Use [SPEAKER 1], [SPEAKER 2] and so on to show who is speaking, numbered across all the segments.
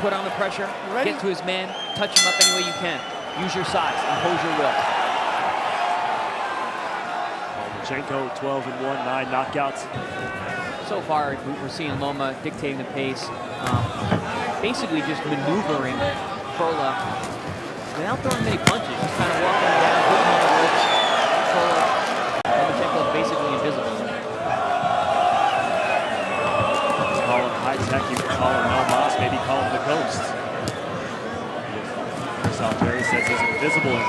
[SPEAKER 1] put on the pressure, get to his man, touch him up any way you can. Use your size, impose your will.
[SPEAKER 2] Lomachenko 12-1, 9 knockouts.
[SPEAKER 1] So far, we're seeing Loma dictating the pace, basically just maneuvering Krola without throwing many punches, just kind of walking down, putting him on the ropes. Lomachenko is basically invisible.
[SPEAKER 2] Call him high tech, you can call him El Mas, maybe call him the Ghost. Salteri says he's invisible in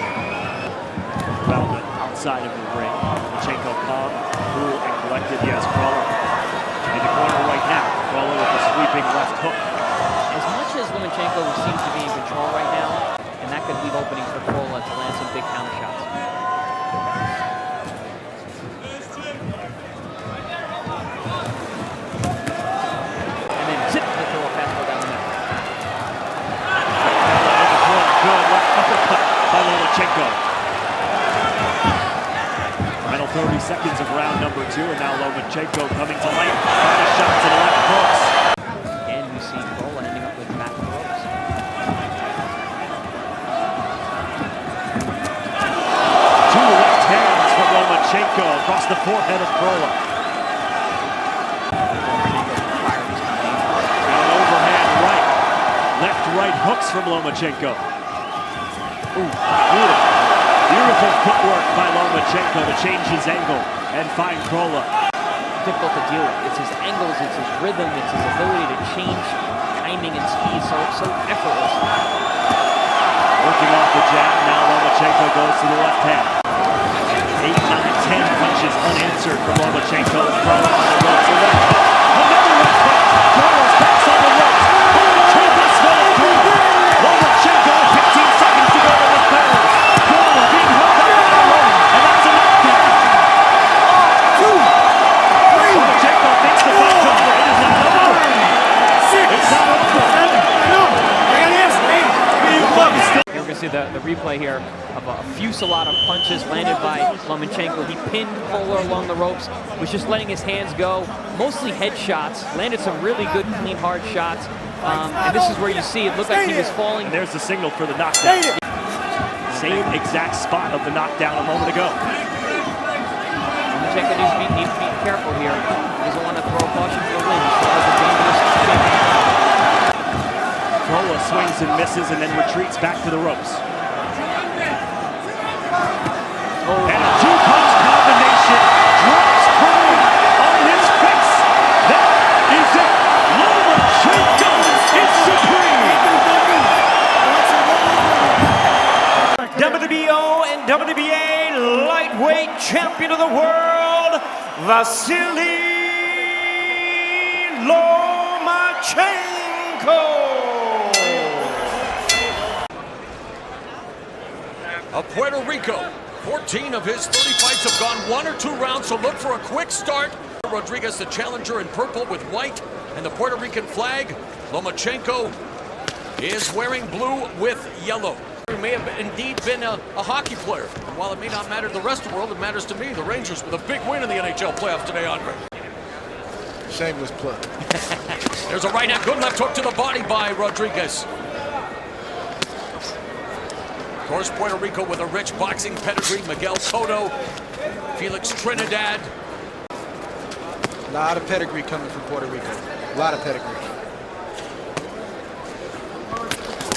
[SPEAKER 2] around the outside of the ring. Lomachenko calm, cool, and collected. He has Krola in the corner right now. Krola with a sweeping left hook.
[SPEAKER 1] As much as Lomachenko seems to be in control right now, and that could leave openings for Krola to land some big counter shots. And then zip to throw a fastball down the middle.
[SPEAKER 2] Good left uppercut by Lomachenko. Final 30 seconds of round number 2, and now Lomachenko coming to light. Final shots to the left cross.
[SPEAKER 1] Again, you see Krola ending up with back throws.
[SPEAKER 2] Two left hands from Lomachenko across the forehead of Krola. An overhand right. Left-right hooks from Lomachenko. Ooh, beautiful footwork by Lomachenko to change his angle and find Krola.
[SPEAKER 1] Difficult to deal with. It's his angles, it's his rhythm, it's his ability to change timing and speed so effortless.
[SPEAKER 2] Working off the jab, now Lomachenko goes to the left hand. 8, 9, 10 punches unanswered from Lomachenko. Krola on the ropes. Another left hook. Krola's back on the ropes. Lomachenko, 15 seconds to go to the third. Krola being held up by the rope, and that's a knockdown. 2, 3. Lomachenko makes the punch over. It is not over. 6. It's not over. 7.
[SPEAKER 1] You're going to see the replay here of a fusillade of punches landed by Lomachenko. He pinned Krola along the ropes, was just letting his hands go, mostly head shots, landed some really good, clean, hard shots. And this is where you see it looked like he was falling.
[SPEAKER 2] And there's the signal for the knockdown. Same exact spot of the knockdown a moment ago.
[SPEAKER 1] Lomachenko needs to be careful here. He doesn't want to throw caution to the wind. He still has a dangerous champion.
[SPEAKER 2] Krola swings and misses and then retreats back to the ropes. And a two-punch combination drops Krola on his face. That is it. Lomachenko is supreme.
[SPEAKER 3] WBO and WBA lightweight champion of the world, Vasiliy Lomachenko.
[SPEAKER 4] Of Puerto Rico, 14 of his 30 fights have gone 1 or 2 rounds, so look for a quick start. Rodriguez, the challenger in purple with white and the Puerto Rican flag. Lomachenko is wearing blue with yellow. He may have indeed been a hockey player. And while it may not matter to the rest of the world, it matters to me. The Rangers with a big win in the NHL playoffs today, Andre.
[SPEAKER 5] Shameless plug.
[SPEAKER 4] There's a right hand, good left hook to the body by Rodriguez. Of course, Puerto Rico with a rich boxing pedigree. Miguel Cotto, Felix Trinidad.
[SPEAKER 5] A lot of pedigree coming from Puerto Rico. A lot of pedigree.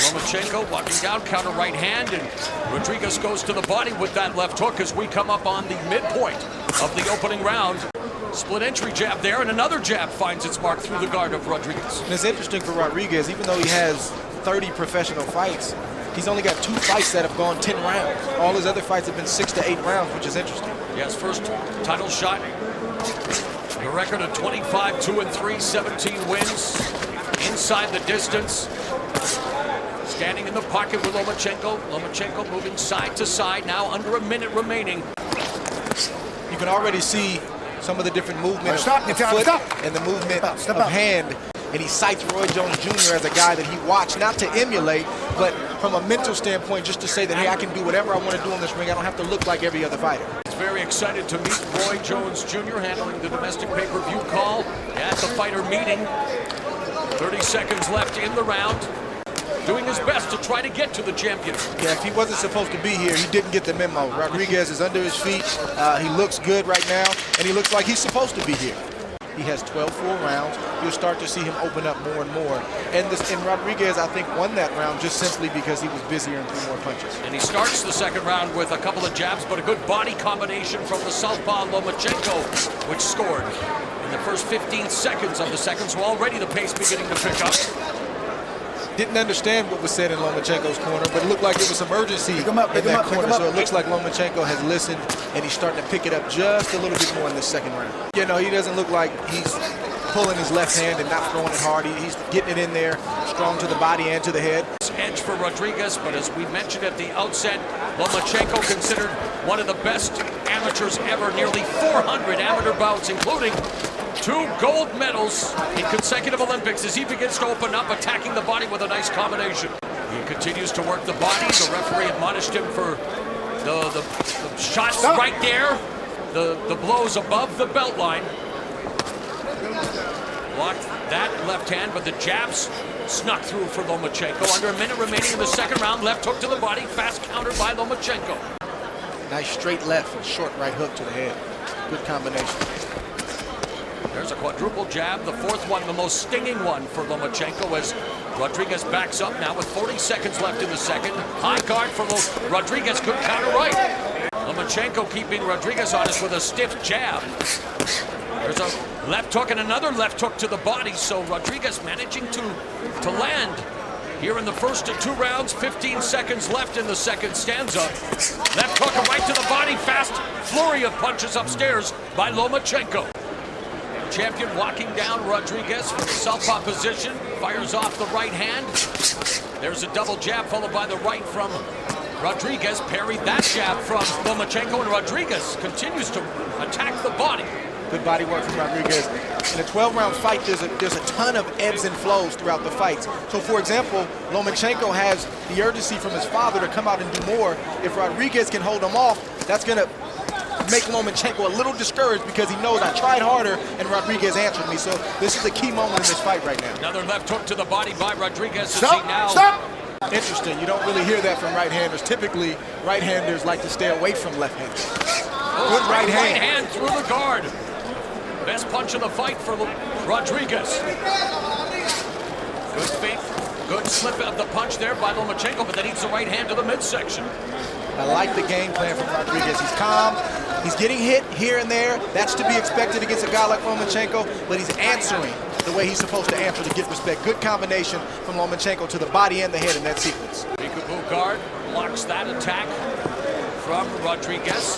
[SPEAKER 4] Lomachenko walking down, counter right hand, and Rodriguez goes to the body with that left hook as we come up on the midpoint of the opening round. Split entry jab there, and another jab finds its mark through the guard of Rodriguez.
[SPEAKER 5] And it's interesting for Rodriguez, even though he has 30 professional fights, he's only got 2 fights that have gone 10 rounds. All his other fights have been 6 to 8 rounds, which is interesting.
[SPEAKER 4] Yes, first title shot. The record of 25, 2-3, 17 wins. Inside the distance. Standing in the pocket with Lomachenko. Lomachenko moving side to side, now under a minute remaining.
[SPEAKER 5] You can already see some of the different movements of foot and the movement of hand. And he cites Roy Jones Jr. as a guy that he watched, not to emulate, but from a mental standpoint, just to say that, hey, I can do whatever I want to do in this ring. I don't have to look like every other fighter.
[SPEAKER 4] He's very excited to meet Roy Jones Jr., handling the domestic pay-per-view call at the fighter meeting. 30 seconds left in the round. Doing his best to try to get to the champion.
[SPEAKER 5] Yeah, if he wasn't supposed to be here, he didn't get the memo. Rodriguez is under his feet. He looks good right now, and he looks like he's supposed to be here. He has 12 full rounds. You'll start to see him open up more and more. And Rodriguez, I think, won that round just simply because he was busier and threw more punches.
[SPEAKER 4] And he starts the second round with a couple of jabs, but a good body combination from the southpaw Lomachenko, which scored in the first 15 seconds of the second. So already the pace beginning to pick up.
[SPEAKER 5] Didn't understand what was said in Lomachenko's corner, but it looked like it was some urgency in that corner. So it looks like Lomachenko has listened, and he's starting to pick it up just a little bit more in the second round. You know, he doesn't look like he's pulling his left hand and not throwing it hard. He's getting it in there, strong to the body and to the head.
[SPEAKER 4] Edge for Rodriguez, but as we mentioned at the outset, Lomachenko considered one of the best amateurs ever. Nearly 400 amateur bouts, including 2 gold medals in consecutive Olympics as he begins to open up, attacking the body with a nice combination. He continues to work the body. The referee admonished him for the shots right there, the blows above the belt line. Blocked that left hand, but the jabs snuck through for Lomachenko. Under a minute remaining in the second round. Left hook to the body, fast countered by Lomachenko.
[SPEAKER 5] Nice straight left and short right hook to the head. Good combination.
[SPEAKER 4] There's a quadruple jab, the fourth one, the most stinging one for Lomachenko as Rodriguez backs up now with 40 seconds left in the second. High guard for Rodriguez, good counter right. Lomachenko keeping Rodriguez honest with a stiff jab. There's a left hook and another left hook to the body, so Rodriguez managing to land here in the first of 2 rounds. 15 seconds left in the second stanza. Left hook and right to the body, fast flurry of punches upstairs by Lomachenko. Champion walking down Rodriguez from the southpaw position, fires off the right hand. There's a double jab followed by the right from Rodriguez. Parried that jab from Lomachenko, and Rodriguez continues to attack the body.
[SPEAKER 5] Good body work from Rodriguez. In a 12-round fight, there's a ton of ebbs and flows throughout the fights. So, for example, Lomachenko has the urgency from his father to come out and do more. If Rodriguez can hold him off, that's going to make Lomachenko a little discouraged because he knows I tried harder and Rodriguez answered me. So this is a key moment in this fight right now.
[SPEAKER 4] Another left hook to the body by Rodriguez.
[SPEAKER 5] Stop! Interesting. You don't really hear that from right-handers. Typically, right-handers like to stay away from left-handers. Good right hand.
[SPEAKER 4] Right hand through the guard. Best punch of the fight for Rodriguez. Good feint. Good slip of the punch there by Lomachenko, but then eats the right hand to the midsection.
[SPEAKER 5] I like the game plan from Rodriguez. He's calm. He's getting hit here and there. That's to be expected against a guy like Lomachenko, but he's answering the way he's supposed to answer to get respect. Good combination from Lomachenko to the body and the head in that sequence.
[SPEAKER 4] Peekaboo guard blocks that attack from Rodriguez.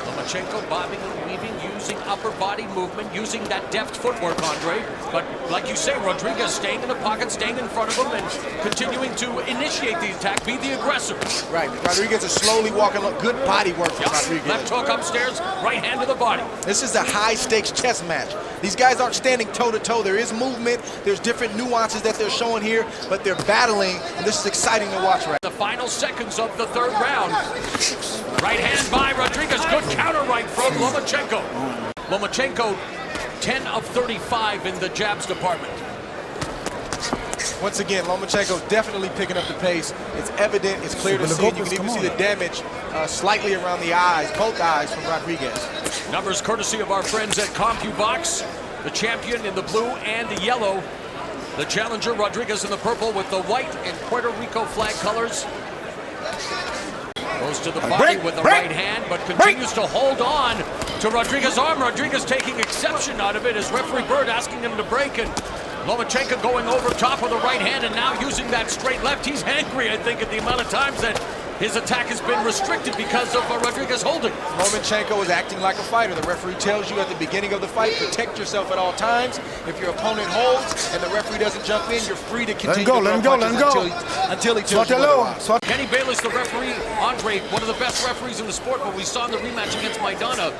[SPEAKER 4] Lomachenko bobbing and weaving, using upper body movement, using that deft footwork, Andre. But like you say, Rodriguez staying in the pocket, staying in front of him, and continuing to initiate the attack, be the aggressor.
[SPEAKER 5] Right, Rodriguez is slowly walking. Good body work from Rodriguez.
[SPEAKER 4] Left hook upstairs, right hand to the body.
[SPEAKER 5] This is a high-stakes chess match. These guys aren't standing toe-to-toe. There is movement. There's different nuances that they're showing here, but they're battling, and this is exciting to watch right now.
[SPEAKER 4] The final seconds of the third round. Right hand by Rodriguez. Good counter right from Lomachenko. Lomachenko, 10 of 35 in the jabs department.
[SPEAKER 5] Once again, Lomachenko definitely picking up the pace. It's evident, it's clear to see. You can even see the damage slightly around the eyes, both eyes from Rodriguez.
[SPEAKER 4] Numbers courtesy of our friends at CompuBox. The champion in the blue and the yellow. The challenger, Rodriguez, in the purple with the white and Puerto Rico flag colors. Goes to the body with the right hand, but continues to hold on to Rodriguez's arm. Rodriguez taking exception out of it as referee Bird asking him to break, and Lomachenko going over top with the right hand and now using that straight left. He's angry, I think, at the amount of times that his attack has been restricted because of Rodriguez holding.
[SPEAKER 5] Lomachenko is acting like a fighter. The referee tells you at the beginning of the fight, protect yourself at all times. If your opponent holds and the referee doesn't jump in, you're free to continue to throw punches until he tells you otherwise.
[SPEAKER 4] Kenny Bayless, the referee. Andre, one of the best referees in the sport, but we saw in the rematch against Maidana.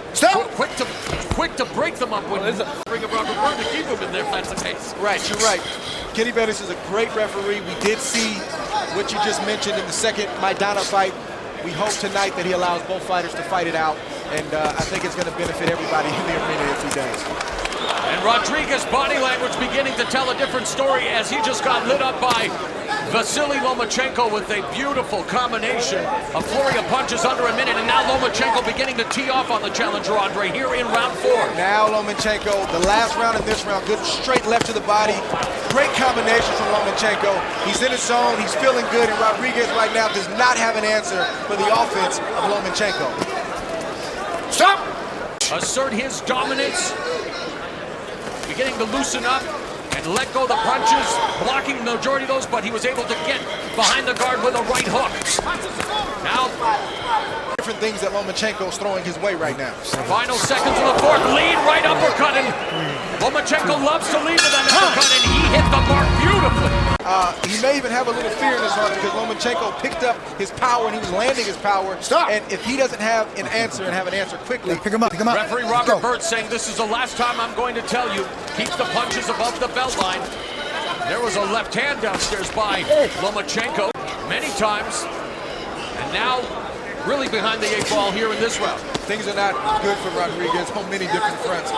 [SPEAKER 4] Quick to break them up when bring up Robert Bird to keep him in there if that's the case.
[SPEAKER 5] Right, you're right. Kenny Bayless is a great referee. We did see what you just mentioned in the second Maidana fight. We hope tonight that he allows both fighters to fight it out, and I think it's going to benefit everybody in the arena if he does.
[SPEAKER 4] And Rodriguez' body language beginning to tell a different story as he just got lit up by Vasiliy Lomachenko with a beautiful combination, a flurry of punches under a minute, and now Lomachenko beginning to tee off on the challenger, Andre, here in round 4.
[SPEAKER 5] Now Lomachenko, the last round and this round, good straight left to the body. Great combination from Lomachenko. He's in his zone, he's feeling good, and Rodriguez right now does not have an answer for the offense of Lomachenko. Stop!
[SPEAKER 4] Assert his dominance, beginning to loosen up and let go the punches, blocking the majority of those, but he was able to get behind the guard with a right hook. Now,
[SPEAKER 5] different things that Lomachenko's throwing his way right now.
[SPEAKER 4] Final seconds of the 4th, lead right uppercut, and Lomachenko loves to lead with that uppercut, and he hit the mark beautifully.
[SPEAKER 5] He may even have a little fear in his heart because Lomachenko picked up his power and he was landing his power.
[SPEAKER 3] Stop.
[SPEAKER 5] And if he doesn't have an answer and have an answer quickly,
[SPEAKER 3] Pick him up, pick him up.
[SPEAKER 4] Referee Robert Burt saying this is the last time I'm going to tell you, keep the punches above the belt line. There was a left hand downstairs by Lomachenko many times, and now really behind the 8 ball here in this round.
[SPEAKER 5] things are not good for Rodriguez on many different fronts.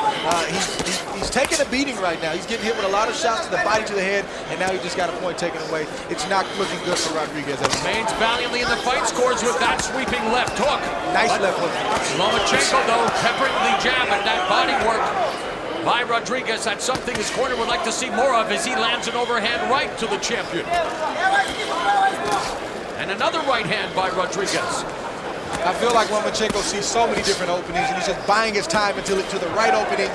[SPEAKER 5] He's taking a beating right now. He's getting hit with a lot of shots to the body, to the head, and now he just got a point taken away. It's not looking good for Rodriguez.
[SPEAKER 4] Remains valiantly in the fight, scores with that sweeping left hook.
[SPEAKER 5] Nice left hook.
[SPEAKER 4] Lomachenko, though, peppering the jab and that body work by Rodriguez. That's something his corner would like to see more of as he lands an overhand right to the champion. And another right hand by Rodriguez.
[SPEAKER 5] I feel like Lomachenko sees so many different openings, and he's just buying his time until the right opening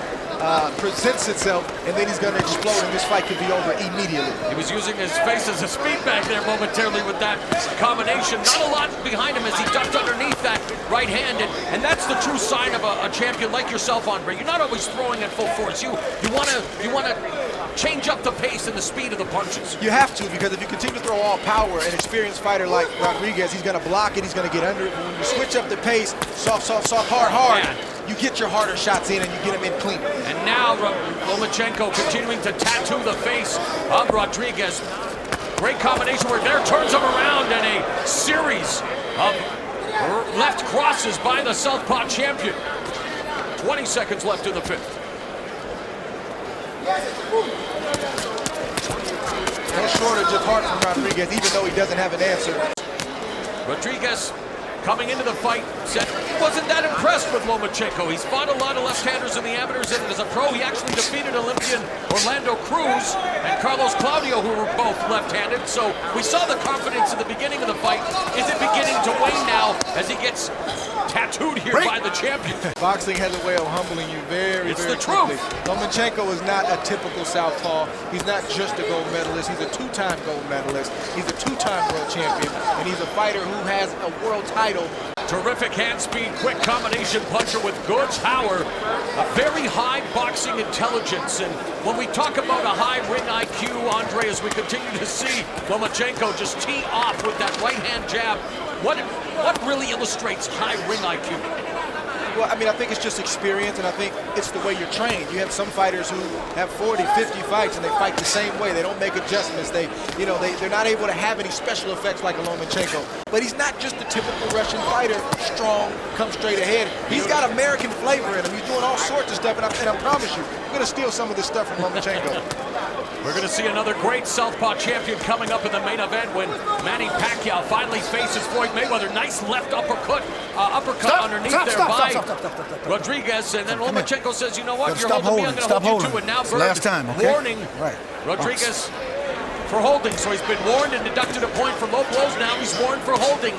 [SPEAKER 5] presents itself, and then he's going to explode, and this fight could be over immediately.
[SPEAKER 4] He was using his face as a speed bag there momentarily with that combination. Not a lot behind him as he ducked underneath that right hand, and that's the true sign of a champion like yourself, Andre. You're not always throwing at full force. You want to change up the pace and the speed of the punches.
[SPEAKER 5] You have to, because if you continue to throw all power, an experienced fighter like Rodriguez, he's going to block it, he's going to get under it. But when you switch up the pace, soft, hard, you get your harder shots in and you get them in clean.
[SPEAKER 4] And now Lomachenko continuing to tattoo the face of Rodriguez. Great combination where there turns him around and a series of left crosses by the Southpaw champion. 20 seconds left in the fifth.
[SPEAKER 5] No shortage of heart from Rodriguez, even though he doesn't have an answer.
[SPEAKER 4] Rodriguez coming into the fight said he wasn't that impressed with Lomachenko. He's fought a lot of left-handers in the amateurs, and as a pro, he actually defeated Olympian Orlando Cruz and Carlos Claudio, who were both left-handed. So we saw the confidence at the beginning of the fight. Is it beginning to wane now as he gets tattooed here by the champion?
[SPEAKER 5] Boxing has a way of humbling you very,
[SPEAKER 4] It's
[SPEAKER 5] very
[SPEAKER 4] the
[SPEAKER 5] quickly.
[SPEAKER 4] truth.
[SPEAKER 5] Lomachenko is not a typical southpaw. He's not just a gold medalist. He's a two-time gold medalist. He's a two-time world champion, and he's a fighter who has a world title.
[SPEAKER 4] Terrific hand speed, quick combination puncher with good power. A very high boxing intelligence. And when we talk about a high ring IQ, Andre, as we continue to see Lomachenko just tee off with that right hand jab, what really illustrates high ring IQ?
[SPEAKER 5] Well, I mean, I think it's just experience, and I think it's the way you're trained. You have some fighters who have 40, 50 fights, and they fight the same way. They don't make adjustments. They're not able to have any special effects like a Lomachenko. But he's not just the typical Russian fighter, strong, come straight ahead. He's got American flavor in him. He's doing all sorts of stuff, and I promise you, we're going to steal some of this stuff from Lomachenko.
[SPEAKER 4] We're going to see another great Southpaw champion coming up in the main event when Manny Pacquiao finally faces Floyd Mayweather. Nice left uppercut underneath by Rodriguez, and then Lomachenko says, you know what, you're holding me, I'm going to hold you too. And now Bird warning Rodriguez for holding. So he's been warned and deducted a point for low blows. Now he's warned for holding.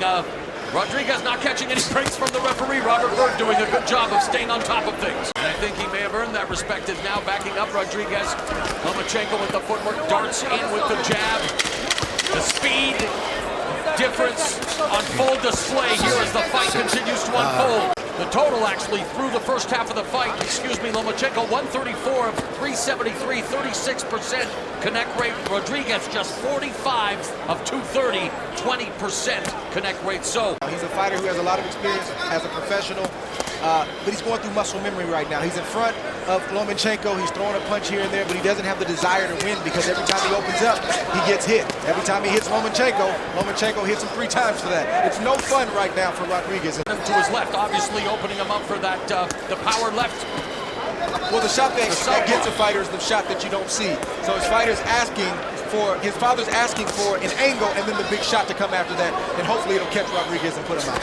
[SPEAKER 4] Rodriguez not catching any breaks from the referee. Robert Bird doing a good job of staying on top of things. And I think he may have earned that respect, is now backing up Rodriguez. Lomachenko with the footwork, darts in with the jab. The speed difference on full display here as the fight continues to unfold. The total actually through the first half of the fight, Lomachenko 134 of 373, 36% connect rate. Rodriguez just 45 of 230, 20% connect rate. So
[SPEAKER 5] he's a fighter who has a lot of experience as a professional, but he's going through muscle memory right now. He's in front of Lomachenko. He's throwing a punch here and there, but he doesn't have the desire to win because every time he opens up, he gets hit. Every time he hits Lomachenko hits him 3 times for that. It's no fun right now for Rodriguez.
[SPEAKER 4] To his left, obviously opening him up for that the power left
[SPEAKER 5] Well, the shot that gets a fighter is the shot that you don't see. So his father's asking for an angle and then the big shot to come after that, and hopefully it'll catch Rodriguez and put him out.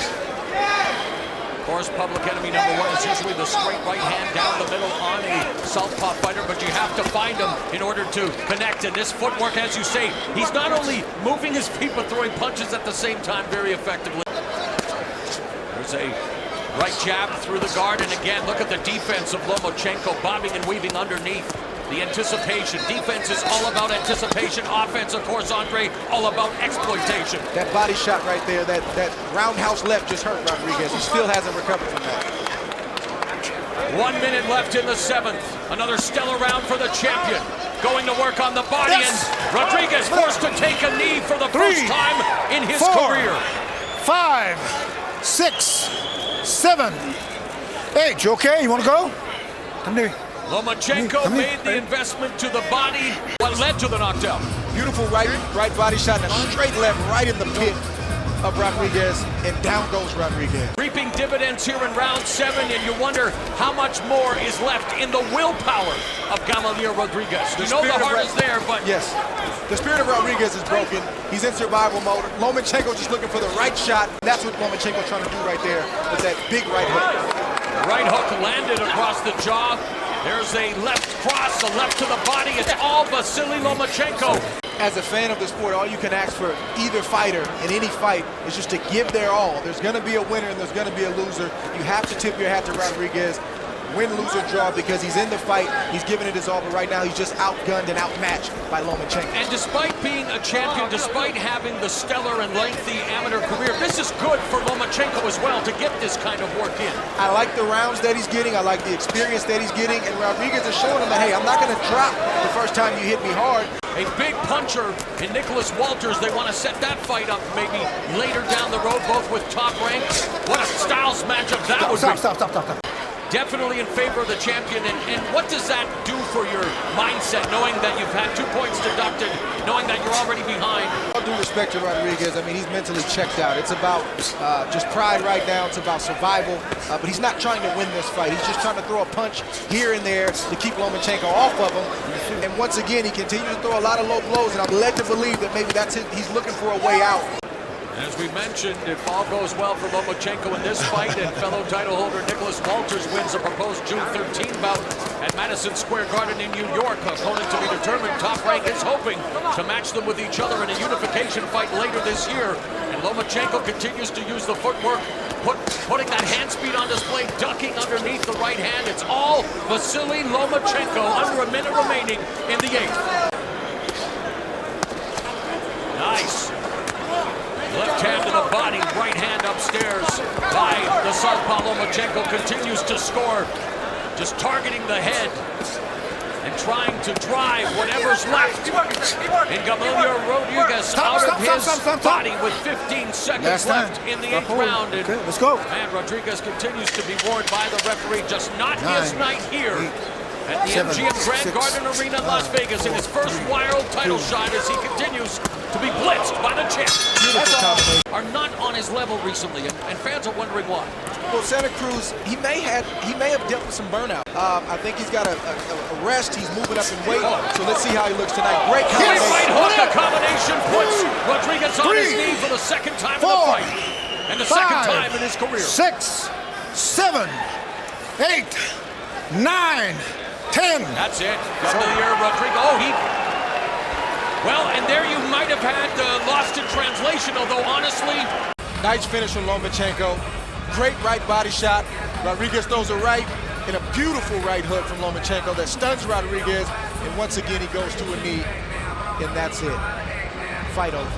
[SPEAKER 4] Of course, public enemy number one is usually the straight right hand down the middle on a southpaw fighter, but you have to find him in order to connect. And this footwork, as you say, he's not only moving his feet but throwing punches at the same time very effectively. There's a right jab through the guard, and again, look at the defense of Lomachenko, bobbing and weaving underneath. The anticipation. Defense is all about anticipation. Offense, of course, Andre, all about exploitation.
[SPEAKER 5] That body shot right there, that roundhouse left just hurt Rodriguez. He still hasn't recovered from that.
[SPEAKER 4] 1 minute left in the seventh. Another stellar round for the champion. Going to work on the body, and Rodriguez forced to take a knee for the first time in his career.
[SPEAKER 6] 5, 6, 7, 8. You okay? You want to go? Come here.
[SPEAKER 4] Lomachenko made the investment to the body. What led to the knockdown?
[SPEAKER 5] Beautiful right body shot and a straight left right in the pit of Rodriguez, and down goes Rodriguez.
[SPEAKER 4] Reaping dividends here in round 7, and you wonder how much more is left in the willpower of Gamaliel Rodriguez. You know the heart is there, but...
[SPEAKER 5] Yes, the spirit of Rodriguez is broken. He's in survival mode. Lomachenko just looking for the right shot. That's what Lomachenko trying to do right there with that big right hook.
[SPEAKER 4] The right hook landed across the jaw. There's a left cross, a left to the body. It's all Vasiliy Lomachenko.
[SPEAKER 5] As a fan of the sport, all you can ask for either fighter in any fight is just to give their all. There's going to be a winner and there's going to be a loser. You have to tip your hat to Rodriguez. Win, lose, or draw, because he's in the fight. He's giving it his all, but right now he's just outgunned and outmatched by Lomachenko.
[SPEAKER 4] And despite being a champion, despite having the stellar and lengthy amateur career, this is good for Lomachenko as well to get this kind of work in.
[SPEAKER 5] I like the rounds that he's getting. I like the experience that he's getting. And Rodriguez is showing him that, hey, I'm not going to drop the first time you hit me hard.
[SPEAKER 4] A big puncher in Nicholas Walters. They want to set that fight up maybe later down the road, both with top ranks. What a styles matchup that would be.
[SPEAKER 6] Stop.
[SPEAKER 4] Definitely in favor of the champion, and what does that do for your mindset, knowing that you've had 2 points deducted, knowing that you're already behind?
[SPEAKER 5] All due respect to Rodriguez, I mean, he's mentally checked out. It's about just pride right now. It's about survival, but he's not trying to win this fight. He's just trying to throw a punch here and there to keep Lomachenko off of him. And once again, he continues to throw a lot of low blows, and I'm led to believe that maybe that's it. He's looking for a way out.
[SPEAKER 4] As we mentioned, if all goes well for Lomachenko in this fight and fellow title holder Nicholas Walters wins a proposed June 13 bout at Madison Square Garden in New York, opponent to be determined, Top Rank is hoping to match them with each other in a unification fight later this year. And Lomachenko continues to use the footwork, putting that hand speed on display, ducking underneath the right hand. It's all Vasiliy Lomachenko under a minute remaining in the 8th. Nice. Left hand to the body, right hand upstairs by the southpaw. Lomachenko continues to score, just targeting the head and trying to drive whatever's left. And Gamaliel Rodriguez out of his body with 15 seconds left in the 8th round. And
[SPEAKER 6] let's go.
[SPEAKER 4] Man, Rodriguez continues to be warned by the referee, just not his night here at the MGM Grand Garden Arena in Las Vegas in his first wild title shot as he continues to be blitzed by the champ. Are not on his level recently, and fans are wondering why.
[SPEAKER 5] Well, Santa Cruz, he may have dealt with some burnout. I think he's got a rest. He's moving up in weight, so let's see how he looks tonight. Great combination.
[SPEAKER 4] Right hook, a combination puts Rodriguez on his knee for the second time in the fight, and the second time in his career.
[SPEAKER 6] 6, 7, 8, 9, 10.
[SPEAKER 4] That's it. Gamaliel Rodriguez. Oh, well, and there you might have had lost in translation, although honestly...
[SPEAKER 5] Nice finish from Lomachenko. Great right body shot. Rodriguez throws a right and a beautiful right hook from Lomachenko that stuns Rodriguez. And once again, he goes to a knee, and that's it. Fight over.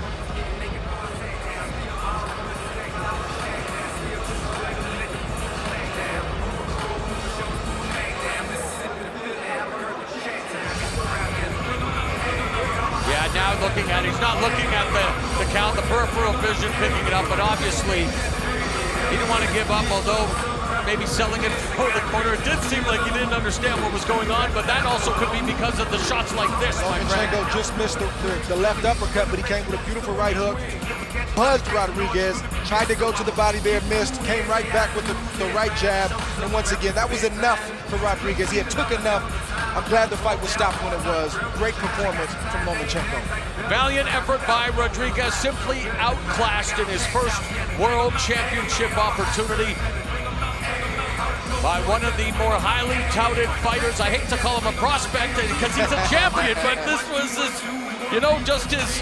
[SPEAKER 4] Now looking at, he's not looking at the count, the peripheral vision picking it up, but obviously he didn't want to give up, although maybe selling it for the corner. It did seem like he didn't understand what was going on, but that also could be because of the shots like this, my friend.
[SPEAKER 5] Lomachenko just missed the left uppercut, but he came with a beautiful right hook. Buzzed Rodriguez, tried to go to the body there, missed, came right back with the right jab. And once again, that was enough for Rodriguez. He had took enough. I'm glad the fight was stopped when it was. Great performance from Lomachenko.
[SPEAKER 4] Valiant effort by Rodriguez, simply outclassed in his first World Championship opportunity by one of the more highly touted fighters. I hate to call him a prospect because he's a champion, but this was his, just his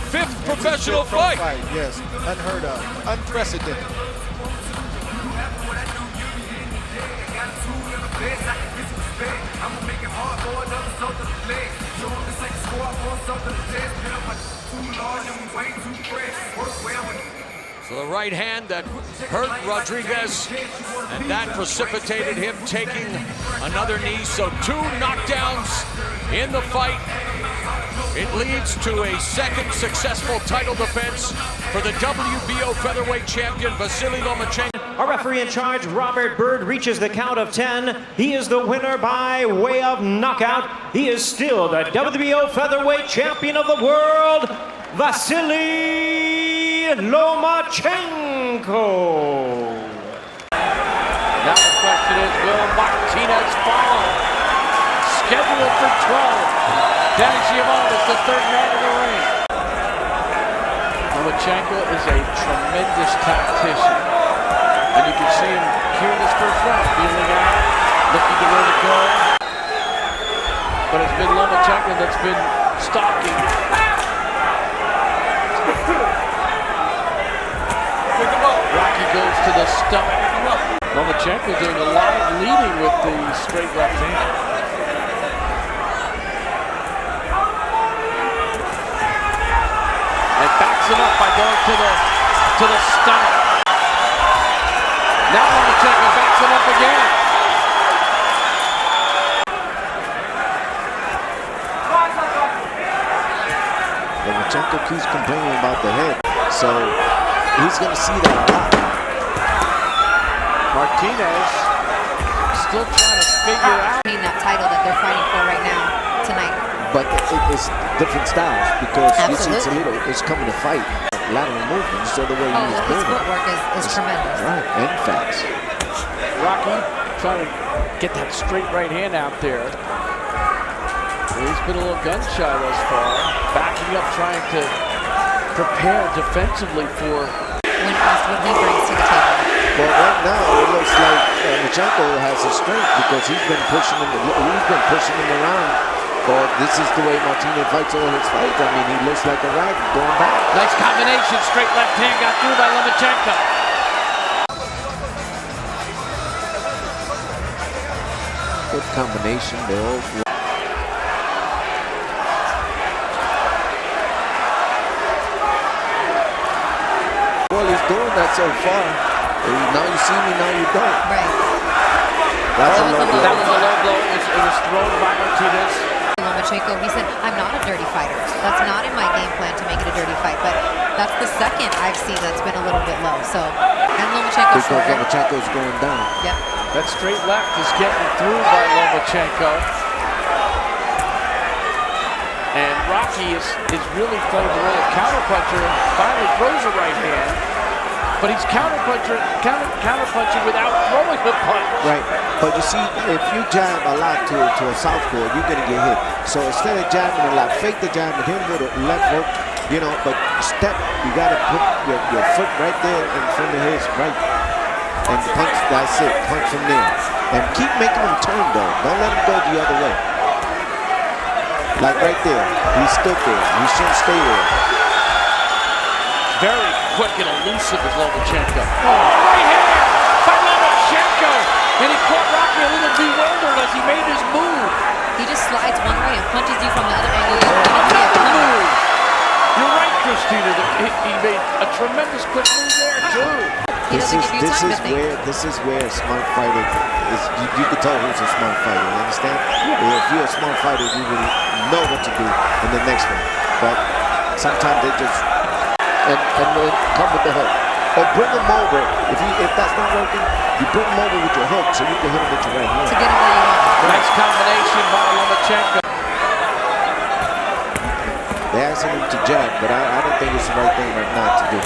[SPEAKER 4] fifth professional fight.
[SPEAKER 5] Yes, unheard of, unprecedented.
[SPEAKER 4] So the right hand that hurt Rodriguez, and that precipitated him taking another knee. So 2 knockdowns in the fight. It leads to a second successful title defense for the WBO featherweight champion, Vasiliy Lomachenko.
[SPEAKER 3] Our referee in charge, Robert Bird, reaches the count of 10. He is the winner by way of knockout. He is still the WBO featherweight champion of the world, Vasiliy Lomachenko.
[SPEAKER 1] Now the question is, will Martinez follow? Scheduled for 12. Dennis Giovannis, the third man in the ring. Lomachenko is a tremendous tactician. And you can see him here in this first round, feeling out, looking to where to go. But it's been Lomachenko that's been stalking. Rocky goes to the stomach. Lomachenko doing a lot of leading with the straight left hand. And backs it up by going to the stomach. Now Lomachenko backs it up again.
[SPEAKER 7] Lomachenko keeps complaining about the head, so he's going to see that a lot.
[SPEAKER 1] Martinez still trying to figure out
[SPEAKER 8] that title that they're fighting for right now, tonight.
[SPEAKER 7] But it's different styles because you see
[SPEAKER 8] Absolutely.
[SPEAKER 7] Toledo is coming to fight. Lateral movements, so the way he's
[SPEAKER 8] His
[SPEAKER 7] moving.
[SPEAKER 8] footwork is tremendous.
[SPEAKER 7] Right, and fast.
[SPEAKER 1] Rocky trying to get that straight right hand out there. He's been a little gun shy thus far. Backing up, trying to prepare defensively for
[SPEAKER 8] When asked what he brings to the table.
[SPEAKER 7] But right now, it looks like Lomachenko has his strength because he's been pushing him around. But this is the way Martinez fights all his fights. I mean, he looks like a rag going back.
[SPEAKER 1] nice combination. Straight left hand got through by Lomachenko.
[SPEAKER 7] Good combination. They're all. Well, he's doing that so far. Now you see me, now you don't.
[SPEAKER 8] Right.
[SPEAKER 7] That's a low blow.
[SPEAKER 1] That was a low blow. It was thrown by Martinez.
[SPEAKER 8] Lomachenko, he said, I'm not a dirty fighter. That's not in my game plan to make it a dirty fight, but that's the second I've seen that's been a little bit low. So, and Lomachenko's
[SPEAKER 7] Because
[SPEAKER 8] shorter.
[SPEAKER 7] Lomachenko's going down.
[SPEAKER 8] Yep.
[SPEAKER 1] That straight left is getting through by Lomachenko. And Rocky is really playing the role of counterpuncher and finally throws a right hand. But he's counterpunching without throwing the punch.
[SPEAKER 7] Right, but you see, if you jab a lot to a southpaw, you're gonna get hit. So instead of jabbing a lot, fake the jab and hit him with a left hook, but step, you gotta put your foot right there in front of his right. And punch, that's it, punch from there. And keep making him turn though, don't let him go the other way. Like right there, he stood there, he shouldn't stay there.
[SPEAKER 1] Very quick and elusive is Lomachenko. Right hand by Lomachenko. And he caught Rocky a little bewildered as he made his move.
[SPEAKER 8] He just slides one way and punches you from the other angle.
[SPEAKER 1] Another move. You're right, Christina. He made a tremendous quick move there, too.
[SPEAKER 8] He doesn't give you time to think.
[SPEAKER 7] This is where a smart fighter is. You can tell who's a smart fighter. You understand? If you're a smart fighter, you will know what to do in the next one. But sometimes they just and come with the hook. Or bring him over. If that's not working, you bring him over with your hook so you can hit him with your right hand.
[SPEAKER 8] To get him where you want.
[SPEAKER 4] Nice combination by Lomachenko.
[SPEAKER 7] They're asking him to jab, but I don't think it's the right thing right now to do.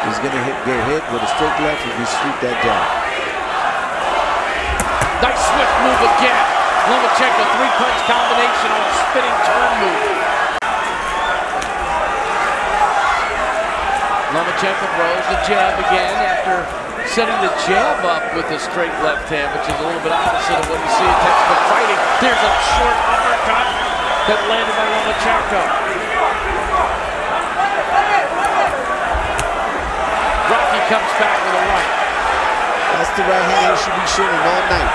[SPEAKER 7] He's going to get hit with a straight left if he sweep that jab.
[SPEAKER 4] Nice swift move again. Lomachenko, three-punch combination on a spinning turn move. Lomachenko throws the jab again after setting the jab up with a straight left hand, which is a little bit opposite of what you see in textbook fighting. There's a short uppercut that landed by Lomachenko. Rocky comes back with a right.
[SPEAKER 7] That's the right hand he should be shooting all night.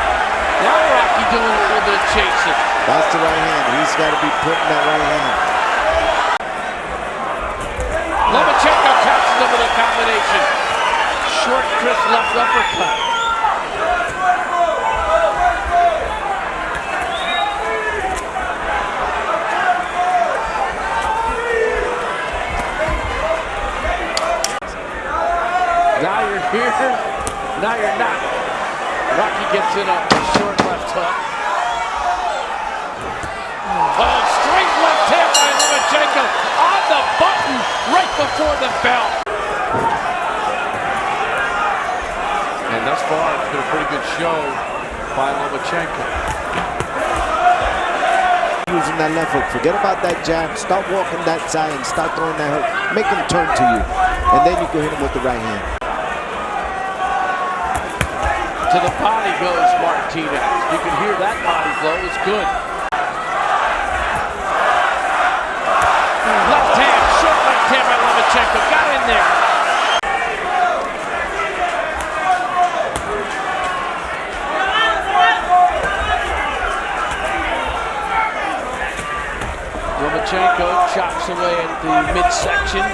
[SPEAKER 4] Now Rocky doing a little bit of chasing.
[SPEAKER 7] That's the right hand. He's got to be putting that right hand.
[SPEAKER 4] Lomachenko catches him with a combination. Short, crisp left uppercut. Now you're here, now you're not. Rocky gets in a short left hook. Oh, straight left hand by Lomachenko on the button right before the bell. And thus far, it's been a pretty good show by Lomachenko.
[SPEAKER 7] Using that left hook. Forget about that jab. Start walking that side and start throwing that hook. Make him turn to you. And then you can hit him with the right hand.
[SPEAKER 4] To the body goes Martinez. You can hear that body blow. It's good. Left hand, short left hand by Lomachenko. Got in there. Lomachenko chops away at the midsection.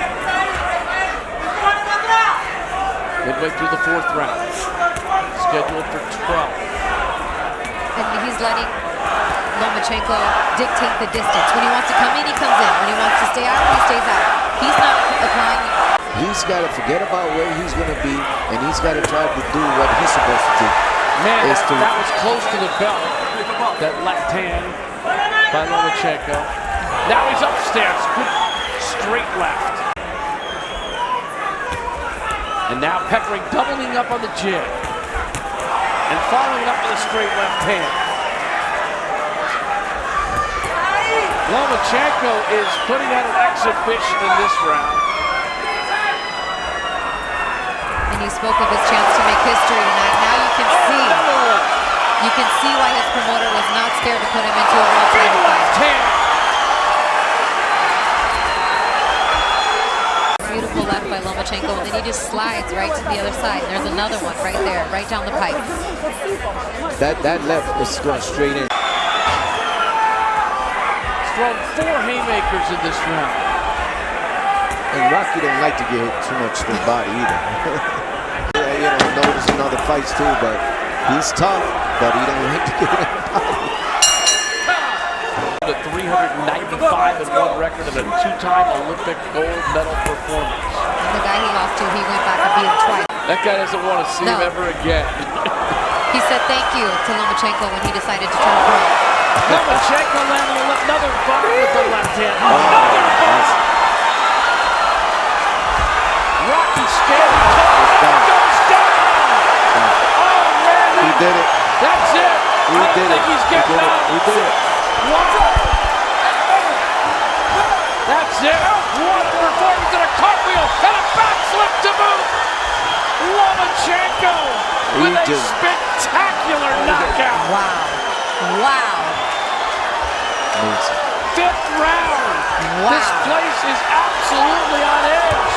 [SPEAKER 4] Midway through the fourth round. Scheduled for 12.
[SPEAKER 8] And he's letting Lomachenko dictate the distance. When he wants to come in, he comes in. When he wants to stay out, he stays out. He's not applying.
[SPEAKER 7] He's got to forget about where he's going to be, and he's got to try to do what he's supposed to do.
[SPEAKER 4] Man, that was close to the belt. That left hand by Lomachenko. Now he's upstairs. Good straight left. And now peppering, doubling up on the jab. And following up with a straight left hand. Lomachenko is putting out an exhibition in this round.
[SPEAKER 8] And you spoke of his chance to make history tonight. Now you can see why his promoter was not scared to put him into a world title fight. Beautiful left by Lomachenko, and then he just slides right to the other side. And there's another one right there, right down the pipe.
[SPEAKER 7] That left is going straight in.
[SPEAKER 4] He's thrown 4 haymakers in this round.
[SPEAKER 7] And Rocky don't like to get hit too much to the body either. You know, notice in other fights too, but he's tough, but he don't like to get hit in the body.
[SPEAKER 4] A 395-1 record and a 2-time Olympic gold medal performance.
[SPEAKER 8] And the guy he lost to, he went back and beat him twice.
[SPEAKER 4] That guy doesn't want to see him ever again.
[SPEAKER 8] He said thank you to Lomachenko when he decided to turn pro.
[SPEAKER 4] Lomachenko landing another bump with the left hand. Rocky scared. Goes down. Oh, man.
[SPEAKER 7] He did it.
[SPEAKER 4] That's it. I don't think he's getting up.
[SPEAKER 7] He did it.
[SPEAKER 4] That's it. What a performance and a cartwheel and a backflip to boot. Lomachenko with a spectacular knockout.
[SPEAKER 8] Wow. Wow.
[SPEAKER 7] Amazing.
[SPEAKER 4] 5th round. Wow. This place is absolutely on edge.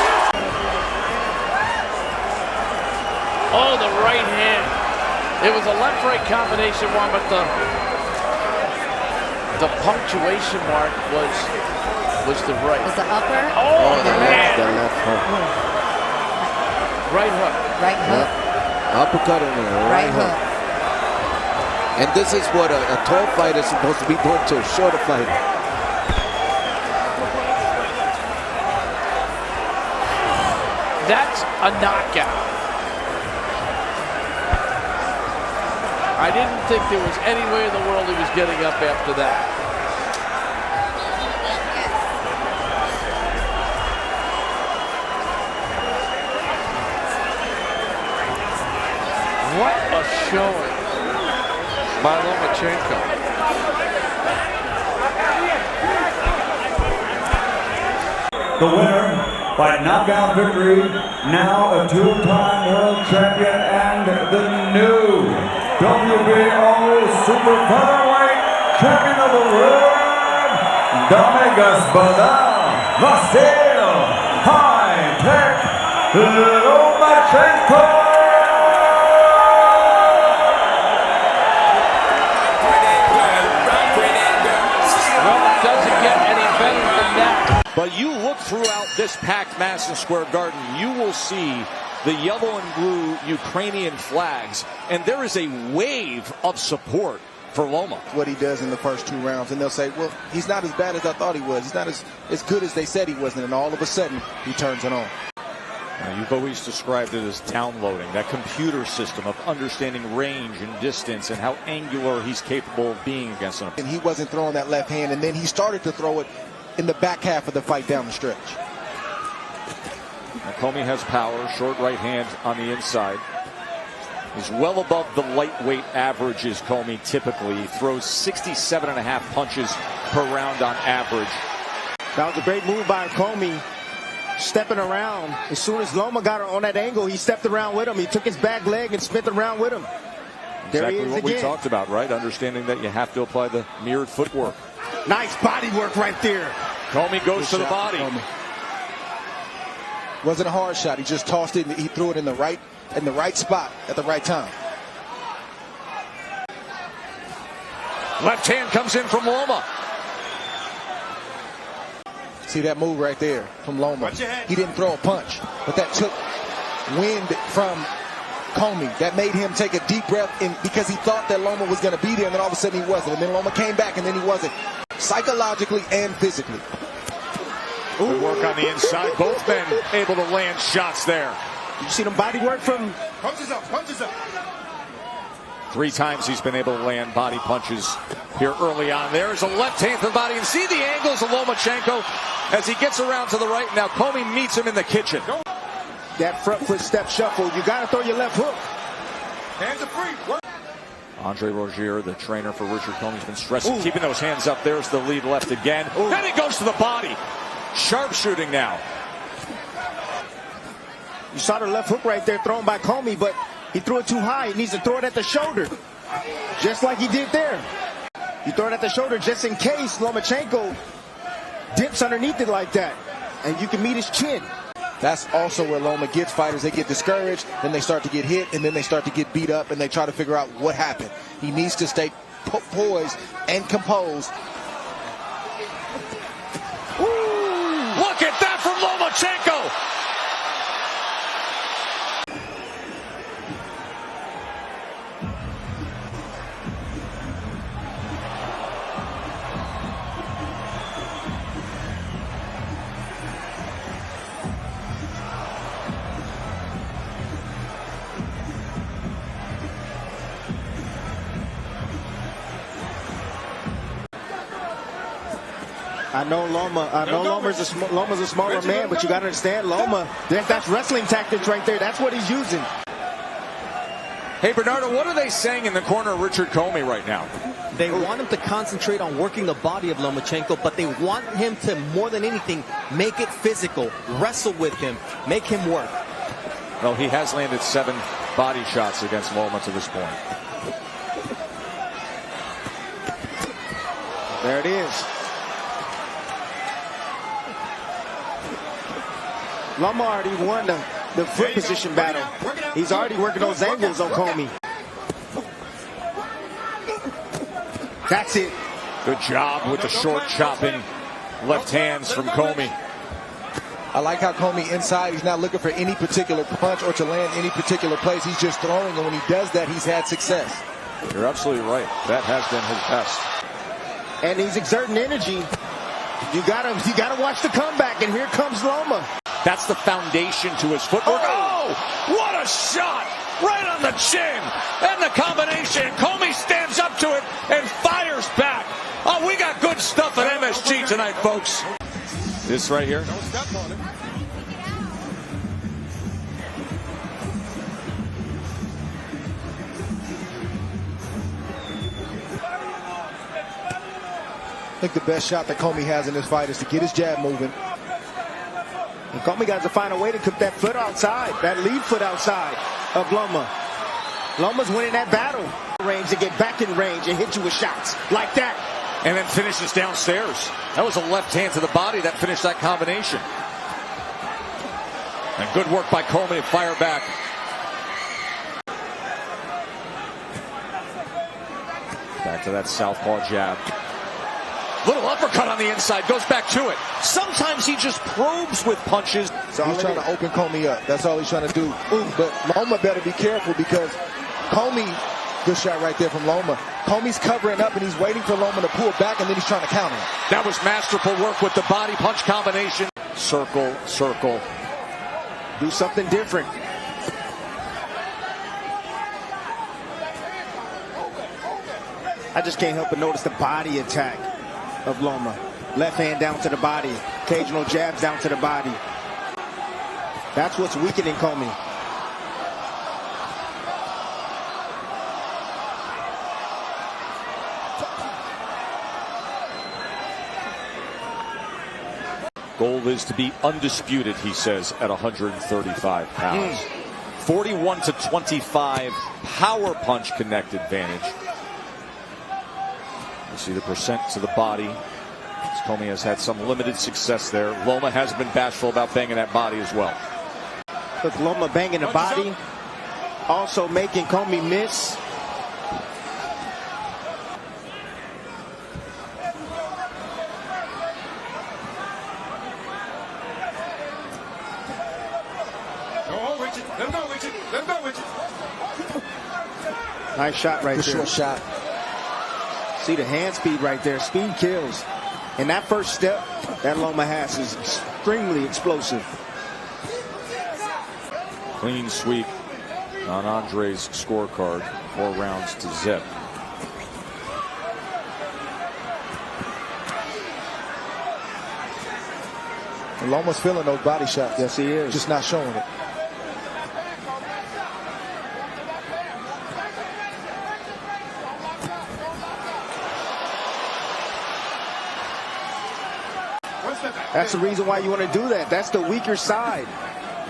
[SPEAKER 4] Oh, the right hand. It was a left-right combination one, but the punctuation mark was the right.
[SPEAKER 8] Was the upper?
[SPEAKER 4] Oh, man.
[SPEAKER 7] The left hook.
[SPEAKER 4] Right hook.
[SPEAKER 8] Right hook.
[SPEAKER 7] Uppercut on the right hook. And this is what a tall fighter is supposed to be doing to a shorter fighter.
[SPEAKER 9] That's a knockout. I didn't think there was any way in the world he was getting up after that. What a showing by Lomachenko.
[SPEAKER 10] The winner by knockout victory, now a two-time world champion and the new WBO super featherweight champion of the world, Domination, Vasiliy Lomachenko.
[SPEAKER 4] But you look throughout this packed Madison Square Garden, you will see the yellow and blue Ukrainian flags, and there is a wave of support for Loma.
[SPEAKER 5] What he does in the first 2 rounds, and they'll say, well, he's not as bad as I thought he was. He's not as good as they said he was, and then all of a sudden, he turns it on.
[SPEAKER 4] Now, you've always described it as downloading, that computer system of understanding range and distance and how angular he's capable of being against him.
[SPEAKER 5] And he wasn't throwing that left hand, and then he started to throw it in the back half of the fight down the stretch.
[SPEAKER 4] Now, Commey has power, short right hand on the inside. He's well above the lightweight averages, Commey typically. He throws 67.5 punches per round on average.
[SPEAKER 7] That was a great move by Commey, stepping around. As soon as Loma got on that angle, he stepped around with him. He took his back leg and spent around with him. There he is
[SPEAKER 4] what
[SPEAKER 7] again.
[SPEAKER 4] We talked about, right? Understanding that you have to apply the mirrored footwork.
[SPEAKER 7] Nice body work right there.
[SPEAKER 4] Commey goes to the body.
[SPEAKER 5] Wasn't a hard shot. He just tossed it and he threw it in the right spot at the right time.
[SPEAKER 4] Left hand comes in from Loma.
[SPEAKER 5] See that move right there from Loma. He didn't throw a punch, but that took wind from Commey. That made him take a deep breath in because he thought that Loma was going to be there, and then all of a sudden he wasn't. And then Loma came back, and then he wasn't. Psychologically and physically.
[SPEAKER 4] Good work on the inside. Both men able to land shots there.
[SPEAKER 7] You see them body work from...
[SPEAKER 6] Punches up, punches up.
[SPEAKER 4] 3 times he's been able to land body punches here early on. There's a left hand to the body, and see the angles of Lomachenko as he gets around to the right. Now Commey meets him in the kitchen.
[SPEAKER 7] That front foot step shuffle, you got to throw your left hook.
[SPEAKER 6] Hands are free. Work.
[SPEAKER 4] Andre Rozier, the trainer for Richard Commey's been stressing, keeping those hands up. There's the lead left again. Then he goes to the body. Sharp shooting now.
[SPEAKER 7] You saw the left hook right there thrown by Commey, but he threw it too high. He needs to throw it at the shoulder, just like he did there. You throw it at the shoulder just in case Lomachenko dips underneath it like that, and you can meet his chin.
[SPEAKER 5] That's also where Loma gets fighters. They get discouraged, then they start to get hit, and then they start to get beat up, and they try to figure out what happened. He needs to stay poised and composed.
[SPEAKER 4] Look at that from Lomachenko!
[SPEAKER 7] I know Loma's a smaller man, but you got to understand, Loma, that's wrestling tactics right there. That's what he's using.
[SPEAKER 4] Hey, Bernardo, what are they saying in the corner of Richard Commey right now?
[SPEAKER 11] They want him to concentrate on working the body of Lomachenko, but they want him to, more than anything, make it physical, wrestle with him, make him work.
[SPEAKER 4] Well, he has landed 7 body shots against Loma to this point.
[SPEAKER 7] There it is. Loma already won the foot position battle. He's already working those angles on Commey. That's it.
[SPEAKER 4] Good job with the short chopping left hands from Commey.
[SPEAKER 5] I like how Commey inside, he's not looking for any particular punch or to land any particular place. He's just throwing, and when he does that, he's had success.
[SPEAKER 4] You're absolutely right. That has been his best.
[SPEAKER 7] And he's exerting energy. You gotta watch the comeback, and here comes Loma.
[SPEAKER 4] That's the foundation to his footwork. Oh, what a shot! Right on the chin. And the combination. Commey stands up to it and fires back. Oh, we got good stuff at MSG tonight, folks. This right here.
[SPEAKER 5] Don't step on it. I think the best shot that Commey has in this fight is to get his jab moving.
[SPEAKER 7] And Commey got to find a way to cook that foot outside, that lead foot outside of Loma. Loma's winning that battle. Range to get back in range and hit you with shots like that.
[SPEAKER 4] And then finishes downstairs. That was a left hand to the body that finished that combination. And good work by Commey to fire back. Back to that southpaw jab. Little uppercut on the inside, goes back to it. Sometimes he just probes with punches.
[SPEAKER 5] So he's trying to open Commey up. That's all he's trying to do. Ooh, but Loma better be careful because Commey, good shot right there from Loma. Comey's covering up and he's waiting for Loma to pull back and then he's trying to counter him.
[SPEAKER 4] That was masterful work with the body punch combination. Circle, circle.
[SPEAKER 7] Do something different. I just can't help but notice the body attack of Loma. Left hand down to the body. Occasional jabs down to the body. That's what's weakening Commey.
[SPEAKER 4] Goal is to be undisputed, he says, at 135 pounds. 41-25 power punch connect advantage. You see the percent to the body. Commey has had some limited success there. Loma has been bashful about banging that body as well.
[SPEAKER 7] Look, Loma banging the body, also making Commey miss. Nice shot right there.
[SPEAKER 5] Short shot.
[SPEAKER 7] See the hand speed right there. Speed kills. And that first step that Loma has is extremely explosive.
[SPEAKER 4] Clean sweep on Andre's scorecard. 4 rounds to zip.
[SPEAKER 5] And Loma's feeling those body shots.
[SPEAKER 7] Yes, he is.
[SPEAKER 5] Just not showing it.
[SPEAKER 7] That's the reason why you want to do that. That's the weaker side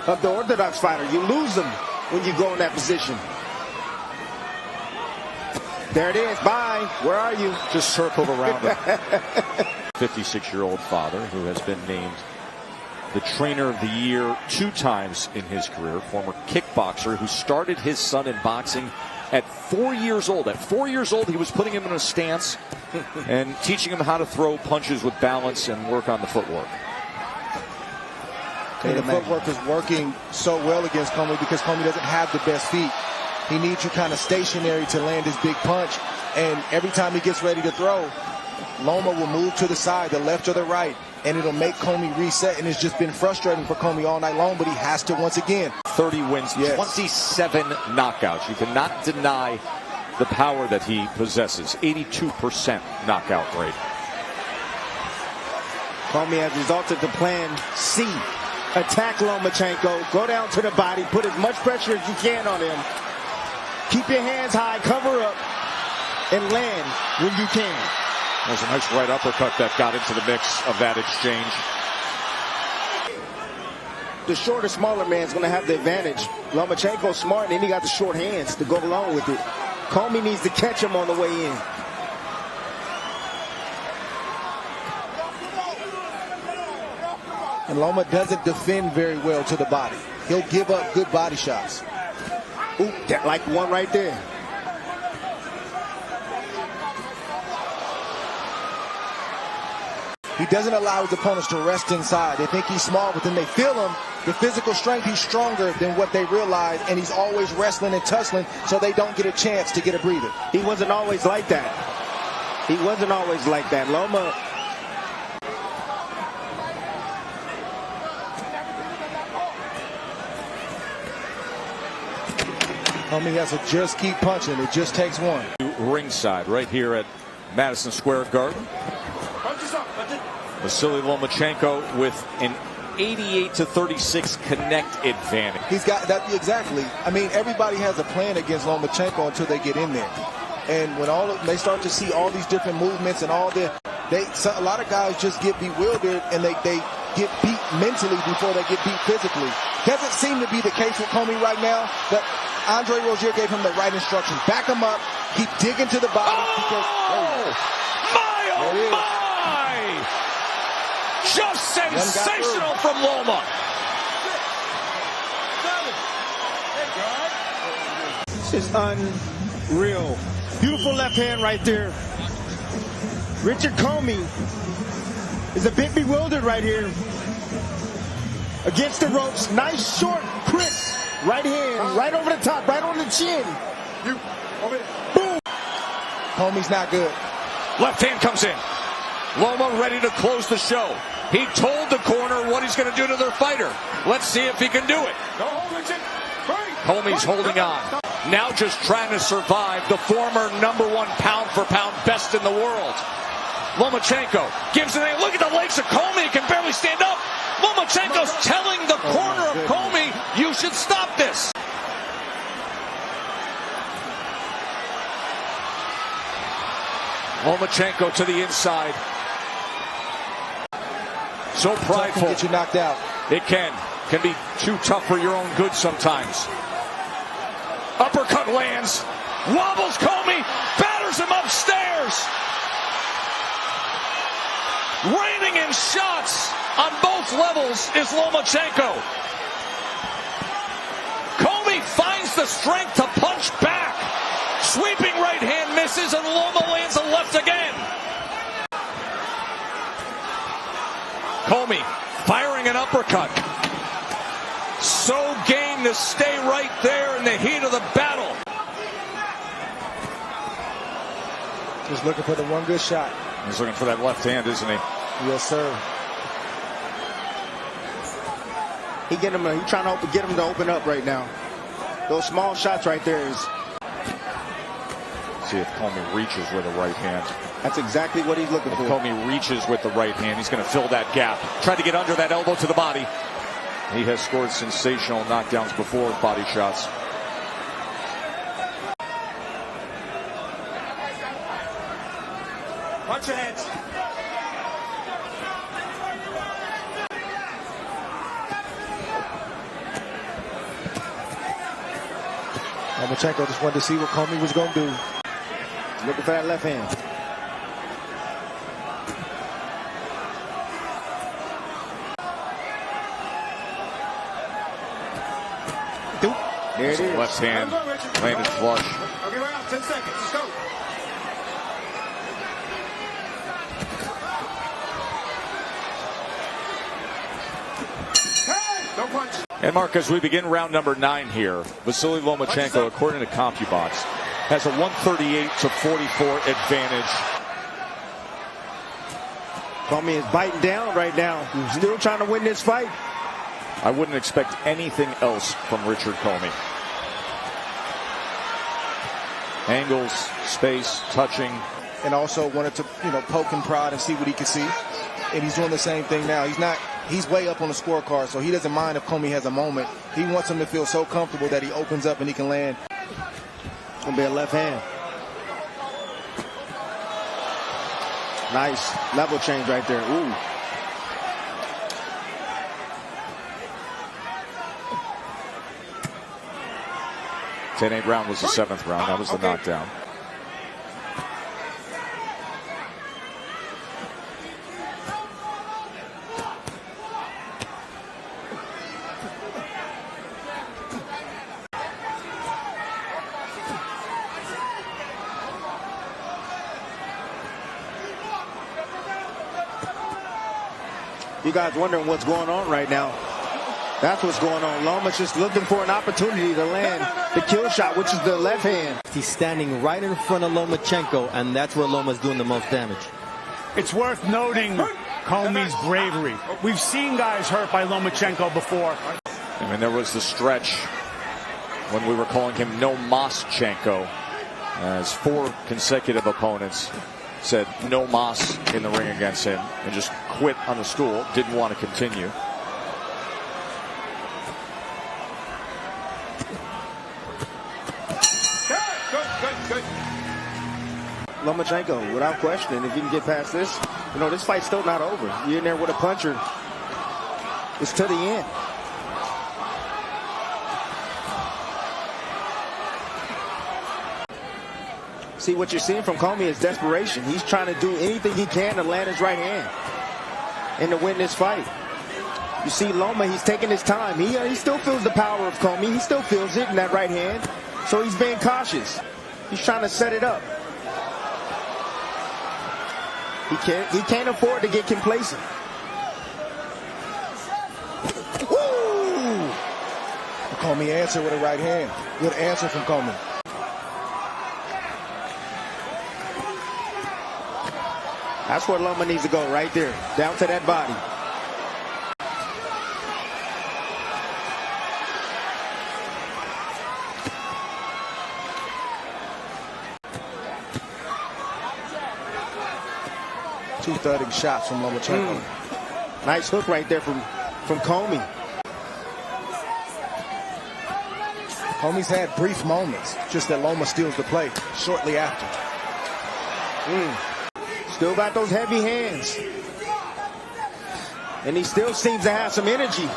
[SPEAKER 7] of the orthodox fighter. You lose them when you go in that position. There it is. Bye. Where are you?
[SPEAKER 4] Just circled around him. 56-year-old father who has been named the trainer of the year 2 times in his career. Former kickboxer who started his son in boxing at 4 years old. At 4 years old, he was putting him in a stance and teaching him how to throw punches with balance and work on the footwork.
[SPEAKER 5] And the footwork is working so well against Commey because Commey doesn't have the best feet. He needs you kind of stationary to land his big punch. And every time he gets ready to throw, Loma will move to the side, the left or the right, and it'll make Commey reset. And it's just been frustrating for Commey all night long, but he has to once again.
[SPEAKER 4] 30 wins, yes. 27 knockouts. You cannot deny the power that he possesses. 82% knockout rate.
[SPEAKER 7] Commey has resulted to plan C. Attack Lomachenko, go down to the body, put as much pressure as you can on him. Keep your hands high, cover up, and land when you can.
[SPEAKER 4] There's a nice right uppercut that got into the mix of that exchange.
[SPEAKER 7] The shorter, smaller man's going to have the advantage. Lomachenko's smart, and then he got the short hands to go along with it. Commey needs to catch him on the way in.
[SPEAKER 5] And Loma doesn't defend very well to the body. He'll give up good body shots.
[SPEAKER 7] Ooh, that like one right there.
[SPEAKER 5] He doesn't allow his opponents to rest inside. They think he's small, but then they feel him. The physical strength, he's stronger than what they realize, and he's always wrestling and tussling, so they don't get a chance to get a breather.
[SPEAKER 7] He wasn't always like that. He wasn't always like that. Loma.
[SPEAKER 5] Commey has to just keep punching. It just takes one.
[SPEAKER 4] Ringside right here at Madison Square Garden. Vasiliy Lomachenko with an 88-36 connect advantage.
[SPEAKER 5] He's got that exactly. I mean, everybody has a plan against Lomachenko until they get in there. And when they start to see all these different movements and all the, a lot of guys just get bewildered and they get beat mentally before they get beat physically. Doesn't seem to be the case with Commey right now, but Andre Rozier gave him the right instructions. Back him up, keep digging to the body.
[SPEAKER 4] My! Just sensational from Loma.
[SPEAKER 3] This is unreal. Beautiful left hand right there. Richard Commey is a bit bewildered right here. Against the ropes, nice short, crisp right hand, right over the top, right on the chin. Boom.
[SPEAKER 5] Commey's not good.
[SPEAKER 4] Left hand comes in. Loma ready to close the show. He told the corner what he's going to do to their fighter. Let's see if he can do it. Commey's holding on. Now just trying to survive, the former #1 pound-for-pound best in the world. Lomachenko gives it a look at the legs of Commey. He can barely stand up. Lomachenko's telling the corner of Commey, you should stop this. Lomachenko to the inside. So prideful.
[SPEAKER 5] Can get you knocked out.
[SPEAKER 4] It can be too tough for your own good sometimes. Uppercut lands. Wobbles Commey. Batters him upstairs. Raining in shots on both levels is Lomachenko. Commey finds the strength to punch back. Sweeping right hand misses and Loma lands a left again. Commey firing an uppercut. So game to stay right there in the heat of the battle.
[SPEAKER 5] Just looking for the one good shot.
[SPEAKER 4] He's looking for that left hand, isn't he?
[SPEAKER 5] Yes, sir.
[SPEAKER 3] He's trying to get him to open up right now. Those small shots right there is.
[SPEAKER 4] See if Commey reaches with a right hand.
[SPEAKER 3] That's exactly what he's looking for.
[SPEAKER 4] If Commey reaches with the right hand, he's going to fill that gap. Tried to get under that elbow to the body. He has scored sensational knockdowns before with body shots.
[SPEAKER 3] Watch your heads.
[SPEAKER 5] Lomachenko just wanted to see what Commey was going to do.
[SPEAKER 3] Looking for that left hand.
[SPEAKER 4] There it is. Left hand landed flush.
[SPEAKER 3] Okay, we're out. 10 seconds. Let's go. Hey, don't punch.
[SPEAKER 4] And Mark, as we begin round number 9 here, Vasiliy Lomachenko, according to CompuBox, has a 138-44 advantage.
[SPEAKER 3] Commey is biting down right now. Still trying to win this fight.
[SPEAKER 4] I wouldn't expect anything else from Richard Commey. Angles, space, touching.
[SPEAKER 5] And also wanted to, poke and prod and see what he could see. And he's doing the same thing now. He's way up on the scorecard, so he doesn't mind if Commey has a moment. He wants him to feel so comfortable that he opens up and he can land.
[SPEAKER 3] It's going to be a left hand. Nice level change right there. Ooh.
[SPEAKER 4] 10-8 round was the 7th round. That was the knockdown.
[SPEAKER 3] You guys wondering what's going on right now. That's what's going on. Loma's just looking for an opportunity to land the kill shot, which is the left hand.
[SPEAKER 11] He's standing right in front of Lomachenko, and that's where Loma's doing the most damage.
[SPEAKER 12] It's worth noting Commey's bravery. We've seen guys hurt by Lomachenko before.
[SPEAKER 4] I mean, there was the stretch
[SPEAKER 13] when we were calling him No Moschenko, as 4 consecutive opponents said no mas in the ring against him and just quit on the stool, didn't want to continue.
[SPEAKER 7] Good. Lomachenko, without question, if you can get past this, you know, this fight's still not over. You're in there with a puncher. It's to the end. See, what you're seeing from Commey is desperation. He's trying to do anything he can to land his right hand and to win this fight. You see Loma, he's taking his time. He still feels the power of Commey. He still feels it in that right hand. So he's being cautious. He's trying to set it up. He can't afford to get complacent.
[SPEAKER 5] Woo! Commey answered with a right hand. Good answer from Commey.
[SPEAKER 7] That's where Loma needs to go, right there, down to that body.
[SPEAKER 5] Two thudding shots from Lomachenko.
[SPEAKER 7] Nice hook right there from Commey.
[SPEAKER 5] Commey's had brief moments, just that Loma steals the play shortly after.
[SPEAKER 7] Still got those heavy hands. And he still seems to have some energy.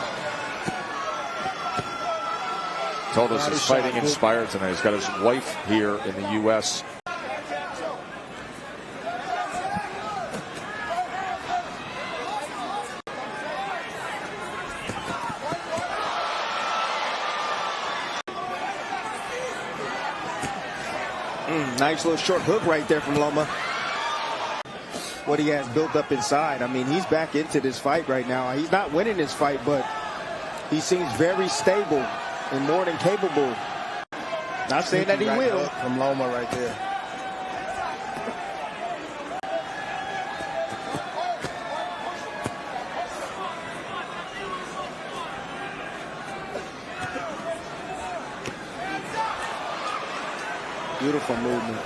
[SPEAKER 13] Told us he's fighting inspired tonight. He's got his wife here in the U.S.
[SPEAKER 7] Nice little short hook right there from Loma. What he has built up inside. I mean, he's back into this fight right now. He's not winning this fight, but he seems very stable and more than capable. Not saying that he will.
[SPEAKER 5] From Loma right there.
[SPEAKER 7] Beautiful movement.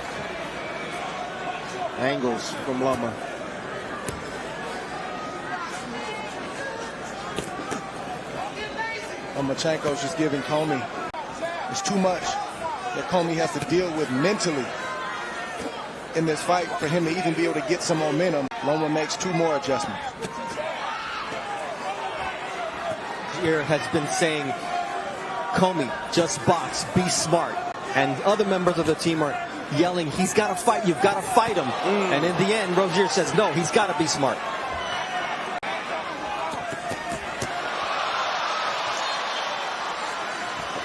[SPEAKER 7] Angles from Loma.
[SPEAKER 5] Lomachenko's just giving Commey. It's too much that Commey has to deal with mentally in this fight for him to even be able to get some momentum. Loma makes 2 more adjustments.
[SPEAKER 11] Here has been saying, Commey, just box, be smart. And other members of the team are yelling, he's got to fight, you've got to fight him. And in the end, Rozier says, no, he's got to be smart.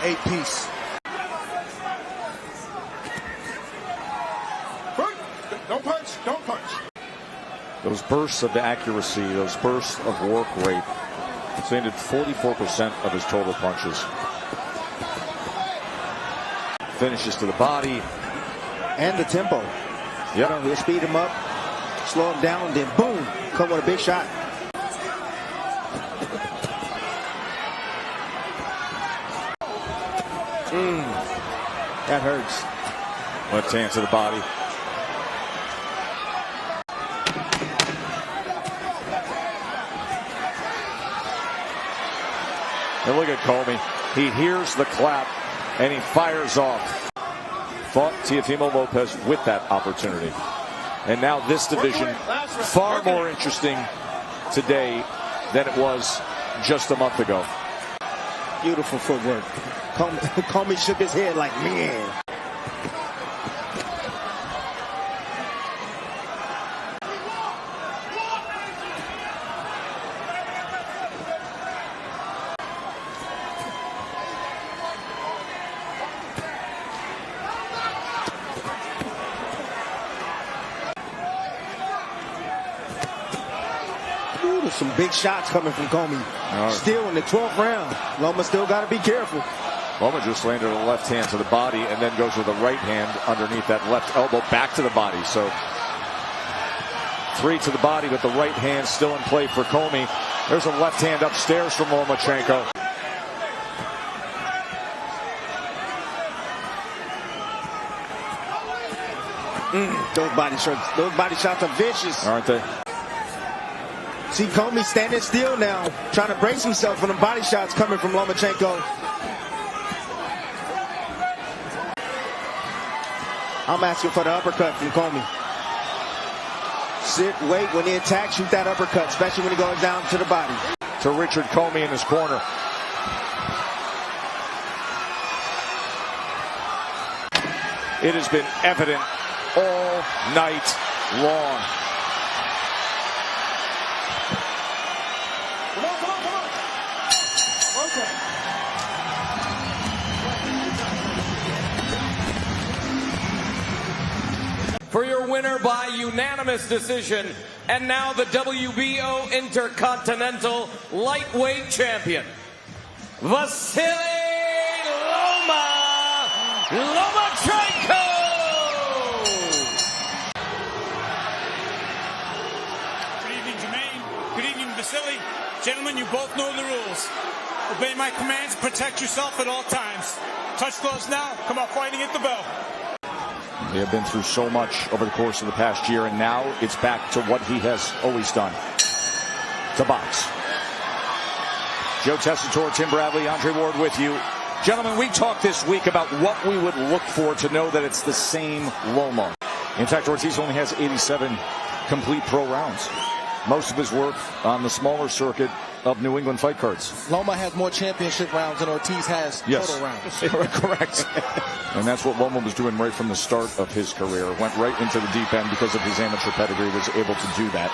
[SPEAKER 5] Eight-piece.
[SPEAKER 6] Don't punch, don't punch.
[SPEAKER 13] Those bursts of accuracy, those bursts of work rate, landed 44% of his total punches. Finishes to the body.
[SPEAKER 7] And the tempo.
[SPEAKER 13] Yep.
[SPEAKER 7] He'll speed him up, slow him down, then boom, come with a big shot. That hurts.
[SPEAKER 13] Left hand to the body. And look at Commey. He hears the clap and he fires off. Fought Teofimo Lopez with that opportunity. And now this division far more interesting today than it was just a month ago.
[SPEAKER 7] Beautiful footwork. Commey shook his head like, man. There's some big shots coming from Commey. Still in the 12th round. Loma still got to be careful.
[SPEAKER 13] Loma just landed a left hand to the body and then goes with the right hand underneath that left elbow back to the body. So 3 to the body with the right hand still in play for Commey. There's a left hand upstairs from Lomachenko.
[SPEAKER 7] Those body shots are vicious.
[SPEAKER 13] Aren't they?
[SPEAKER 7] See Commey standing still now, trying to brace himself from the body shots coming from Lomachenko. I'm asking for the uppercut from Commey. Sit, wait, when he attacks, shoot that uppercut, especially when he goes down to the body.
[SPEAKER 13] To Richard Commey in his corner. It has been evident all night long.
[SPEAKER 14] For your winner by unanimous decision, and now the WBO Intercontinental Lightweight Champion, Vasiliy Lomachenko!
[SPEAKER 12] Good evening, Jermaine. Good evening, Vasiliy. Gentlemen, you both know the rules. Obey my commands, protect yourself at all times. Touch gloves now, come out fighting at the bell.
[SPEAKER 13] They have been through so much over the course of the past year, and now it's back to what he has always done, to box. Joe Tessitore, Tim Bradley, Andre Ward with you. Gentlemen, we talked this week about what we would look for to know that it's the same Loma. In fact, Ortiz only has 87 complete pro rounds. Most of his work on the smaller circuit of New England fight cards.
[SPEAKER 5] Loma has more championship rounds than Ortiz has total rounds.
[SPEAKER 13] Correct. And that's what Loma was doing right from the start of his career. Went right into the deep end because of his amateur pedigree, was able to do that.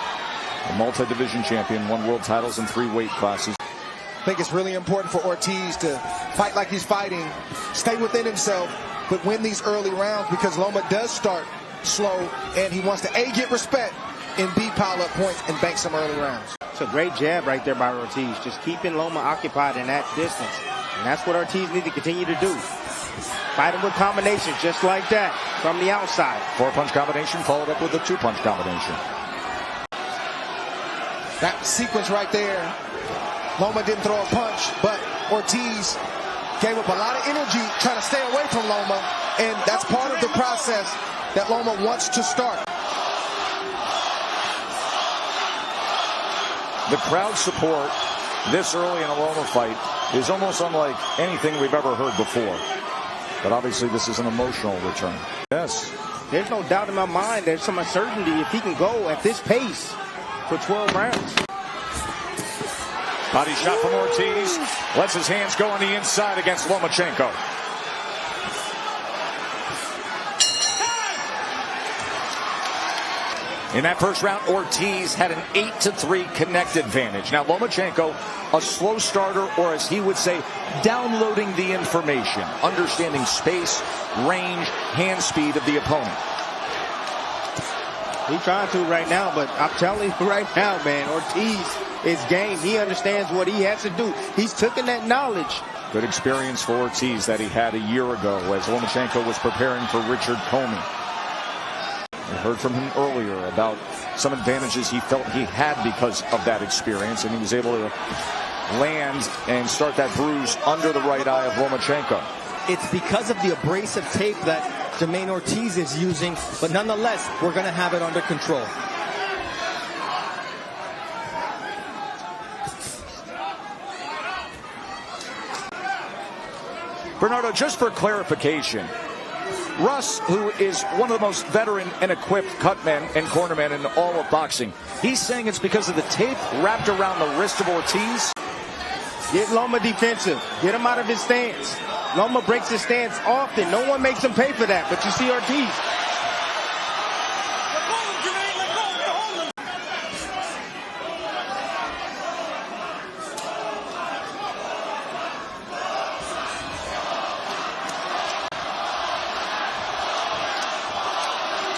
[SPEAKER 13] A multi-division champion, won world titles in 3 weight classes.
[SPEAKER 5] I think it's really important for Ortiz to fight like he's fighting, stay within himself, but win these early rounds, because Loma does start slow, and he wants to A, get respect, and B, pile up points and bank some early rounds.
[SPEAKER 15] It's a great jab right there by Ortiz, just keeping Loma occupied in that distance. And that's what Ortiz needs to continue to do. Fight him with combinations just like that from the outside.
[SPEAKER 13] 4-punch combination followed up with a 2-punch combination.
[SPEAKER 5] That sequence right there, Loma didn't throw a punch, but Ortiz gave up a lot of energy trying to stay away from Loma, and that's part of the process that Loma wants to start.
[SPEAKER 13] The crowd support this early in a Loma fight is almost unlike anything we've ever heard before. But obviously this is an emotional return. Yes.
[SPEAKER 15] There's no doubt in my mind there's some uncertainty if he can go at this pace for 12 rounds.
[SPEAKER 13] Body shot from Ortiz. Lets his hands go on the inside against Lomachenko. In that first round, Ortiz had an 8-3 connect advantage. Now, Lomachenko, a slow starter, or as he would say, downloading the information, understanding space, range, hand speed of the opponent.
[SPEAKER 15] He's trying to right now, but I'm telling you right now, man, Ortiz is game. He understands what he has to do. He's taken that knowledge.
[SPEAKER 13] Good experience for Ortiz that he had a year ago as Lomachenko was preparing for Richard Commey. We heard from him earlier about some advantages he felt he had because of that experience, and he was able to land and start that bruise under the right eye of Lomachenko.
[SPEAKER 11] It's because of the abrasive tape that Jermaine Ortiz is using, but nonetheless, we're going to have it under control.
[SPEAKER 13] Bernardo, just for clarification, Russ, who is one of the most veteran and equipped cutmen and cornermen in all of boxing, he's saying it's because of the tape wrapped around the wrist of Ortiz?
[SPEAKER 15] Get Loma defensive. Get him out of his stance. Loma breaks his stance often. No one makes him pay for that, but you see Ortiz.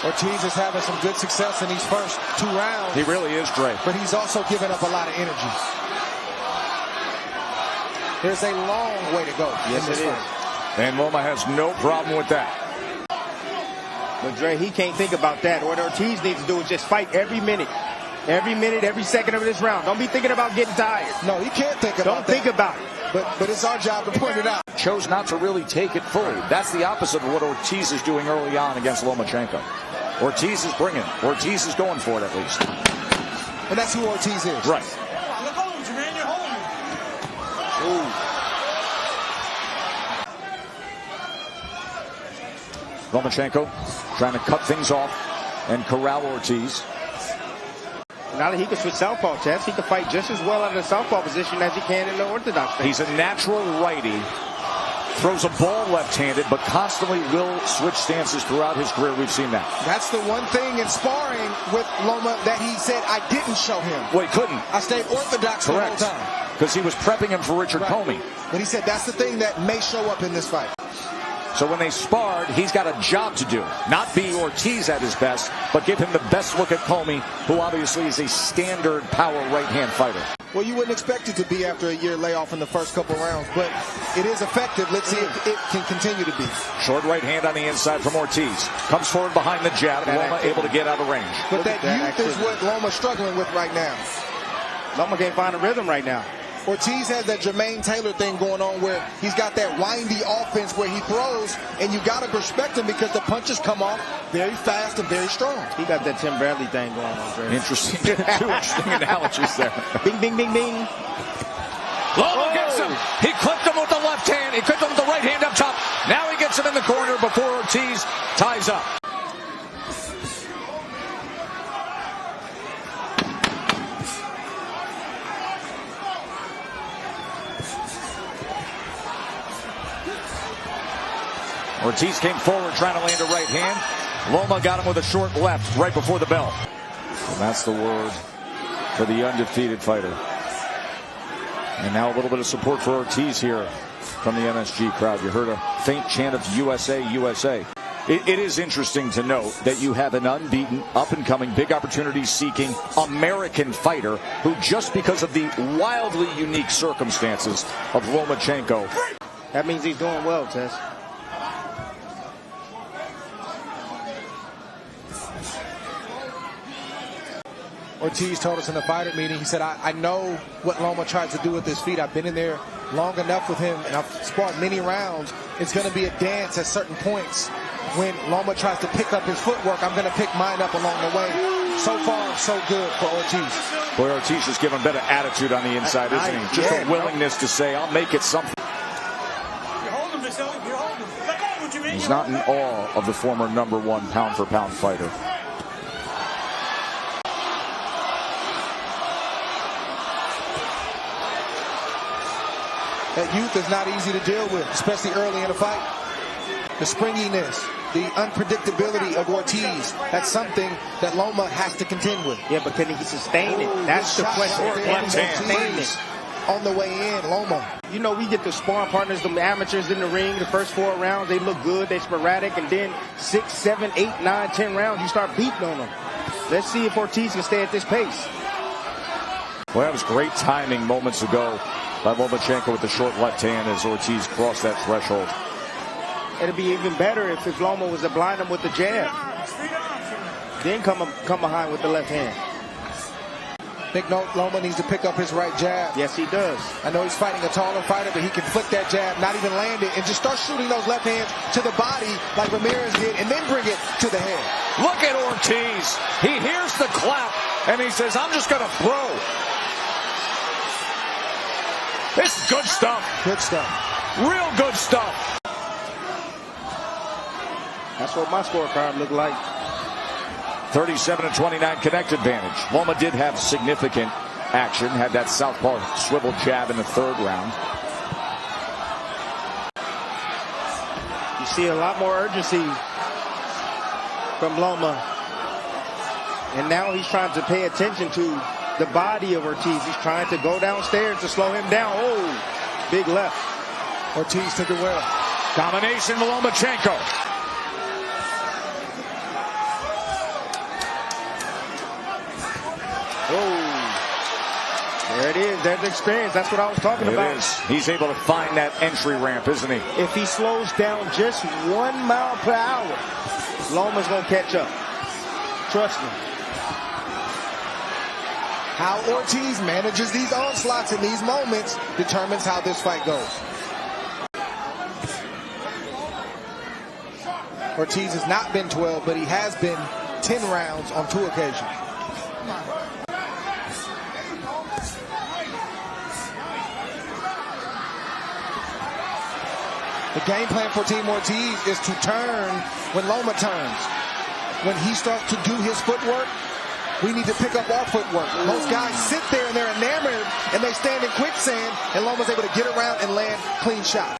[SPEAKER 5] Ortiz is having some good success in these first 2 rounds.
[SPEAKER 13] He really is, Dre.
[SPEAKER 5] But he's also giving up a lot of energy. There's a long way to go.
[SPEAKER 15] Yes, it is.
[SPEAKER 13] And Loma has no problem with that.
[SPEAKER 15] But Dre, he can't think about that. What Ortiz needs to do is just fight every minute. Every minute, every second of this round. Don't be thinking about getting tired.
[SPEAKER 5] No, he can't think about that.
[SPEAKER 15] Don't think about it.
[SPEAKER 5] But it's our job to point it out.
[SPEAKER 13] Chose not to really take it fully. That's the opposite of what Ortiz is doing early on against Lomachenko. Ortiz is bringing. Ortiz is going for it at least.
[SPEAKER 5] And that's who Ortiz is.
[SPEAKER 13] Right.
[SPEAKER 12] Look home, Jermaine, you're home.
[SPEAKER 13] Lomachenko trying to cut things off and corral Ortiz.
[SPEAKER 15] Now that he can switch southpaw, Tess, he can fight just as well out of the southpaw position as he can in the orthodox stance.
[SPEAKER 13] He's a natural righty. Throws a ball left-handed, but constantly will switch stances throughout his career. We've seen that.
[SPEAKER 5] That's the one thing in sparring with Loma that he said I didn't show him.
[SPEAKER 13] Well, he couldn't.
[SPEAKER 5] I stayed orthodox the whole time.
[SPEAKER 13] Because he was prepping him for Richard Commey.
[SPEAKER 5] But he said that's the thing that may show up in this fight.
[SPEAKER 13] So when they sparred, he's got a job to do. Not be Ortiz at his best, but give him the best look at Commey, who obviously is a standard power right-hand fighter.
[SPEAKER 5] Well, you wouldn't expect it to be after a year layoff in the first couple rounds, but it is effective. Let's see if it can continue to be.
[SPEAKER 13] Short right hand on the inside from Ortiz. Comes forward behind the jab. Loma able to get out of range.
[SPEAKER 5] But that youth is what Loma's struggling with right now.
[SPEAKER 15] Loma can't find a rhythm right now.
[SPEAKER 5] Ortiz has that Jermaine Taylor thing going on where he's got that windy offense where he throws, and you got to respect him because the punches come off very fast and very strong.
[SPEAKER 15] He got that Tim Bradley thing going on, Dre.
[SPEAKER 13] Interesting. Two interesting analogies there.
[SPEAKER 15] Bing, bing, bing, bing.
[SPEAKER 13] Loma gets him. He clipped him with the left hand. He clipped him with the right hand up top. Now he gets him in the corner before Ortiz ties up. Ortiz came forward trying to land a right hand. Loma got him with a short left right before the bell. And that's the word for the undefeated fighter. And now a little bit of support for Ortiz here from the MSG crowd. You heard a faint chant of USA, USA. It is interesting to note that you have an unbeaten, up-and-coming, big opportunity-seeking American fighter who, just because of the wildly unique circumstances of Lomachenko.
[SPEAKER 15] That means he's doing well, Tess.
[SPEAKER 5] Ortiz told us in the fighter meeting, he said, I know what Loma tries to do with his feet. I've been in there long enough with him, and I've sparred many rounds. It's going to be a dance at certain points. When Loma tries to pick up his footwork, I'm going to pick mine up along the way. So far, so good for Ortiz.
[SPEAKER 13] Boy, Ortiz is giving better attitude on the inside, isn't he? Just a willingness to say, I'll make it something.
[SPEAKER 12] You're holding him, Vasiliy. You're holding him. Let go, what you mean?
[SPEAKER 13] He's not in awe of the former #1 pound-for-pound fighter.
[SPEAKER 5] That youth is not easy to deal with, especially early in a fight. The springiness, the unpredictability of Ortiz, that's something that Loma has to contend with.
[SPEAKER 15] Yeah, but can he sustain it? That's the question.
[SPEAKER 5] Sustain it. On the way in, Loma.
[SPEAKER 15] You know, we get the sparring partners, the amateurs in the ring, the first 4 rounds, they look good, they're sporadic, and then 6, 7, 8, 9, 10 rounds, you start beating on them. Let's see if Ortiz can stay at this pace.
[SPEAKER 13] Well, that was great timing moments ago by Lomachenko with the short left hand as Ortiz crossed that threshold.
[SPEAKER 15] It'd be even better if Loma was to blind him with the jab. Then come behind with the left hand.
[SPEAKER 5] I think Loma needs to pick up his right jab.
[SPEAKER 15] Yes, he does.
[SPEAKER 5] I know he's fighting a taller fighter, but he can flick that jab, not even land it, and just start shooting those left hands to the body like Ramirez did, and then bring it to the head.
[SPEAKER 13] Look at Ortiz. He hears the clap, and he says, I'm just going to throw. This is good stuff.
[SPEAKER 5] Good stuff.
[SPEAKER 13] Real good stuff.
[SPEAKER 15] That's what my scorecard looked like.
[SPEAKER 13] 37-29 connect advantage. Loma did have significant action, had that southpaw swivel jab in the 3rd round.
[SPEAKER 15] You see a lot more urgency from Loma. And now he's trying to pay attention to the body of Ortiz. He's trying to go downstairs to slow him down. Oh, big left.
[SPEAKER 5] Ortiz took it well.
[SPEAKER 13] Domination to Lomachenko.
[SPEAKER 15] Oh, there it is. There's the experience. That's what I was talking about.
[SPEAKER 13] It is. He's able to find that entry ramp, isn't he?
[SPEAKER 15] If he slows down just 1 mile per hour, Loma's going to catch up. Trust me.
[SPEAKER 5] How Ortiz manages these onslaughts in these moments determines how this fight goes. Ortiz has not been 12, but he has been 10 rounds on 2 occasions. The game plan for Team Ortiz is to turn when Loma turns. When he starts to do his footwork, we need to pick up our footwork. Most guys sit there and they're enamored and they stand in quicksand, and Loma's able to get around and land clean shot.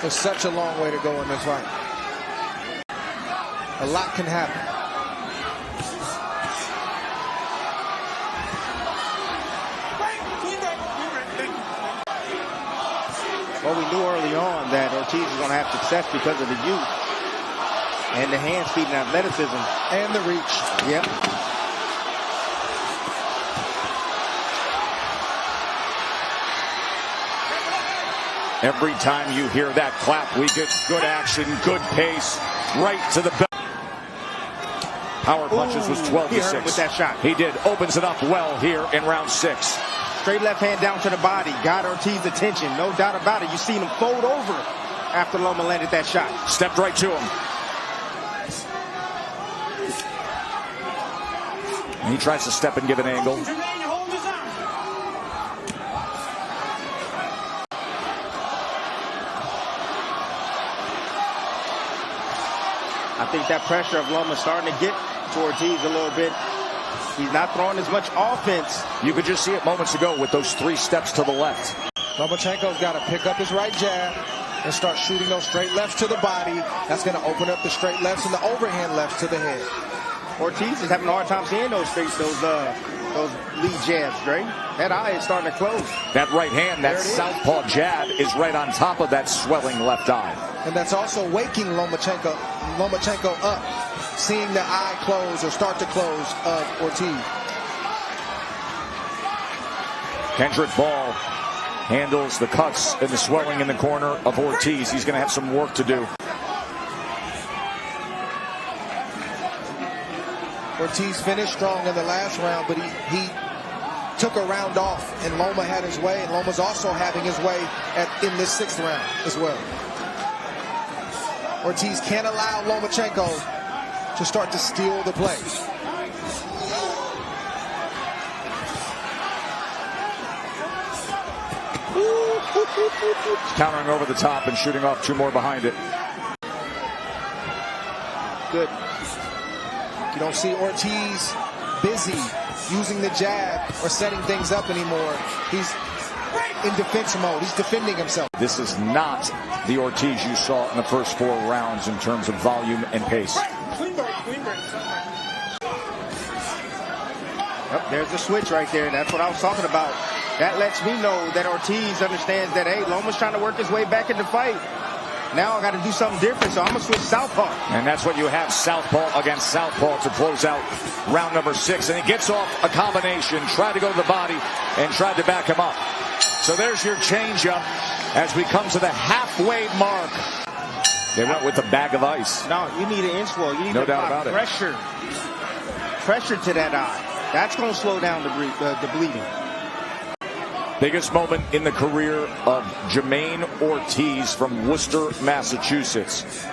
[SPEAKER 5] There's such a long way to go in this fight. A lot can happen.
[SPEAKER 15] Well, we knew early on that Ortiz was going to have success because of the youth and the hand speed and athleticism.
[SPEAKER 5] And the reach.
[SPEAKER 15] Yep.
[SPEAKER 13] Every time you hear that clap, we get good action, good pace, right to the belt. Power punches was 12 to 6.
[SPEAKER 15] With that shot.
[SPEAKER 13] He did. Opens it up well here in round 6.
[SPEAKER 15] Straight left hand down to the body. Got Ortiz's attention. No doubt about it. You seen him fold over after Loma landed that shot.
[SPEAKER 13] Stepped right to him. And he tries to step and give an angle.
[SPEAKER 15] I think that pressure of Loma starting to get to Ortiz a little bit. He's not throwing as much offense.
[SPEAKER 13] You could just see it moments ago with those 3 steps to the left.
[SPEAKER 5] Lomachenko's got to pick up his right jab and start shooting those straight lefts to the body. That's going to open up the straight lefts and the overhand lefts to the head.
[SPEAKER 15] Ortiz is having a hard time seeing those lead jabs, Dre. That eye is starting to close.
[SPEAKER 13] That right hand, that southpaw jab is right on top of that swelling left eye.
[SPEAKER 5] And that's also waking Lomachenko up, seeing the eye close or start to close of Ortiz.
[SPEAKER 13] Kendrick Ball handles the cuts and the swelling in the corner of Ortiz. He's going to have some work to do.
[SPEAKER 5] Ortiz finished strong in the last round, but he took a round off, and Loma had his way, and Loma's also having his way in this 6th round as well. Ortiz can't allow Lomachenko to start to steal the play.
[SPEAKER 13] Countering over the top and shooting off 2 more behind it.
[SPEAKER 5] Good. You don't see Ortiz busy using the jab or setting things up anymore. He's in defense mode. He's defending himself.
[SPEAKER 13] This is not the Ortiz you saw in the first 4 rounds in terms of volume and pace.
[SPEAKER 15] Yep, there's the switch right there. That's what I was talking about. That lets me know that Ortiz understands that, hey, Loma's trying to work his way back in the fight. Now I got to do something different, so I'm going to switch southpaw.
[SPEAKER 13] And that's what you have, southpaw against southpaw to close out round number 6. And he gets off a combination, tried to go to the body, and tried to back him up. So there's your changeup as we come to the halfway mark. They went with a bag of ice.
[SPEAKER 15] No, you need an inch roll. You need
[SPEAKER 13] no doubt about
[SPEAKER 15] pressure. Pressure to that eye. That's going to slow down the bleeding.
[SPEAKER 13] Biggest moment in the career of Jermaine Ortiz from Worcester, Massachusetts.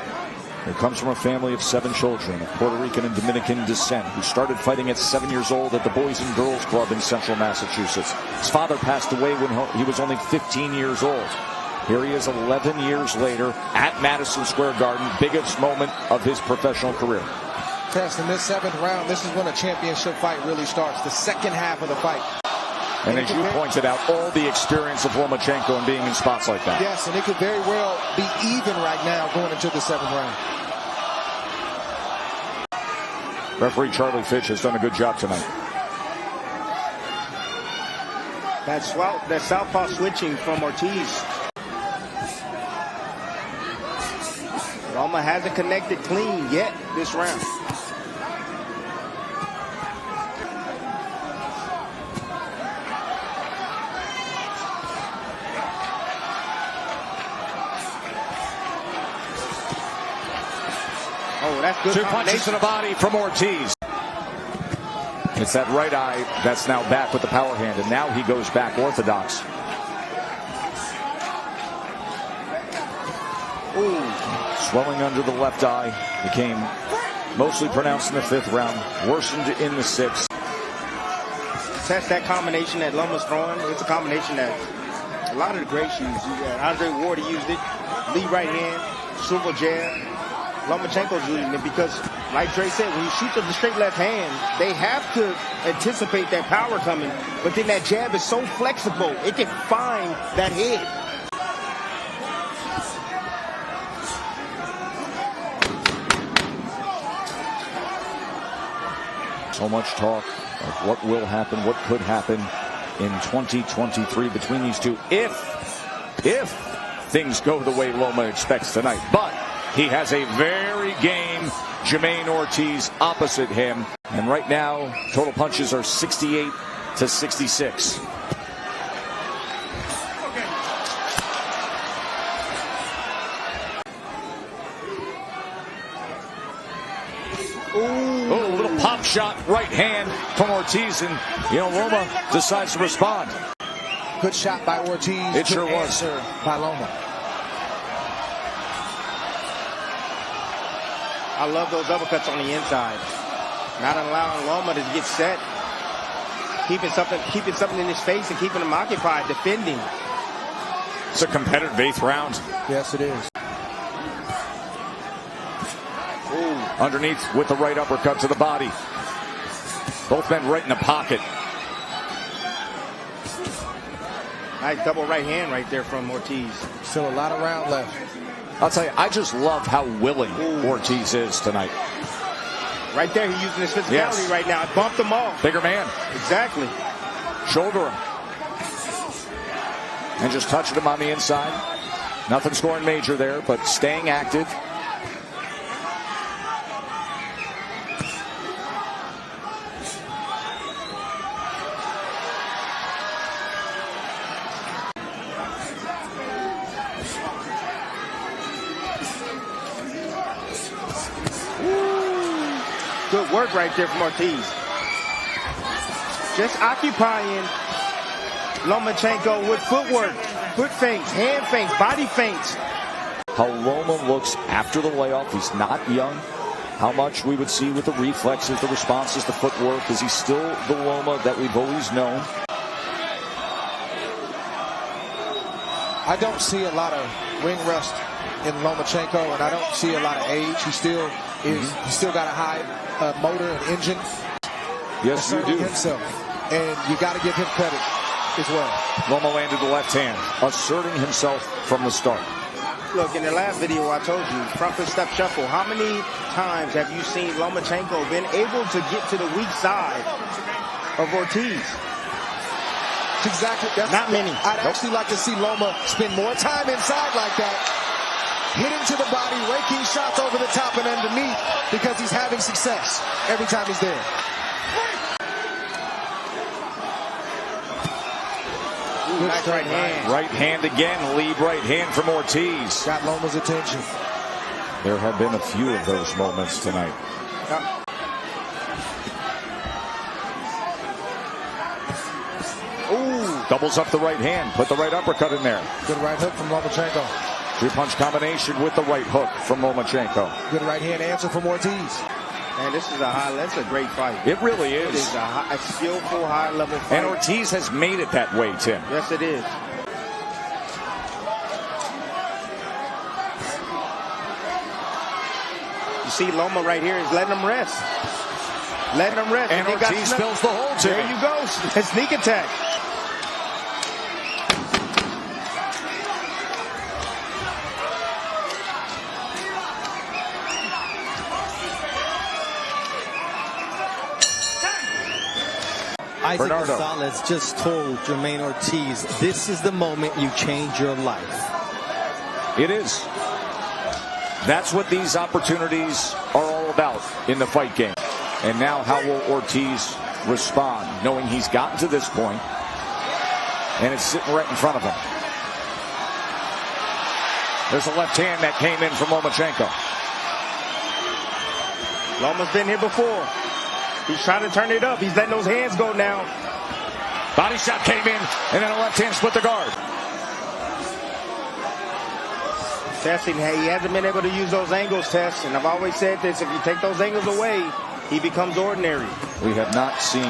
[SPEAKER 13] He comes from a family of 7 children of Puerto Rican and Dominican descent who started fighting at 7 years old at the Boys and Girls Club in central Massachusetts. His father passed away when he was only 15 years old. Here he is 11 years later at Madison Square Garden. Biggest moment of his professional career.
[SPEAKER 5] Test, in this 7th round, this is when a championship fight really starts. The second half of the fight.
[SPEAKER 13] And as you pointed out, all the experience of Lomachenko and being in spots like that.
[SPEAKER 5] Yes, and it could very well be even right now going into the 7th round.
[SPEAKER 13] Referee Charlie Fitch has done a good job tonight.
[SPEAKER 15] That southpaw switching from Ortiz. Loma hasn't connected clean yet this round. Oh, that's good.
[SPEAKER 13] 2 punches to the body from Ortiz. It's that right eye that's now back with the power hand, and now he goes back orthodox. Swelling under the left eye became mostly pronounced in the 5th round, worsened in the 6th.
[SPEAKER 15] Test that combination that Loma's throwing. It's a combination that a lot of the greats use. Andre Ward used it. Lead right hand, swivel jab. Lomachenko's using it because, like Dre said, when you shoot with the straight left hand, they have to anticipate that power coming. But then that jab is so flexible, it can find that head.
[SPEAKER 13] So much talk of what will happen, what could happen in 2023 between these two if things go the way Loma expects tonight. But he has a very game Jermaine Ortiz opposite him. And right now, total punches are 68 to 66. Oh, a little pop shot, right hand from Ortiz, and Loma decides to respond.
[SPEAKER 5] Good shot by Ortiz.
[SPEAKER 13] It sure was.
[SPEAKER 5] By Loma.
[SPEAKER 15] I love those uppercuts on the inside. Not allowing Loma to get set. Keeping something in his face and keeping him occupied, defending.
[SPEAKER 13] It's a competitive 8th round.
[SPEAKER 5] Yes, it is.
[SPEAKER 13] Ooh. Underneath with the right uppercut to the body. Both men right in the pocket.
[SPEAKER 15] Nice double right hand right there from Ortiz.
[SPEAKER 5] Still a lot of round left.
[SPEAKER 13] I'll tell you, I just love how willing Ortiz is tonight.
[SPEAKER 15] Right there, he's using his physicality right now. I bumped him off.
[SPEAKER 13] Bigger man.
[SPEAKER 15] Exactly.
[SPEAKER 13] Shoulder him. And just touching him on the inside. Nothing scoring major there, but staying active.
[SPEAKER 15] Good work right there from Ortiz. Just occupying Lomachenko with footwork, foot feints, hand feints, body feints.
[SPEAKER 13] How Loma looks after the layoff. He's not young. How much we would see with the reflexes, the responses, the footwork. Is he still the Loma that we've always known?
[SPEAKER 5] I don't see a lot of ring rust in Lomachenko, and I don't see a lot of age. He still is. He's still got a high motor and engine.
[SPEAKER 13] Yes, you do.
[SPEAKER 5] Himself, and you got to give him credit as well.
[SPEAKER 13] Loma landed the left hand, asserting himself from the start.
[SPEAKER 15] Look, in the last video I told you, front foot step shuffle. How many times have you seen Lomachenko been able to get to the weak side of Ortiz?
[SPEAKER 5] Exactly.
[SPEAKER 15] Not many.
[SPEAKER 5] I'd actually like to see Loma spend more time inside like that, hitting to the body, raking shots over the top and underneath, because he's having success every time he's there.
[SPEAKER 15] Ooh, nice right hand.
[SPEAKER 13] Right hand again, lead right hand from Ortiz.
[SPEAKER 5] Got Loma's attention.
[SPEAKER 13] There have been a few of those moments tonight.
[SPEAKER 5] Ooh.
[SPEAKER 13] Doubles up the right hand, put the right uppercut in there.
[SPEAKER 5] Good right hook from Lomachenko.
[SPEAKER 13] 3-punch combination with the right hook from Lomachenko.
[SPEAKER 5] Good right hand answer from Ortiz.
[SPEAKER 15] Man, that's a great fight.
[SPEAKER 13] It really is.
[SPEAKER 15] It is a skillful, high-level fight.
[SPEAKER 13] And Ortiz has made it that way, Tim.
[SPEAKER 15] Yes, it is. You see Loma right here is letting him rest. Letting him rest.
[SPEAKER 13] And Ortiz fills the hole, Tim.
[SPEAKER 15] There you go. A sneak attack.
[SPEAKER 11] Isaac Gonzalez just told Jermaine Ortiz, this is the moment you change your life.
[SPEAKER 13] It is. That's what these opportunities are all about in the fight game. And now how will Ortiz respond, knowing he's gotten to this point and it's sitting right in front of him. There's a left hand that came in from Lomachenko.
[SPEAKER 15] Loma's been here before. He's trying to turn it up. He's letting those hands go now.
[SPEAKER 13] Body shot came in, and then a left hand split the guard.
[SPEAKER 15] Testing, hey, he hasn't been able to use those angles, Tess. And I've always said this, if you take those angles away, he becomes ordinary.
[SPEAKER 13] We have not seen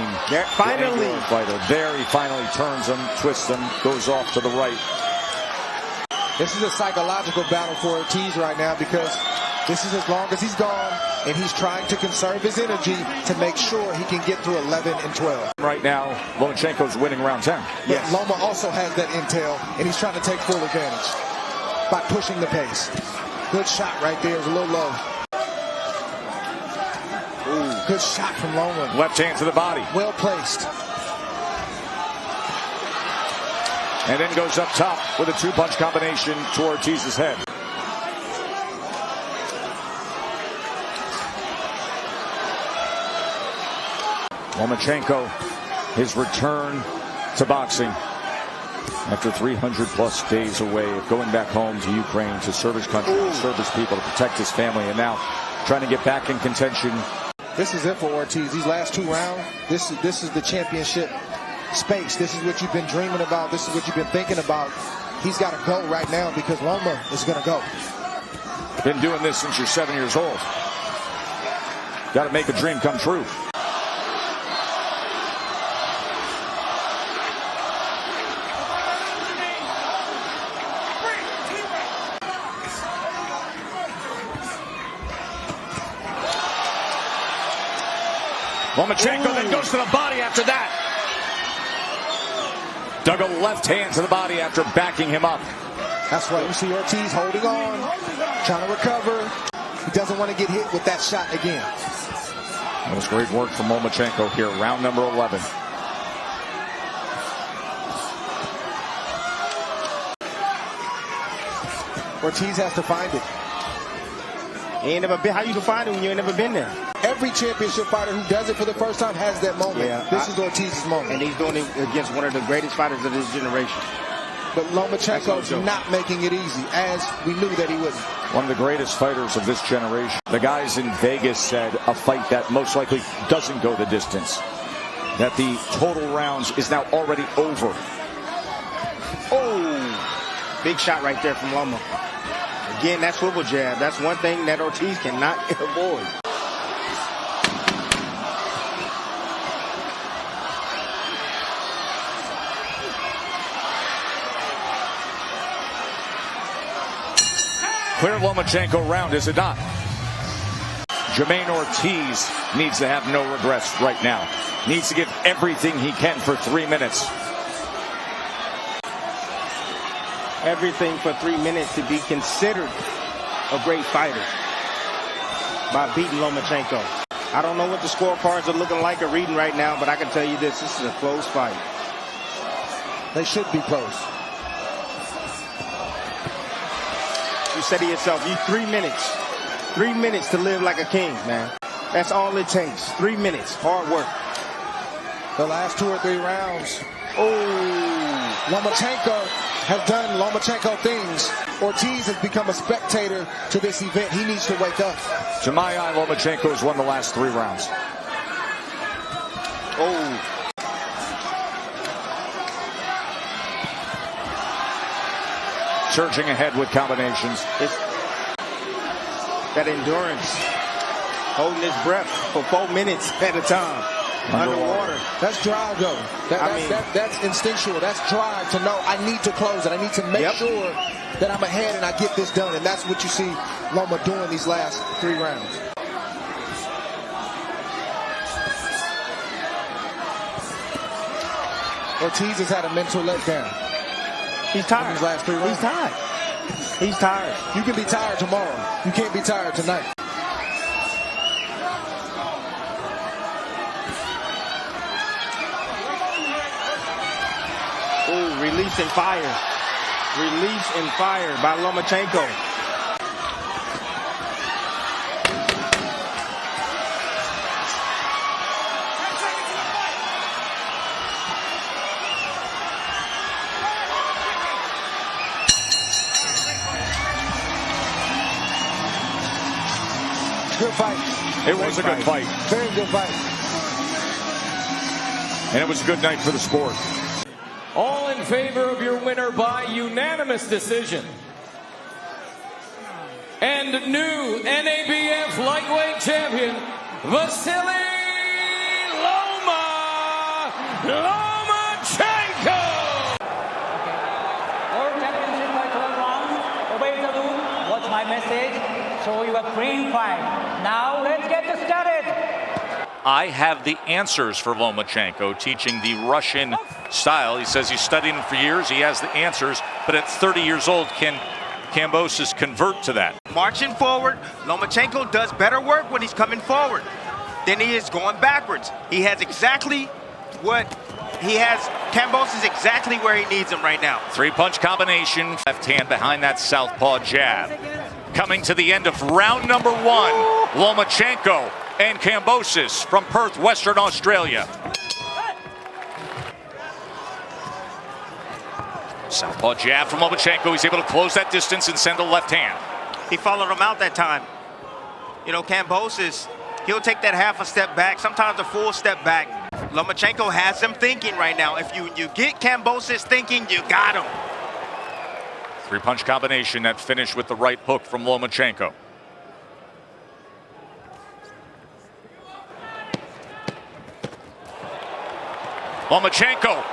[SPEAKER 15] finally
[SPEAKER 13] the fighter. There he finally turns him, twists him, goes off to the right.
[SPEAKER 5] This is a psychological battle for Ortiz right now because this is as long as he's gone, and he's trying to conserve his energy to make sure he can get through 11 and 12.
[SPEAKER 13] Right now, Lomachenko's winning round 10.
[SPEAKER 5] Yes. Loma also has that intel, and he's trying to take full advantage by pushing the pace. Good shot right there. It was a little low. Ooh, good shot from Loma.
[SPEAKER 13] Left hand to the body.
[SPEAKER 5] Well placed.
[SPEAKER 13] And then goes up top with a two-punch combination to Ortiz's head. Lomachenko, his return to boxing after 300+ days away of going back home to Ukraine to serve his country, to serve his people, to protect his family, and now trying to get back in contention.
[SPEAKER 5] This is it for Ortiz. These last 2 rounds, this is the championship space. This is what you've been dreaming about. This is what you've been thinking about. He's got to go right now because Loma is going to go.
[SPEAKER 13] Been doing this since you're 7 years old. Got to make a dream come true. Lomachenko then goes to the body after that. Dug a left hand to the body after backing him up.
[SPEAKER 5] That's why you see Ortiz holding on, trying to recover. He doesn't want to get hit with that shot again.
[SPEAKER 13] That was great work from Lomachenko here, round number 11.
[SPEAKER 5] Ortiz has to find it.
[SPEAKER 15] He ain't never been. How you can find it when you ain't never been there?
[SPEAKER 5] Every championship fighter who does it for the first time has that moment.
[SPEAKER 15] Yeah,
[SPEAKER 5] this is Ortiz's moment.
[SPEAKER 15] And he's doing it against one of the greatest fighters of this generation.
[SPEAKER 5] But Lomachenko's not making it easy, as we knew that he wouldn't.
[SPEAKER 13] One of the greatest fighters of this generation. The guys in Vegas said a fight that most likely doesn't go the distance. That the total rounds is now already over.
[SPEAKER 15] Oh, big shot right there from Loma. Again, that swivel jab. That's one thing that Ortiz cannot avoid.
[SPEAKER 13] Clear Lomachenko round, is it not? Jermaine Ortiz needs to have no regrets right now. Needs to give everything he can for 3 minutes.
[SPEAKER 15] Everything for 3 minutes to be considered a great fighter by beating Lomachenko. I don't know what the scorecards are looking like or reading right now, but I can tell you this is a close fight.
[SPEAKER 5] They should be close.
[SPEAKER 15] You said to yourself, you 3 minutes. 3 minutes to live like a king, man. That's all it takes. 3 minutes. Hard work.
[SPEAKER 5] The last 2 or 3 rounds. Oh, Lomachenko has done Lomachenko things. Ortiz has become a spectator to this event. He needs to wake up.
[SPEAKER 13] To my eye, Lomachenko has won the last 3 rounds.
[SPEAKER 15] Oh.
[SPEAKER 13] Surging ahead with combinations.
[SPEAKER 15] It's that endurance. Holding his breath for 4 minutes at a time. Underwater.
[SPEAKER 5] That's drive, though. That's instinctual. That's drive to know I need to close it. I need to make sure that I'm ahead and I get this done. And that's what you see Loma doing these last 3 rounds. Ortiz has had a mental letdown.
[SPEAKER 15] He's tired.
[SPEAKER 5] These last 3 rounds.
[SPEAKER 15] He's tired. He's tired.
[SPEAKER 5] You can be tired tomorrow. You can't be tired tonight.
[SPEAKER 15] Oh, release and fire. Release and fire by Lomachenko.
[SPEAKER 5] Good fight.
[SPEAKER 13] It was a good fight.
[SPEAKER 5] Very good fight.
[SPEAKER 13] And it was a good night for the sport.
[SPEAKER 14] All in favor of your winner by unanimous decision. and new NABF lightweight champion, Vasiliy Lomachenko!
[SPEAKER 16] World Championship by 12 rounds. Obey the rule. Watch my message. Show you a clean fight. Now let's get started.
[SPEAKER 17] I have the answers for Lomachenko, teaching the Russian style. He says he's studied him for years. He has the answers, but at 30 years old, can Kambosos convert to that?
[SPEAKER 15] Marching forward, Lomachenko does better work when he's coming forward than he is going backwards. He has exactly what he has. Kambosos is exactly where he needs him right now.
[SPEAKER 17] Three-punch combination, left hand behind that southpaw jab. Coming to the end of round number 1, Lomachenko and Kambosos from Perth, Western Australia. Southpaw jab from Lomachenko. He's able to close that distance and send a left hand.
[SPEAKER 15] He followed him out that time. You know, Kambosos, he'll take that half a step back, sometimes a full step back. Lomachenko has him thinking right now. If you get Kambosos thinking, you got him.
[SPEAKER 17] Three-punch combination that finished with the right hook from Lomachenko. Lomachenko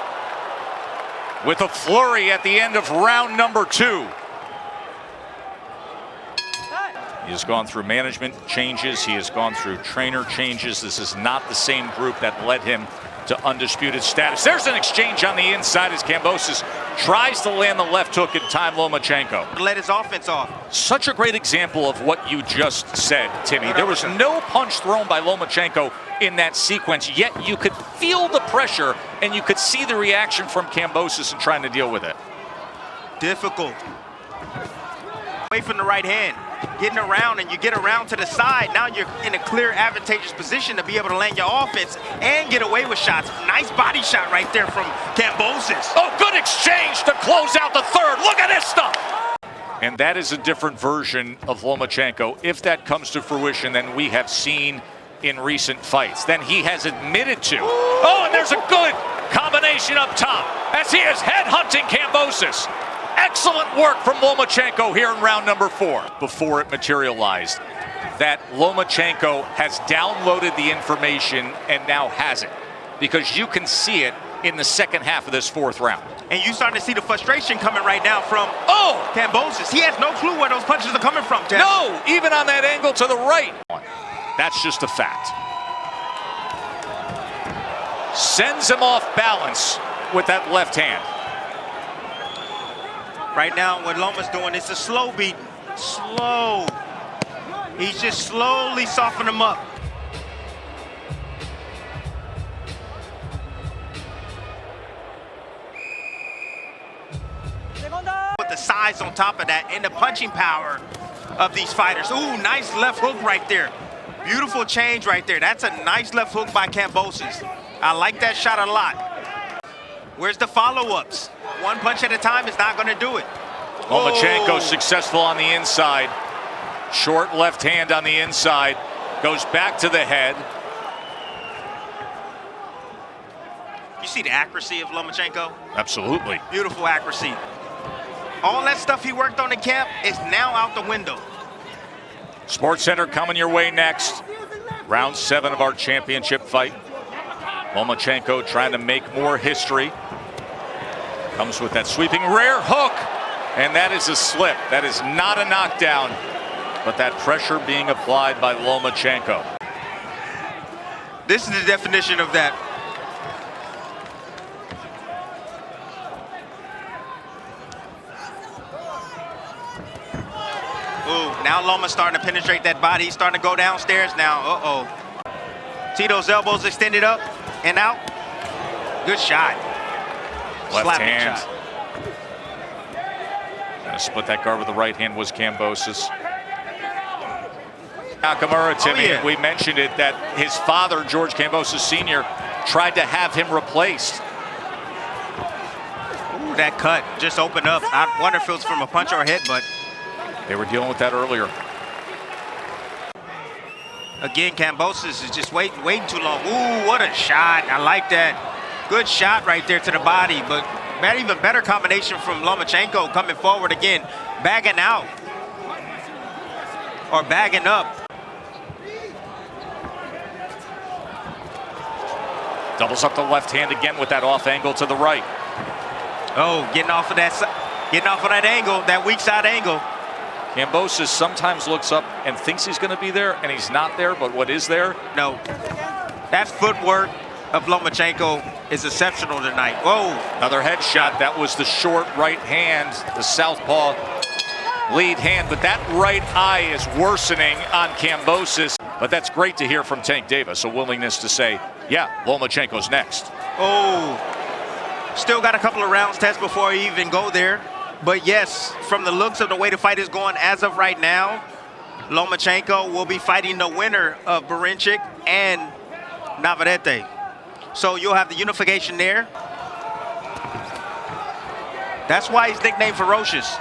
[SPEAKER 17] with a flurry at the end of round number 2. He has gone through management changes. He has gone through trainer changes. This is not the same group that led him to undisputed status. There's an exchange on the inside as Kambosos tries to land the left hook and time Lomachenko.
[SPEAKER 15] Let his offense off.
[SPEAKER 17] Such a great example of what you just said, Timmy. There was no punch thrown by Lomachenko in that sequence, yet you could feel the pressure and you could see the reaction from Kambosos in trying to deal with it.
[SPEAKER 15] Difficult. Away from the right hand, getting around, and you get around to the side. Now you're in a clear, advantageous position to be able to land your offense and get away with shots. Nice body shot right there from Kambosos.
[SPEAKER 17] Oh, good exchange to close out the third. Look at this stuff. And that is a different version of Lomachenko, if that comes to fruition, than we have seen in recent fights, than he has admitted to. Oh, and there's a good combination up top as he is headhunting Kambosos. Excellent work from Lomachenko here in round number 4. Before it materialized, that Lomachenko has downloaded the information and now has it, because you can see it in the second half of this 4th round.
[SPEAKER 15] And you starting to see the frustration coming right now from Kambosos. He has no clue where those punches are coming from, Tess.
[SPEAKER 17] No, even on that angle to the right. That's just a fact. Sends him off balance with that left hand.
[SPEAKER 15] Right now, what Loma's doing is a slow beat. Slow. He's just slowly softening him up. Put the size on top of that and the punching power of these fighters. Ooh, nice left hook right there. Beautiful change right there. That's a nice left hook by Kambosos. I like that shot a lot. Where's the follow-ups? One punch at a time is not going to do it.
[SPEAKER 17] Lomachenko successful on the inside. Short left hand on the inside. Goes back to the head.
[SPEAKER 15] You see the accuracy of Lomachenko?
[SPEAKER 17] Absolutely.
[SPEAKER 15] Beautiful accuracy. All that stuff he worked on in camp is now out the window.
[SPEAKER 17] Sports Center coming your way next. Round 7 of our championship fight. Lomachenko trying to make more history. Comes with that sweeping rear hook. And that is a slip. That is not a knockdown, but that pressure being applied by Lomachenko.
[SPEAKER 15] This is the definition of that. Ooh, now Loma's starting to penetrate that body. He's starting to go downstairs now. Uh-oh. Tito's elbows extended up and out. Good shot.
[SPEAKER 17] Left
[SPEAKER 15] Slapping
[SPEAKER 17] hand.
[SPEAKER 15] shot.
[SPEAKER 17] Gonna split that guard with the right hand was Kambosos. Nakamura, Timmy, we mentioned it, that his father, George Kambosos Sr., tried to have him replaced.
[SPEAKER 15] Ooh, that cut just opened up. I wonder if it was from a punch or a headbutt.
[SPEAKER 17] They were dealing with that earlier.
[SPEAKER 15] Again, Kambosos is just waiting too long. Ooh, what a shot. I like that. Good shot right there to the body, but even better combination from Lomachenko coming forward again, bagging out. or bagging up.
[SPEAKER 17] Doubles up the left hand again with that off angle to the right.
[SPEAKER 15] Oh, getting off of that angle, that weak side angle.
[SPEAKER 17] Kambosos sometimes looks up and thinks he's going to be there, and he's not there, but what is there?
[SPEAKER 15] No. That footwork of Lomachenko is exceptional tonight. Whoa.
[SPEAKER 17] Another headshot. That was the short right hand, the southpaw lead hand, but that right eye is worsening on Kambosos. But that's great to hear from Tank Davis, a willingness to say, yeah, Lomachenko's next.
[SPEAKER 15] Oh, still got a couple of rounds test before he even go there. But yes, from the looks of the way the fight is going as of right now, Lomachenko will be fighting the winner of Berinchik and Navarrete. So you'll have the unification there. That's why he's nicknamed Ferocious.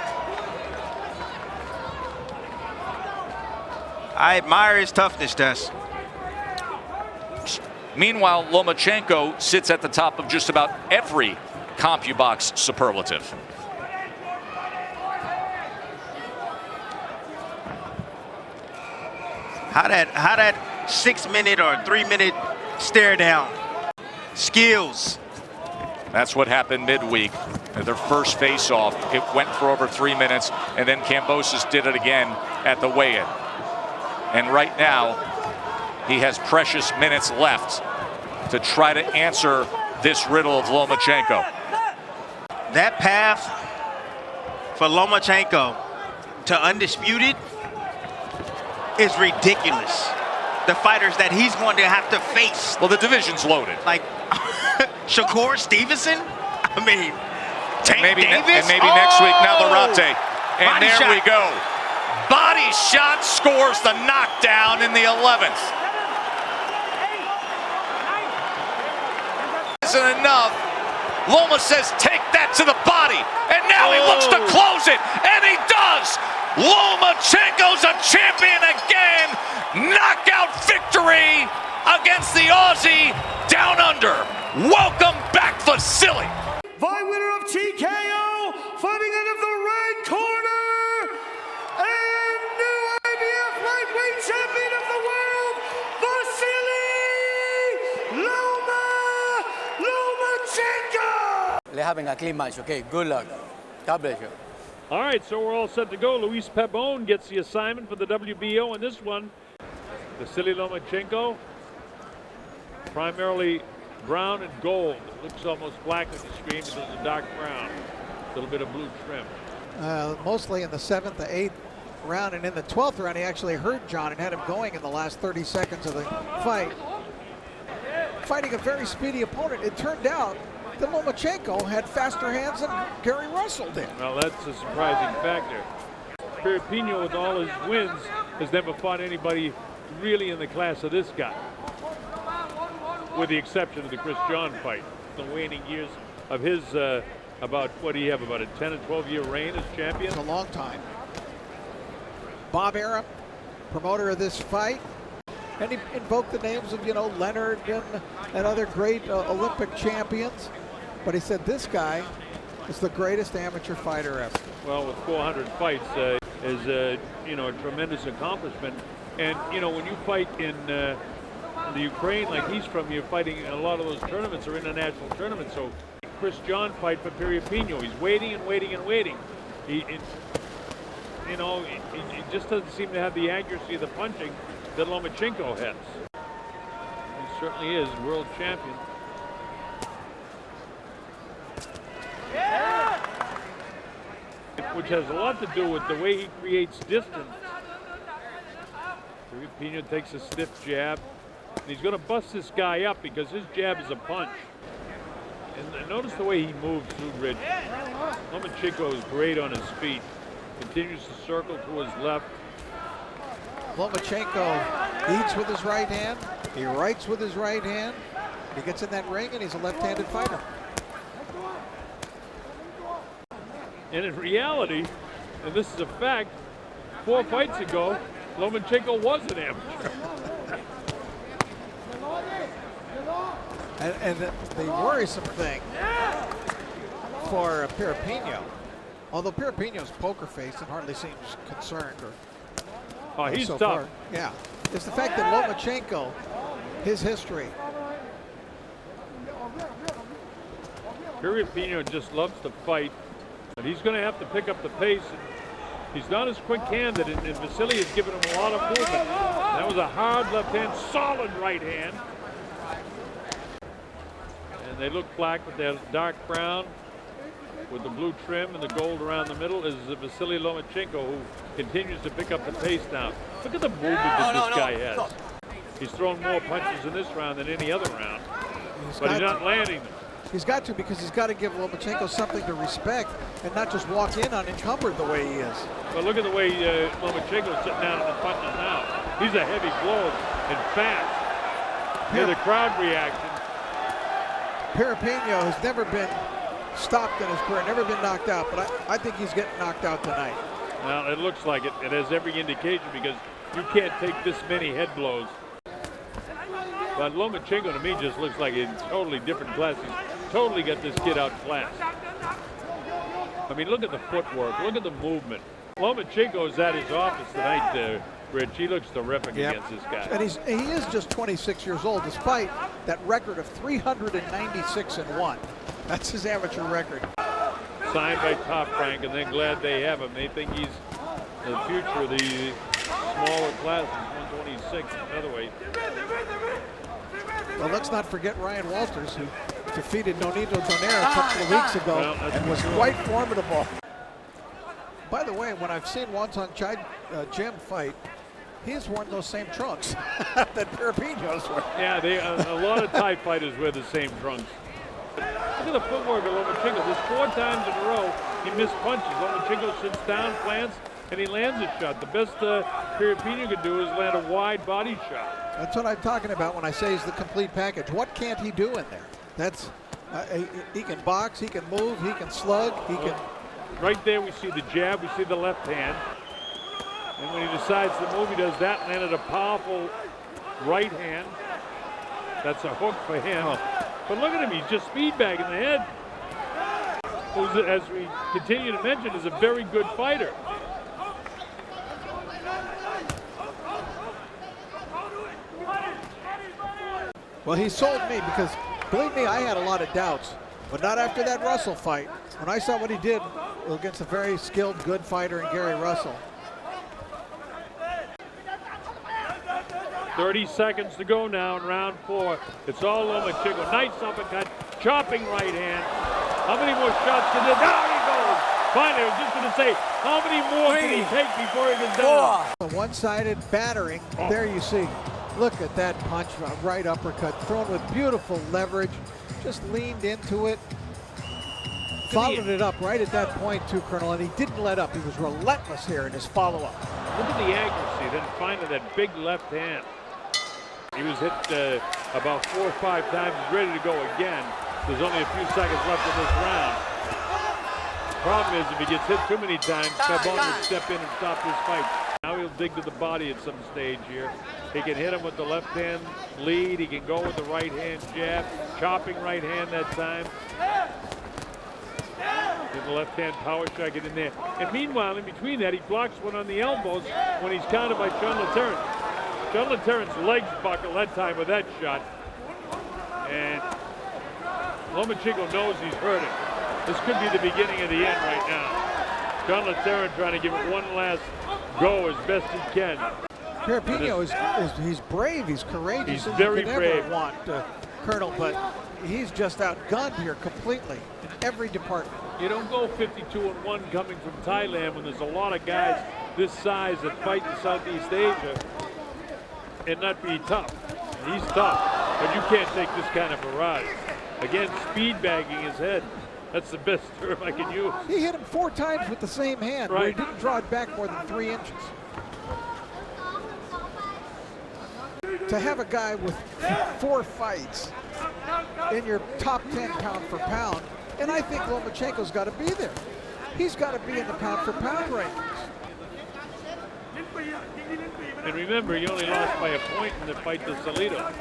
[SPEAKER 15] I admire his toughness, Tess.
[SPEAKER 17] Meanwhile, Lomachenko sits at the top of just about every CompuBox superlative.
[SPEAKER 15] How that 6-minute or 3-minute stare down. Skills.
[SPEAKER 17] That's what happened midweek. Their first face-off, it went for over 3 minutes, and then Kambosos did it again at the weigh-in. And right now, he has precious minutes left to try to answer this riddle of Lomachenko.
[SPEAKER 15] That path for Lomachenko to undisputed is ridiculous. The fighters that he's going to have to face.
[SPEAKER 17] Well, the division's loaded.
[SPEAKER 15] Like Shakur Stevenson? I mean, Tank Davis?
[SPEAKER 17] And maybe next week, Navarrete. And
[SPEAKER 15] Body
[SPEAKER 17] there
[SPEAKER 15] shot.
[SPEAKER 17] we go. Body shot scores the knockdown in the 11th. Isn't enough. Loma says, take that to the body. And now he looks to close it. And he does. Lomachenko's a champion again. Knockout victory against the Aussie down under. Welcome back, Vasiliy.
[SPEAKER 2] By winner of TKO, fighting out of the red corner, and new IBF lightweight champion of the world, Vasiliy Lomachenko!
[SPEAKER 18] They're having a clean match, okay? Good luck. God bless you.
[SPEAKER 19] All right, so we're all set to go. Luis Pabon gets the assignment for the WBO in this one. Vasiliy Lomachenko, primarily brown and gold. It looks almost black on the screen, but it's a dark brown. A little bit of blue trim.
[SPEAKER 20] Mostly in the 7th, the 8th round, and in the 12th round, he actually hurt John and had him going in the last 30 seconds of the fight. Fighting a very speedy opponent. It turned out that Lomachenko had faster hands than Gary Russell did.
[SPEAKER 19] Well, that's a surprising factor. Piriyapinyo, with all his wins, has never fought anybody really in the class of this guy, with the exception of the Chris John fight. The waning years of his, about what do you have, about a 10 or 12 year reign as champion?
[SPEAKER 20] It's a long time. Bob Arum, promoter of this fight, and he invoked the names of, you know, Leonard and other great Olympic champions, but he said this guy is the greatest amateur fighter ever.
[SPEAKER 19] Well, with 400 fights is you know, a tremendous accomplishment. And you know, when you fight in the Ukraine, like he's from, you're fighting a lot of those tournaments are international tournaments. So Chris John fight for Piriyapinyo. He's waiting and waiting and waiting. You know, he just doesn't seem to have the accuracy of the punching that Lomachenko has. He certainly is world champion. Which has a lot to do with the way he creates distance. Piriyapinyo takes a stiff jab, and he's going to bust this guy up because his jab is a punch. And notice the way he moves through Rich. Lomachenko is great on his feet. Continues to circle to his left.
[SPEAKER 20] Lomachenko eats with his right hand. He writes with his right hand. He gets in that ring, and he's a left-handed fighter.
[SPEAKER 19] And in reality, and this is a fact, 4 fights ago, Lomachenko was an amateur.
[SPEAKER 20] And the worrisome thing for Piriyapinyo, although Piriyapinyo's poker face and hardly seems concerned or
[SPEAKER 19] Oh, he's
[SPEAKER 20] so
[SPEAKER 19] tough.
[SPEAKER 20] far. Yeah. It's the fact that Lomachenko, his history.
[SPEAKER 19] Piriyapinyo just loves to fight, but he's going to have to pick up the pace. He's not as quick-handed, and Vasiliy has given him a lot of movement. That was a hard left hand, solid right hand. And they look black, but they're dark brown with the blue trim and the gold around the middle is Vasiliy Lomachenko, who continues to pick up the pace now. Look at the movement that this guy has. He's thrown more punches in this round than any other round, but he's not landing them.
[SPEAKER 20] He's got to, because he's got to give Lomachenko something to respect and not just walk in unencumbered the way he is.
[SPEAKER 19] But look at the way Lomachenko's sitting down in the punches now. He's a heavy blow and fast. Hear the crowd reaction.
[SPEAKER 20] Piriyapinyo has never been stopped in his career, never been knocked out, but I think he's getting knocked out tonight.
[SPEAKER 19] Well, it looks like it. It has every indication, because you can't take this many head blows. But Lomachenko, to me, just looks like a totally different class. He's totally got this kid outclassed. I mean, look at the footwork. Look at the movement. Lomachenko's at his office tonight, Rich. He looks terrific against this guy.
[SPEAKER 20] And he is just 26 years old, despite that record of 396-1. That's his amateur record.
[SPEAKER 19] Signed by Top Rank, and they're glad they have him. They think he's the future of the smaller classes, 126 featherweight.
[SPEAKER 20] Well, let's not forget Ryan Walters, who defeated Nonito Donaire a couple of weeks ago and was quite formidable. By the way, when I've seen Wonton Jim fight, he's worn those same trunks that Piriyapinyo's wear.
[SPEAKER 19] Yeah, a lot of Thai fighters wear the same trunks. Look at the footwork of Lomachenko. There's 4 times in a row he missed punches. Lomachenko sits down, plants, and he lands a shot. The best Piriyapinyo can do is land a wide body shot.
[SPEAKER 20] That's what I'm talking about when I say he's the complete package. What can't he do in there? That's he can box, he can move, he can slug, he can.
[SPEAKER 19] Right there we see the jab, we see the left hand. And when he decides to move, he does that, landed a powerful right hand. That's a hook for him. But look at him, he's just speed bagging the head. Who's, as we continue to mention, is a very good fighter.
[SPEAKER 20] Well, he sold me, because, believe me, I had a lot of doubts. But not after that Russell fight. When I saw what he did against a very skilled, good fighter in Gary Russell.
[SPEAKER 19] 30 seconds to go now in round 4. It's all Lomachenko. Nice uppercut, chopping right hand. How many more shots can there? Down he goes. Finally, I was just going to say, how many more can he take before he goes down?
[SPEAKER 20] A one-sided battering. There you see. Look at that punch, right uppercut, thrown with beautiful leverage. Just leaned into it. Followed it up right at that point too, Colonel, and he didn't let up. He was relentless here in his follow-up.
[SPEAKER 19] Look at the accuracy, then finally that big left hand. He was hit about 4 or 5 times. He's ready to go again. There's only a few seconds left in this round. Problem is, if he gets hit too many times, Kambosos will step in and stop this fight. Now he'll dig to the body at some stage here. He can hit him with the left hand lead. He can go with the right hand jab. Chopping right hand that time. Get the left hand power shot, get in there. And meanwhile, in between that, he blocks one on the elbows when he's countered by John Terrence. John Terrence's legs buckle that time with that shot. And Lomachenko knows he's hurting. This could be the beginning of the end right now. John Terrence trying to give it one last go as best he can.
[SPEAKER 20] Piriyapinyo he's brave, he's courageous.
[SPEAKER 19] He's very brave.
[SPEAKER 20] Want, Colonel, but he's just outgunned here completely in every department.
[SPEAKER 19] You don't go 52-1 coming from Thailand when there's a lot of guys this size that fight in Southeast Asia and not be tough. He's tough, but you can't take this kind of barrage. Again, speed bagging his head. That's the best term I can use.
[SPEAKER 20] He hit him 4 times with the same hand,
[SPEAKER 19] right.
[SPEAKER 20] Where he didn't draw it back more than 3 inches. To have a guy with 4 fights in your top 10 pound for pound, and I think Lomachenko's got to be there. He's got to be in the pound for pound rankings.
[SPEAKER 19] And remember, he only lost by a point in the fight to Salido,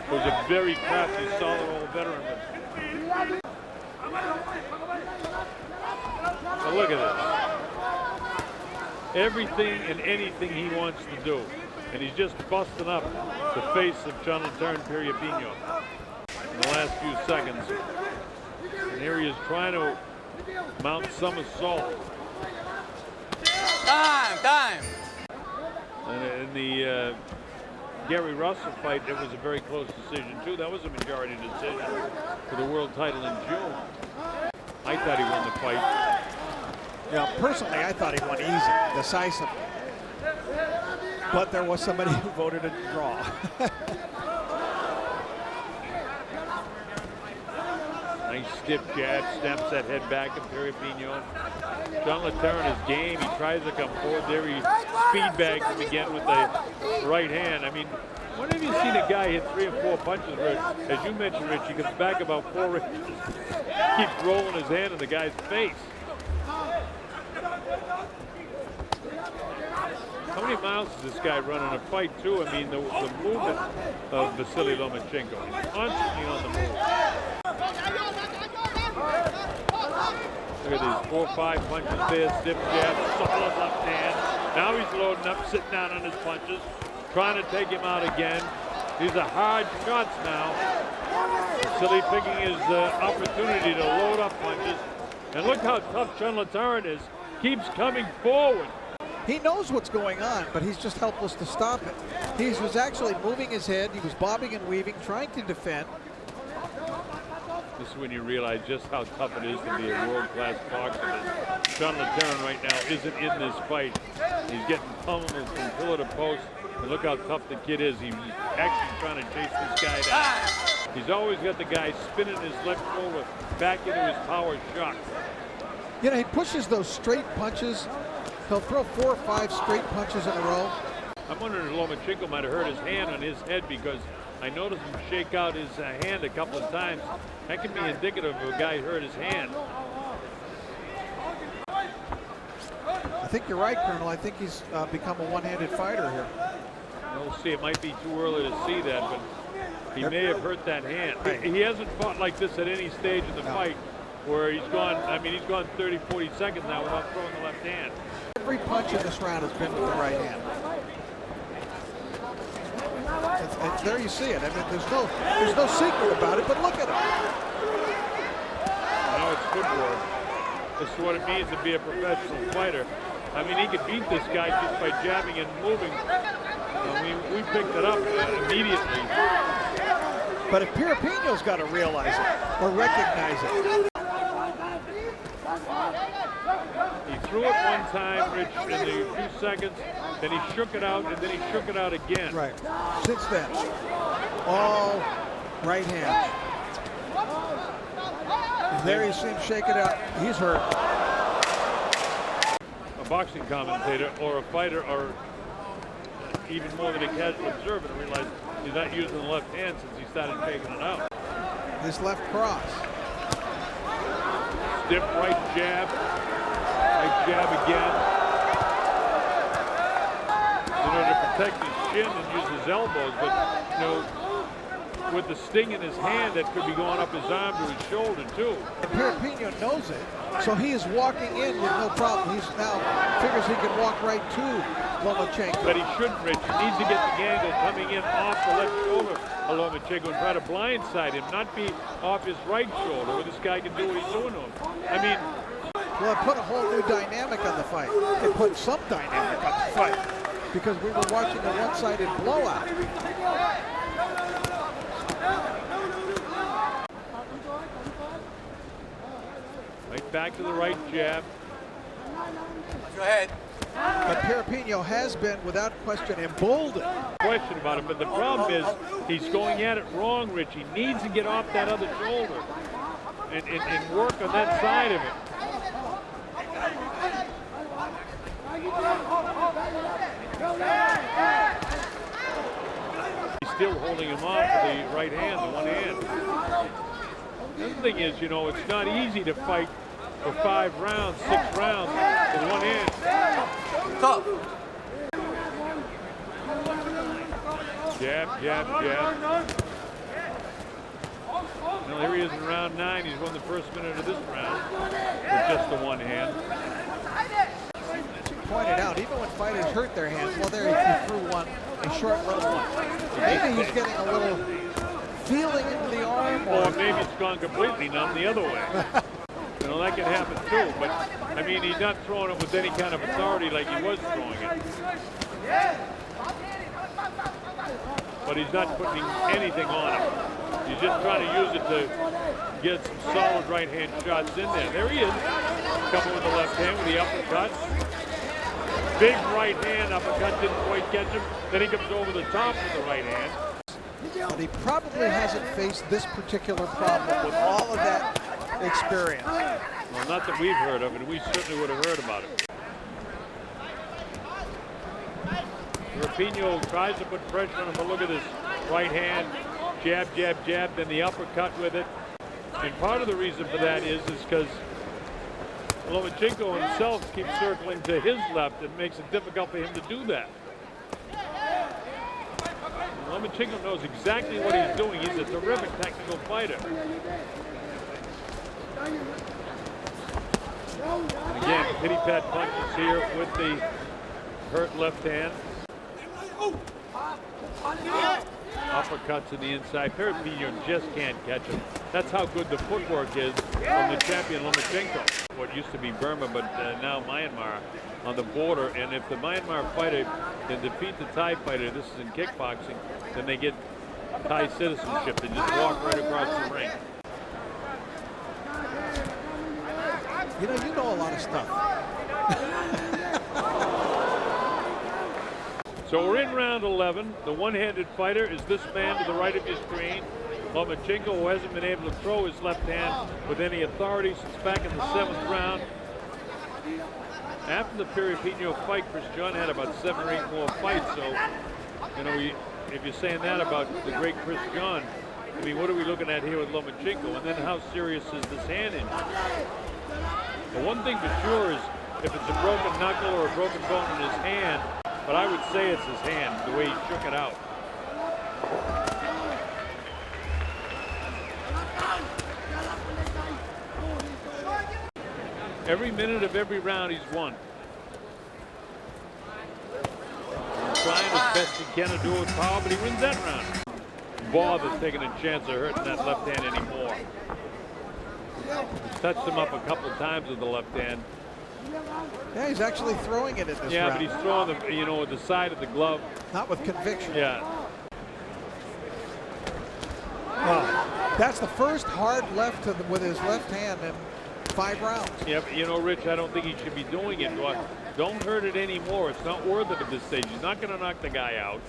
[SPEAKER 19] who's a very crafty, solid old veteran. But look at this. everything and anything he wants to do. And he's just busting up the face of Jonathan Piriyapinyo in the last few seconds. And here he is trying to mount some assault.
[SPEAKER 18] Time!
[SPEAKER 19] And in the Gary Russell fight, it was a very close decision too. That was a majority decision for the world title in June. I thought he won the fight.
[SPEAKER 20] Yeah, personally, I thought he won easy, decisive. But there was somebody who voted a draw.
[SPEAKER 19] Nice stiff jab, snaps that head back of Piriyapinyo. Jonathan is game. He tries to come forward there. He speed bags him again with the right hand. I mean, when have you seen a guy hit 3 or 4 punches where, as you mentioned, Rich, he comes back about 4 inches, keeps rolling his hand in the guy's face? How many miles does this guy run in a fight, too? I mean, the movement of Vasiliy Lomachenko, he's constantly on the move. Look at these 4 or 5 punches there, stiff jab, solid left hand. Now he's loading up, sitting down on his punches, trying to take him out again. These are hard shots now. Vasiliy picking his opportunity to load up punches. And look how tough Jonathan is. Keeps coming forward.
[SPEAKER 20] He knows what's going on, but he's just helpless to stop it. He was actually moving his head. He was bobbing and weaving, trying to defend.
[SPEAKER 19] This is when you realize just how tough it is to be a world-class boxer. Jonathan right now isn't in this fight. He's getting pummeled from pillar to post. And look how tough the kid is. He's actually trying to chase this guy down. He's always got the guy spinning his left shoulder back into his power shot.
[SPEAKER 20] You know, he pushes those straight punches. He'll throw 4 or 5 straight punches in a row.
[SPEAKER 19] I'm wondering if Lomachenko might have hurt his hand on his head, because I noticed him shake out his hand a couple of times. That can be indicative of a guy who hurt his hand.
[SPEAKER 20] I think you're right, Colonel. I think he's become a one-handed fighter here.
[SPEAKER 19] We'll see. It might be too early to see that, but he may have hurt that hand. He hasn't fought like this at any stage in the fight where he's gone, I mean, he's gone 30, 40 seconds now without throwing the left hand.
[SPEAKER 20] Every punch in this round has been with the right hand. There you see it. I mean, there's no secret about it, but look at it.
[SPEAKER 19] Now it's footwork. This is what it means to be a professional fighter. I mean, he could beat this guy just by jabbing and moving. I mean, we picked it up immediately.
[SPEAKER 20] But if Piriyapinyo's got to realize it or recognize it.
[SPEAKER 19] He threw it one time, Rich, in the few seconds, then he shook it out, and then he shook it out again.
[SPEAKER 20] Right. Since then, all right hands. There you see him shake it out. He's hurt.
[SPEAKER 19] A boxing commentator or a fighter or even more than a casual observer to realize he's not using the left hand since he started shaking it out.
[SPEAKER 20] This left cross.
[SPEAKER 19] Stiff right jab. Right jab again. In order to protect his chin and use his elbows, but you know, with the sting in his hand, that could be going up his arm to his shoulder too.
[SPEAKER 20] And Piriyapinyo knows it, so he is walking in with no problem. He's now figures he can walk right to Lomachenko.
[SPEAKER 19] But he shouldn't, Rich. He needs to get the angle coming in off the left shoulder of Lomachenko and try to blindside him, not be off his right shoulder where this guy can do what he's doing to him. I mean,
[SPEAKER 20] well, it put a whole new dynamic on the fight. It put some dynamic on the fight because we were watching a one-sided blowout.
[SPEAKER 19] Right back to the right jab.
[SPEAKER 18] Go ahead.
[SPEAKER 20] But Piriyapinyo has been, without question, emboldened.
[SPEAKER 19] Question about it, but the problem is he's going at it wrong, Rich. He needs to get off that other shoulder and work on that side of it. He's still holding him off with the right hand, the one hand. The other thing is, you know, it's not easy to fight for 5 rounds, 6 rounds with one hand.
[SPEAKER 18] Stop.
[SPEAKER 19] Jab, jab, jab. Well, here he is in round 9. He's won the first minute of this round with just the one hand.
[SPEAKER 20] pointed out, even when fighters hurt their hands, well, there he threw one, a short little one. Maybe he's getting a little feeling into the arm.
[SPEAKER 19] Or maybe it's gone completely numb the other way. You know, that can happen too. But, I mean, he's not throwing it with any kind of authority like he was throwing it. But he's not putting anything on it. He's just trying to use it to get some solid right-hand shots in there. There he is. Coming with the left hand with the uppercut. Big right hand uppercut, didn't quite catch him. Then he comes over the top with the right hand.
[SPEAKER 20] But he probably hasn't faced this particular problem with all of that experience.
[SPEAKER 19] Well, not that we've heard of it. We certainly would have heard about it. Piriyapinyo tries to put pressure on him, but look at this right hand. Jab, jab, jab, then the uppercut with it. And part of the reason for that is because Lomachenko himself keeps circling to his left. It makes it difficult for him to do that. Lomachenko knows exactly what he's doing. He's a terrific technical fighter. And again, pity-pat punches here with the hurt left hand. Uppercuts to the inside. Piriyapinyo just can't catch him. That's how good the footwork is from the champion Lomachenko. What used to be Burma, but now Myanmar on the border. And if the Myanmar fighter can defeat the Thai fighter, this is in kickboxing, then they get Thai citizenship. They just walk right across the ring.
[SPEAKER 20] You know a lot of stuff.
[SPEAKER 19] So we're in round 11. The one-handed fighter is this man to the right of your screen. Lomachenko, who hasn't been able to throw his left hand with any authority since back in the 7th round. After the Piriyapinyo fight, Chris John had about 7 or 8 more fights. So, you know, if you're saying that about the great Chris John, I mean, what are we looking at here with Lomachenko? And then how serious is this hand injury? The one thing for sure is if it's a broken knuckle or a broken bone in his hand, but I would say it's his hand, the way he shook it out. Every minute of every round he's won. He's trying as best he can to do it with power, but he wins that round. Bothered taking a chance of hurting that left hand anymore. He's touched him up a couple of times with the left hand.
[SPEAKER 20] Yeah, he's actually throwing it in this round.
[SPEAKER 19] But he's throwing the, you know, with the side of the glove.
[SPEAKER 20] Not with conviction.
[SPEAKER 19] Yeah.
[SPEAKER 20] Well, that's the first hard left with his left hand in 5 rounds.
[SPEAKER 19] Yeah, but you know, Rich, I don't think he should be doing it. Don't hurt it anymore. It's not worth it at this stage. He's not going to knock the guy out.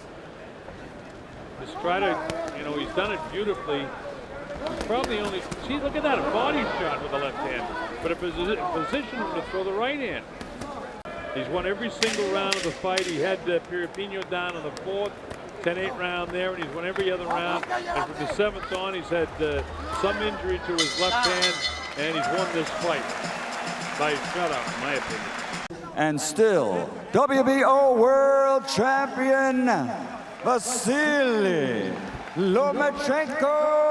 [SPEAKER 19] Just try to, you know, he's done it beautifully. He's probably only, see, look at that, a body shot with the left hand, but a position him to throw the right hand. He's won every single round of the fight. He had Piriyapinyo down in the 4th, 10-8 round there, and he's won every other round. And from the 7th on, he's had some injury to his left hand, and he's won this fight by a shutout, in my opinion.
[SPEAKER 10] And still, WBO World Champion, Vasiliy Lomachenko.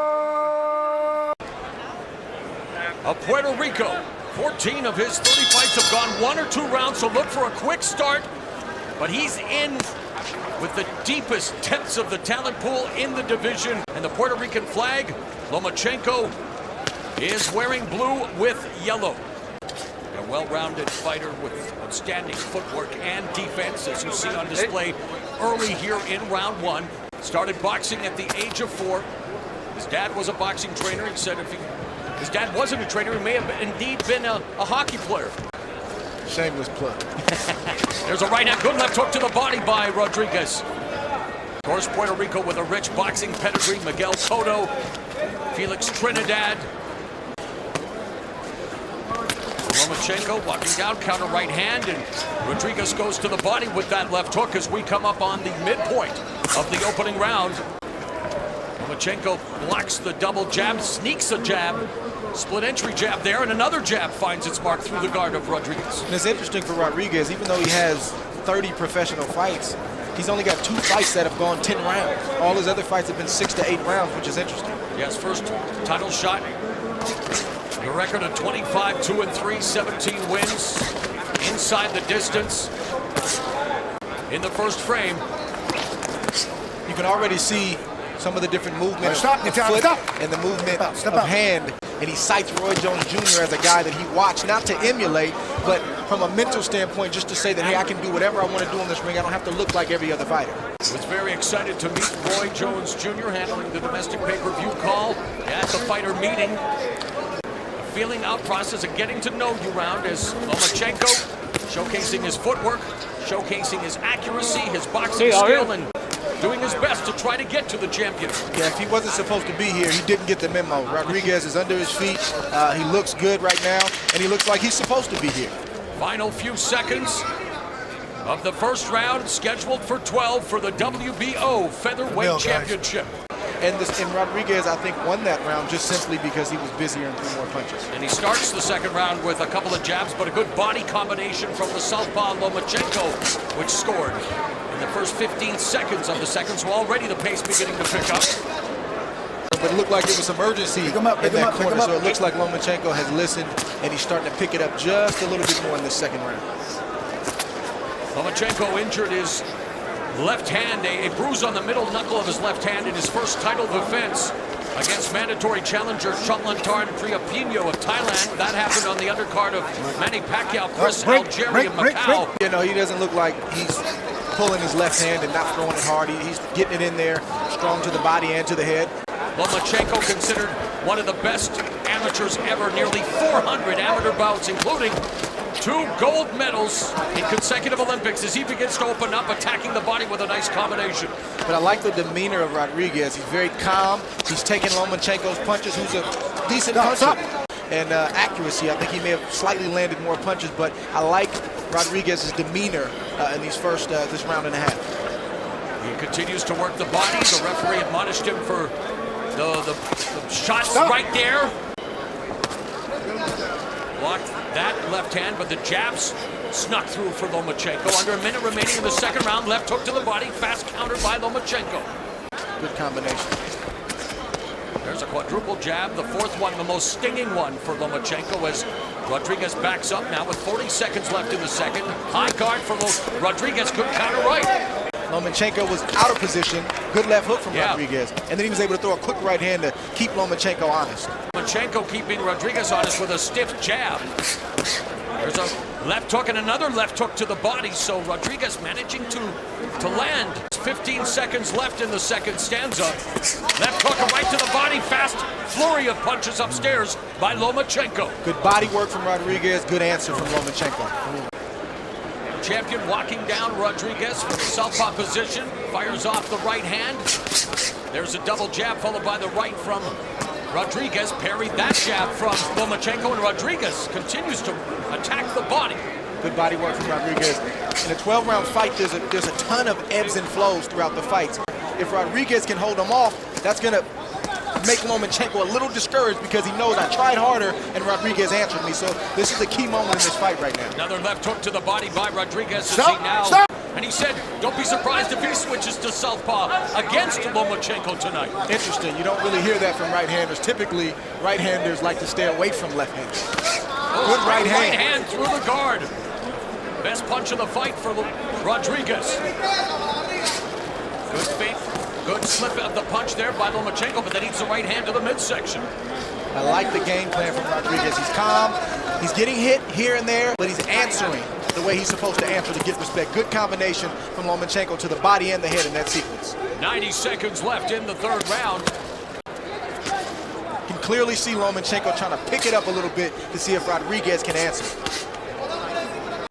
[SPEAKER 4] Of Puerto Rico, 14 of his 30 fights have gone 1 or 2 rounds, so look for a quick start. But he's in with the deepest depths of the talent pool in the division. And the Puerto Rican flag, Lomachenko is wearing blue with yellow. A well-rounded fighter with outstanding footwork and defense, as you see on display early here in round 1. Started boxing at the age of 4. His dad was a boxing trainer. He said if his dad wasn't a trainer, he may have indeed been a hockey player.
[SPEAKER 5] Shameless plug.
[SPEAKER 4] There's a right hand, good left hook to the body by Rodriguez. Of course, Puerto Rico with a rich boxing pedigree. Miguel Cotto, Felix Trinidad. Lomachenko walking down, counter right hand, and Rodriguez goes to the body with that left hook as we come up on the midpoint of the opening round. Lomachenko blocks the double jab, sneaks a jab, split entry jab there, and another jab finds its mark through the guard of Rodriguez.
[SPEAKER 5] And it's interesting for Rodriguez, even though he has 30 professional fights, he's only got 2 fights that have gone 10 rounds. All his other fights have been 6 to 8 rounds, which is interesting.
[SPEAKER 4] Yes, first title shot. The record of 25, 2-3, 17 wins. inside the distance in the first frame.
[SPEAKER 5] You can already see some of the different movement of foot and the movement of hand. And he cites Roy Jones Jr. as a guy that he watched, not to emulate, but from a mental standpoint, just to say that, hey, I can do whatever I want to do in this ring. I don't have to look like every other fighter.
[SPEAKER 4] Was very excited to meet Roy Jones Jr. handling the domestic pay-per-view call at the fighter meeting. A feeling out process, a getting to know you round as Lomachenko showcasing his footwork, showcasing his accuracy, his boxing skill, and doing his best to try to get to the champion.
[SPEAKER 5] Yeah, if he wasn't supposed to be here, he didn't get the memo. Rodriguez is under his feet. He looks good right now, and he looks like he's supposed to be here.
[SPEAKER 4] Final few seconds of the first round, scheduled for 12 for the WBO Featherweight Championship.
[SPEAKER 5] And Rodriguez, I think, won that round just simply because he was busier and threw more punches.
[SPEAKER 4] And he starts the second round with a couple of jabs, but a good body combination from the southpaw Lomachenko, which scored in the first 15 seconds of the second, so already the pace beginning to pick up.
[SPEAKER 5] But it looked like it was some urgency in that corner, so it looks like Lomachenko has listened, and he's starting to pick it up just a little bit more in this second round.
[SPEAKER 4] Lomachenko injured his left hand, a bruise on the middle knuckle of his left hand in his first title defense against mandatory challenger Chonlantarn Piriyapinyo of Thailand. That happened on the undercard of Manny Pacquiao, Chris Algieri of Macau.
[SPEAKER 5] You know, he doesn't look like he's pulling his left hand and not throwing it hard. He's getting it in there, strong to the body and to the head.
[SPEAKER 4] Lomachenko considered one of the best amateurs ever, nearly 400 amateur bouts, including 2 gold medals in consecutive Olympics, as he begins to open up, attacking the body with a nice combination.
[SPEAKER 5] But I like the demeanor of Rodriguez. He's very calm. He's taking Lomachenko's punches, who's a decent puncher. And accuracy, I think he may have slightly landed more punches, but I like Rodriguez's demeanor in these first, this round and a half.
[SPEAKER 4] He continues to work the body. The referee admonished him for the shots right there. Blocked that left hand, but the jabs snuck through for Lomachenko. Under a minute remaining in the second round. Left hook to the body, fast countered by Lomachenko.
[SPEAKER 5] Good combination.
[SPEAKER 4] There's a quadruple jab, the fourth one, the most stinging one for Lomachenko, as Rodriguez backs up now with 40 seconds left in the second. High guard for Rodriguez, good counter right.
[SPEAKER 5] Lomachenko was out of position. Good left hook from Rodriguez. And then he was able to throw a quick right hand to keep Lomachenko honest.
[SPEAKER 4] Lomachenko keeping Rodriguez honest with a stiff jab. There's a left hook and another left hook to the body, so Rodriguez managing to land. 15 seconds left in the second stanza. Left hook right to the body, fast flurry of punches upstairs by Lomachenko.
[SPEAKER 5] Good body work from Rodriguez, good answer from Lomachenko.
[SPEAKER 4] Champion walking down Rodriguez from the southpaw position, fires off the right hand. There's a double jab followed by the right from Rodriguez. Parried that jab from Lomachenko, and Rodriguez continues to attack the body.
[SPEAKER 5] Good body work from Rodriguez. In a 12-round fight, there's a ton of ebbs and flows throughout the fights. If Rodriguez can hold him off, that's going to make Lomachenko a little discouraged because he knows I tried harder and Rodriguez answered me. So this is a key moment in this fight right now.
[SPEAKER 4] Another left hook to the body by Rodriguez.
[SPEAKER 5] Stop.
[SPEAKER 4] And he said, don't be surprised if he switches to southpaw against Lomachenko tonight.
[SPEAKER 5] Interesting. You don't really hear that from right-handers. Typically, right-handers like to stay away from left-handers. Good right hand.
[SPEAKER 4] Right hand through the guard. Best punch of the fight for Rodriguez. Good feint. Good slip of the punch there by Lomachenko, but then eats the right hand to the midsection.
[SPEAKER 5] I like the game plan from Rodriguez. He's calm. He's getting hit here and there, but he's answering the way he's supposed to answer to get respect. Good combination from Lomachenko to the body and the head in that sequence.
[SPEAKER 4] 90 seconds left in the third round.
[SPEAKER 5] You can clearly see Lomachenko trying to pick it up a little bit to see if Rodriguez can answer.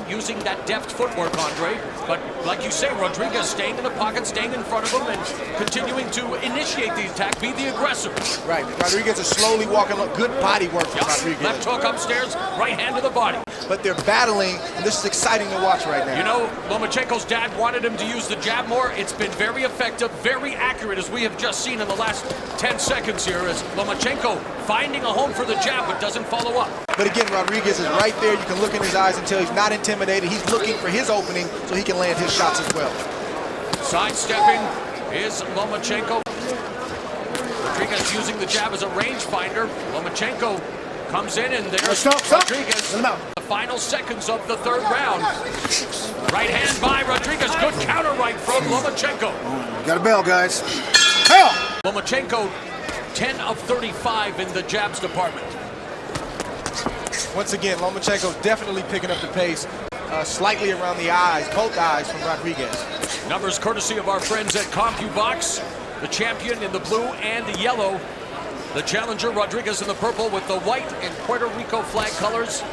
[SPEAKER 4] Using that deft footwork, Andre. But like you say, Rodriguez staying in the pocket, staying in front of him, and continuing to initiate the attack, be the aggressor.
[SPEAKER 5] Right. Rodriguez is slowly walking up. Good body work from Rodriguez.
[SPEAKER 4] Left hook upstairs, right hand to the body.
[SPEAKER 5] But they're battling, and this is exciting to watch right now.
[SPEAKER 4] You know, Lomachenko's dad wanted him to use the jab more. It's been very effective, very accurate, as we have just seen in the last 10 seconds here, as Lomachenko finding a home for the jab, but doesn't follow up.
[SPEAKER 5] But again, Rodriguez is right there. You can look in his eyes and tell he's not intimidated. He's looking for his opening so he can land his shots as well.
[SPEAKER 4] Sidestepping is Lomachenko. Rodriguez using the jab as a rangefinder. Lomachenko comes in, and there's Rodriguez. Final seconds of the third round. Right hand by Rodriguez. Good counter right from Lomachenko.
[SPEAKER 6] Got a bell, guys. Hell!
[SPEAKER 4] Lomachenko, 10 of 35 in the jabs department.
[SPEAKER 5] Once again, Lomachenko definitely picking up the pace, slightly around the eyes, both eyes from Rodriguez.
[SPEAKER 4] Numbers courtesy of our friends at CompuBox. The champion in the blue and the yellow. The challenger, Rodriguez, in the purple with the white and Puerto Rico flag colors.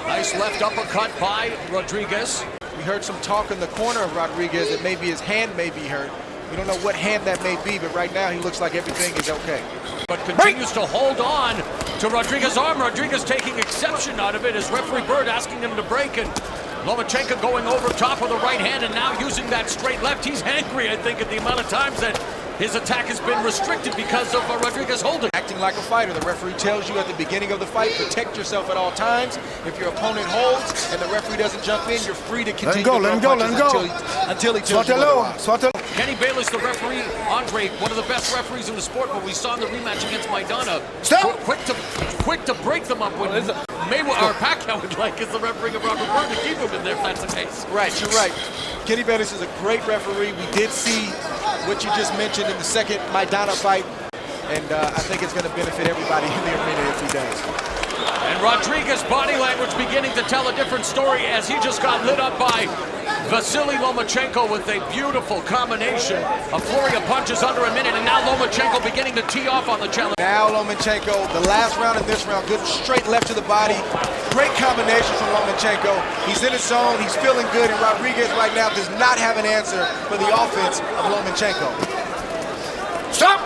[SPEAKER 4] Nice left uppercut by Rodriguez.
[SPEAKER 5] We heard some talk in the corner of Rodriguez that maybe his hand may be hurt. We don't know what hand that may be, but right now he looks like everything is okay.
[SPEAKER 4] But continues to hold on to Rodriguez's arm. Rodriguez taking exception out of it as referee Bird asking him to break, and Lomachenko going over top with the right hand and now using that straight left. He's angry, I think, at the amount of times that his attack has been restricted because of Rodriguez holding.
[SPEAKER 5] Acting like a fighter. The referee tells you at the beginning of the fight, protect yourself at all times. If your opponent holds and the referee doesn't jump in, you're free to continue to throw punches until he tells you otherwise.
[SPEAKER 4] Kenny Bayless, the referee. Andre, one of the best referees in the sport, but we saw in the rematch against Maidana. Quick to break them up when Mayweather or Pacquiao would like is the referee of Robert Bird to keep him in there if that's the case.
[SPEAKER 5] Right, you're right. Kenny Bayless is a great referee. We did see what you just mentioned in the second Maidana fight, and I think it's going to benefit everybody in the arena if he does.
[SPEAKER 4] And Rodriguez's body language beginning to tell a different story as he just got lit up by Vasiliy Lomachenko with a beautiful combination. A flurry of punches under a minute, and now Lomachenko beginning to tee off on the challenge.
[SPEAKER 5] Now Lomachenko, the last round and this round, good straight left to the body. Great combination from Lomachenko. He's in his zone, he's feeling good, and Rodriguez right now does not have an answer for the offense of Lomachenko.
[SPEAKER 6] Stop!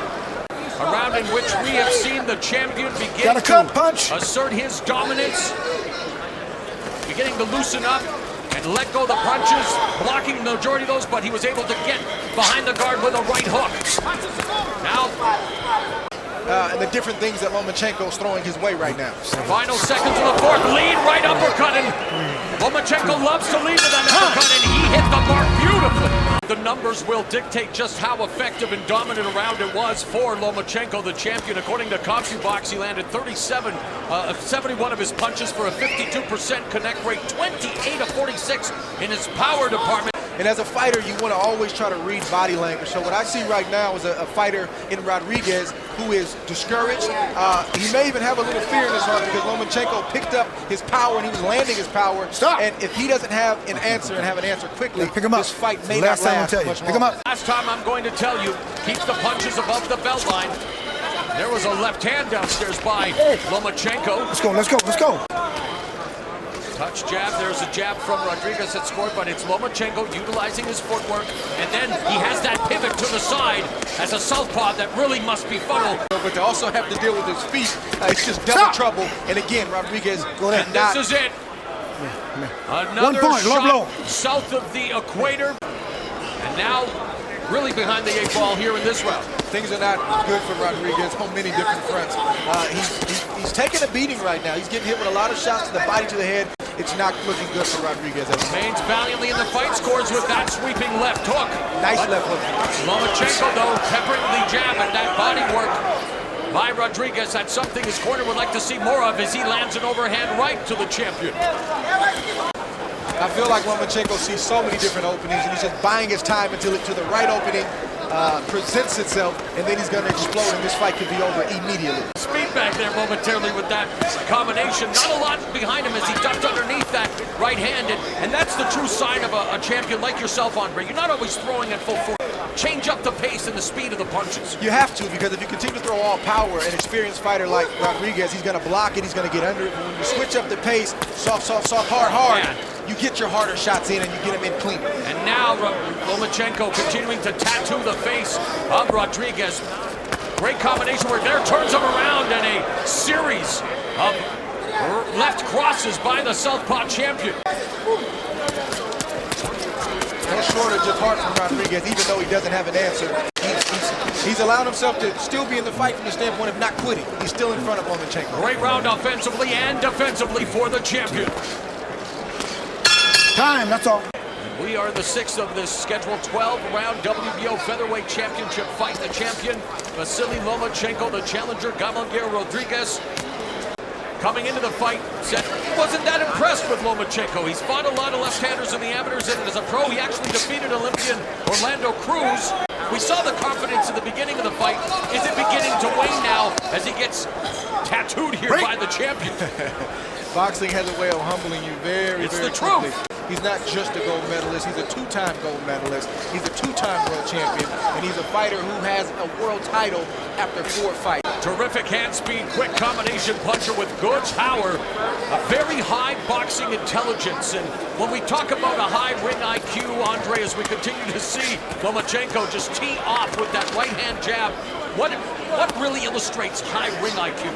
[SPEAKER 4] A round in which we have seen the champion begin to assert his dominance, beginning to loosen up and let go of the punches, blocking the majority of those, but he was able to get behind the guard with a right hook. Now,
[SPEAKER 5] and the different things that Lomachenko is throwing his way right now.
[SPEAKER 4] Final seconds of the fourth, lead right uppercut, and Lomachenko loves to lead with that uppercut, and he hit the mark beautifully. The numbers will dictate just how effective and dominant a round it was for Lomachenko, the champion. According to CompuBox, he landed 71 of his punches for a 52% connect rate, 28 of 46 in his power department.
[SPEAKER 5] And as a fighter, you want to always try to read body language. So what I see right now is a fighter in Rodriguez who is discouraged. He may even have a little fear in his heart because Lomachenko picked up his power and he was landing his power.
[SPEAKER 6] Stop.
[SPEAKER 5] And if he doesn't have an answer and have an answer quickly,
[SPEAKER 6] pick him up.
[SPEAKER 5] This fight may not last much longer.
[SPEAKER 6] Pick him up.
[SPEAKER 4] Last time I'm going to tell you, keep the punches above the belt line. There was a left hand downstairs by Lomachenko.
[SPEAKER 6] Let's go, let's go, let's go.
[SPEAKER 4] Touch jab, there's a jab from Rodriguez that scored, but it's Lomachenko utilizing his footwork, and then he has that pivot to the side as a southpaw that really must be funneled.
[SPEAKER 5] But to also have to deal with his feet, it's just double trouble. And again, Rodriguez going to
[SPEAKER 4] this is it. Another shot south of the equator, and now really behind the 8 ball here in this round.
[SPEAKER 5] Things are not good for Rodriguez on many different fronts. He's taking a beating right now. He's getting hit with a lot of shots to the body, to the head. It's not looking good for Rodriguez.
[SPEAKER 4] Remains valiantly in the fight, scores with that sweeping left hook.
[SPEAKER 5] Nice left hook.
[SPEAKER 4] Lomachenko, though, peppering the jab at that body work by Rodriguez. That's something his corner would like to see more of as he lands an overhand right to the champion.
[SPEAKER 5] I feel like Lomachenko sees so many different openings, and he's just buying his time until the right opening presents itself, and then he's going to explode, and this fight could be over immediately.
[SPEAKER 4] Speed back there momentarily with that combination. Not a lot behind him as he ducked underneath that right-handed, and that's the true sign of a champion like yourself, Andre. You're not always throwing at full force. Change up the pace and the speed of the punches.
[SPEAKER 5] You have to, because if you continue to throw all power, an experienced fighter like Rodriguez, he's going to block it, he's going to get under it, but when you switch up the pace, soft, soft, soft, hard, hard, you get your harder shots in and you get them in clean.
[SPEAKER 4] And now Lomachenko continuing to tattoo the face of Rodriguez. Great combination work there, turns him around, and a series of left crosses by the southpaw champion.
[SPEAKER 5] No shortage of heart from Rodriguez, even though he doesn't have an answer. He's allowed himself to still be in the fight from the standpoint of not quitting. He's still in front of Lomachenko.
[SPEAKER 4] Great round offensively and defensively for the champion.
[SPEAKER 6] Time, that's all.
[SPEAKER 4] We are the 6th of this scheduled 12-round WBO featherweight championship fight. The champion, Vasiliy Lomachenko, the challenger, Gabriel Rodriguez. coming into the fight, said he wasn't that impressed with Lomachenko. He's fought a lot of left-handers in the amateurs, and as a pro, he actually defeated Olympian Orlando Cruz. We saw the confidence at the beginning of the fight. Is it beginning to wane now as he gets tattooed here by the champion?
[SPEAKER 5] Boxing has a way of humbling you very,
[SPEAKER 4] it's
[SPEAKER 5] very
[SPEAKER 4] the
[SPEAKER 5] quickly.
[SPEAKER 4] truth.
[SPEAKER 5] He's not just a gold medalist, he's a two-time gold medalist. He's a two-time world champion, and he's a fighter who has a world title after 4 fights.
[SPEAKER 4] Terrific hand speed, quick combination puncher with good power. A very high boxing intelligence. And when we talk about a high ring IQ, Andre, as we continue to see Lomachenko just tee off with that right hand jab, what really illustrates high ring IQ?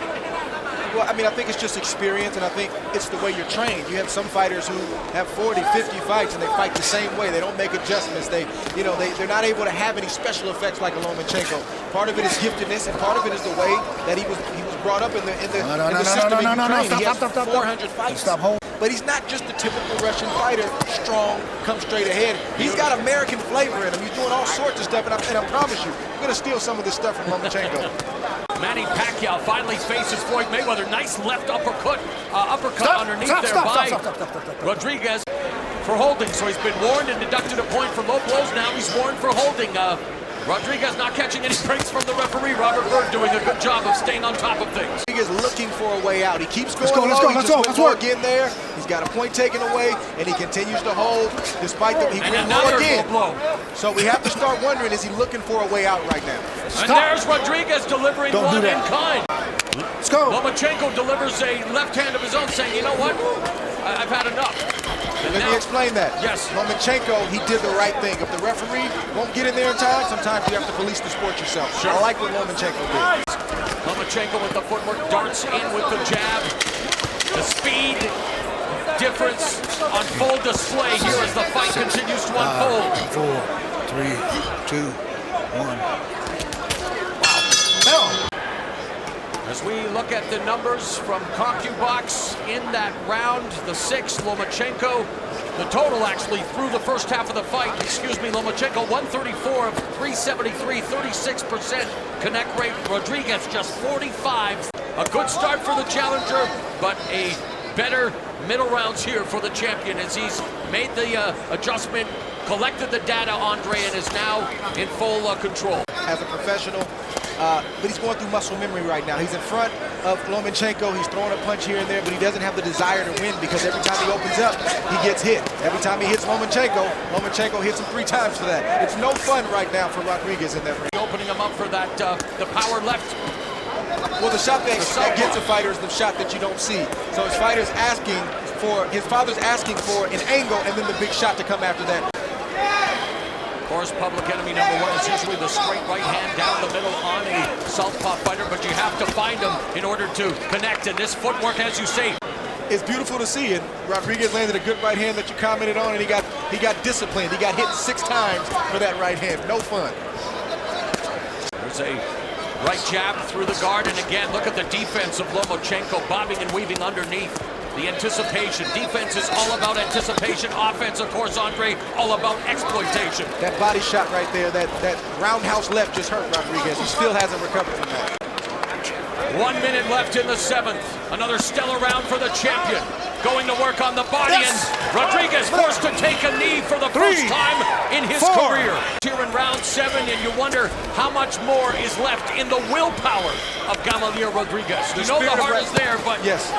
[SPEAKER 5] Well, I mean, I think it's just experience, and I think it's the way you're trained. You have some fighters who have 40, 50 fights, and they fight the same way. They don't make adjustments. They're not able to have any special effects like a Lomachenko. Part of it is giftedness, and part of it is the way that he was brought up in the system in Ukraine. He has 400 fights. But he's not just the typical Russian fighter, strong, come straight ahead. He's got American flavor in him. He's doing all sorts of stuff, and I promise you, I'm going to steal some of this stuff from Lomachenko.
[SPEAKER 4] Manny Pacquiao finally faces Floyd Mayweather. Nice left uppercut underneath by Rodriguez for holding. So he's been warned and deducted a point for low blows. Now he's warned for holding. Rodriguez not catching any breaks from the referee. Robert Byrd doing a good job of staying on top of things.
[SPEAKER 5] Rodriguez looking for a way out. He keeps going low. Let's work in there. He's got a point taken away, and he continues to hold despite that he went low again. So we have to start wondering, is he looking for a way out right now?
[SPEAKER 4] And there's Rodriguez delivering one in kind.
[SPEAKER 6] Let's go.
[SPEAKER 4] Lomachenko delivers a left hand of his own, saying, you know what? I've had enough.
[SPEAKER 5] And let me explain that.
[SPEAKER 4] Yes.
[SPEAKER 5] Lomachenko, he did the right thing. If the referee won't get in there in time, sometimes you have to police the sport yourself.
[SPEAKER 4] Sure.
[SPEAKER 5] I like what Lomachenko did.
[SPEAKER 4] Lomachenko with the footwork, darts in with the jab. The speed difference on full display here as the fight continues to unfold.
[SPEAKER 6] 4, 3, 2, 1.
[SPEAKER 4] As we look at the numbers from CompuBox in that round, the 6th, Lomachenko, the total actually through the first half of the fight, Lomachenko 134 of 373, 36% connect rate. Rodriguez just 45. A good start for the challenger, but a better middle rounds here for the champion as he's made the adjustment, collected the data, Andre, and is now in full control.
[SPEAKER 5] As a professional, but he's going through muscle memory right now. He's in front of Lomachenko. He's throwing a punch here and there, but he doesn't have the desire to win because every time he opens up, he gets hit. Every time he hits Lomachenko, Lomachenko hits him 3 times for that. It's no fun right now for Rodriguez in that ring.
[SPEAKER 4] Opening him up for that, the power left.
[SPEAKER 5] Well, the shot that gets a fighter is the shot that you don't see. So his father's asking for an angle and then the big shot to come after that.
[SPEAKER 4] Of course, public enemy number 1 is usually the straight right hand down the middle on a southpaw fighter, but you have to find him in order to connect. And this footwork, as you say,
[SPEAKER 5] it's beautiful to see. And Rodriguez landed a good right hand that you commented on, and he got disciplined. He got hit 6 times for that right hand. No fun.
[SPEAKER 4] There's a right jab through the guard, and again, look at the defense of Lomachenko, bobbing and weaving underneath. The anticipation. Defense is all about anticipation. Offense, of course, Andre, all about exploitation.
[SPEAKER 5] That body shot right there, that roundhouse left just hurt Rodriguez. He still hasn't recovered from that.
[SPEAKER 4] 1 minute left in the 7th. Another stellar round for the champion. Going to work on the body, and Rodriguez forced to take a knee for the first time in his career. Here in round 7, and you wonder how much more is left in the willpower of Gamaliel Rodriguez. You know the heart is there, but...
[SPEAKER 5] Yes.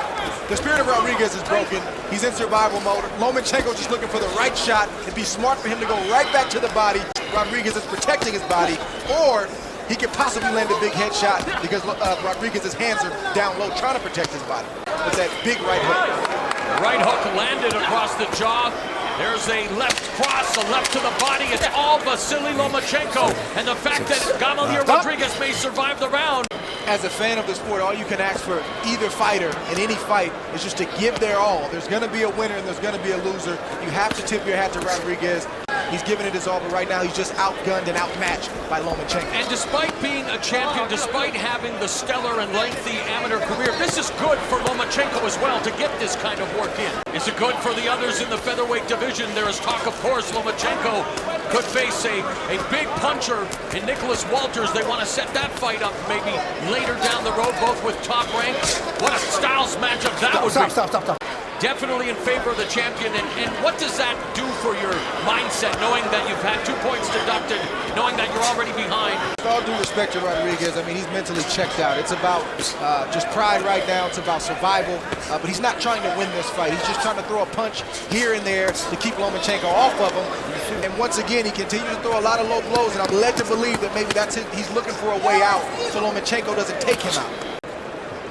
[SPEAKER 5] The spirit of Rodriguez is broken. He's in survival mode. Lomachenko just looking for the right shot. It'd be smart for him to go right back to the body. Rodriguez is protecting his body, or he could possibly land a big headshot because Rodriguez's hands are down low trying to protect his body with that big right hook.
[SPEAKER 4] Right hook landed across the jaw. There's a left cross, a left to the body. It's all Vasiliy Lomachenko. And the fact that Gamaliel Rodriguez may survive the round.
[SPEAKER 5] As a fan of the sport, all you can ask for either fighter in any fight is just to give their all. There's going to be a winner and there's going to be a loser. You have to tip your hat to Rodriguez. He's giving it his all, but right now he's just outgunned and outmatched by Lomachenko.
[SPEAKER 4] And despite being a champion, despite having the stellar and lengthy amateur career, this is good for Lomachenko as well to get this kind of work in. Is it good for the others in the featherweight division? There is talk, of course, Lomachenko could face a big puncher in Nicholas Walters. They want to set that fight up maybe later down the road, both with top rank. What a styles matchup that would be.
[SPEAKER 6] Stop.
[SPEAKER 4] Definitely in favor of the champion. And what does that do for your mindset, knowing that you've had 2 points deducted, knowing that you're already behind?
[SPEAKER 5] With all due respect to Rodriguez, I mean, he's mentally checked out. It's about just pride right now. It's about survival. But he's not trying to win this fight. He's just trying to throw a punch here and there to keep Lomachenko off of him. And once again, he continues to throw a lot of low blows. And I'm led to believe that maybe that's it. He's looking for a way out so Lomachenko doesn't take him out.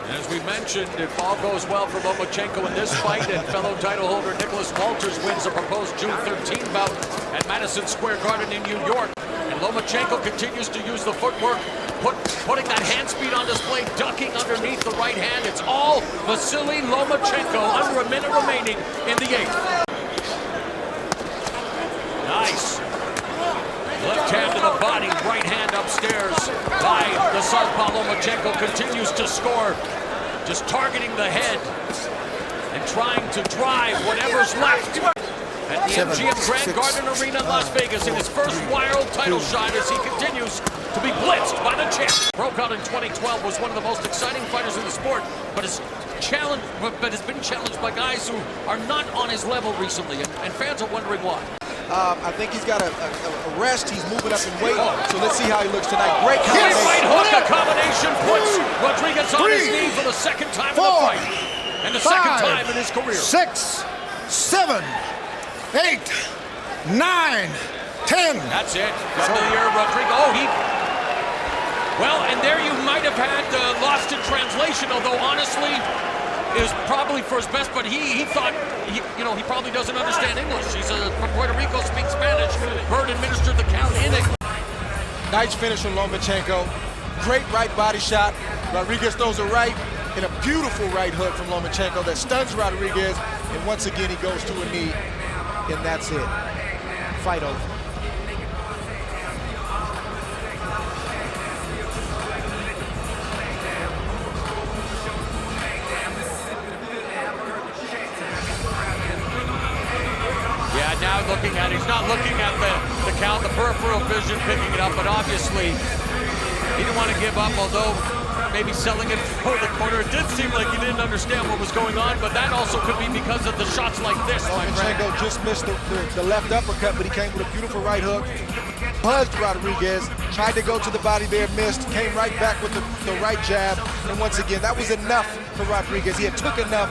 [SPEAKER 4] As we mentioned, if all goes well for Lomachenko in this fight and fellow title holder Nicholas Walters wins a proposed June 13 bout at Madison Square Garden in New York, and Lomachenko continues to use the footwork, putting that hand speed on display, ducking underneath the right hand. It's all Vasiliy Lomachenko under a minute remaining in the 8th. Nice. Left hand to the body, right hand upstairs by the southpaw. Lomachenko continues to score, just targeting the head and trying to drive whatever's left at the MGM Grand Garden Arena in Las Vegas in his first wild title shot as he continues to be blitzed by the champ. Broke out in 2012, was one of the most exciting fighters in the sport, but has been challenged by guys who are not on his level recently, and fans are wondering why.
[SPEAKER 5] I think he's got a rest. He's moving up in weight. So let's see how he looks tonight. Great combination.
[SPEAKER 4] Right hook, a combination puts Rodriguez on his knee for the second time in the fight. And the second time in his career.
[SPEAKER 6] 6, 7, 8, 9, 10.
[SPEAKER 4] That's it. Got to the ear, Rodriguez. Oh, well, and there you might have had lost in translation, although honestly, it was probably for his best, but he thought, he probably doesn't understand English. He's from Puerto Rico, speaks Spanish. Bird administered the count in English.
[SPEAKER 5] Nice finish from Lomachenko. Great right body shot. Rodriguez throws a right and a beautiful right hook from Lomachenko that stuns Rodriguez. And once again, he goes to a knee, and that's it. Fight over.
[SPEAKER 4] Now looking at, he's not looking at the count, the peripheral vision picking it up, but obviously he didn't want to give up, although maybe selling it for the corner. It did seem like he didn't understand what was going on, but that also could be because of the shots like this, my friend.
[SPEAKER 5] Lomachenko just missed the left uppercut, but he came with a beautiful right hook. Buzzed Rodriguez, tried to go to the body there, missed, came right back with the right jab, and once again, that was enough for Rodriguez. He had took enough.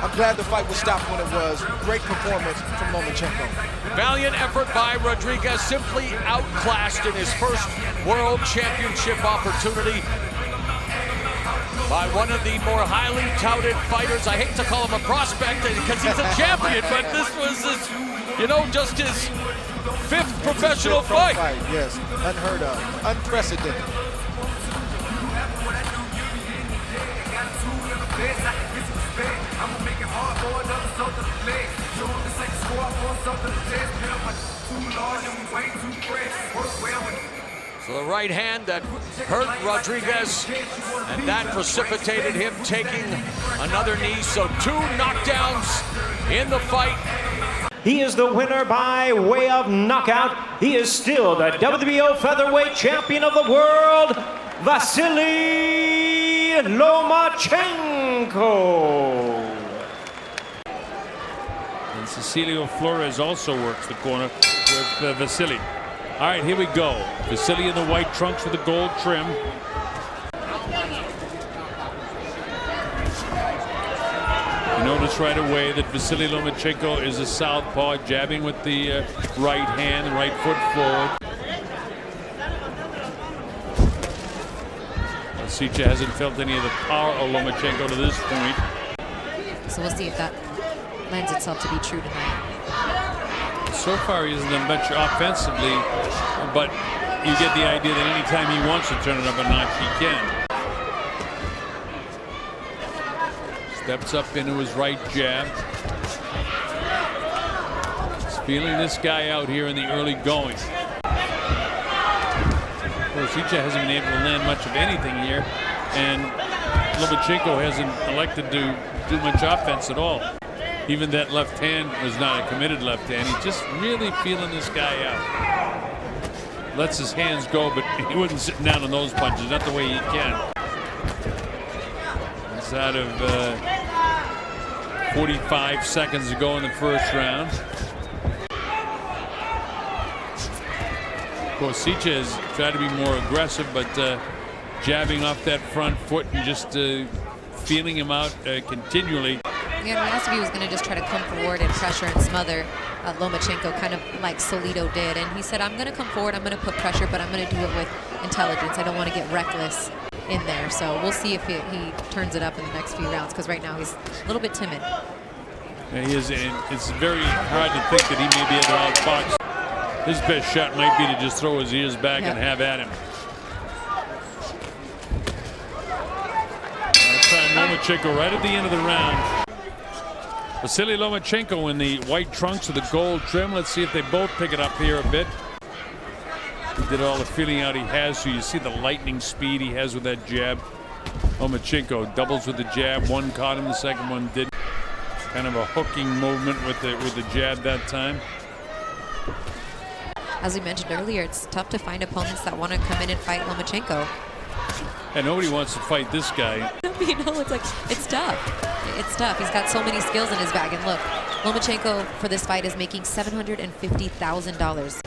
[SPEAKER 5] I'm glad the fight was stopped when it was. Great performance from Lomachenko.
[SPEAKER 4] Valiant effort by Rodriguez, simply outclassed in his first world championship opportunity by one of the more highly touted fighters. I hate to call him a prospect because he's a champion, but this was just his 5th professional fight.
[SPEAKER 5] Yes, unheard of, unprecedented.
[SPEAKER 4] So the right hand that hurt Rodriguez, and that precipitated him taking another knee. So 2 knockdowns in the fight.
[SPEAKER 3] He is the winner by way of knockout. He is still the WBO featherweight champion of the world, Vasiliy Lomachenko.
[SPEAKER 19] And Cecilio Flores also works the corner with Vasiliy. All right, here we go. Vasiliy in the white trunks with the gold trim. You notice right away that Vasiliy Lomachenko is a southpaw, jabbing with the right hand, the right foot forward. Sicha hasn't felt any of the power of Lomachenko to this point.
[SPEAKER 8] So we'll see if that lends itself to be true tonight.
[SPEAKER 19] So far, he hasn't done much offensively, but you get the idea that anytime he wants to turn it up a notch, he can. Steps up into his right jab. He's feeling this guy out here in the early going. Sicha hasn't been able to land much of anything here, and Lomachenko hasn't elected to do much offense at all. Even that left hand was not a committed left hand. He's just really feeling this guy out. lets his hands go, but he wasn't sitting down on those punches. Not the way he can. Inside of 45 seconds to go in the first round. Kosica has tried to be more aggressive, but jabbing off that front foot and just feeling him out continually.
[SPEAKER 8] Yeah, we asked if he was going to just try to come forward and pressure and smother Lomachenko, kind of like Solito did. And he said, I'm going to come forward, I'm going to put pressure, but I'm going to do it with intelligence. I don't want to get reckless in there. So we'll see if he turns it up in the next few rounds, because right now he's a little bit timid.
[SPEAKER 19] Yeah, he is, and it's very hard to think that he may be able to outbox. His best shot might be to just throw his ears back and have at him. That time Lomachenko right at the end of the round. Vasiliy Lomachenko in the white trunks with the gold trim. Let's see if they both pick it up here a bit. He did all the feeling out he has, so you see the lightning speed he has with that jab. Lomachenko doubles with the jab. One caught him, the second one didn't. Kind of a hooking movement with the jab that time.
[SPEAKER 8] As we mentioned earlier, it's tough to find opponents that want to come in and fight Lomachenko.
[SPEAKER 19] And nobody wants to fight this guy.
[SPEAKER 8] You know, it's tough. It's tough. He's got so many skills in his bag. And look, Lomachenko for this fight is making $750,000.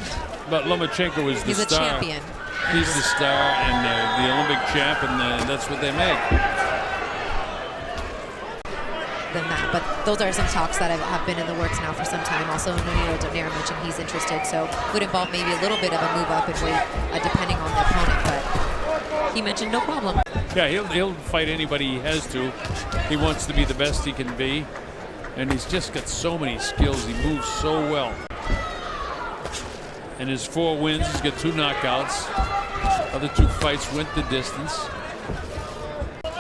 [SPEAKER 19] But Lomachenko is the
[SPEAKER 8] star. He's a champion.
[SPEAKER 19] He's the star and the Olympic champ, and that's what they make.
[SPEAKER 8] Than that, but those are some talks that have been in the works now for some time. Also, Noniro Donaire mentioned he's interested, so would involve maybe a little bit of a move up in weight, depending on the opponent. But he mentioned no problem.
[SPEAKER 19] Yeah, he'll fight anybody he has to. He wants to be the best he can be, and he's just got so many skills. He moves so well. And his 4 wins, he's got 2 knockouts. Other 2 fights went the distance.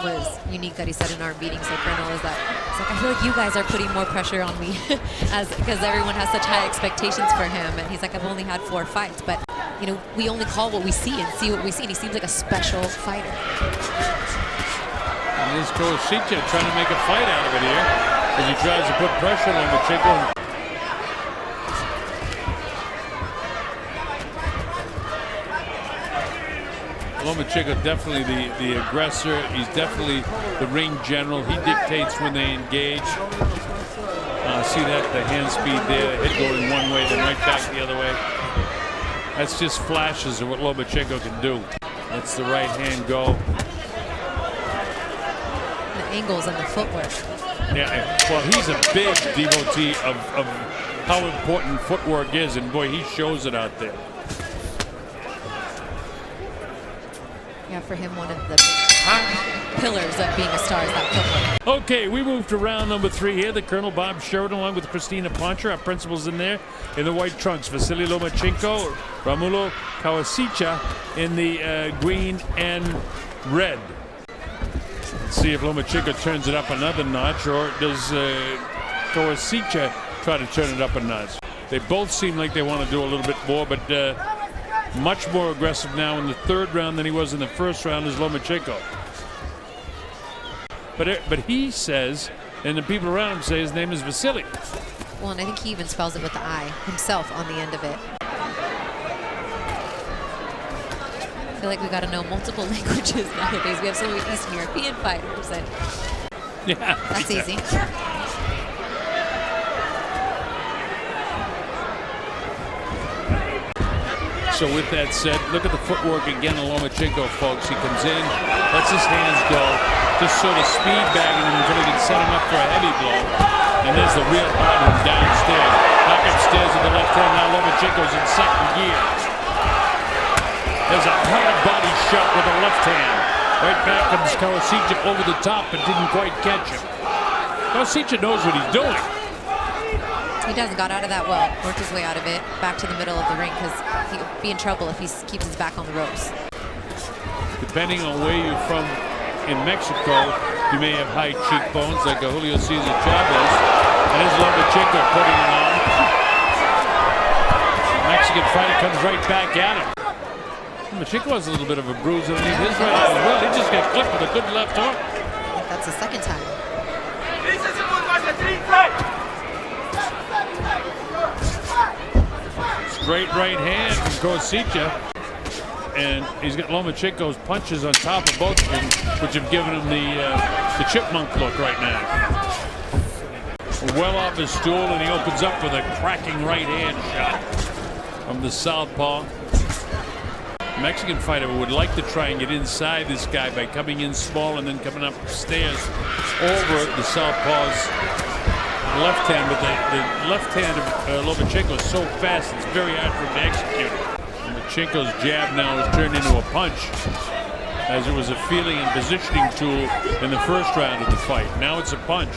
[SPEAKER 8] Was unique that he said in our meeting, so Colonel, is that it's like, I feel like you guys are putting more pressure on me because everyone has such high expectations for him, and he's like, I've only had 4 fights, but you know, we only call what we see and see what we see, and he seems like a special fighter.
[SPEAKER 19] And here's Kosica trying to make a fight out of it here as he tries to put pressure on Lomachenko. Lomachenko definitely the aggressor. He's definitely the ring general. He dictates when they engage. See that, the hand speed there, the head going one way, then right back the other way. That's just flashes of what Lomachenko can do. Lets the right hand go.
[SPEAKER 8] The angles and the footwork.
[SPEAKER 19] Yeah, well, he's a big devotee of how important footwork is, and boy, he shows it out there.
[SPEAKER 8] Yeah, for him, one of the pillars of being a star is that footwork.
[SPEAKER 19] Okay, we move to round number 3 here. The Colonel Bob Sheridan along with Christina Poncher, our principals in there in the white trunks. Vasiliy Lomachenko, Romulo Kosica in the green and red. Let's see if Lomachenko turns it up another notch, or does Kosica try to turn it up a notch. They both seem like they want to do a little bit more, but much more aggressive now in the 3rd round than he was in the 1st round is Lomachenko. But he says, and the people around him say his name is Vasily.
[SPEAKER 8] Well, and I think he even spells it with the I himself on the end of it. I feel like we got to know multiple languages nowadays. We have so many Eastern European fighters, and
[SPEAKER 19] yeah,
[SPEAKER 8] that's easy.
[SPEAKER 19] So with that said, look at the footwork again of Lomachenko, folks. He comes in, lets his hands go, just sort of speed bagging him until he can set him up for a heavy blow. And there's the real hard one downstairs. Back upstairs with the left hand. Now Lomachenko's in 2nd gear. There's a hard body shot with the left hand. Right back comes Kosica over the top, but didn't quite catch him. Kosica knows what he's doing.
[SPEAKER 8] He doesn't got out of that well. Worked his way out of it, back to the middle of the ring, because he'd be in trouble if he keeps his back on the ropes.
[SPEAKER 19] Depending on where you're from in Mexico, you may have high cheekbones like a Julio Cesar Chavez. And there's Lomachenko putting it on. Mexican fighter comes right back at him. Lomachenko has a little bit of a bruise underneath his right eye as well. He just got clipped with a good left hook.
[SPEAKER 8] That's the 2nd time.
[SPEAKER 19] Straight right hand from Kosica. and he's got Lomachenko's punches on top of both of them, which have given him the chipmunk look right now. Well off his stool, and he opens up with a cracking right hand shot from the southpaw. Mexican fighter would like to try and get inside this guy by coming in small and then coming upstairs over the southpaw's left hand, but the left hand of Lomachenko is so fast it's very hard for him to execute it. Lomachenko's jab now has turned into a punch, as it was a feeling and positioning tool in the first round of the fight. Now it's a punch.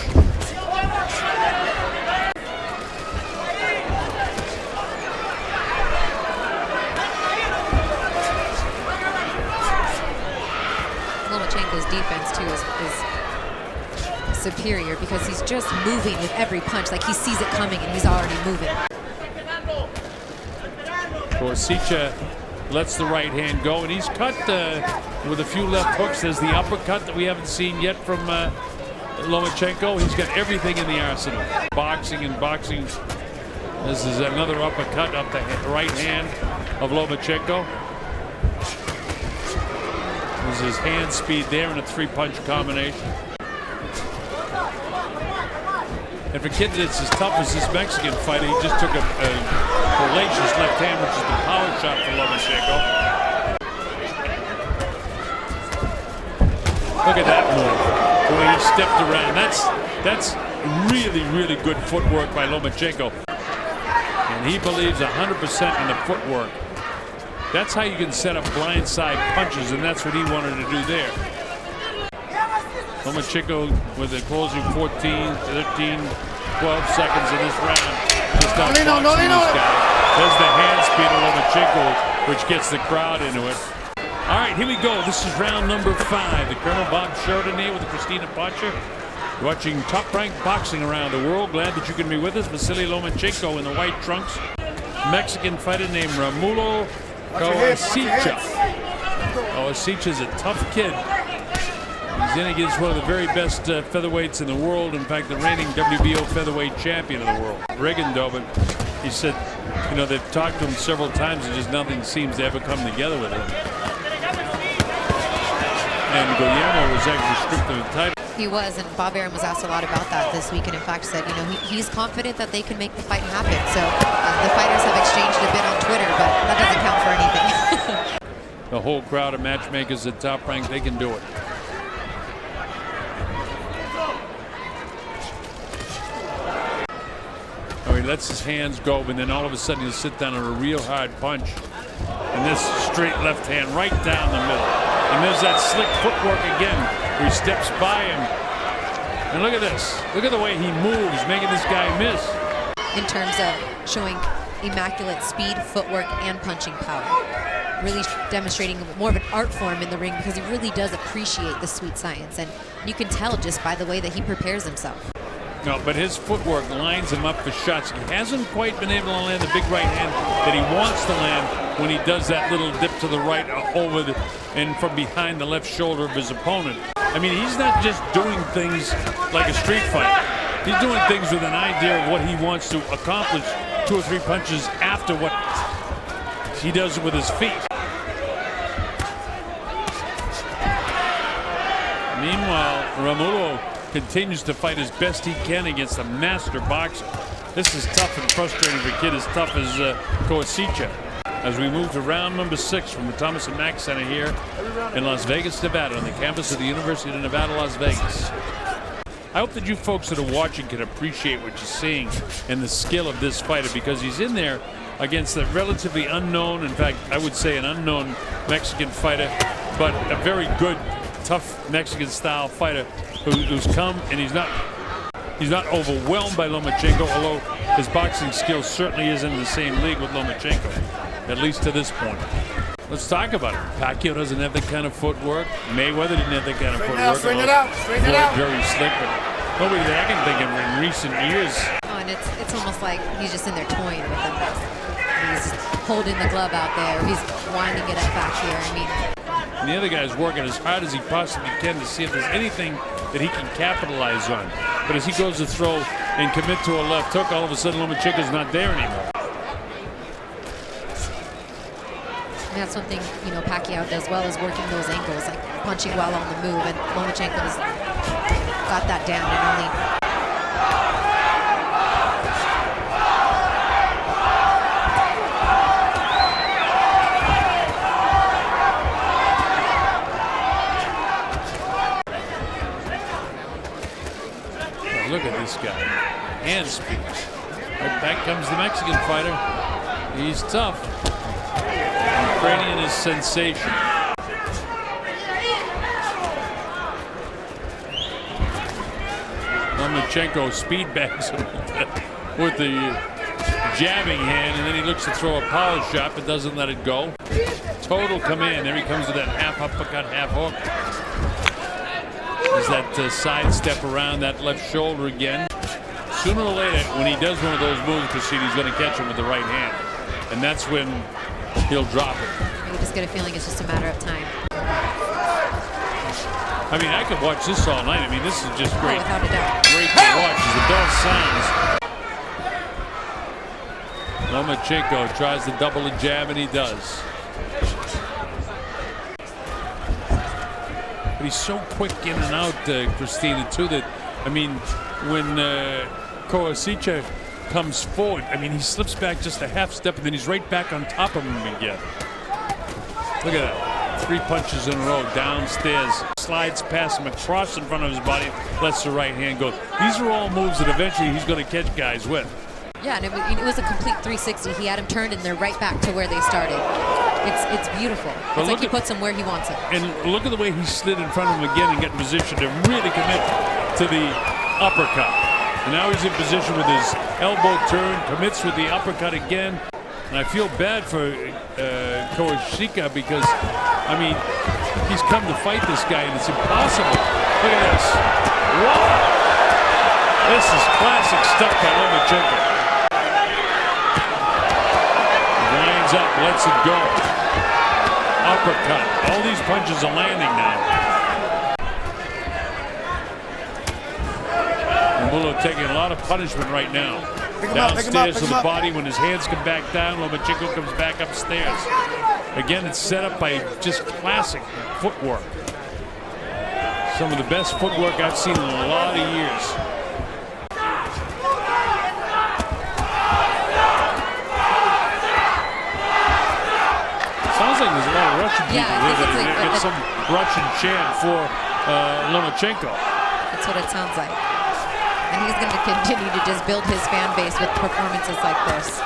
[SPEAKER 8] Lomachenko's defense too is superior, because he's just moving with every punch, like he sees it coming and he's already moving.
[SPEAKER 19] Ortiz lets the right hand go, and he's cut with a few left hooks. There's the uppercut that we haven't seen yet from Lomachenko. He's got everything in the arsenal. Boxing and boxing. This is another uppercut up the right hand of Lomachenko. There's his hand speed there in a three-punch combination. And for a kid that's as tough as this Mexican fighter, he just took a hellacious left hand, which is the power shot for Lomachenko. Look at that move, the way he stepped around. That's really, really good footwork by Lomachenko. And he believes 100% in the footwork. That's how you can set up blindside punches, and that's what he wanted to do there. Lomachenko with a closing 14, 13, 12 seconds in this round. Just outboxing this guy. There's the hand speed of Lomachenko, which gets the crowd into it. All right, here we go. This is round number 5. The Colonel Bob Sheridan here with the Christina Pacha. Watching top-ranked boxing around the world. Glad that you can be with us. Vasiliy Lomachenko in the white trunks. Mexican fighter named Romulo Coasicha. Coasicha's a tough kid. He's in against one of the very best featherweights in the world. In fact, the reigning WBO featherweight champion of the world. Rigondeaux, but he said, you know, they've talked to him several times and just nothing seems to ever come together with him. And Guillermo was actually stripped of the title.
[SPEAKER 8] He was, and Bob Arum was asked a lot about that this week, and in fact said, you know, he's confident that they can make the fight happen. So the fighters have exchanged a bit on Twitter, but that doesn't count for anything.
[SPEAKER 19] The whole crowd of matchmakers at Top Rank, they can do it. Oh, he lets his hands go, but then all of a sudden he'll sit down on a real hard punch. And this straight left hand right down the middle. And there's that slick footwork again, where he steps by him. And look at this. Look at the way he moves, making this guy miss.
[SPEAKER 8] In terms of showing immaculate speed, footwork, and punching power. Really demonstrating more of an art form in the ring, because he really does appreciate the sweet science. And you can tell just by the way that he prepares himself.
[SPEAKER 19] No, but his footwork lines him up for shots. He hasn't quite been able to land the big right hand that he wants to land when he does that little dip to the right over and from behind the left shoulder of his opponent. I mean, he's not just doing things like a street fight. He's doing things with an idea of what he wants to accomplish 2 or 3 punches after what he does with his feet. Meanwhile, Romulo continues to fight as best he can against a master boxer. This is tough and frustrating for a kid as tough as Coasicha. As we move to round number 6 from the Thomas & Mack Center here in Las Vegas, Nevada, on the campus of the University of Nevada, Las Vegas. I hope that you folks that are watching can appreciate what you're seeing and the skill of this fighter, because he's in there against a relatively unknown, in fact, I would say an unknown Mexican fighter, but a very good, tough Mexican-style fighter who's come, and he's not overwhelmed by Lomachenko, although his boxing skills certainly isn't in the same league with Lomachenko, at least to this point. Let's talk about it. Pacquiao doesn't have that kind of footwork. Mayweather didn't have that kind of footwork.
[SPEAKER 6] Straighten it out. Straighten it out.
[SPEAKER 19] Very slick, but nobody that I can think of in recent years.
[SPEAKER 8] Oh, and it's almost like he's just in there toying with them. He's holding the glove out there. He's winding it up back here. I mean,
[SPEAKER 19] and the other guy's working as hard as he possibly can to see if there's anything that he can capitalize on. But as he goes to throw and commit to a left hook, all of a sudden Lomachenko's not there anymore.
[SPEAKER 8] And that's something, you know, Pacquiao does well, is working those angles, like punching while on the move, and Lomachenko's got that down and only.
[SPEAKER 19] Look at this guy. Hand speed. Right back comes the Mexican fighter. He's tough. Ukrainian is sensation. Lomachenko speed bags him with the jabbing hand, and then he looks to throw a power shot but doesn't let it go. Total command. There he comes with that half uppercut, half hook. There's that side step around that left shoulder again. Sooner or later, when he does one of those moves, Christine, he's going to catch him with the right hand. And that's when he'll drop it.
[SPEAKER 8] You just get a feeling it's just a matter of time.
[SPEAKER 19] I mean, I could watch this all night. I mean, this is just great.
[SPEAKER 8] Oh, without a doubt.
[SPEAKER 19] Great to watch as the bell sounds. Lomachenko tries to double a jab, and he does. But he's so quick in and out, Christina, too, that, I mean, when Commey comes forward, I mean, he slips back just a half step, and then he's right back on top of him again. Look at that. 3 punches in a row, downstairs, slides past him, across in front of his body, lets the right hand go. These are all moves that eventually he's going to catch guys with.
[SPEAKER 8] Yeah, and it was a complete 360. He had him turned, and they're right back to where they started. It's beautiful. It's like he puts him where he wants him.
[SPEAKER 19] And look at the way he slid in front of him again and got in position to really commit to the uppercut. And now he's in position with his elbow turn, commits with the uppercut again. And I feel bad for Commey because, I mean, he's come to fight this guy, and it's impossible. Look at this. Wow! This is classic stuff by Lomachenko. Lines up, lets it go. Uppercut. All these punches are landing now. And Mulo taking a lot of punishment right now. Downstairs to the body. When his hands come back down, Lomachenko comes back upstairs. Again, it's set up by just classic footwork. Some of the best footwork I've seen in a lot of years. Sounds like there's a lot of Russian people here. Get some Russian chant for Lomachenko.
[SPEAKER 8] That's what it sounds like. And he's going to continue to just build his fan base with performances like this.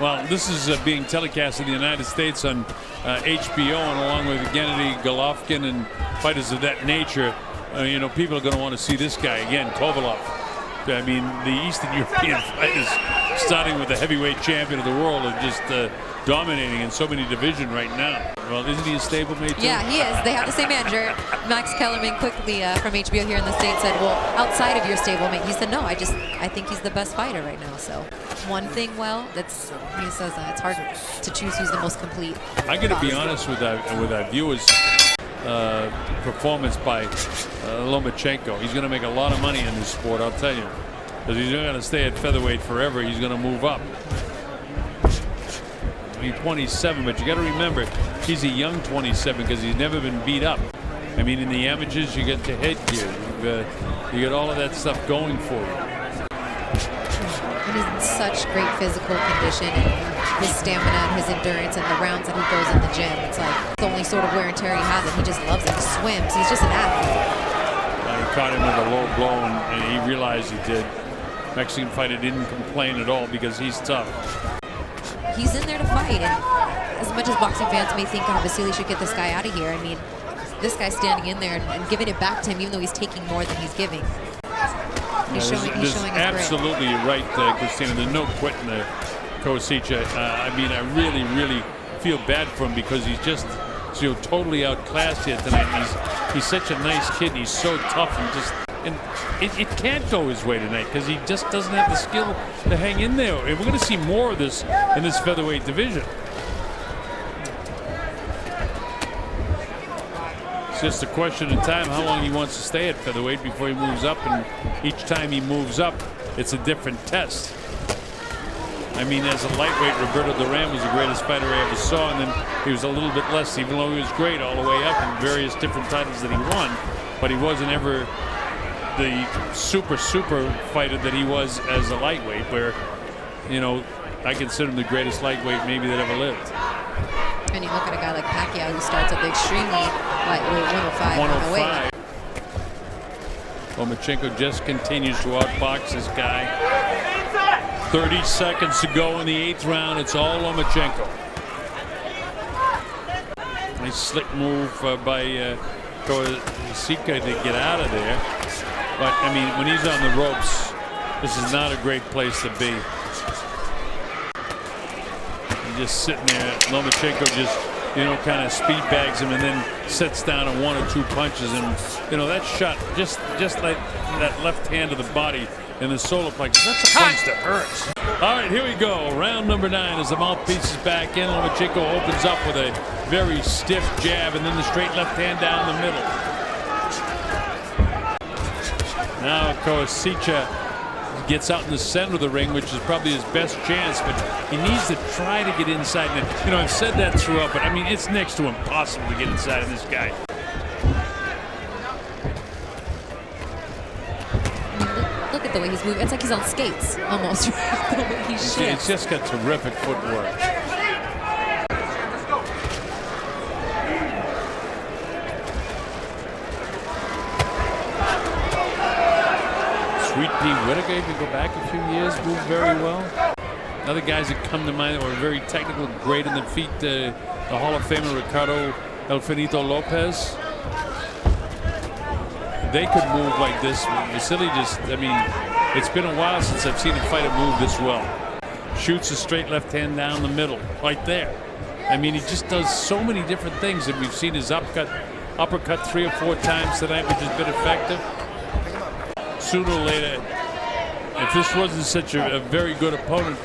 [SPEAKER 19] Well, this is being telecast in the United States on HBO, and along with Gennady Golovkin and fighters of that nature, you know, people are going to want to see this guy again, Kovalev. I mean, the Eastern European fighters, starting with the heavyweight champion of the world, are just dominating in so many divisions right now. Well, isn't he a stablemate too?
[SPEAKER 8] Yeah, he is. They have the same manager. Max Kellerman quickly from HBO here in the States said, well, outside of your stablemate, he said, no, I think he's the best fighter right now. So one thing, well, he says it's hard to choose who's the most complete.
[SPEAKER 19] I got to be honest with our viewers. Performance by Lomachenko. He's going to make a lot of money in this sport, I'll tell you. Because he's not going to stay at featherweight forever. He's going to move up. He's 27, but you got to remember, he's a young 27 because he's never been beat up. I mean, in the amateurs, you get the headgear. You get all of that stuff going for you.
[SPEAKER 8] And he's in such great physical condition, and his stamina and his endurance and the rounds that he goes in the gym. It's like the only sort of wear and tear he has, and he just loves it. He swims. He's just an athlete.
[SPEAKER 19] He caught him with a low blow, and he realized he did. Mexican fighter didn't complain at all because he's tough.
[SPEAKER 8] He's in there to fight, and as much as boxing fans may think, oh, Vasiliy should get this guy out of here, I mean, this guy's standing in there and giving it back to him, even though he's taking more than he's giving. He's showing his grit.
[SPEAKER 19] Absolutely right, Christina. There's no quitting Commey. I mean, I really, really feel bad for him because he's just totally outclassed here tonight. He's such a nice kid. And he's so tough and it can't go his way tonight because he just doesn't have the skill to hang in there. And we're going to see more of this in this featherweight division. It's just a question of time how long he wants to stay at featherweight before he moves up, and each time he moves up, it's a different test. I mean, as a lightweight, Roberto Duran was the greatest fighter I ever saw, and then he was a little bit less, even though he was great all the way up in various different titles that he won. But he wasn't ever the super fighter that he was as a lightweight, where, you know, I consider him the greatest lightweight maybe that ever lived.
[SPEAKER 8] And you look at a guy like Pacquiao who starts at the extremely lightweight 105.
[SPEAKER 19] 105. Lomachenko just continues to outbox this guy. 30 seconds to go in the 8th round. It's all Lomachenko. Nice slick move by Sika to get out of there. But, I mean, when he's on the ropes, this is not a great place to be. He's just sitting there. Lomachenko just, you know, kind of speed bags him and then sets down on 1 or 2 punches. And, you know, that shot, just like that left hand to the body in the solar plexus, that's a punch that hurts. All right, here we go. Round number 9 as the mouthpiece is back in. Lomachenko opens up with a very stiff jab and then the straight left hand down the middle. Now Koasicha gets out in the center of the ring, which is probably his best chance, but he needs to try to get inside. And, you know, I've said that throughout, but I mean, it's next to impossible to get inside of this guy.
[SPEAKER 8] Look at the way he's moving. It's like he's on skates, almost. The way he shifts.
[SPEAKER 19] It's just got terrific footwork. Sweet Pea Whitaker, if you go back a few years, moved very well. Other guys that come to mind that were very technical, great in the feet, the Hall of Famer Ricardo El Finito Lopez. They could move like this. Vasiliy just, I mean, it's been a while since I've seen a fighter move this well. Shoots a straight left hand down the middle, right there. I mean, he just does so many different things, and we've seen his uppercut 3 or 4 times tonight, which has been effective. Sooner or later, if this wasn't such a very good opponent,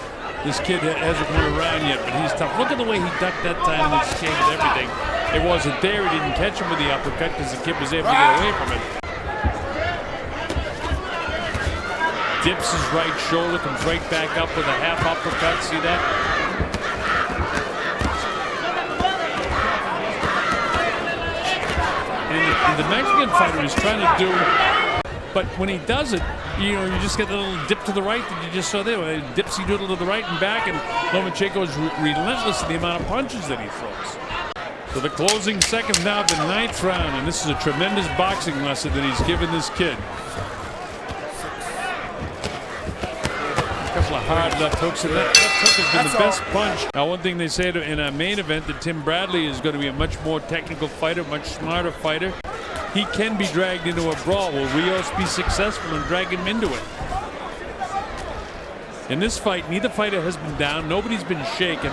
[SPEAKER 19] this kid hasn't won around yet, but he's tough. Look at the way he ducked that time and exchange with everything. It wasn't there. He didn't catch him with the uppercut because the kid was able to get away from it. Dips his right shoulder, comes right back up with a half uppercut. See that? And the Mexican fighter is trying to do. But when he does it, you know, you just get a little dip to the right that you just saw there. A dipsy doodle to the right and back, and Lomachenko is relentless in the amount of punches that he throws. So the closing seconds now of the 9th round, and this is a tremendous boxing lesson that he's given this kid. A couple of hard left hooks, and that left hook has been the best punch. Now, one thing they say in our main event that Tim Bradley is going to be a much more technical fighter, much smarter fighter. He can be dragged into a brawl. Will Rios be successful in dragging him into it? In this fight, neither fighter has been down. Nobody's been shaken.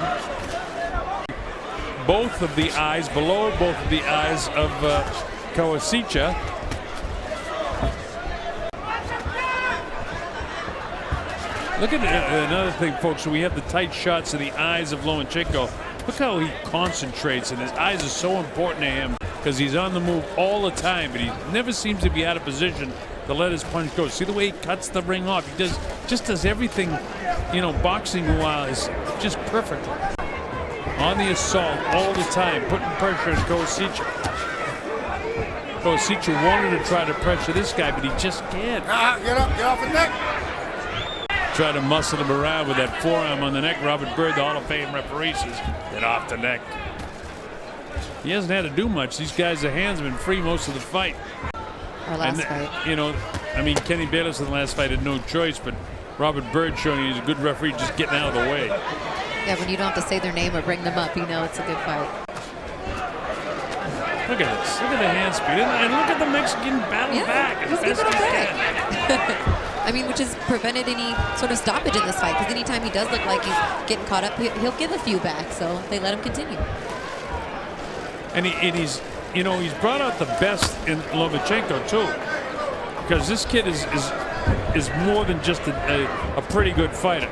[SPEAKER 19] Both of the eyes, below both of the eyes of Koasicha. Look at another thing, folks. So we have the tight shots of the eyes of Lomachenko. Look how he concentrates, and his eyes are so important to him because he's on the move all the time, but he never seems to be out of position to let his punch go. See the way he cuts the ring off? He does everything, you know, boxing-wise, just perfect. On the assault all the time, putting pressure on Koasicha. Koasicha wanted to try to pressure this guy, but he just can't.
[SPEAKER 6] Get up, get off the neck.
[SPEAKER 19] Try to muscle him around with that forearm on the neck. Robert Byrd, the Hall of Fame referee, says, get off the neck. He hasn't had to do much. These guys' hands have been free most of the fight.
[SPEAKER 8] Our last fight.
[SPEAKER 19] You know, I mean, Kenny Bayless in the last fight had no choice, but Robert Byrd showing he's a good referee, just getting out of the way.
[SPEAKER 8] Yeah, when you don't have to say their name or bring them up, you know it's a good fight.
[SPEAKER 19] Look at this. Look at the hand speed. And look at the Mexican battle back.
[SPEAKER 8] He's giving it back. I mean, which has prevented any sort of stoppage in this fight, because anytime he does look like he's getting caught up, he'll give a few back, so they let him continue.
[SPEAKER 19] And he's, you know, he's brought out the best in Lomachenko too, because this kid is more than just a pretty good fighter.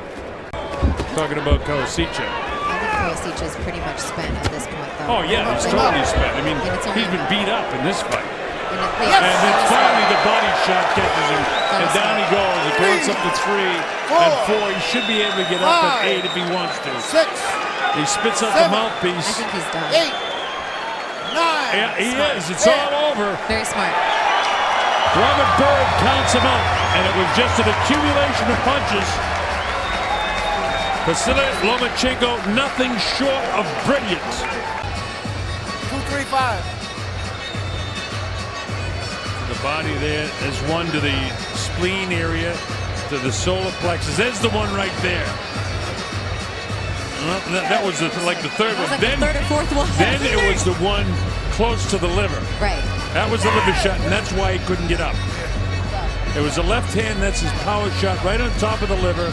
[SPEAKER 19] Talking about Koasicha.
[SPEAKER 8] I think Koasicha is pretty much spent at this point, though.
[SPEAKER 19] Oh yeah, he's totally spent. I mean, he's been beat up in this fight. And then finally the body shot catches him, and down he goes. gets up to 3 and 4. He should be able to get up at 8 if he wants to.
[SPEAKER 6] 6.
[SPEAKER 19] He spits out the mouthpiece.
[SPEAKER 8] I think he's done.
[SPEAKER 6] 8. 9.
[SPEAKER 19] Yeah, he is. It's all over.
[SPEAKER 8] Very smart.
[SPEAKER 19] Robert Byrd counts him out, and it was just an accumulation of punches. Vasiliy Lomachenko, nothing short of brilliant.
[SPEAKER 6] 235.
[SPEAKER 19] The body there is one to the spleen area, to the solar plexus. There's the one right there. Well, that was like the third one.
[SPEAKER 8] Like then, the third or fourth one.
[SPEAKER 19] Then it was the one close to the liver.
[SPEAKER 8] Right.
[SPEAKER 19] That was the liver shot, and that's why he couldn't get up. It was a left hand, that's his power shot right on top of the liver,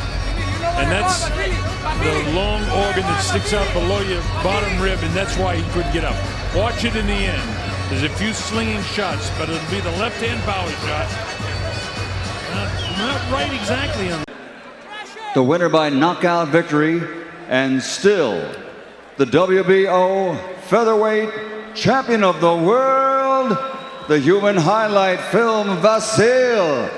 [SPEAKER 19] and that's the long organ that sticks out below your bottom rib, and that's why he couldn't get up. Watch it in the end. There's a few slinging shots, but it'll be the left-hand power shot. Not right exactly on
[SPEAKER 10] the winner by knockout victory, and still the WBO featherweight champion of the world, the human highlight film, Vasiliy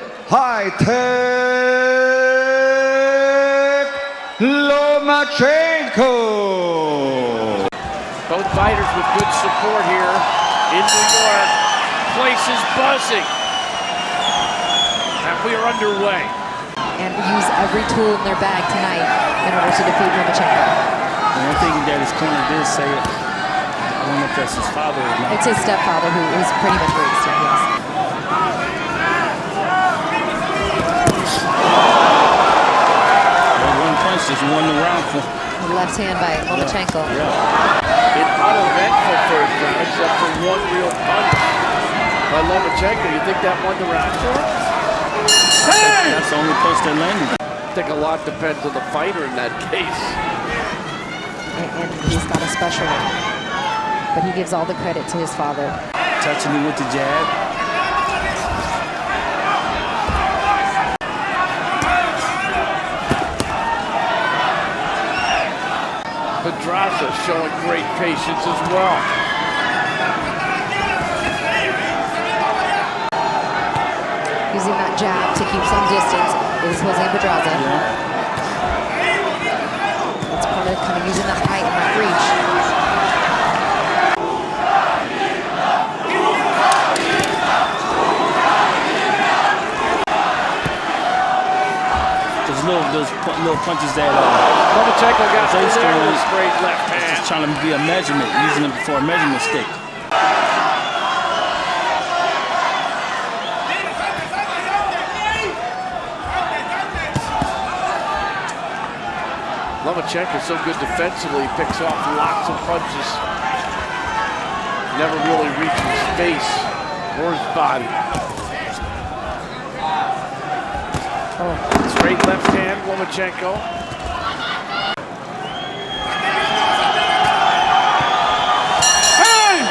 [SPEAKER 10] Lomachenko.
[SPEAKER 9] Both fighters with good support here in New York. Place is buzzing. And we are underway.
[SPEAKER 8] And use every tool in their bag tonight in order to defeat Lomachenko.
[SPEAKER 21] And I think that his corner did say it. I don't know if that's his father or not.
[SPEAKER 8] It's his stepfather who was pretty much raised him, yes.
[SPEAKER 21] Well, one punch just won the round for
[SPEAKER 8] the left hand by Lomachenko.
[SPEAKER 9] Yeah. It's uneventful first round, except for one real punch by Lomachenko. You think that won the round for him?
[SPEAKER 21] Hey! That's the only punch that landed.
[SPEAKER 9] I think a lot depends on the fighter in that case.
[SPEAKER 8] And he's got a special one. But he gives all the credit to his father.
[SPEAKER 21] Touching him with the jab.
[SPEAKER 9] Pedraza showing great patience as well.
[SPEAKER 8] Using that jab to keep some distance is Jose Pedraza. It's part of kind of using that height and that reach.
[SPEAKER 21] Those little punches that
[SPEAKER 9] Lomachenko got there with a straight left hand.
[SPEAKER 21] Just trying to be a measurement, using it for a measurement stick.
[SPEAKER 9] Lomachenko so good defensively, he picks off lots of punches. Never really reaches face or his body. Straight left hand, Lomachenko.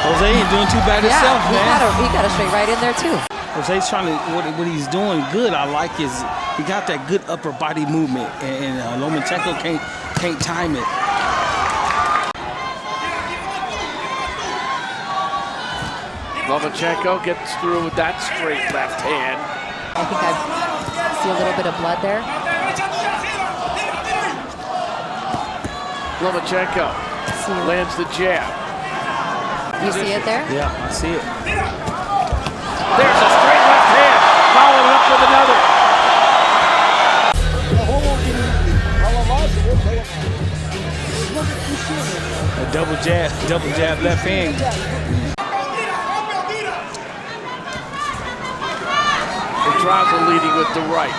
[SPEAKER 21] Jose ain't doing too bad himself, man.
[SPEAKER 8] He got a straight right in there too.
[SPEAKER 21] Jose's trying to, what he's doing good, I like, is he got that good upper body movement, and Lomachenko can't time it.
[SPEAKER 9] Lomachenko gets through with that straight left hand.
[SPEAKER 8] I think I see a little bit of blood there.
[SPEAKER 9] Lomachenko lands the jab.
[SPEAKER 8] You see it there?
[SPEAKER 21] Yeah, I see it.
[SPEAKER 9] There's a straight left hand, followed up with another.
[SPEAKER 21] A double jab left hand.
[SPEAKER 9] Pedraza leading with the right.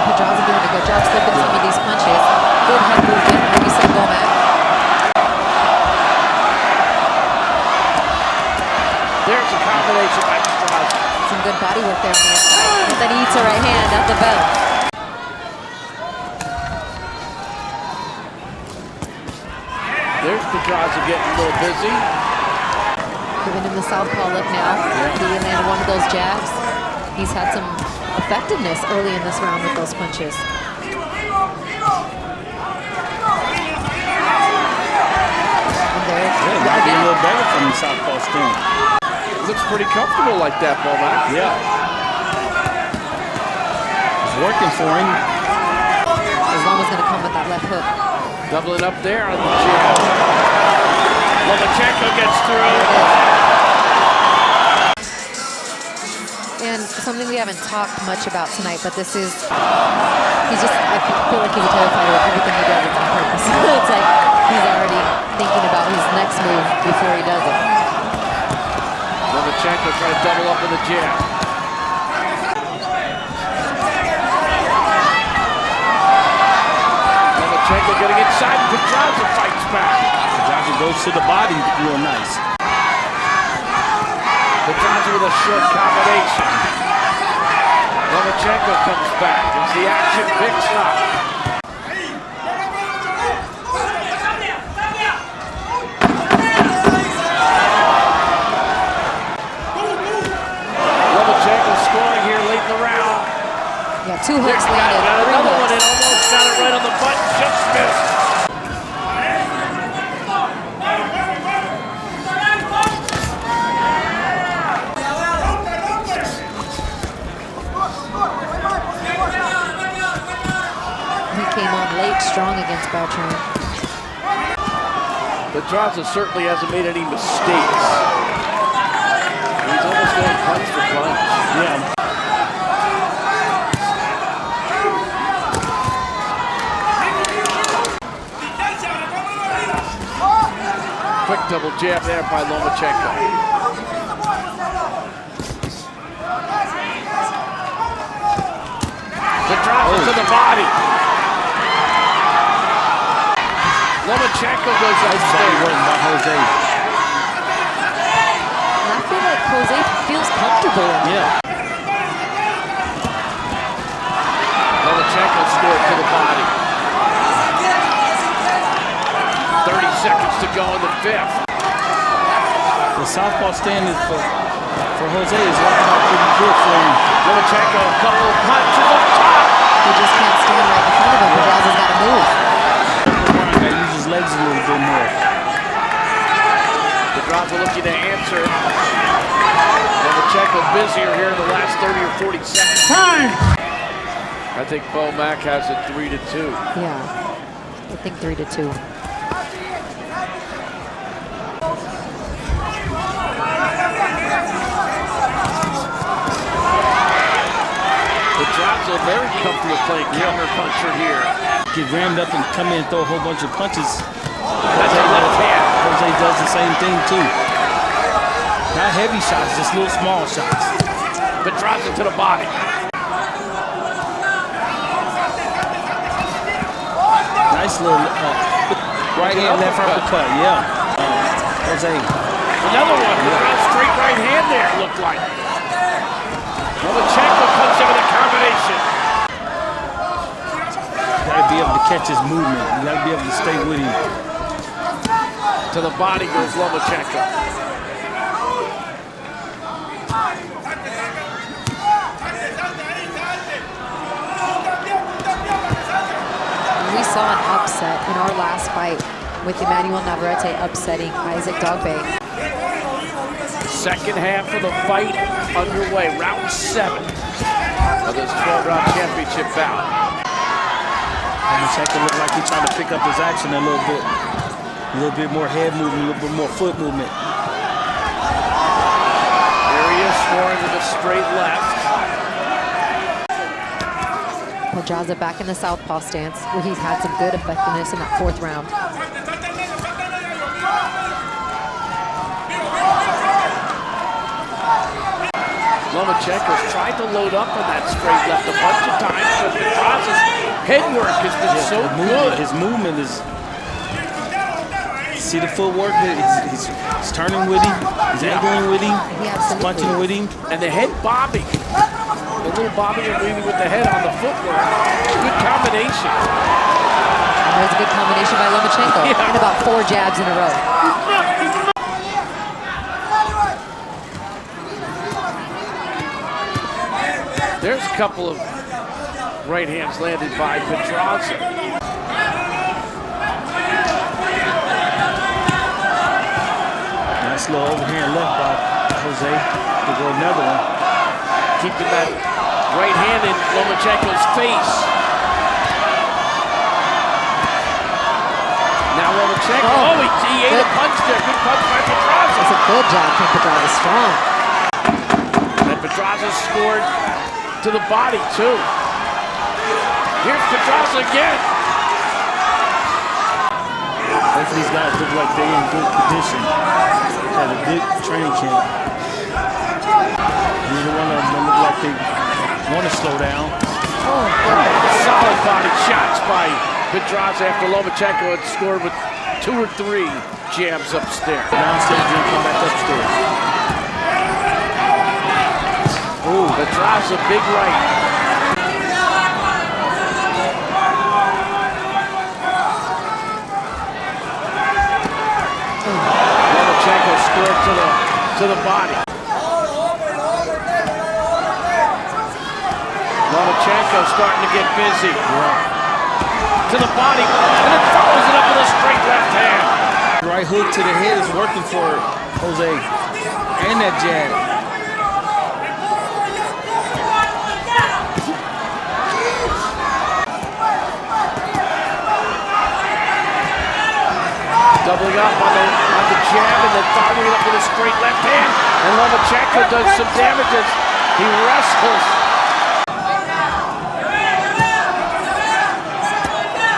[SPEAKER 8] Pedraza doing a good job slipping some of these punches. Good head movement, like you said, Gomez.
[SPEAKER 9] There's a combination by Pedraza.
[SPEAKER 8] Some good body work there on the inside. And then he eats a right hand at the bell.
[SPEAKER 9] There's Pedraza getting a little busy.
[SPEAKER 8] Giving him the southpaw look now. He landed one of those jabs. He's had some effectiveness early in this round with those punches.
[SPEAKER 21] southpaw stand.
[SPEAKER 9] Looks pretty comfortable like that, Bomac.
[SPEAKER 21] Yeah. It's working for him.
[SPEAKER 8] Islama's going to come with that left hook.
[SPEAKER 9] Doubling up there on the jab. Lomachenko gets through.
[SPEAKER 8] And something we haven't talked much about tonight, but this is, I feel like he's a title fighter. Everything he does is on purpose. It's like he's already thinking about his next move before he does it.
[SPEAKER 9] Lomachenko trying to double up with a jab. Lomachenko getting inside, and Pedraza fights back.
[SPEAKER 21] Pedraza goes to the body real nice.
[SPEAKER 9] Pedraza with a short combination. Lomachenko comes back as the action picks up. Lomachenko scoring here late in the round.
[SPEAKER 8] Yeah, 2 hooks landed.
[SPEAKER 9] Another one in, almost got it right on the button, just missed.
[SPEAKER 8] Came on late, strong against Beltran.
[SPEAKER 9] Pedraza certainly hasn't made any mistakes. He's almost going punch for punch.
[SPEAKER 21] Yeah.
[SPEAKER 9] Quick double jab there by Lomachenko. Pedraza to the body. Lomachenko goes upstairs.
[SPEAKER 21] By Jose.
[SPEAKER 8] And I feel like Jose feels comfortable.
[SPEAKER 21] Yeah.
[SPEAKER 9] Lomachenko scored to the body. 30 seconds to go in the fifth.
[SPEAKER 21] The southpaw stand is for Jose is working out pretty good for him.
[SPEAKER 9] Lomachenko, a couple of punches up top.
[SPEAKER 8] He just can't stand right in front of him. Pedraza's got to move.
[SPEAKER 21] Use his legs a little bit more.
[SPEAKER 9] Pedraza looking to answer. Lomachenko busier here in the last 30 or 40 seconds.
[SPEAKER 21] Time!
[SPEAKER 9] I think Bomac has it 3-2.
[SPEAKER 8] Yeah, I think 3-2.
[SPEAKER 9] Pedraza very comfortable playing counterpuncher here.
[SPEAKER 21] Get rammed up and come in and throw a whole bunch of punches.
[SPEAKER 9] That's a left hand.
[SPEAKER 21] Jose does the same thing too. Not heavy shots, just little small shots.
[SPEAKER 9] Pedraza to the body.
[SPEAKER 21] Nice little right hand, left uppercut. Yeah. Jose.
[SPEAKER 9] Another one. Straight right hand there, it looked like. Lomachenko comes in with a combination.
[SPEAKER 21] You gotta be able to catch his movement. You gotta be able to stay with him.
[SPEAKER 9] To the body goes Lomachenko.
[SPEAKER 8] We saw an upset in our last fight with Emmanuel Navarrete upsetting Isaac Dogbe.
[SPEAKER 9] Second half of the fight underway, round 7 of this 12-round championship bout.
[SPEAKER 21] Lomachenko looked like he tried to pick up his action a little bit. A little bit more head movement, a little bit more foot movement.
[SPEAKER 9] There he is, scoring with a straight left.
[SPEAKER 8] Pedraza back in the southpaw stance, where he's had some good effectiveness in that 4th round.
[SPEAKER 9] Lomachenko's tried to load up on that straight left a bunch of times, but Pedraza's head work has been so good.
[SPEAKER 21] His movement is... See the footwork? He's turning with him, he's angling with him, he's punching with him.
[SPEAKER 9] And the head bobbing. The little bobbing and weaving with the head on the footwork. Good combination.
[SPEAKER 8] That was a good combination by Lomachenko.
[SPEAKER 9] Yeah.
[SPEAKER 8] And about 4 jabs in a row.
[SPEAKER 9] There's a couple of right hands landed by Pedraza.
[SPEAKER 21] Nice little overhand left by Jose to go another one.
[SPEAKER 9] Keeping that right hand in Lomachenko's face. Now Lomachenko, he ate a punch there. Good punch by Pedraza.
[SPEAKER 8] That's a good job. I think Pedraza's strong.
[SPEAKER 9] And Pedraza scored to the body, too. Here's Pedraza again.
[SPEAKER 21] Both of these guys look like they're in good condition. Had a good training camp. Neither one of them don't look like they want to slow down.
[SPEAKER 9] Solid body shots by Pedraza after Lomachenko had scored with 2 or 3 jabs upstairs.
[SPEAKER 21] Downstairs and come back upstairs.
[SPEAKER 9] Ooh, Pedraza, big right. Lomachenko scored to the body. Lomachenko starting to get busy. To the body, and then follows it up with a straight left hand.
[SPEAKER 21] Right hook to the head is working for Jose. And that jab.
[SPEAKER 9] Doubling up on the jab and then following it up with a straight left hand. And Lomachenko does some damage as he wrestles.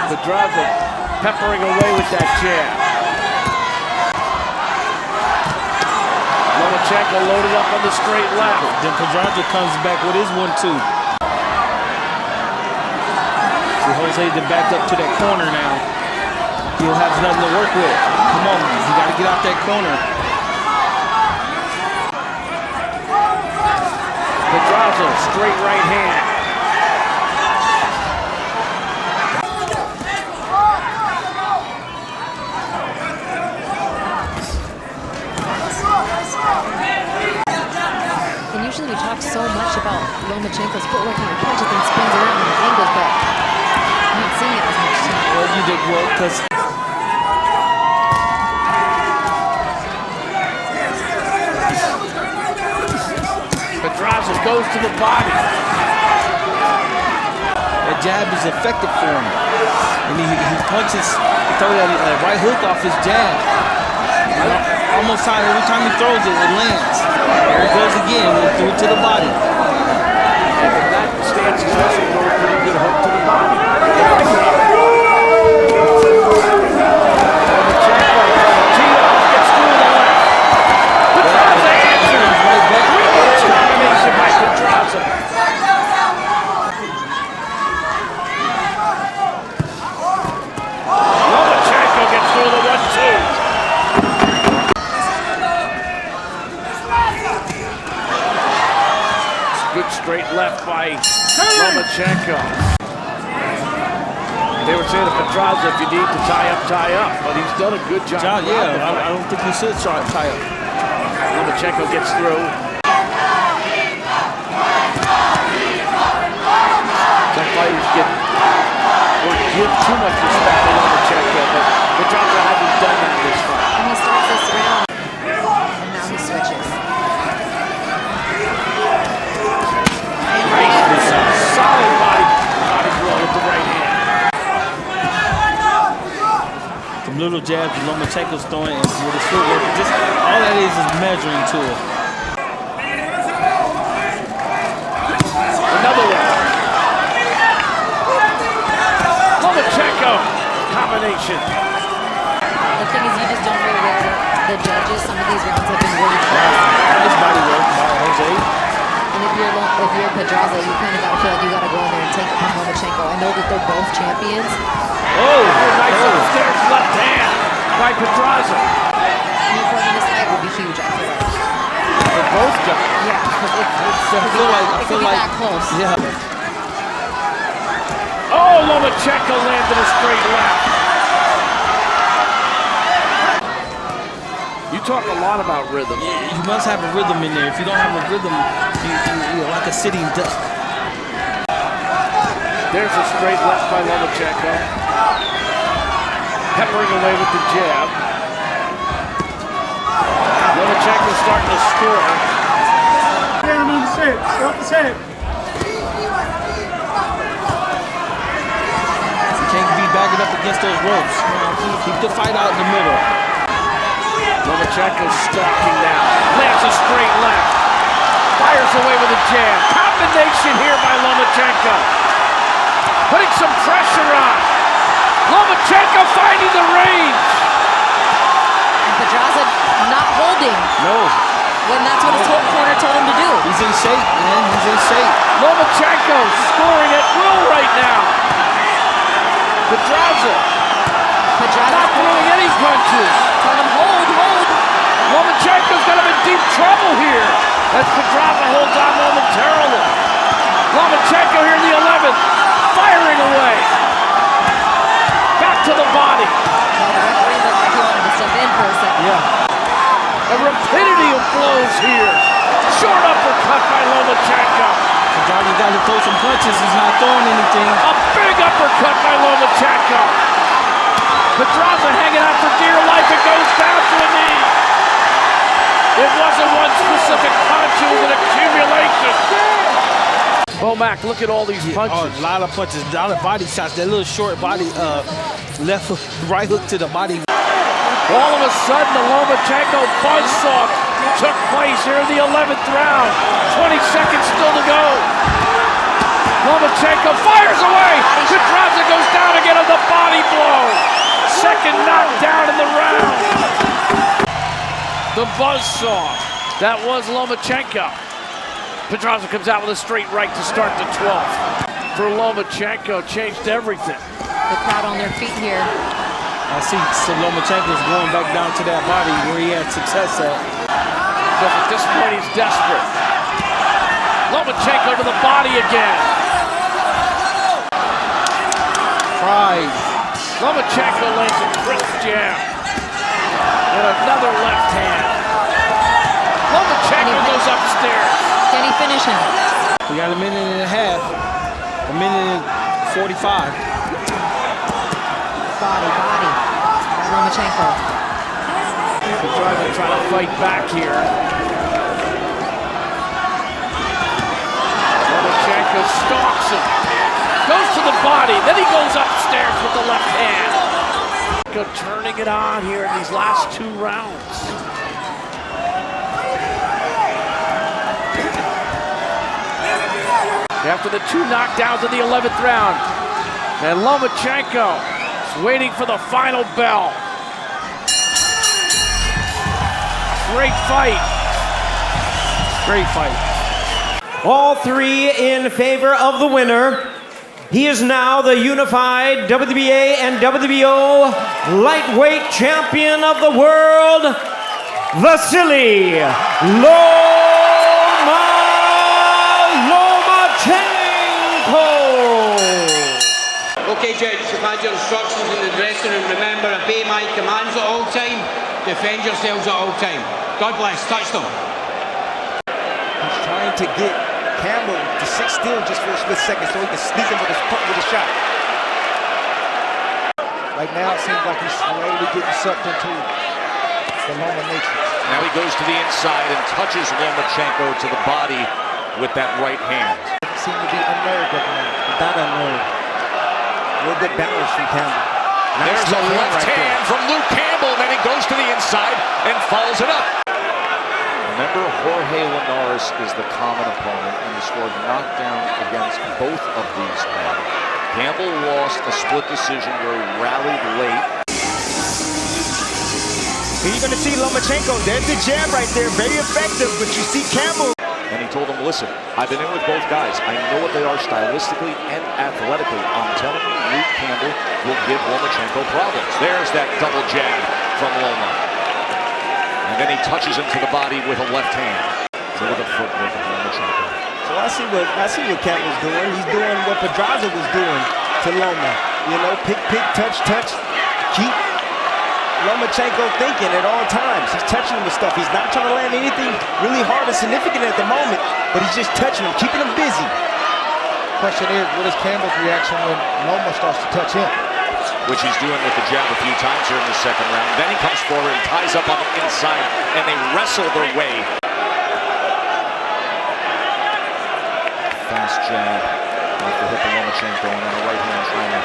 [SPEAKER 9] Pedraza peppering away with that jab. Lomachenko loaded up on the straight left.
[SPEAKER 21] Then Pedraza comes back with his 1-2. See, Jose then backed up to that corner now. He'll have nothing to work with. Come on, you got to get out that corner.
[SPEAKER 9] Pedraza, straight right hand.
[SPEAKER 8] And usually we talk so much about Lomachenko's footwork and he punches and spins around and angles, but I'm not seeing it as much tonight.
[SPEAKER 21] Well, you did well because
[SPEAKER 9] Pedraza goes to the body.
[SPEAKER 21] that jab is effective for him. And he punches, throw that right hook off his jab. Almost every time he throws it, it lands. There it goes again, he threw it to the body.
[SPEAKER 9] And from that stance, he's also throwing a pretty good hook to the body. Lomachenko gets through the 1-2. Good straight left by Lomachenko. They were saying to Pedraza, if you need to tie up, but he's done a good job.
[SPEAKER 21] Yeah, I don't think he should try to tie up.
[SPEAKER 9] Lomachenko gets through. Some fighters give too much respect to Lomachenko, but Pedraza hasn't done that this fight.
[SPEAKER 8] And he starts this round, and now he switches.
[SPEAKER 9] Solid body blow with the right hand.
[SPEAKER 21] Some little jabs that Lomachenko's throwing and with his footwork, just all that is measuring to it.
[SPEAKER 9] Another one. Lomachenko combination.
[SPEAKER 8] The thing is, you just don't know where the judges, some of these rounds have been really close.
[SPEAKER 21] Nice body work by Jose.
[SPEAKER 8] And if you're Pedraza, you kind of got to feel like you got to go in there and take it from Lomachenko. I know that they're both champions.
[SPEAKER 9] Oh, nice upstairs left hand by Pedraza.
[SPEAKER 8] Newporting this fight would be huge, I feel like.
[SPEAKER 9] For both guys.
[SPEAKER 8] Yeah, because it could be that close.
[SPEAKER 21] Yeah.
[SPEAKER 9] Oh, Lomachenko landed a straight left. You talk a lot about rhythm.
[SPEAKER 21] You must have a rhythm in there. If you don't have a rhythm, you're like a sitting duck.
[SPEAKER 9] There's a straight left by Lomachenko. Peppering away with the jab. Lomachenko starting to score.
[SPEAKER 12] Down on his head. Off his head.
[SPEAKER 21] Can't be backing up against those ropes. Keep the fight out in the middle.
[SPEAKER 9] Lomachenko stalking now. Lands a straight left. Fires away with a jab. Combination here by Lomachenko. Putting some pressure on. Lomachenko finding the range.
[SPEAKER 8] And Pedraza not holding.
[SPEAKER 21] No.
[SPEAKER 8] When that's what his corner told him to do.
[SPEAKER 21] He's in shape, man. He's in shape.
[SPEAKER 9] Lomachenko scoring at will right now. Pedraza not throwing any punches.
[SPEAKER 8] Told him hold.
[SPEAKER 9] Lomachenko's got him in deep trouble here as Pedraza holds on momentarily. Lomachenko here in the 11th, firing away. Back to the body.
[SPEAKER 8] Well, the referee looked like he wanted to step in for a second.
[SPEAKER 9] Yeah. A rapidity of blows here. Short uppercut by Lomachenko.
[SPEAKER 21] Pedraza got to throw some punches. He's not throwing anything.
[SPEAKER 9] A big uppercut by Lomachenko. Pedraza hanging out for dear life. It goes down to a knee. It wasn't one specific punch. It was an accumulation. Oh, Mac, look at all these punches.
[SPEAKER 21] Oh, a lot of punches, a lot of body shots. That little short body, left hook, right hook to the body.
[SPEAKER 9] All of a sudden, the Lomachenko buzzsaw took place here in the 11th round. 20 seconds still to go. Lomachenko fires away. Pedraza goes down again on the body blow. Second knockdown in the round. The buzzsaw. That was Lomachenko. Pedraza comes out with a straight right to start the 12th. For Lomachenko, changed everything.
[SPEAKER 8] The crowd on their feet here.
[SPEAKER 21] I see Lomachenko's going back down to that body where he had success at.
[SPEAKER 9] Because at this point he's desperate. Lomachenko to the body again.
[SPEAKER 21] Pride.
[SPEAKER 9] Lomachenko lands a crisp jab. And another left hand. Lomachenko goes upstairs.
[SPEAKER 8] Can he finish him?
[SPEAKER 21] We got a minute and a half. A minute and 45.
[SPEAKER 8] Body. Lomachenko.
[SPEAKER 9] Pedraza trying to fight back here. Lomachenko stalks him. Goes to the body. Then he goes upstairs with the left hand. Turning it on here in these last 2 rounds. After the 2 knockdowns in the 11th round. And Lomachenko is waiting for the final bell. Great fight.
[SPEAKER 21] Great fight.
[SPEAKER 3] All 3 in favor of the winner. He is now the unified WBA and WBO lightweight champion of the world, Vasiliy Lomachenko.
[SPEAKER 1] Okay, Judge, you've had your instructions in the dressing room. Remember, obey my commands at all time. Defend yourselves at all time. God bless. Touch them.
[SPEAKER 5] He's trying to get Campbell to sit still just for a split second so he can sneak him with a shot. Right now, it seems like he's slowly getting sucked into the Loma matrix.
[SPEAKER 17] Now he goes to the inside and touches Lomachenko to the body with that right hand.
[SPEAKER 5] Doesn't seem to be unnerved at the moment. Not unnerved. A little bit balanced from Campbell.
[SPEAKER 17] There's a left hand from Luke Campbell, then he goes to the inside and follows it up. Remember, Jorge Linares is the common opponent, and he scored knockdown against both of these men. Campbell lost a split decision where he rallied late.
[SPEAKER 3] You're going to see Lomachenko. There's the jab right there. Very effective, but you see Campbell.
[SPEAKER 17] And he told him, listen, I've been in with both guys. I know what they are stylistically and athletically. I'm telling you, Luke Campbell will give Lomachenko problems. There's that double jab from Loma. And then he touches him to the body with a left hand. With a footwork of Lomachenko.
[SPEAKER 7] So I see what Campbell's doing. He's doing what Pedraza was doing to Loma. You know, pick, touch. Keep Lomachenko thinking at all times. He's touching him with stuff. He's not trying to land anything really hard or significant at the moment, but he's just touching him, keeping him busy.
[SPEAKER 6] Question is, what is Campbell's reaction when Loma starts to touch him?
[SPEAKER 17] which he's doing with the jab a few times here in the second round. Then he comes forward and ties up on the inside, and they wrestle their way. Fast jab off the hip of Lomachenko, and then the right hand trying to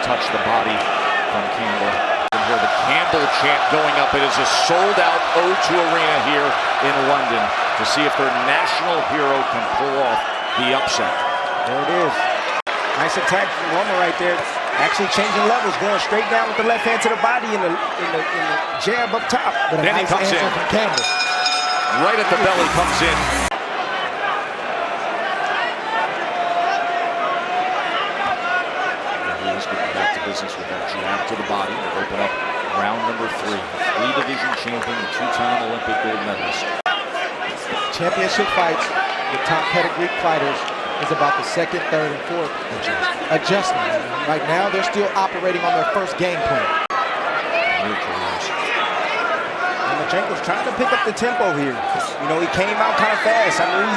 [SPEAKER 17] touch the body from Campbell. And here the Campbell chant going up. It is a sold-out O2 Arena here in London to see if their national hero can pull off the upset.
[SPEAKER 15] There it is. Nice attack from Loma right there. Actually changing levels, going straight down with the left hand to the body in the jab up top. But
[SPEAKER 17] then
[SPEAKER 15] nice
[SPEAKER 17] he comes in.
[SPEAKER 15] From Campbell.
[SPEAKER 17] Right at the belly comes in. He's getting back to business with that jab to the body to open up round number 3. 3-division champion, 2-time Olympic gold medalist.
[SPEAKER 5] Championship fights with top pedigree fighters is about the second, third, and fourth adjustment. Right now, they're still operating on their first game plan.
[SPEAKER 15] Lomachenko's trying to pick up the tempo here. You know, he came out kind of fast. I mean,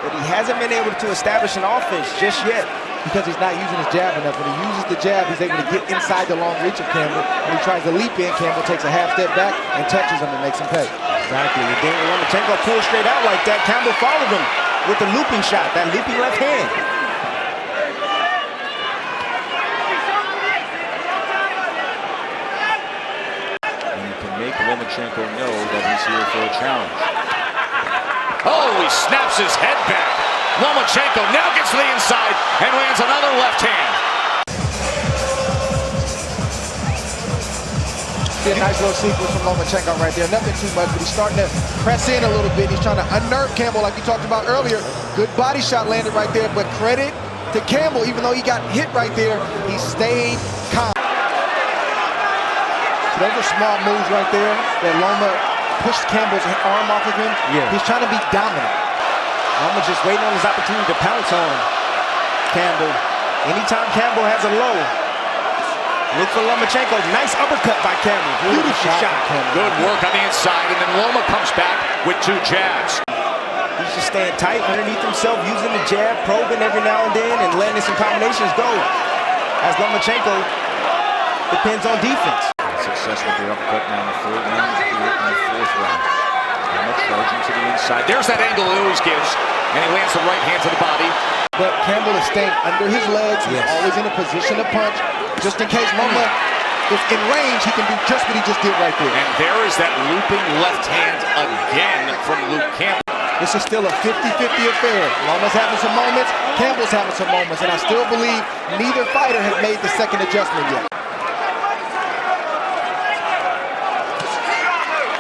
[SPEAKER 15] but he hasn't been able to establish an offense just yet.
[SPEAKER 5] Because he's not using his jab enough. When he uses the jab, he's able to get inside the long reach of Campbell. When he tries to leap in, Campbell takes a half step back and touches him and makes him pay.
[SPEAKER 15] Exactly. And then when Lomachenko pulls straight out like that, Campbell followed him with the looping shot, that leaping left hand.
[SPEAKER 17] And you can make Lomachenko know that he's here for a challenge. Oh, he snaps his head back. Lomachenko now gets to the inside and lands another left hand.
[SPEAKER 5] See a nice little sequence from Lomachenko right there. Nothing too much, but he's starting to press in a little bit. He's trying to unnerve Campbell like we talked about earlier. Good body shot landed right there, but credit to Campbell. Even though he got hit right there, he stayed calm. So those are small moves right there that Loma pushed Campbell's arm off of him.
[SPEAKER 15] Yeah.
[SPEAKER 5] He's trying to be dominant.
[SPEAKER 15] Loma just waiting on his opportunity to pounce on Campbell. Anytime Campbell has a low, look for Lomachenko. Nice uppercut by Campbell. Beautiful shot.
[SPEAKER 17] Good work on the inside, and then Loma comes back with 2 jabs.
[SPEAKER 15] He's just staying tight underneath himself, using the jab, probing every now and then, and letting some combinations go. As Lomachenko depends on defense.
[SPEAKER 17] Success with the uppercut now in the 3rd round, here in the 4th round. Charging to the inside. There's that angle he always gives, and he lands the right hand to the body.
[SPEAKER 5] But Campbell is staying under his legs. He's always in a position to punch. Just in case Loma is in range, he can do just what he just did right there.
[SPEAKER 17] And there is that looping left hand again from Luke Campbell.
[SPEAKER 5] This is still a 50-50 affair. Loma's having some moments, Campbell's having some moments, and I still believe neither fighter has made the second adjustment yet.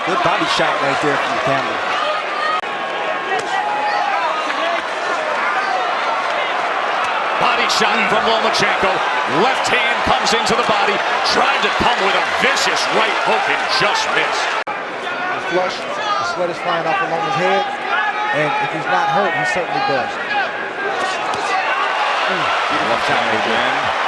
[SPEAKER 15] Good body shot right there from Campbell.
[SPEAKER 17] Body shot from Lomachenko. Left hand comes into the body. Tried to come with a vicious right hook and just missed.
[SPEAKER 5] The flush, the sweat is flying off of Loma's head. And if he's not hurt, he certainly does.
[SPEAKER 17] Left hand again.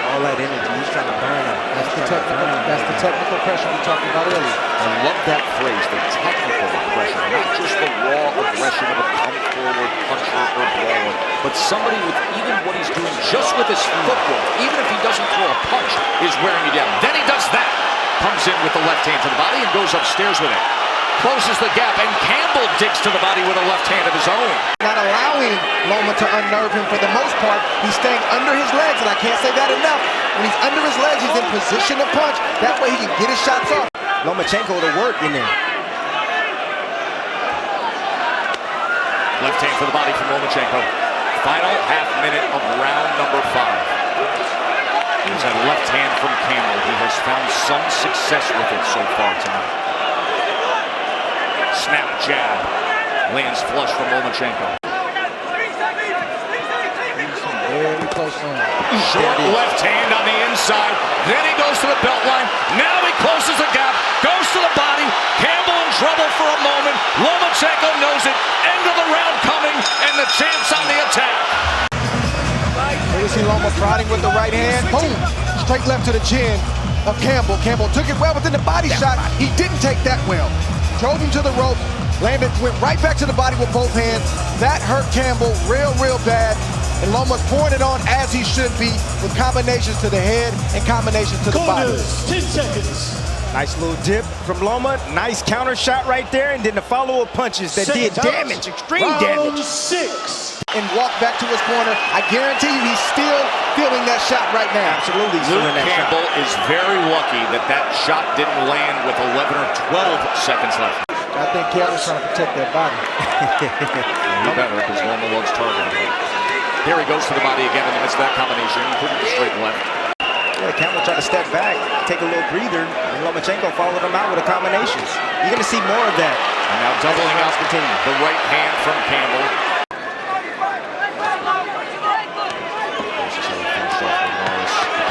[SPEAKER 15] All that energy, he's trying to burn it.
[SPEAKER 5] That's the technical pressure we talked about earlier.
[SPEAKER 17] I love that phrase, the technical pressure, not just the raw aggression of a come-forward puncher or brawler, but somebody with even what he's doing just with his footwork, even if he doesn't throw a punch, is wearing you down. Then he does that. Comes in with the left hand to the body and goes upstairs with it. Closes the gap, and Campbell digs to the body with a left hand of his own.
[SPEAKER 5] Not allowing Loma to unnerve him for the most part. He's staying under his legs, and I can't say that enough. When he's under his legs, he's in position to punch. That way he can get his shots off.
[SPEAKER 15] Lomachenko to work in there.
[SPEAKER 17] Left hand for the body from Lomachenko. Final half minute of round number 5. There's that left hand from Campbell. He has found some success with it so far tonight. Snap jab. Lands flush from Lomachenko.
[SPEAKER 5] Very close on.
[SPEAKER 17] Short left hand on the inside. Then he goes to the belt line. Now he closes the gap. Goes to the body. Campbell in trouble for a moment. Lomachenko knows it. End of the round coming. And the champ's on the attack.
[SPEAKER 5] Here we see Loma prodding with the right hand. Boom. Straight left to the chin of Campbell. Campbell took it well within the body shot. He didn't take that well. Drove him to the rope. Landed, went right back to the body with both hands. That hurt Campbell real bad. And Loma's pouring it on as he should be, with combinations to the head and combinations to the body.
[SPEAKER 6] 10 seconds.
[SPEAKER 15] Nice little dip from Loma. Nice counter shot right there, and then the follow-up punches that did damage, extreme damage.
[SPEAKER 6] 6.
[SPEAKER 5] And walk back to his corner. I guarantee you he's still feeling that shot right now.
[SPEAKER 15] Absolutely.
[SPEAKER 17] Luke Campbell is very lucky that that shot didn't land with 11 or 12 seconds left.
[SPEAKER 5] I think Campbell's trying to protect that body.
[SPEAKER 17] You better, because Loma loves targeting. Here he goes to the body again in the midst of that combination, including the straight left.
[SPEAKER 15] Yeah, Campbell tried to step back, take a little breather, and Lomachenko followed him out with a combination. You're going to see more of that.
[SPEAKER 17] And now doubling out the right hand from Campbell.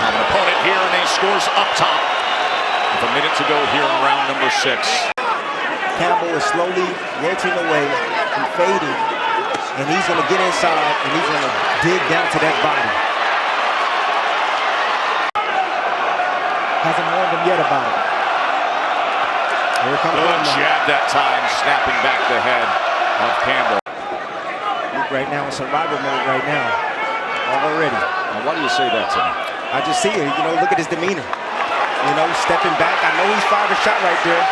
[SPEAKER 17] Common opponent here, and he scores up top with a minute to go here in round number 6.
[SPEAKER 15] Campbell is slowly wilting away and fading, and he's going to get inside, and he's going to dig down to that body. Hasn't warned him yet about it. Here comes
[SPEAKER 17] Good jab that time, snapping back the head of Campbell.
[SPEAKER 15] Luke right now in survival mode right now, already.
[SPEAKER 17] Now, why do you say that, Tim?
[SPEAKER 15] I just see it, look at his demeanor. Stepping back. I know he's fired a shot right there.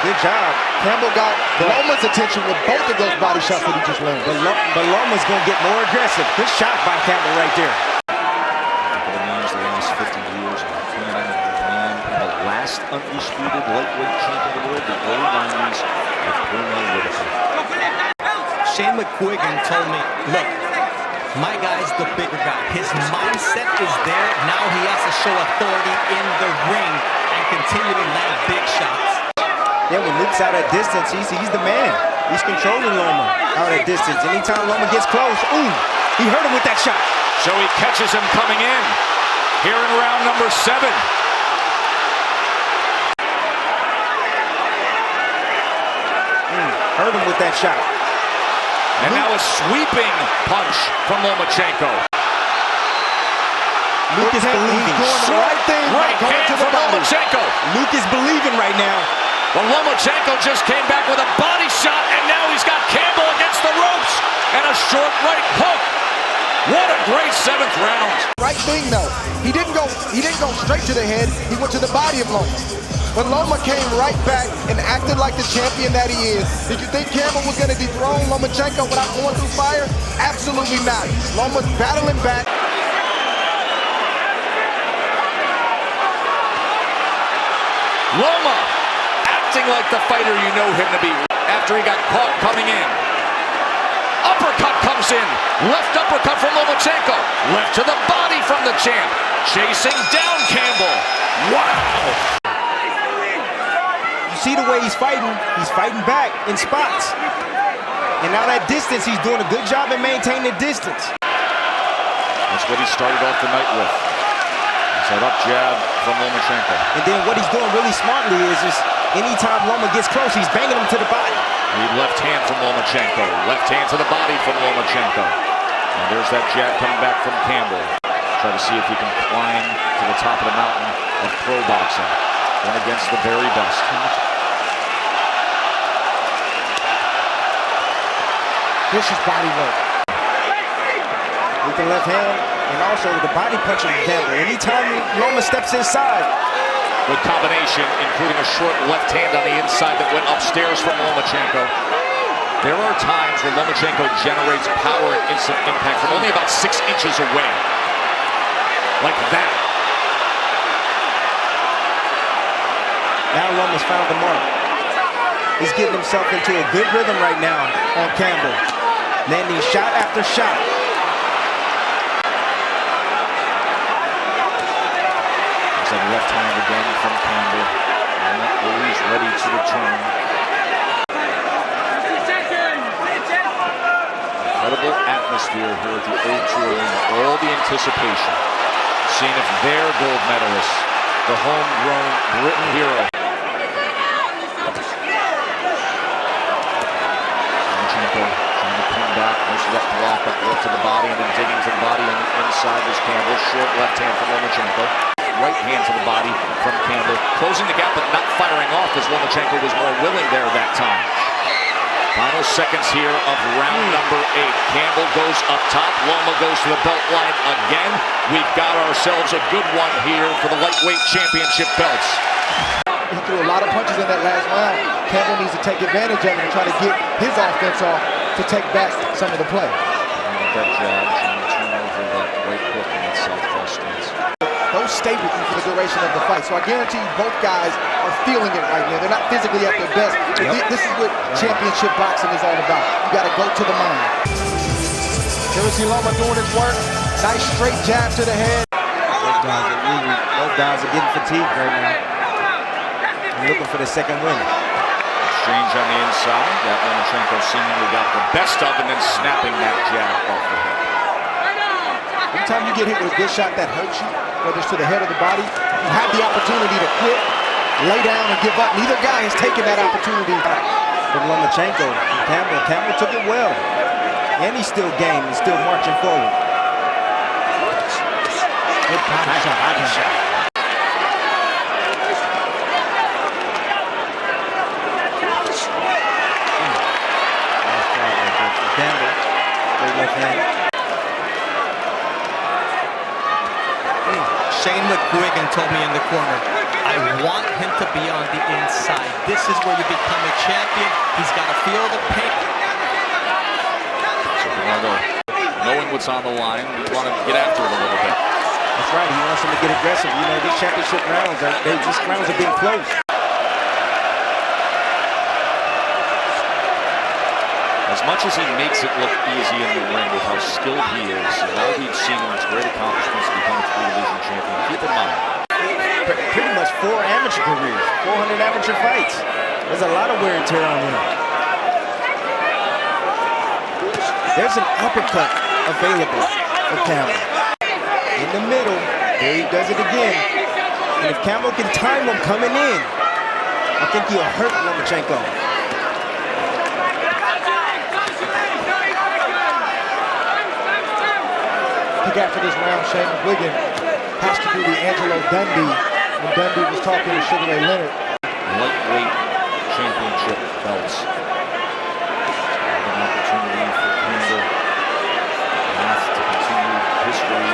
[SPEAKER 15] Good job.
[SPEAKER 5] Campbell got Loma's attention with both of those body shots that he just landed.
[SPEAKER 15] But Loma's going to get more aggressive. Good shot by Campbell right there.
[SPEAKER 17] The last 50 years of Canada and the last undisputed lightweight champion of the world, the early 90s, with Piriyapinyo.
[SPEAKER 11] Shane McQuiggan told me, look, my guy's the bigger guy. His mindset is there. Now he has to show authority in the ring and continue to land big shots.
[SPEAKER 15] Yeah, when Luke's out at distance, he's the man. He's controlling Loma out at distance. Anytime Loma gets close, ooh, he hurt him with that shot.
[SPEAKER 17] So he catches him coming in here in round number 7.
[SPEAKER 15] Hurt him with that shot.
[SPEAKER 17] And now a sweeping punch from Lomachenko.
[SPEAKER 15] Luke is believing.
[SPEAKER 5] He's doing the right thing.
[SPEAKER 17] Right hand from Lomachenko.
[SPEAKER 15] Luke is believing right now.
[SPEAKER 17] Well, Lomachenko just came back with a body shot, and now he's got Campbell against the ropes, and a short right hook. What a great 7th round.
[SPEAKER 5] Right thing, though. He didn't go straight to the head. He went to the body of Loma. But Loma came right back and acted like the champion that he is. Did you think Campbell was going to dethrone Lomachenko without going through fire? Absolutely not. Loma's battling back.
[SPEAKER 17] Loma acting like the fighter you know him to be after he got caught coming in. Uppercut comes in. Left uppercut from Lomachenko. Left to the body from the champ. Chasing down Campbell. Wow.
[SPEAKER 15] You see the way he's fighting back in spots. And now that distance, he's doing a good job in maintaining distance.
[SPEAKER 17] That's what he started off the night with. That up jab from Lomachenko.
[SPEAKER 15] And then what he's doing really smartly is anytime Loma gets close, he's banging him to the body.
[SPEAKER 17] The left hand from Lomachenko. Left hand to the body from Lomachenko. And there's that jab coming back from Campbell. Try to see if he can climb to the top of the mountain of pro boxing. One against the very best.
[SPEAKER 5] Vicious body work.
[SPEAKER 15] With the left hand, and also the body punching from Campbell. Anytime Loma steps inside.
[SPEAKER 17] Good combination, including a short left hand on the inside that went upstairs from Lomachenko. There are times where Lomachenko generates power and instant impact from only about 6 inches away. Like that.
[SPEAKER 15] Now Loma's found the mark. He's getting himself into a good rhythm right now on Campbell. Landing shot after shot.
[SPEAKER 17] There's that left hand again from Campbell. Always ready to return. Incredible atmosphere here at the O2 Arena. All the anticipation. Seeing if their gold medalist, the homegrown Britain hero. Lomachenko trying to come back. Most of that block up left to the body and then digging to the body and inside is Campbell. Short left hand from Lomachenko. Right hand to the body from Campbell. Closing the gap but not firing off as Lomachenko was more willing there that time. Final seconds here of round number 8. Campbell goes up top. Loma goes to the belt line again. We've got ourselves a good one here for the lightweight championship belts.
[SPEAKER 5] He threw a lot of punches in that last round. Campbell needs to take advantage of it and try to get his offense off to take back some of the play.
[SPEAKER 17] That jab, trying to turn over that right hook in that southwest stance.
[SPEAKER 5] Those stay with you for the duration of the fight. So I guarantee you both guys are feeling it right now. They're not physically at their best. This is what championship boxing is all about. You got to go to the mind. Vasiliy Loma doing his work. Nice straight jab to the head.
[SPEAKER 7] Both guys are getting fatigued right now. I'm looking for the second win.
[SPEAKER 17] Exchange on the inside. That Lomachenko seemingly got the best of, and then snapping that jab off the head.
[SPEAKER 5] Anytime you get hit with a good shot that hurts you, whether it's to the head or the body, you have the opportunity to quit, lay down, and give up. Neither guy has taken that opportunity.
[SPEAKER 7] From Lomachenko, Campbell took it well. And he's still game, he's still marching forward. Good body shot. Body shot. Campbell, great left hand.
[SPEAKER 11] Shane McGuigan told me in the corner, I want him to be on the inside. This is where you become a champion. He's got to feel the pain.
[SPEAKER 17] So Bernardo, knowing what's on the line, we want to get after it a little bit.
[SPEAKER 7] That's right, he wants him to get aggressive. You know, these championship rounds, these rounds are being close.
[SPEAKER 17] As much as he makes it look easy in the ring with how skilled he is, and all we've seen in his great accomplishments to become a 3-division champion, keep in mind.
[SPEAKER 7] Pretty much 4 amateur careers, 400 amateur fights. There's a lot of wear and tear on him. There's an uppercut available for Campbell. In the middle, there he does it again. And if Campbell can time him coming in, I think he'll hurt Lomachenko.
[SPEAKER 5] After this round, Shane McGuigan has to do the Angelo Dundee when Dundee was talking to Sugar Ray Leonard.
[SPEAKER 17] Lightweight championship belts. An opportunity for Campbell. Path to continue history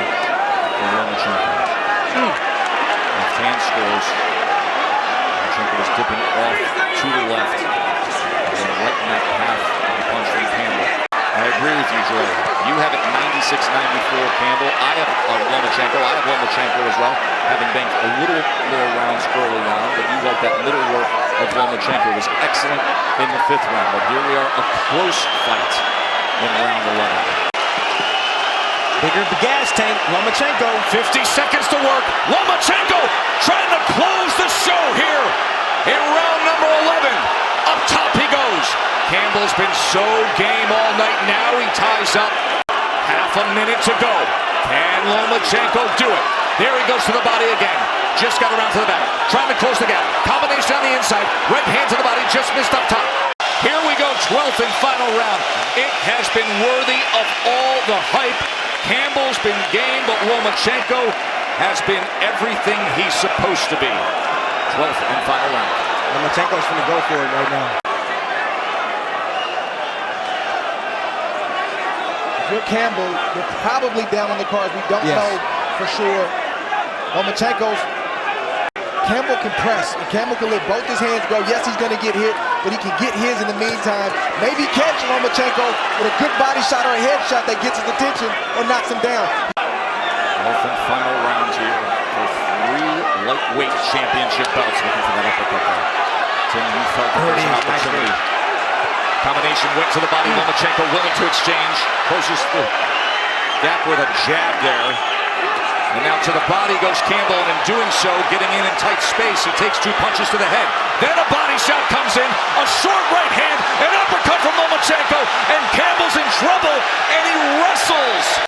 [SPEAKER 17] for Lomachenko. Left hand scores. Lomachenko is dipping off to the left. And then right in that path of the punch from Campbell. I agree with you, Joe. You have it 96-94 Campbell. I have Lomachenko. I have Lomachenko as well, having banked a little more rounds early on, but you like that middle work of Lomachenko was excellent in the 5th round. But here we are, a close fight in round 11.
[SPEAKER 7] Bigger the gas tank, Lomachenko.
[SPEAKER 17] 50 seconds to work. Lomachenko trying to close the show here in round number 11. Up top he goes. Campbell's been so game all night. Now he ties up. Half a minute to go. Can Lomachenko do it? There he goes to the body again. Just got around to the back. Trying to close the gap. Combination on the inside. Right hand to the body. Just missed up top. Here we go. 12th and final round. It has been worthy of all the hype. Campbell's been game, but Lomachenko has been everything he's supposed to be. 12th and final round.
[SPEAKER 7] Lomachenko's going to go for it right now.
[SPEAKER 5] If you're Campbell, you're probably down on the cards. We don't know for sure. Campbell can press, and Campbell can let both his hands go. Yes, he's going to get hit, but he can get his in the meantime. Maybe catch Lomachenko with a good body shot or a head shot that gets his attention or knocks him down.
[SPEAKER 17] 12th and final round here for 3 lightweight championship belts. Looking for that uppercut there. Tim, you felt the first opportunity. Combination went to the body. Lomachenko willing to exchange. Closes the gap with a jab there. And now to the body goes Campbell, and in doing so, getting in tight space, he takes 2 punches to the head. Then a body shot comes in, a short right hand, an uppercut from Lomachenko, and Campbell's in trouble, and he wrestles.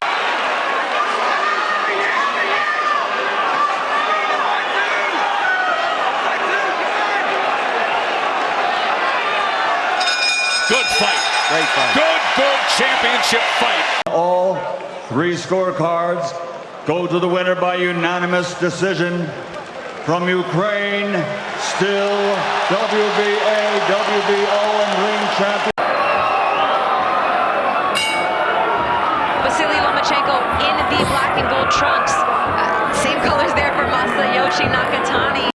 [SPEAKER 17] Good fight.
[SPEAKER 7] Great fight.
[SPEAKER 17] Good championship fight.
[SPEAKER 10] All 3 scorecards go to the winner by unanimous decision. From Ukraine, still WBA, WBO, and ring champion.
[SPEAKER 13] in the black and gold trunks. Same colors there for Masayuki Nakatani.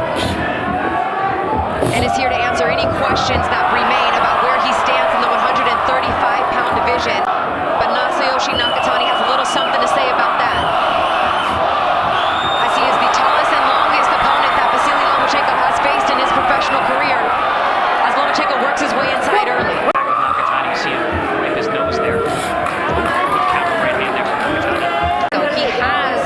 [SPEAKER 13] And is here to answer any questions that remain about where he stands in the 135-pound division. But Masayuki Nakatani has a little something to say about that. As he is the tallest and longest opponent that Vasiliy Lomachenko has faced in his professional career. As Lomachenko works his way inside early.
[SPEAKER 22] Back of Nakatani, you see him wipe his nose there. Good counter right hand there from Nakatani.
[SPEAKER 13] So he has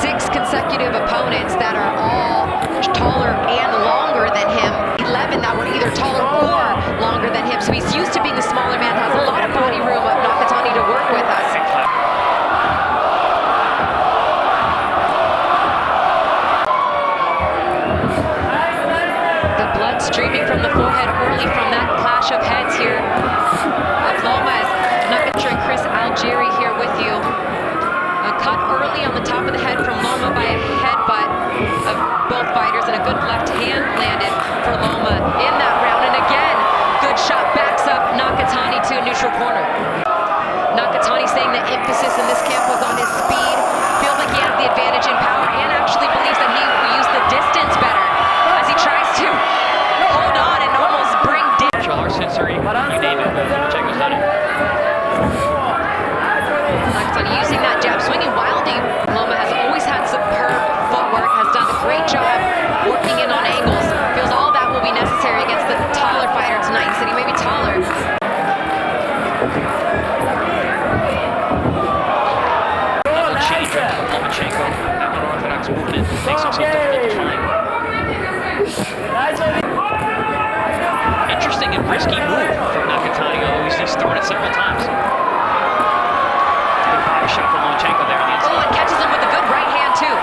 [SPEAKER 13] 6 consecutive opponents that are all taller and longer than him. 11 that were either taller or longer than him. So he's used to being the smaller man, has a lot of body room of Nakatani to work with us. The blood streaming from the forehead early from that clash of heads here of Lomas. Nakatani and Chris Algieri here with you. A cut early on the top of the head from Loma by a headbutt of both fighters, and a good left hand landed for Loma in that round. And again, good shot backs up Nakatani to a neutral corner. Nakatani saying the emphasis in this camp was on his speed, feels like he has the advantage in power, and actually believes that he will use the distance better as he tries to hold on and almost bring down.
[SPEAKER 22] Martial arts sensory, you name it, Lomachenko's done it.
[SPEAKER 13] Nakatani using that jab, swinging wildly. Loma has always had superb footwork, has done a great job working in on angles. Feels all that will be necessary against the taller fighter tonight. He said he may be taller.
[SPEAKER 22] Double change from Lomachenko. That unorthodox movement makes him so difficult to find. Interesting and risky move from Nakatani, although he's thrown it several times. Good body shot from Lomachenko there on the inside.
[SPEAKER 13] Oh, and catches him with a good right hand too.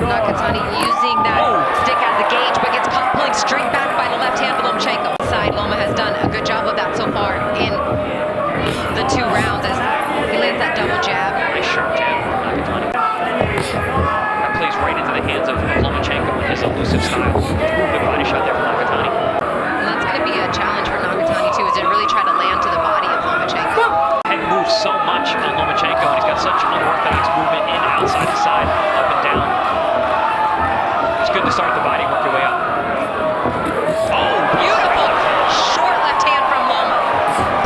[SPEAKER 13] Nakatani using that stick as a gauge, but gets caught pulling straight back by the left hand for Lomachenko. Side, Loma has done a good job of that so far in the 2 rounds as he lands that double jab.
[SPEAKER 22] Nice sharp jab from Nakatani. That plays right into the hands of Lomachenko in his elusive style. Good body shot there from Nakatani.
[SPEAKER 13] And that's going to be a challenge for Nakatani too, is to really try to land to the body of Lomachenko.
[SPEAKER 22] Head moves so much on Lomachenko, and he's got such unorthodox movement in, outside to side, up and down. It's good to start the body, work your way up.
[SPEAKER 13] Oh, beautiful short left hand from Loma.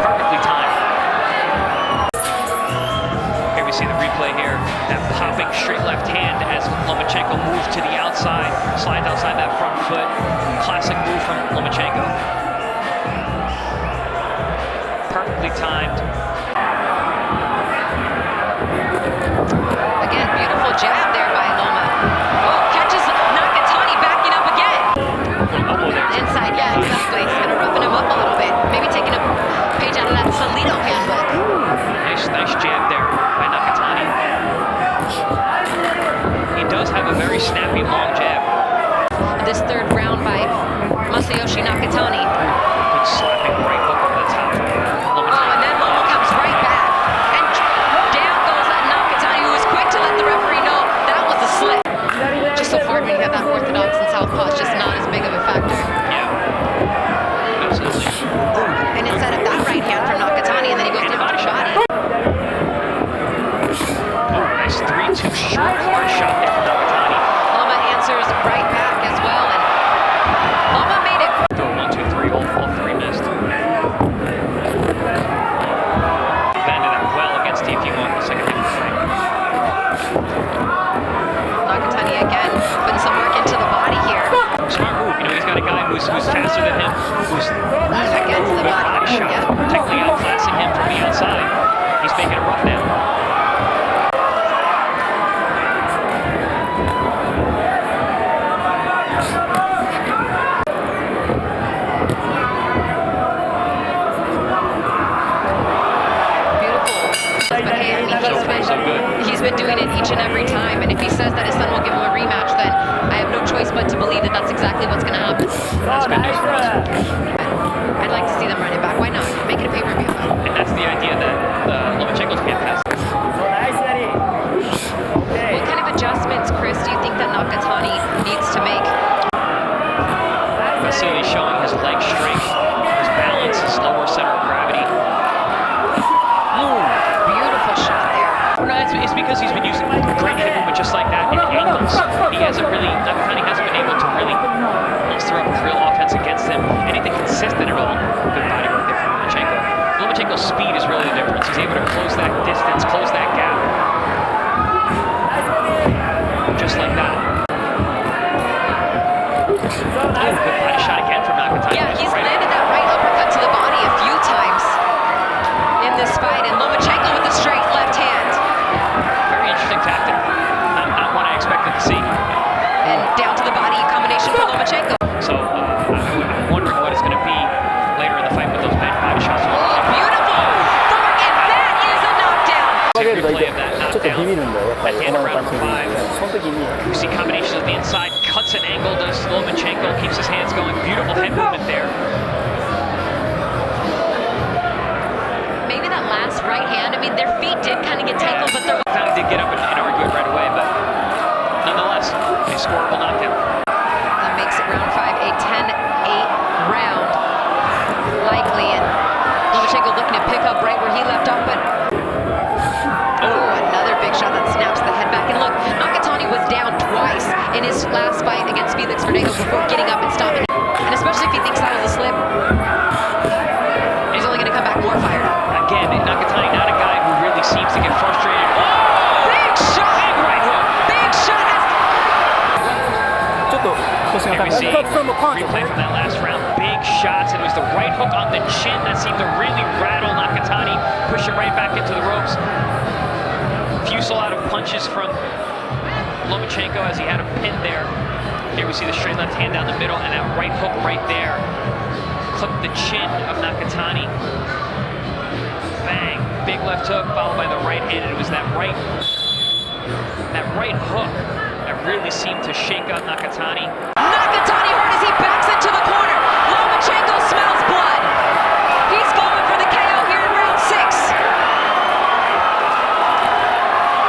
[SPEAKER 22] Perfectly timed. Here we see the replay here. That popping straight left hand as Lomachenko moves to the outside, slides outside that front foot. Classic move from Lomachenko. Perfectly timed.
[SPEAKER 13] Again, beautiful jab there by Loma. Oh, catches Nakatani backing up again. Inside, yeah, exactly. He's gonna roughen him up a little bit. Maybe taking a page out of that Solito handbook.
[SPEAKER 22] Nice jab there by Nakatani. He does have a very snappy long jab.
[SPEAKER 13] This 3rd round by Masayuki Nakatani.
[SPEAKER 22] Good slapping right hook over the top.
[SPEAKER 13] Oh, and then Loma comes right back. And down goes Nakatani, who was quick to let the referee know that was a slip. Just so hard when you have that orthodox and southpaw, it's just not as big of a factor.
[SPEAKER 22] Yeah, absolutely.
[SPEAKER 13] And instead of that right hand from Nakatani, and then he goes down to body.
[SPEAKER 22] Oh, nice 3-2 short hard shot there from Nakatani.
[SPEAKER 13] Loma answers right back as well, and Loma made it.
[SPEAKER 22] 1, 2, 3, all 3 missed. Defended that well against Piriyapinyo in the second half of the fight.
[SPEAKER 13] Nakatani again putting some work into the body here.
[SPEAKER 22] Smart move, he's got a guy who's faster than him, who's
[SPEAKER 13] against the body
[SPEAKER 22] shot, technically outclassing him from the outside. He's making a run now.
[SPEAKER 13] He's been doing it each and every time, and if he says that his son will give him a rematch, then I have no choice but to believe that that's exactly what's going to happen.
[SPEAKER 22] That's good news for us.
[SPEAKER 13] I'd like to see them run it back. Why not? Make it a pay-per-view.
[SPEAKER 22] And that's the idea that Lomachenko's camp has.
[SPEAKER 13] What kind of adjustments, Chris, do you think that Nakatani needs to make?
[SPEAKER 22] Vasiliy showing his leg strength, his balance, his lower center of gravity. it's because he's been using great head movement just like that in angles. Nakatani hasn't been able to really muster up real offense against him. Anything consistent at all. Good body work there from Lomachenko. Lomachenko's speed is really the difference. He's able to close that distance, close that gap. Just like that. Oh, good body shot again from Nakatani.
[SPEAKER 13] Yeah, he's landed that right uppercut to the body a few times in this fight, and Lomachenko with the straight left hand.
[SPEAKER 22] Very interesting tactic. Not one I expected to see.
[SPEAKER 13] And down to the body combination for Lomachenko.
[SPEAKER 22] So I'm wondering what it's going to be later in the fight with those body shots.
[SPEAKER 13] Oh, beautiful! Forward, and that is a knockdown.
[SPEAKER 22] Replay of that knockdown. That hand around for 5. We see combinations of the inside, cuts an angle, does Lomachenko, keeps his hands going. Beautiful head movement there.
[SPEAKER 13] Maybe that last right hand, I mean, their feet did kind of get tangled, but they're...
[SPEAKER 22] Kind of did get up and argue it right away, but nonetheless, a scoreable knockdown.
[SPEAKER 13] That makes it round 5, a 10-8 round, likely, and Lomachenko looking to pick up right where he left off, but... Oh, another big shot that snaps the head back. And look, Nakatani was down twice in his last fight against Felix Verdejo before getting up and stopping him. And especially if he thinks that was a slip, he's only going to come back more fired up.
[SPEAKER 22] Again, Nakatani, not a guy who really seems to get frustrated. Oh!
[SPEAKER 13] Big shot!
[SPEAKER 22] Big right hook!
[SPEAKER 13] Big shot!
[SPEAKER 22] Here we see replay from that last round. Big shots, and it was the right hook on the chin that seemed to really rattle Nakatani, push him right back into the ropes. Fusillade of punches from Lomachenko as he had him pinned there. Here we see the straight left hand down the middle, and that right hook right there clipped the chin of Nakatani. Bang! Big left hook followed by the right hand, and it was that right hook that really seemed to shake up Nakatani.
[SPEAKER 13] Nakatani hurt as he backs into the corner. Lomachenko smells blood. He's going for the KO here in round 6.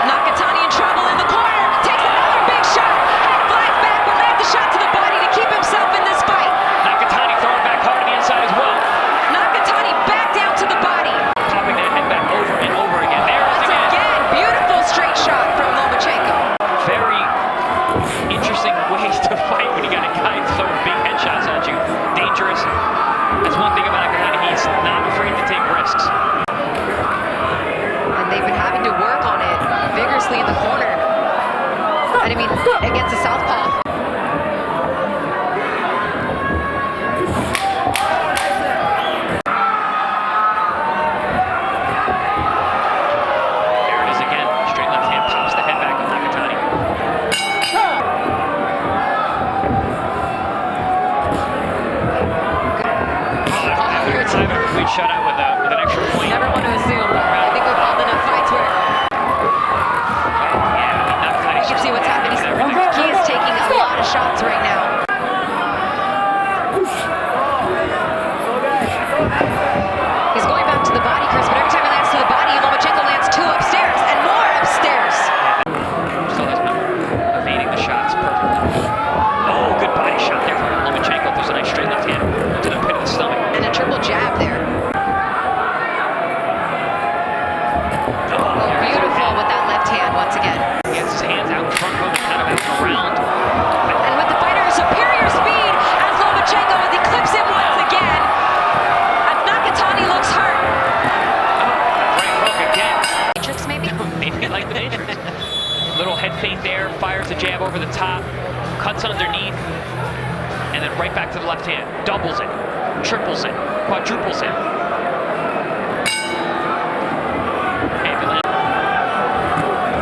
[SPEAKER 13] Nakatani in trouble in the corner. Takes another big shot. Head flies back, but lands the shot to the body to keep himself in this fight.
[SPEAKER 22] Nakatani throwing back hard to the inside as well.
[SPEAKER 13] Nakatani back down to the body.
[SPEAKER 22] Popping that head back over and over again. There it is again.
[SPEAKER 13] Beautiful straight shot from Lomachenko.
[SPEAKER 22] Very interesting ways to fight when you got a guy throwing big headshots at you. Dangerous. That's one thing about Nakatani. He's not afraid to take risks.
[SPEAKER 13] And they've been having to work on it vigorously in the corner. And I mean, against the southpaw.
[SPEAKER 22] There it is again. Straight left hand pops the head back of Nakatani. We'd shut out with an extra point.
[SPEAKER 13] Never want to assume. I think we've all been in fights where you can see what's happening. He is taking a lot of shots right now. He's going back to the body, Chris, but every time he lands to the body, Lomachenko lands 2 upstairs and more upstairs.
[SPEAKER 22] Still has been evading the shots perfectly. Oh, good body shot there from Lomachenko. There's a nice straight left hand to the pit of the stomach.
[SPEAKER 13] And a triple jab there.
[SPEAKER 22] Oh,
[SPEAKER 13] beautiful with that left hand once again.
[SPEAKER 22] He has his hands out in front of him and kind of out around.
[SPEAKER 13] And with the fighter's superior speed as Lomachenko as he clips him once again. And Nakatani looks hurt.
[SPEAKER 22] Right hook again.
[SPEAKER 13] Matrix maybe?
[SPEAKER 22] Maybe like the Matrix. Little head feint there, fires a jab over the top, cuts underneath, and then right back to the left hand. Doubles it, triples it, quadruples it.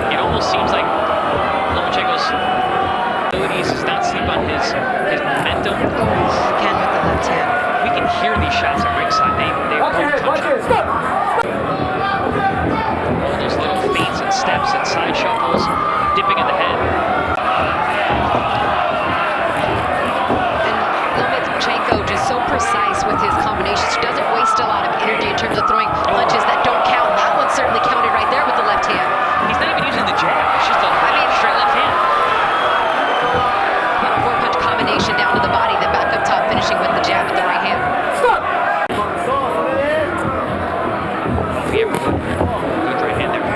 [SPEAKER 22] It almost seems like Lomachenko's abilities does not sleep on his momentum.
[SPEAKER 13] Again with the left hand.
[SPEAKER 22] We can hear these shots at ringside. They both touch it. All those little feints and steps and side shuffles, dipping in the head.
[SPEAKER 13] Lomachenko just so precise with his combinations. He doesn't waste a lot of energy in terms of throwing punches that don't count. That one certainly counted right there with the left hand.
[SPEAKER 22] He's not even using the jab. It's just a straight left hand.
[SPEAKER 13] But a 4-punch combination down to the body, then back up top, finishing with the jab with the right hand.
[SPEAKER 22] Good right hand there.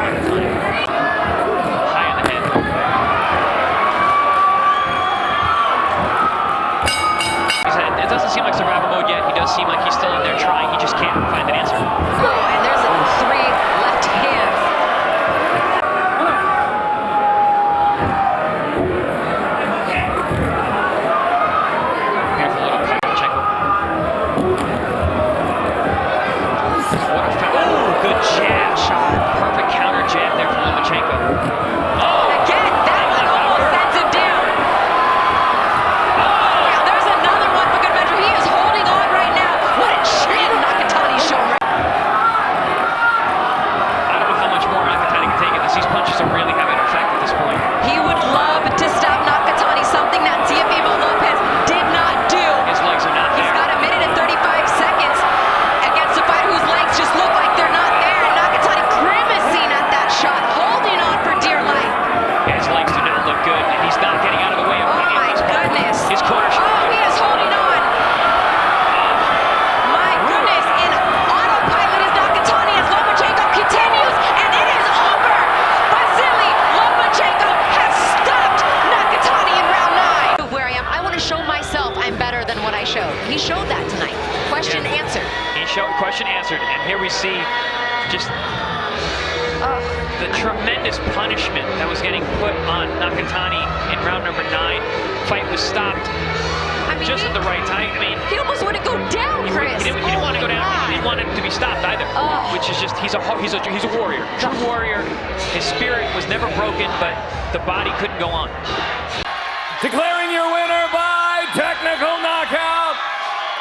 [SPEAKER 22] question answered. And here we see just the tremendous punishment that was getting put on Nakatani in round number 9. Fight was stopped just at the right time. I mean,
[SPEAKER 13] he almost wouldn't go down, Chris.
[SPEAKER 22] He didn't want to go down. He didn't want it to be stopped either. Which is just, he's a warrior, true warrior. His spirit was never broken, but the body couldn't go on.
[SPEAKER 9] Declaring your winner by technical knockout,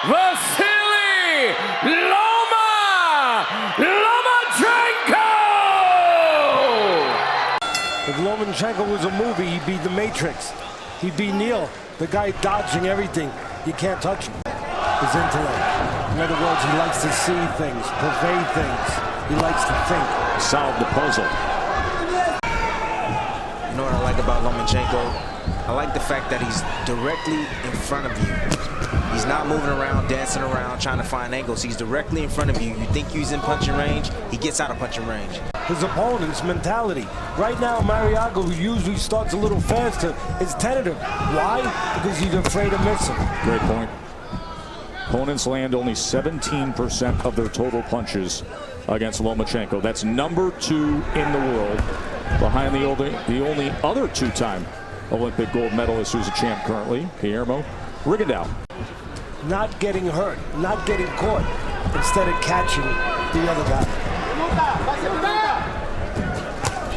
[SPEAKER 9] Vasiliy Lomachenko!
[SPEAKER 14] If Lomachenko was a movie, he'd be The Matrix. He'd be Neil, the guy dodging everything. You can't touch him. His intellect. In other words, he likes to see things, pervade things. He likes to think.
[SPEAKER 2] Solve the puzzle.
[SPEAKER 7] You know what I like about Lomachenko? I like the fact that he's directly in front of you. He's not moving around, dancing around, trying to find angles. He's directly in front of you. You think he's in punching range, he gets out of punching range.
[SPEAKER 14] His opponent's mentality. Right now, Marriaga, who usually starts a little faster, is tentative. Why? Because he's afraid of missing.
[SPEAKER 2] Great point. Opponents land only 17% of their total punches against Lomachenko. That's number 2 in the world, behind the only other 2-time Olympic gold medalist who's a champ currently, Piriyapinyo.
[SPEAKER 14] Not getting hurt, not getting caught, instead of catching the other guy.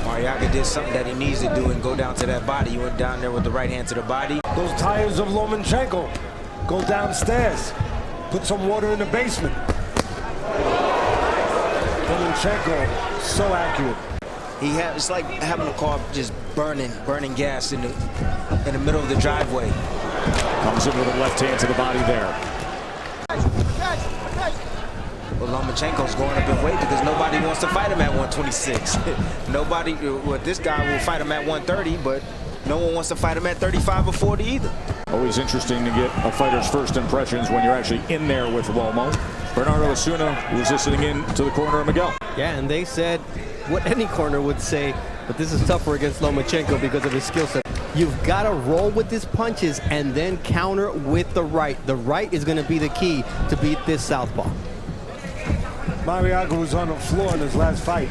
[SPEAKER 7] Marriaga did something that he needs to do and go down to that body. He went down there with the right hand to the body.
[SPEAKER 14] Those tires of Lomachenko go downstairs. Put some water in the basement. Lomachenko, so accurate.
[SPEAKER 7] It's like having a car just burning gas in the middle of the driveway.
[SPEAKER 2] Comes in with a left hand to the body there.
[SPEAKER 7] Well, Lomachenko's going up in weight because nobody wants to fight him at 126. This guy will fight him at 130, but no one wants to fight him at 35 or 40 either.
[SPEAKER 2] Always interesting to get a fighter's first impressions when you're actually in there with Lomo. Bernardo Osuna was listening in to the corner of Miguel.
[SPEAKER 16] Yeah, and they said what any corner would say, but this is tougher against Lomachenko because of his skill set. You've got to roll with his punches and then counter with the right. The right is going to be the key to beat this southpaw.
[SPEAKER 14] Marriaga was on the floor in his last fight,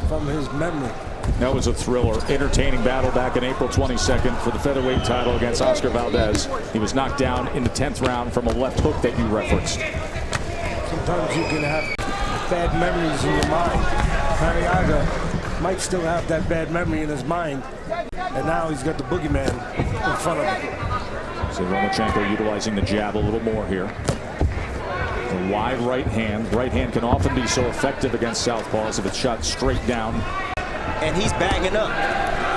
[SPEAKER 14] from his memory.
[SPEAKER 2] That was a thriller, entertaining battle back in April 22nd for the featherweight title against Oscar Valdez. He was knocked down in the 10th round from a left hook that you referenced.
[SPEAKER 14] Sometimes you can have bad memories in your mind. Marriaga might still have that bad memory in his mind, and now he's got the boogeyman in front of him.
[SPEAKER 2] So Lomachenko utilizing the jab a little more here. A wide right hand. Right hand can often be so effective against southpaws if it's shot straight down.
[SPEAKER 7] And he's bagging up.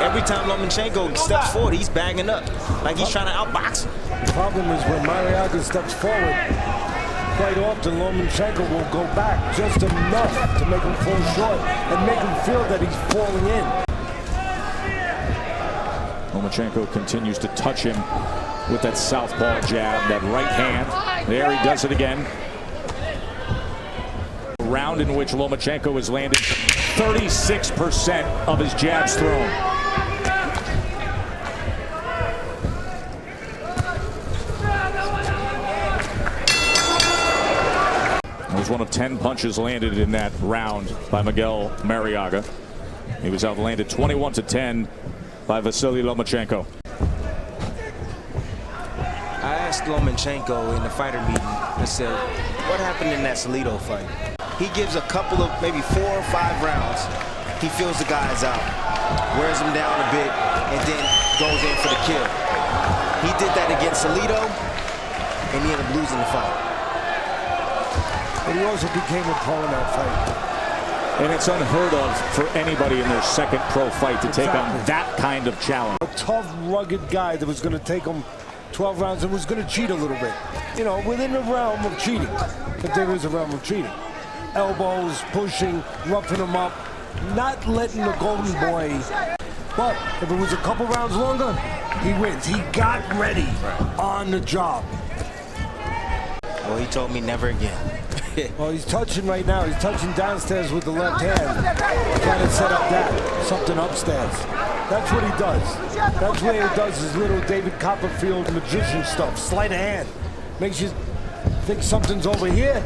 [SPEAKER 7] Every time Lomachenko steps forward, he's bagging up, like he's trying to outbox him.
[SPEAKER 14] The problem is when Marriaga steps forward, quite often Lomachenko will go back just enough to make him fall short and make him feel that he's falling in.
[SPEAKER 2] Lomachenko continues to touch him with that southpaw jab, that right hand. There he does it again. A round in which Lomachenko has landed 36% of his jabs thrown. It was one of 10 punches landed in that round by Miguel Marriaga. He was outlanded 21-10 by Vasiliy Lomachenko.
[SPEAKER 7] I asked Lomachenko in the fighter meeting, I said, what happened in that Salido fight? He gives a couple of maybe 4 or 5 rounds. He feels the guys out, wears him down a bit, and then goes in for the kill. He did that against Salido, and he ended up losing the fight.
[SPEAKER 14] But he also became a pro in that fight.
[SPEAKER 2] And it's unheard of for anybody in their second pro fight to take on that kind of challenge.
[SPEAKER 14] A tough, rugged guy that was going to take him 12 rounds and was going to cheat a little bit. You know, within the realm of cheating, if there is a realm of cheating. Elbows, pushing, roughing him up, not letting the golden boy. But if it was a couple rounds longer, he wins. He got ready on the job.
[SPEAKER 7] Well, he told me never again.
[SPEAKER 14] Well, he's touching right now. He's touching downstairs with the left hand, trying to set up that, something upstairs. That's what he does. That's what he does his little David Copperfield magician stuff. Sleight of hand. Makes you think something's over here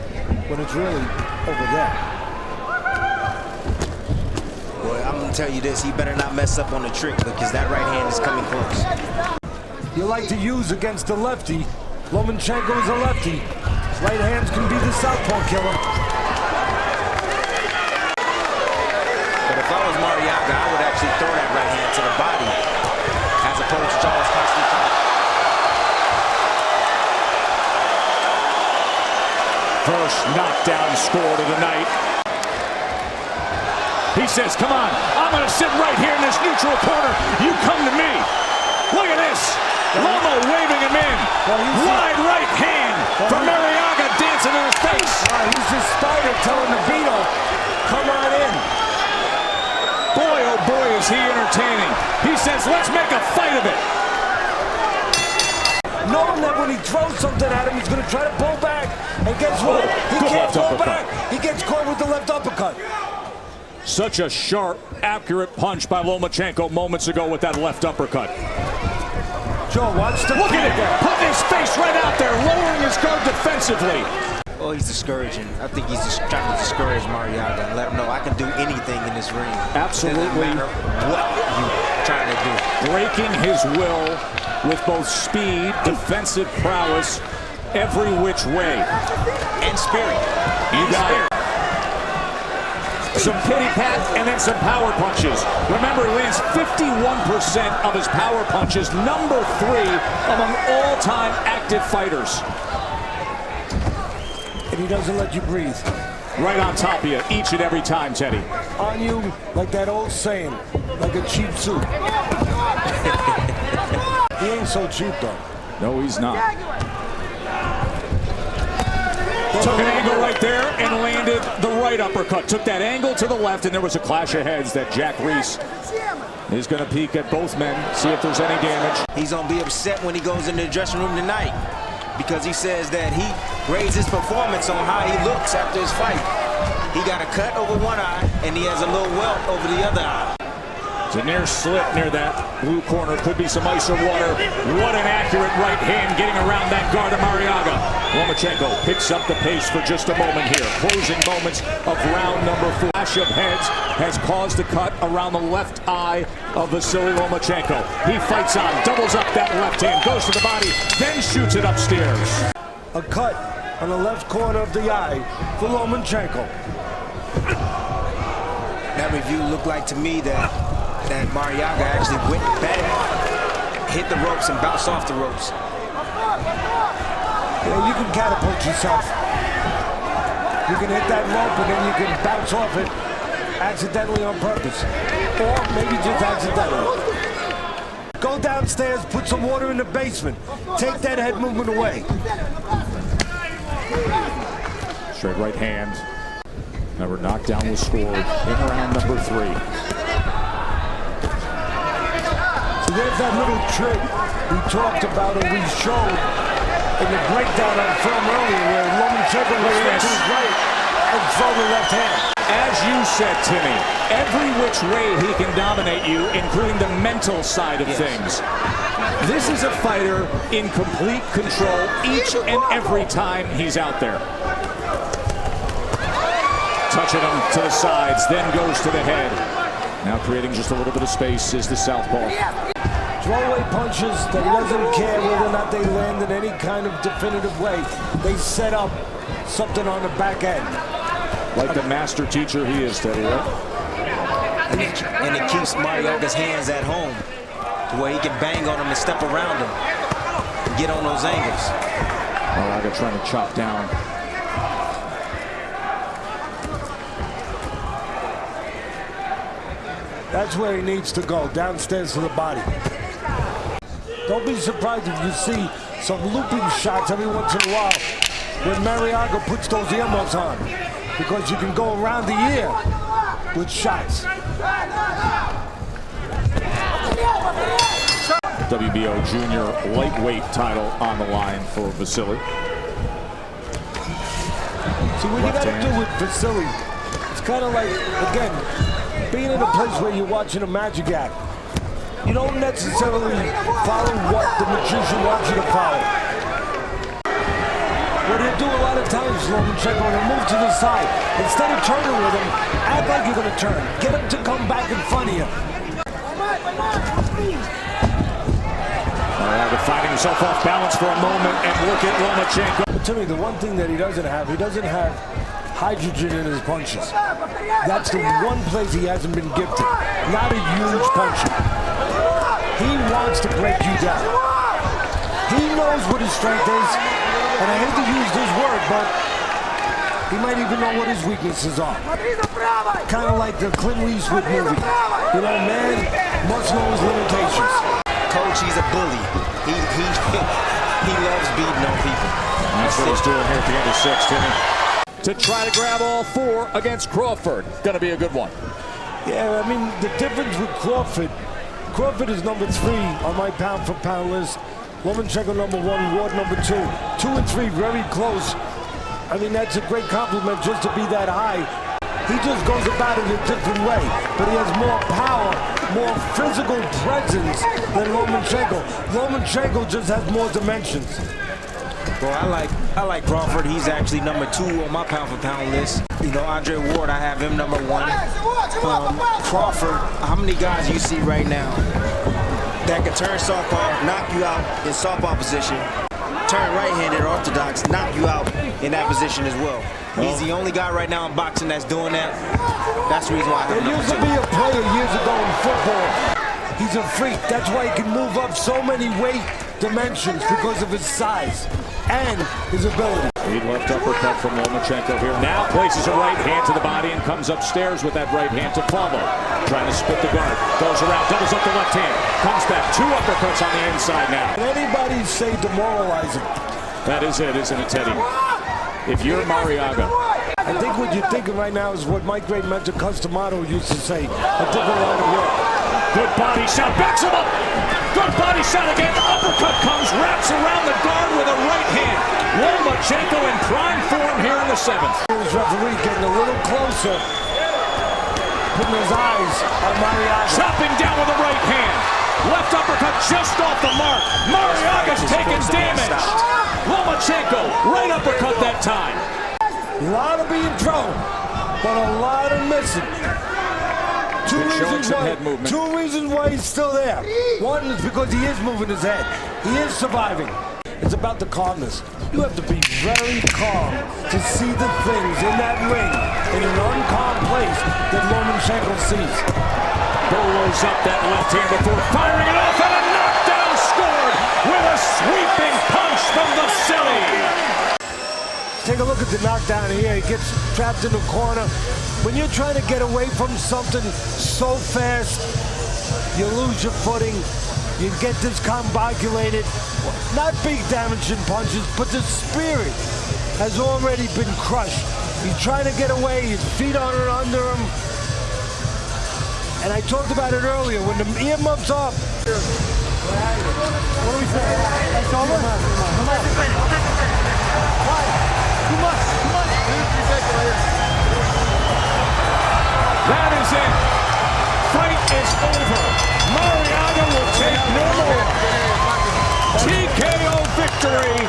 [SPEAKER 14] when it's really over there.
[SPEAKER 15] Boy, I'm gonna tell you this, he better not mess up on the trick because that right hand is coming close.
[SPEAKER 14] You like to use against the lefty. Lomachenko is a lefty. His right hands can be the southpaw killer.
[SPEAKER 15] But if I was Marriaga, I would actually throw that right hand to the body as opposed to Charles constantly trying.
[SPEAKER 2] First knockdown scored of the night. He says, come on, I'm going to sit right here in this neutral corner. You come to me. Look at this. Loma waving him in. Wide right hand from Marriaga dancing in his face.
[SPEAKER 14] He's just started telling the Vito, come on in.
[SPEAKER 2] Boy, oh boy, is he entertaining. He says, let's make a fight of it.
[SPEAKER 14] Knowing that when he throws something at him, he's going to try to pull back. And guess what? He can't pull back. He gets caught with the left uppercut.
[SPEAKER 2] Such a sharp, accurate punch by Lomachenko moments ago with that left uppercut.
[SPEAKER 14] Joe, watch the
[SPEAKER 2] look at it, putting his face right out there, lowering his guard defensively.
[SPEAKER 15] Oh, he's discouraging. I think he's just trying to discourage Marriaga and let him know I can do anything in this ring.
[SPEAKER 2] Absolutely.
[SPEAKER 15] It doesn't matter what you're trying to do.
[SPEAKER 2] Breaking his will with both speed, defensive prowess, every which way.
[SPEAKER 15] And spirit.
[SPEAKER 2] You got it. Some pity pat and then some power punches. Remember, he lands 51% of his power punches, #3 among all-time active fighters.
[SPEAKER 14] And he doesn't let you breathe.
[SPEAKER 2] Right on top of you, each and every time, Teddy.
[SPEAKER 14] On you, like that old saying, like a cheap suit. He ain't so cheap, though.
[SPEAKER 2] No, he's not. Took an angle right there and landed the right uppercut. Took that angle to the left, and there was a clash of heads that Jack Reese is going to peek at both men, see if there's any damage.
[SPEAKER 15] He's going to be upset when he goes in the dressing room tonight because he says that he raised his performance on how he looks after his fight. He got a cut over one eye, and he has a little welt over the other eye.
[SPEAKER 2] It's a near slit near that blue corner. Could be some ice or water. What an accurate right hand getting around that guard of Marriaga. Lomachenko picks up the pace for just a moment here. Closing moments of round #4. Flash of heads has caused a cut around the left eye of Vasiliy Lomachenko. He fights on, doubles up that left hand, goes to the body, then shoots it upstairs.
[SPEAKER 14] A cut on the left corner of the eye for Lomachenko.
[SPEAKER 15] That review looked like to me that Marriaga actually went back, hit the ropes, and bounced off the ropes.
[SPEAKER 14] Yeah, you can catapult yourself. You can hit that rope and then you can bounce off it accidentally on purpose. Or maybe just accidentally. Go downstairs, put some water in the basement. Take that head movement away.
[SPEAKER 2] Straight right hand. Another knockdown was scored in round #3.
[SPEAKER 14] So there's that little trick we talked about and we showed in the breakdown on film earlier where Lomachenko was to his right and throw the left hand.
[SPEAKER 2] As you said, Timmy, every which way he can dominate you, including the mental side of things. This is a fighter in complete control each and every time he's out there. Touching him to the sides, then goes to the head. Now creating just a little bit of space is the southpaw.
[SPEAKER 14] Throwaway punches that he doesn't care whether or not they land in any kind of definitive way. They set up something on the back end.
[SPEAKER 2] Like the master teacher he is, Teddy, right?
[SPEAKER 15] And it keeps Marriaga's hands at home to where he can bang on him and step around him and get on those angles.
[SPEAKER 2] Marriaga trying to chop down.
[SPEAKER 14] That's where he needs to go, downstairs to the body. Don't be surprised if you see some looping shots every once in a while when Marriaga puts those earmuffs on, because you can go around the ear with shots.
[SPEAKER 2] WBO junior lightweight title on the line for Vasiliy.
[SPEAKER 14] See, what you gotta do with Vasiliy, it's kind of like, again, being in a place where you're watching a magic act. You don't necessarily follow what the magician wants you to follow. What he'll do a lot of times, Lomachenko, he'll move to the side. Instead of turning with him, act like you're going to turn. Get him to come back in front of you.
[SPEAKER 2] Marriaga finding himself off balance for a moment, and look at Lomachenko.
[SPEAKER 14] But to me, the one thing that he doesn't have hydrogen in his punches. That's the one place he hasn't been gifted. Not a huge puncher. He wants to break you down. He knows what his strength is, and I hate to use this word, but he might even know what his weaknesses are. Kind of like the Clint Eastwood movie. You know, man must know his limitations.
[SPEAKER 15] Coach, he's a bully. He loves beating on people.
[SPEAKER 2] That's what he's doing here at the end of 6, Timmy. To try to grab all 4 against Crawford. Going to be a good one.
[SPEAKER 14] Yeah, I mean, the difference with Crawford is number 3 on my pound-for-pound list. Lomachenko number 1, Ward number 2. 2 and 3 very close. I mean, that's a great compliment just to be that high. He just goes about it a different way, but he has more power, more physical presence than Lomachenko. Lomachenko just has more dimensions.
[SPEAKER 15] Well, I like Crawford. He's actually number 2 on my pound-for-pound list. You know, Andre Ward, I have him number 1. Crawford, how many guys you see right now that can turn southpaw, knock you out in southpaw position, turn right-handed orthodox, knock you out in that position as well. He's the only guy right now in boxing that's doing that. That's the reason why I have
[SPEAKER 14] There used to be a player years ago in football. He's a freak. That's why he can move up so many weight dimensions because of his size and his ability.
[SPEAKER 2] Lead left uppercut from Lomachenko here. Now places a right hand to the body and comes upstairs with that right hand to follow. Trying to split the guard. Goes around, doubles up the left hand. Comes back, 2 uppercuts on the inside now.
[SPEAKER 14] Can anybody say demoralizing?
[SPEAKER 2] That is it, isn't it, Teddy? If you're Marriaga.
[SPEAKER 14] I think what you're thinking right now is what my great mentor Customato used to say, a different line of work.
[SPEAKER 2] Good body shot, backs him up. Good body shot again. Uppercut comes, wraps around the guard with a right hand. Lomachenko in prime form here in the 7th.
[SPEAKER 14] His referee getting a little closer, putting his eyes on Marriaga.
[SPEAKER 2] Chopping down with a right hand. Left uppercut just off the mark. Marriaga's taking damage. Lomachenko, right uppercut that time.
[SPEAKER 14] A lot of being thrown, but a lot of missing. Two reasons why he's still there. One is because he is moving his head. He is surviving. It's about the calmness. You have to be very calm to see the things in that ring in an uncalm place that Lomachenko sees.
[SPEAKER 2] Burrows up that left hand before firing it off, and a knockdown scored with a sweeping punch from Vasiliy.
[SPEAKER 14] Take a look at the knockdown here. He gets trapped in the corner. When you're trying to get away from something so fast, you lose your footing. You get discombobulated. Not big damaging punches, but the spirit has already been crushed. He's trying to get away. His feet are under him. And I talked about it earlier. When the earmuffs off. What do we say? It's over? Too much.
[SPEAKER 2] That is it. Fight is over. Marriaga will take no more. TKO victory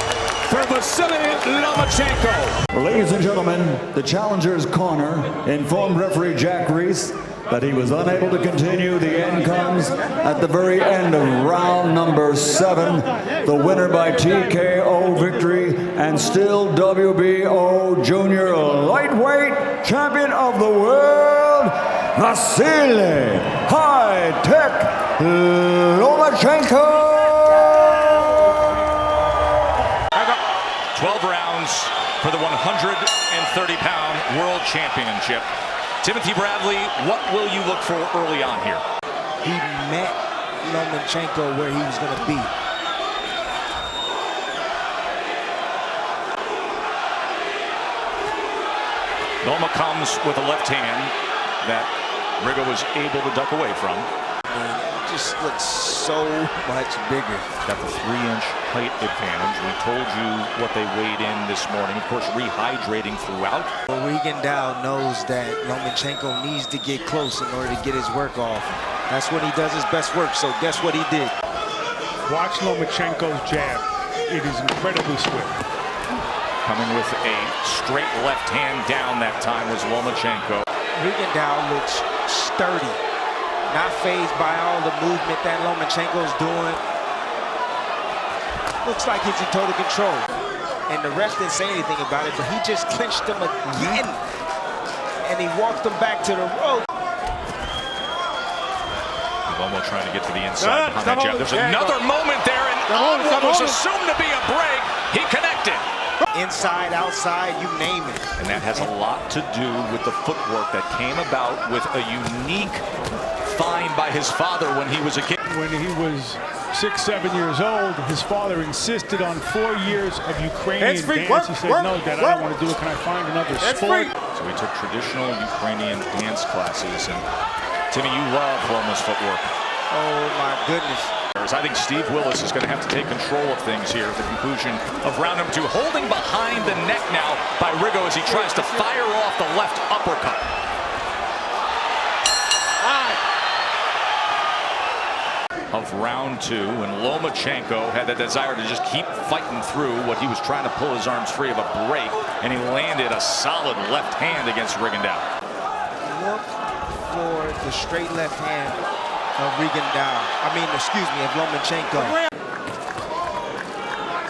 [SPEAKER 2] for Vasiliy Lomachenko.
[SPEAKER 10] Ladies and gentlemen, the challenger's corner informed referee Jack Reese that he was unable to continue. The end comes at the very end of round number 7. The winner by TKO victory and still WBO junior lightweight champion of the world, Vasiliy High-Tech Lomachenko.
[SPEAKER 17] 12 rounds for the 130-pound world championship. Timothy Bradley, what will you look for early on here?
[SPEAKER 15] He met Lomachenko where he was going to be.
[SPEAKER 17] Loma comes with a left hand that Rigo was able to duck away from.
[SPEAKER 15] Just looks so much bigger.
[SPEAKER 17] Got the 3-inch height advantage. We told you what they weighed in this morning. Of course, rehydrating throughout.
[SPEAKER 15] Well, Regan Dow knows that Lomachenko needs to get close in order to get his work off. That's when he does his best work, so guess what he did?
[SPEAKER 12] Watch Lomachenko's jab. It is incredibly swift.
[SPEAKER 17] Coming with a straight left hand down that time was Lomachenko.
[SPEAKER 5] Rigondeaux looks sturdy, not fazed by all the movement that Lomachenko's doing. Looks like he's in total control. And the ref didn't say anything about it, but he just clinched him again. And he walked him back to the rope.
[SPEAKER 17] Lomo trying to get to the inside behind that jab. There's another moment there, and on what was assumed to be a break, he connected.
[SPEAKER 5] Inside, outside, you name it.
[SPEAKER 17] And that has a lot to do with the footwork that came about with a unique find by his father when he was a kid.
[SPEAKER 18] When he was 6, 7 years old, his father insisted on 4 years of Ukrainian dance. He said, no, Dad, I don't want to do it. Can I find another sport?
[SPEAKER 17] So he took traditional Ukrainian dance classes. And Timmy, you love Loma's footwork.
[SPEAKER 5] Oh, my goodness.
[SPEAKER 17] I think Steve Willis is going to have to take control of things here at the conclusion of round number 2. Holding behind the neck now by Rigo as he tries to fire off the left uppercut. Of round 2, and Lomachenko had the desire to just keep fighting through what he was trying to pull his arms free of a break, and he landed a solid left hand against Rigondeaux.
[SPEAKER 5] Look for the straight left hand of of Lomachenko.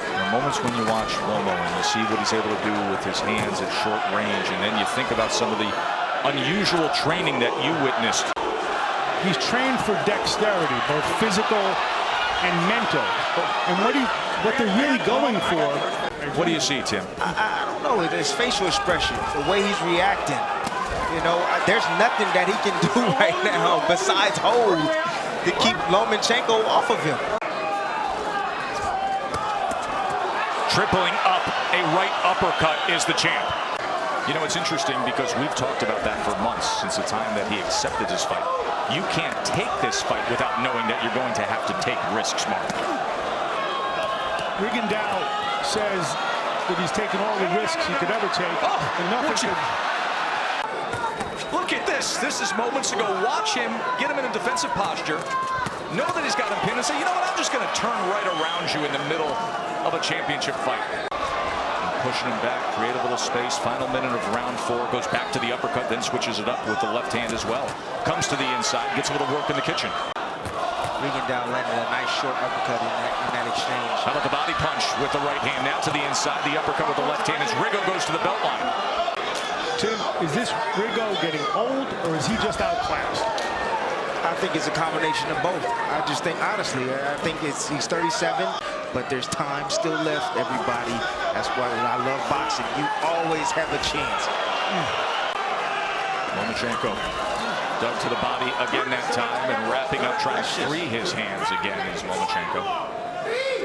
[SPEAKER 17] There are moments when you watch Lomo and you see what he's able to do with his hands at short range, and then you think about some of the unusual training that you witnessed.
[SPEAKER 18] He's trained for dexterity, both physical and mental. And what they're really going for.
[SPEAKER 17] What do you see, Tim?
[SPEAKER 5] I don't know. His facial expression, the way he's reacting. You know, there's nothing that he can do right now besides hold to keep Lomachenko off of him.
[SPEAKER 17] Tripling up a right uppercut is the champ. You know, it's interesting because we've talked about that for months since the time that he accepted his fight. You can't take this fight without knowing that you're going to have to take risks, Mark.
[SPEAKER 18] Rigondeaux says that he's taken all the risks he could ever take. And nothing could...
[SPEAKER 17] Look at this. This is moments ago. Watch him, get him in a defensive posture, know that he's got him pinned, and say, you know what, I'm just going to turn right around you in the middle of a championship fight. And pushing him back, create a little space. Final minute of round 4, goes back to the uppercut, then switches it up with the left hand as well. Comes to the inside, gets a little work in the kitchen.
[SPEAKER 5] Rigondeaux landed a nice short uppercut in that exchange.
[SPEAKER 17] How about the body punch with the right hand? Now to the inside, the uppercut with the left hand as Rigo goes to the belt line.
[SPEAKER 18] Tim, is this Rigo getting old, or is he just outclassed?
[SPEAKER 5] I think it's a combination of both. I just think, honestly, I think he's 37, but there's time still left, everybody. That's why I love boxing. You always have a chance.
[SPEAKER 17] Lomachenko dug to the body again that time, and wrapping up, trying to free his hands again is Lomachenko.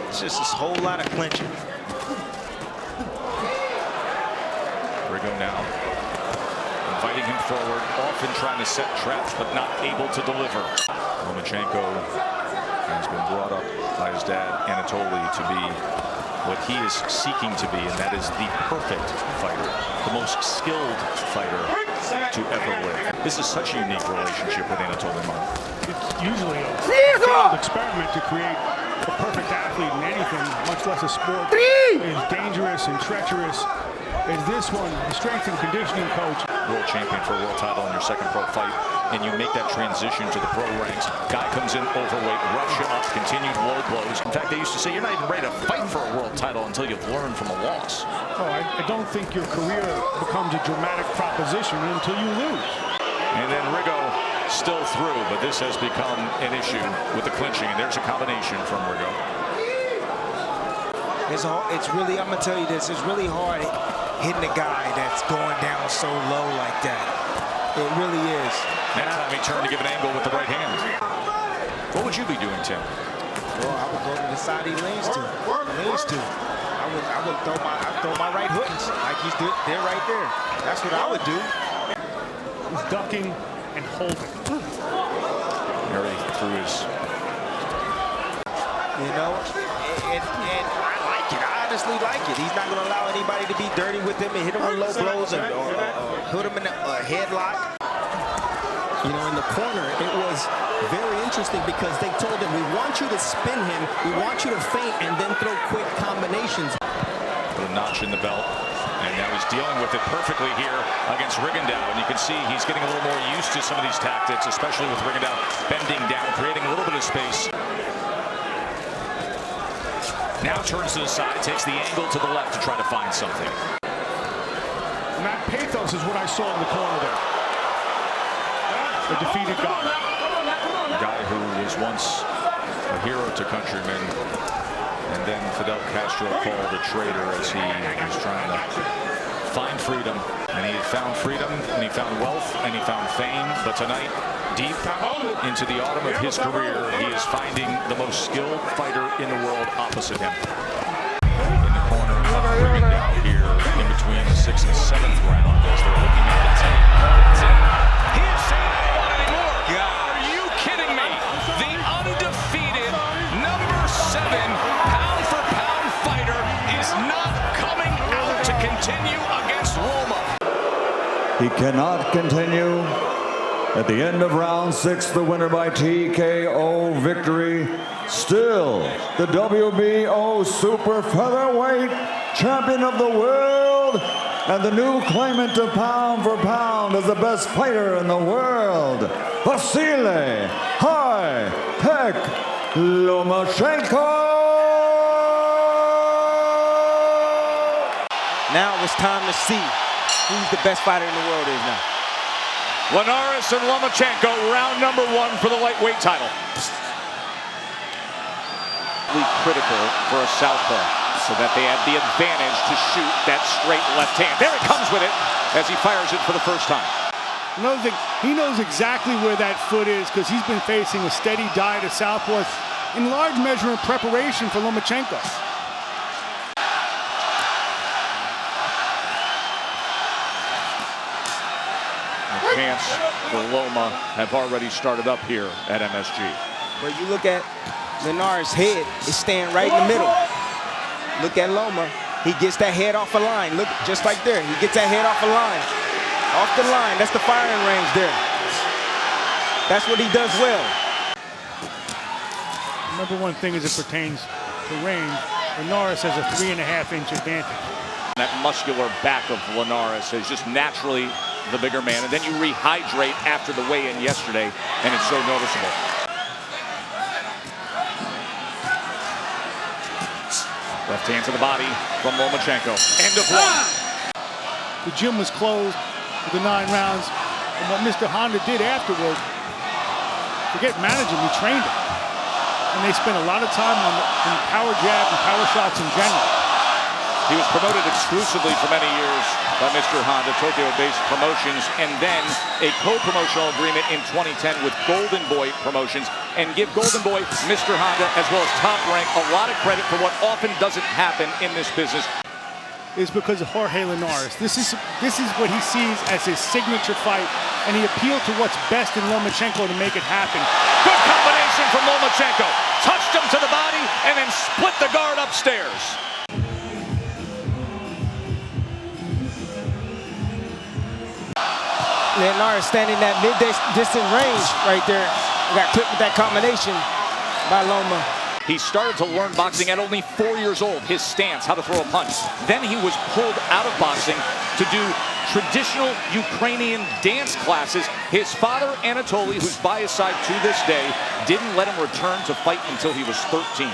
[SPEAKER 5] It's just this whole lot of clinching.
[SPEAKER 17] Rigo now inviting him forward, often trying to set traps, but not able to deliver. Lomachenko has been brought up by his dad, Anatoly, to be what he is seeking to be, and that is the perfect fighter, the most skilled fighter to ever live. This is such a unique relationship with Anatoly Mark.
[SPEAKER 18] It's usually a failed experiment to create a perfect athlete in anything, much less a sport, as dangerous and treacherous as this one. The strength and conditioning coach.
[SPEAKER 17] World champion for a world title in your second pro fight, and you make that transition to the pro ranks. Guy comes in overweight, roughs you up, continued low blows. In fact, they used to say you're not even ready to fight for a world title until you've learned from a loss.
[SPEAKER 18] Oh, I don't think your career becomes a dramatic proposition until you lose.
[SPEAKER 17] And then Rigo still through, but this has become an issue with the clinching, and there's a combination from Rigo.
[SPEAKER 5] It's really, I'm gonna tell you this, it's really hard hitting a guy that's going down so low like that. It really is.
[SPEAKER 17] That time he turned to give an angle with the right hand. What would you be doing, Tim?
[SPEAKER 5] Well, I would go to the side he leans to. I would throw my right hooks like he's there right there. That's what I would do.
[SPEAKER 18] He's ducking and holding.
[SPEAKER 17] Harry threw his.
[SPEAKER 5] You know, and I like it. I honestly like it. He's not going to allow anybody to be dirty with him and hit him with low blows or put him in a headlock.
[SPEAKER 16] You know, in the corner, it was very interesting because they told him, we want you to spin him, we want you to feint, and then throw quick combinations.
[SPEAKER 17] But a notch in the belt. And now he's dealing with it perfectly here against Rigondeaux. And you can see he's getting a little more used to some of these tactics, especially with Rigondeaux bending down, creating a little bit of space. Now turns to the side, takes the angle to the left to try to find something.
[SPEAKER 18] Matt Pathos is what I saw in the corner there. The defeated guy.
[SPEAKER 17] A guy who was once a hero to countrymen, and then Fidel Castro called a traitor as he was trying to find freedom. And he found freedom, and he found wealth, and he found fame. But tonight, deep into the autumn of his career, he is finding the most skilled fighter in the world opposite him. In the corner of Rigondeaux here, in between the 6th and 7th round, as they're looking at the tape. He is saying, I don't want any more. Are you kidding me? The undefeated number 7 pound-for-pound fighter is not coming out to continue against Loma.
[SPEAKER 10] He cannot continue. At the end of round 6, the winner by TKO victory, still the WBO super featherweight champion of the world and the new claimant to pound for pound as the best fighter in the world, Vasiliy Lomachenko.
[SPEAKER 15] Now it's time to see who's the best fighter in the world is now.
[SPEAKER 17] Linares and Lomachenko, round number 1 for the lightweight title. Critical for a southpaw, so that they have the advantage to shoot that straight left hand. There it comes with it as he fires it for the first time.
[SPEAKER 18] He knows exactly where that foot is because he's been facing a steady diet of southpaws, in large measure in preparation for Lomachenko.
[SPEAKER 17] Chance for Loma have already started up here at MSG.
[SPEAKER 15] Where you look at Linares' head is staying right in the middle. Look at Loma. He gets that head off the line. Look, just like there. He gets that head off the line. Off the line. That's the firing range there. That's what he does well.
[SPEAKER 18] Number one thing as it pertains to range, Linares has a 3.5-inch advantage.
[SPEAKER 17] That muscular back of Linares is just naturally the bigger man, and then you rehydrate after the weigh-in yesterday, and it's so noticeable. Left hand to the body from Lomachenko. End of 1.
[SPEAKER 18] The gym was closed for the 9 rounds, and what Mr. Honda did afterward, forget managing, he trained him. And they spent a lot of time on the power jab and power shots in general.
[SPEAKER 17] He was promoted exclusively for many years by Mr. Honda, Tokyo-based promotions, and then a co-promotional agreement in 2010 with Golden Boy Promotions, and give Golden Boy, Mr. Honda, as well as Top Rank, a lot of credit for what often doesn't happen in this business.
[SPEAKER 18] Is because of Jorge Linares. This is what he sees as his signature fight, and he appealed to what's best in Lomachenko to make it happen.
[SPEAKER 17] Good combination from Lomachenko. Touched him to the body, and then split the guard upstairs.
[SPEAKER 15] Linares standing that mid-distance range right there. Got clipped with that combination by Loma.
[SPEAKER 17] He started to learn boxing at only 4 years old, his stance, how to throw a punch. Then he was pulled out of boxing to do traditional Ukrainian dance classes. His father, Anatoly, who's by his side to this day, didn't let him return to fight until he was 13.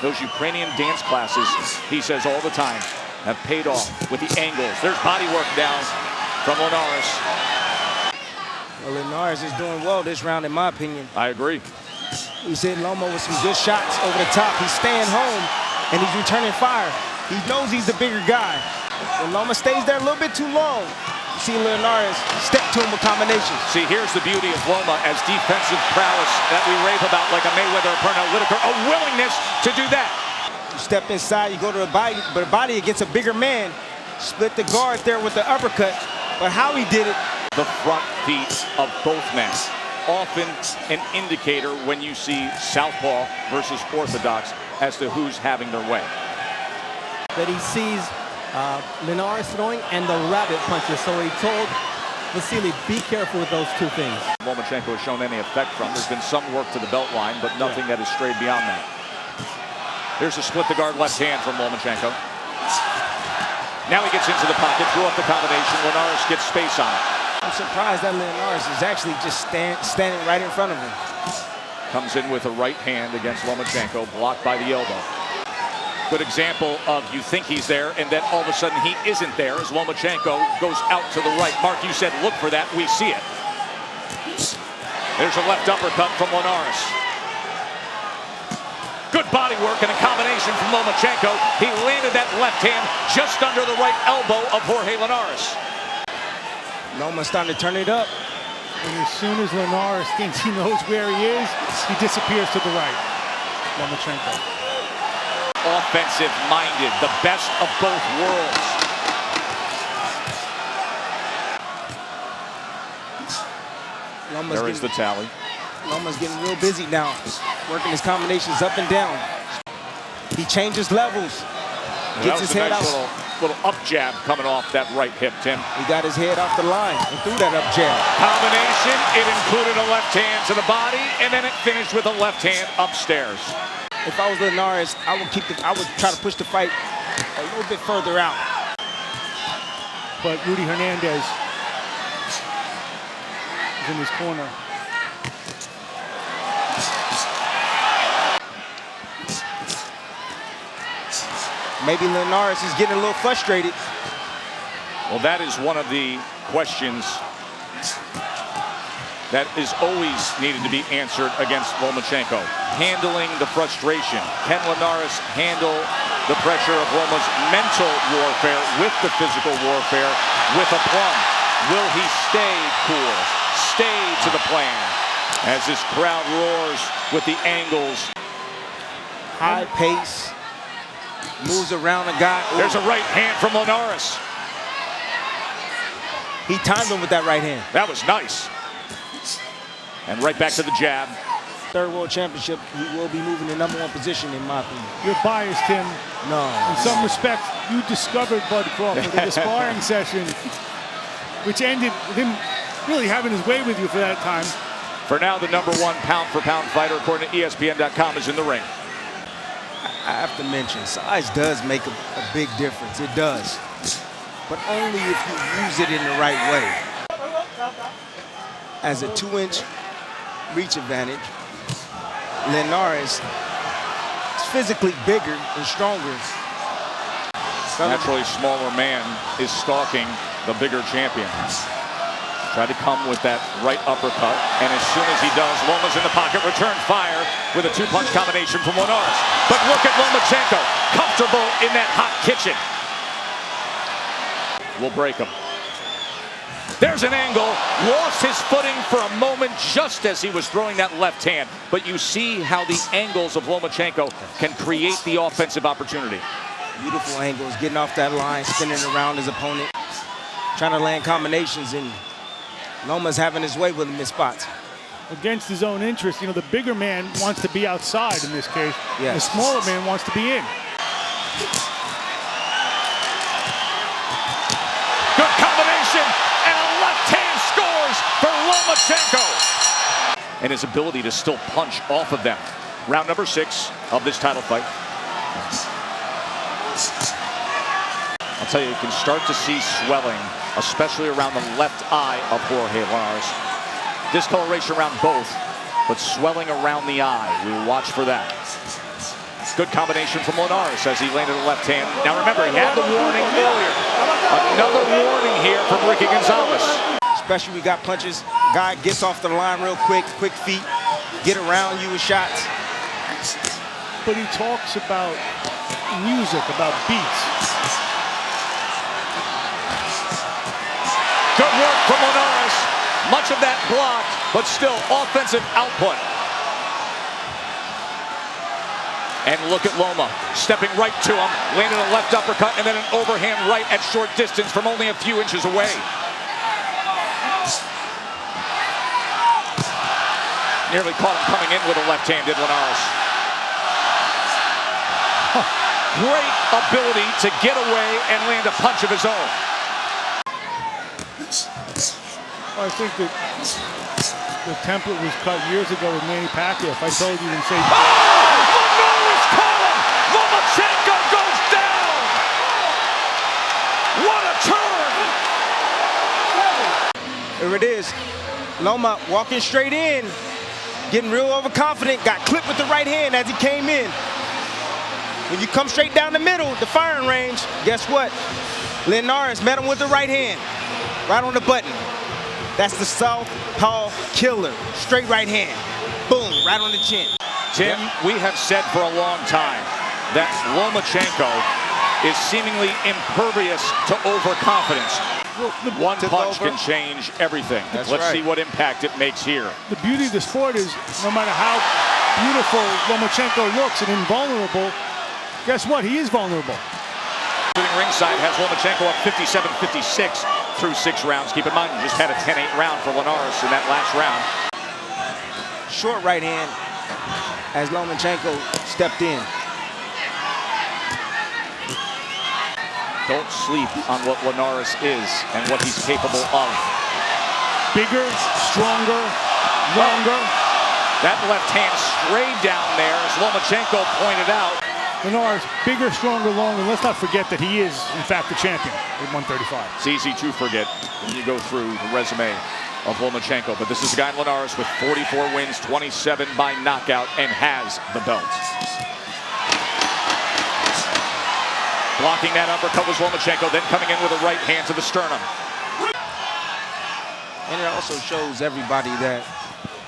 [SPEAKER 17] Those Ukrainian dance classes, he says all the time, have paid off with the angles. There's body work down from Linares.
[SPEAKER 15] Well, Linares is doing well this round, in my opinion.
[SPEAKER 17] I agree.
[SPEAKER 15] He's hitting Loma with some good shots over the top. He's staying home, and he's returning fire. He knows he's the bigger guy. When Loma stays there a little bit too long, you see Linares step to him with combinations.
[SPEAKER 17] See, here's the beauty of Loma as defensive prowess that we rave about, like a Mayweather or Pernell Whitaker, a willingness to do that.
[SPEAKER 15] You step inside, you go to the body against a bigger man. Split the guard there with the uppercut, but how he did it.
[SPEAKER 17] The front feet of both men. Often an indicator when you see southpaw versus orthodox as to who's having their way.
[SPEAKER 16] That he sees Linares throwing and the rabbit punches, so he told Vasiliy, be careful with those two things.
[SPEAKER 17] Lomachenko has shown any effect from. There's been some work to the belt line, but nothing that has strayed beyond that. Here's a split the guard left hand from Lomachenko. Now he gets into the pocket, threw up the combination. Linares gets space on it.
[SPEAKER 15] I'm surprised that Linares is actually just standing right in front of him.
[SPEAKER 17] Comes in with a right hand against Lomachenko, blocked by the elbow. Good example of you think he's there, and then all of a sudden he isn't there as Lomachenko goes out to the right. Mark, you said look for that. We see it. There's a left uppercut from Linares. Good body work and a combination from Lomachenko. He landed that left hand just under the right elbow of Jorge Linares.
[SPEAKER 15] Loma's starting to turn it up.
[SPEAKER 18] And as soon as Linares thinks he knows where he is, he disappears to the right. Lomachenko.
[SPEAKER 17] Offensive-minded, the best of both worlds. There is the tally.
[SPEAKER 15] Loma's getting real busy now, working his combinations up and down. He changes levels, gets his head out.
[SPEAKER 17] Little up jab coming off that right hip, Tim.
[SPEAKER 15] He got his head off the line and threw that up jab.
[SPEAKER 17] Combination, it included a left hand to the body, and then it finished with a left hand upstairs.
[SPEAKER 15] If I was Linares, I would try to push the fight a little bit further out.
[SPEAKER 18] But Rudy Hernandez is in his corner.
[SPEAKER 15] Maybe Linares is getting a little frustrated.
[SPEAKER 17] Well, that is one of the questions that is always needed to be answered against Lomachenko. Handling the frustration. Can Linares handle the pressure of Loma's mental warfare with the physical warfare with aplomb? Will he stay cool, stay to the plan as this crowd roars with the angles?
[SPEAKER 15] High pace, moves around a guy. Ooh.
[SPEAKER 17] There's a right hand from Linares.
[SPEAKER 15] He timed him with that right hand.
[SPEAKER 17] That was nice. And right back to the jab.
[SPEAKER 15] Third World Championship, he will be moving the #1 position in my opinion.
[SPEAKER 18] You're biased, Tim.
[SPEAKER 15] No.
[SPEAKER 18] In some respects, you discovered Bud Crawford in the sparring session, which ended with him really having his way with you for that time.
[SPEAKER 17] For now, the #1 pound-for-pound fighter, according to ESPN.com, is in the ring.
[SPEAKER 15] I have to mention, size does make a big difference. It does. But only if you use it in the right way. As a 2-inch reach advantage, Linares is physically bigger and stronger.
[SPEAKER 17] Naturally smaller man is stalking the bigger champion. Try to come with that right uppercut, and as soon as he does, Loma's in the pocket, return fire with a 2-punch combination from Linares. But look at Lomachenko, comfortable in that hot kitchen. Will break him. There's an angle, lost his footing for a moment just as he was throwing that left hand. But you see how the angles of Lomachenko can create the offensive opportunity.
[SPEAKER 15] Beautiful angles, getting off that line, spinning around his opponent, trying to land combinations, and Loma's having his way with him in spots.
[SPEAKER 18] Against his own interest, you know, the bigger man wants to be outside in this case.
[SPEAKER 15] Yes.
[SPEAKER 18] The smaller man wants to be in.
[SPEAKER 17] Good combination, and a left hand scores for Lomachenko. And his ability to still punch off of them. Round number 6 of this title fight. I'll tell you, you can start to see swelling, especially around the left eye of Jorge Linares. Discoloration around both, but swelling around the eye. We will watch for that. Good combination from Linares as he landed a left hand. Now remember, he had the warning earlier. Another warning here from Ricky Gonzalez.
[SPEAKER 15] Especially we got punches. Guy gets off the line real quick, quick feet, get around you with shots.
[SPEAKER 18] But he talks about music, about beats.
[SPEAKER 17] Good work from Linares. Much of that blocked, but still offensive output. And look at Loma, stepping right to him, landing a left uppercut, and then an overhand right at short distance from only a few inches away. Nearly caught him coming in with a left hand, did Linares. Great ability to get away and land a punch of his own.
[SPEAKER 18] I think that the template was cut years ago with Manny Pacquiao. If I told you and say,
[SPEAKER 17] Linares caught him! Lomachenko goes down!
[SPEAKER 15] Here it is. Loma walking straight in, getting real overconfident, got clipped with the right hand as he came in. When you come straight down the middle, the firing range, guess what? Linares met him with the right hand, right on the button. That's the southpaw killer, straight right hand. Boom, right on the chin.
[SPEAKER 17] Tim, we have said for a long time that Lomachenko is seemingly impervious to overconfidence. One punch can change everything. Let's see what impact it makes here.
[SPEAKER 18] The beauty of the sport is no matter how beautiful Lomachenko looks and invulnerable, guess what? He is vulnerable.
[SPEAKER 17] Sitting ringside has Lomachenko up 57-56 through 6 rounds. Keep in mind, you just had a 10-8 round for Linares in that last round.
[SPEAKER 15] Short right hand as Lomachenko stepped in.
[SPEAKER 17] Don't sleep on what Linares is and what he's capable of.
[SPEAKER 18] Bigger, stronger, longer.
[SPEAKER 17] That left hand straight down there, as Lomachenko pointed out.
[SPEAKER 18] Linares, bigger, stronger, longer. Let's not forget that he is, in fact, the champion at 135.
[SPEAKER 17] It's easy to forget when you go through the resume of Lomachenko, but this is a guy in Linares with 44 wins, 27 by knockout, and has the belt. Blocking that uppercut was Lomachenko, then coming in with a right hand to the sternum.
[SPEAKER 15] And it also shows everybody that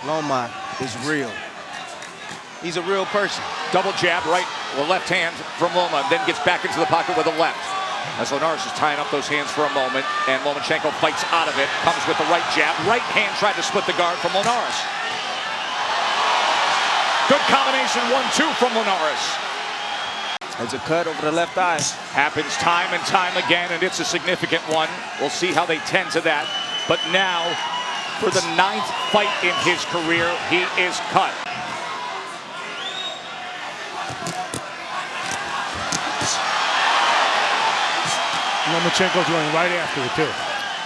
[SPEAKER 15] Loma is real. He's a real person.
[SPEAKER 17] Double jab, right, the left hand from Loma, then gets back into the pocket with the left. As Linares is tying up those hands for a moment, and Lomachenko fights out of it, comes with the right jab. Right hand tried to split the guard from Linares. Good combination, 1-2 from Linares.
[SPEAKER 15] There's a cut over the left eye.
[SPEAKER 17] Happens time and time again, and it's a significant one. We'll see how they tend to that. But now, for the 9th fight in his career, he is cut.
[SPEAKER 18] Lomachenko's going right after it, too.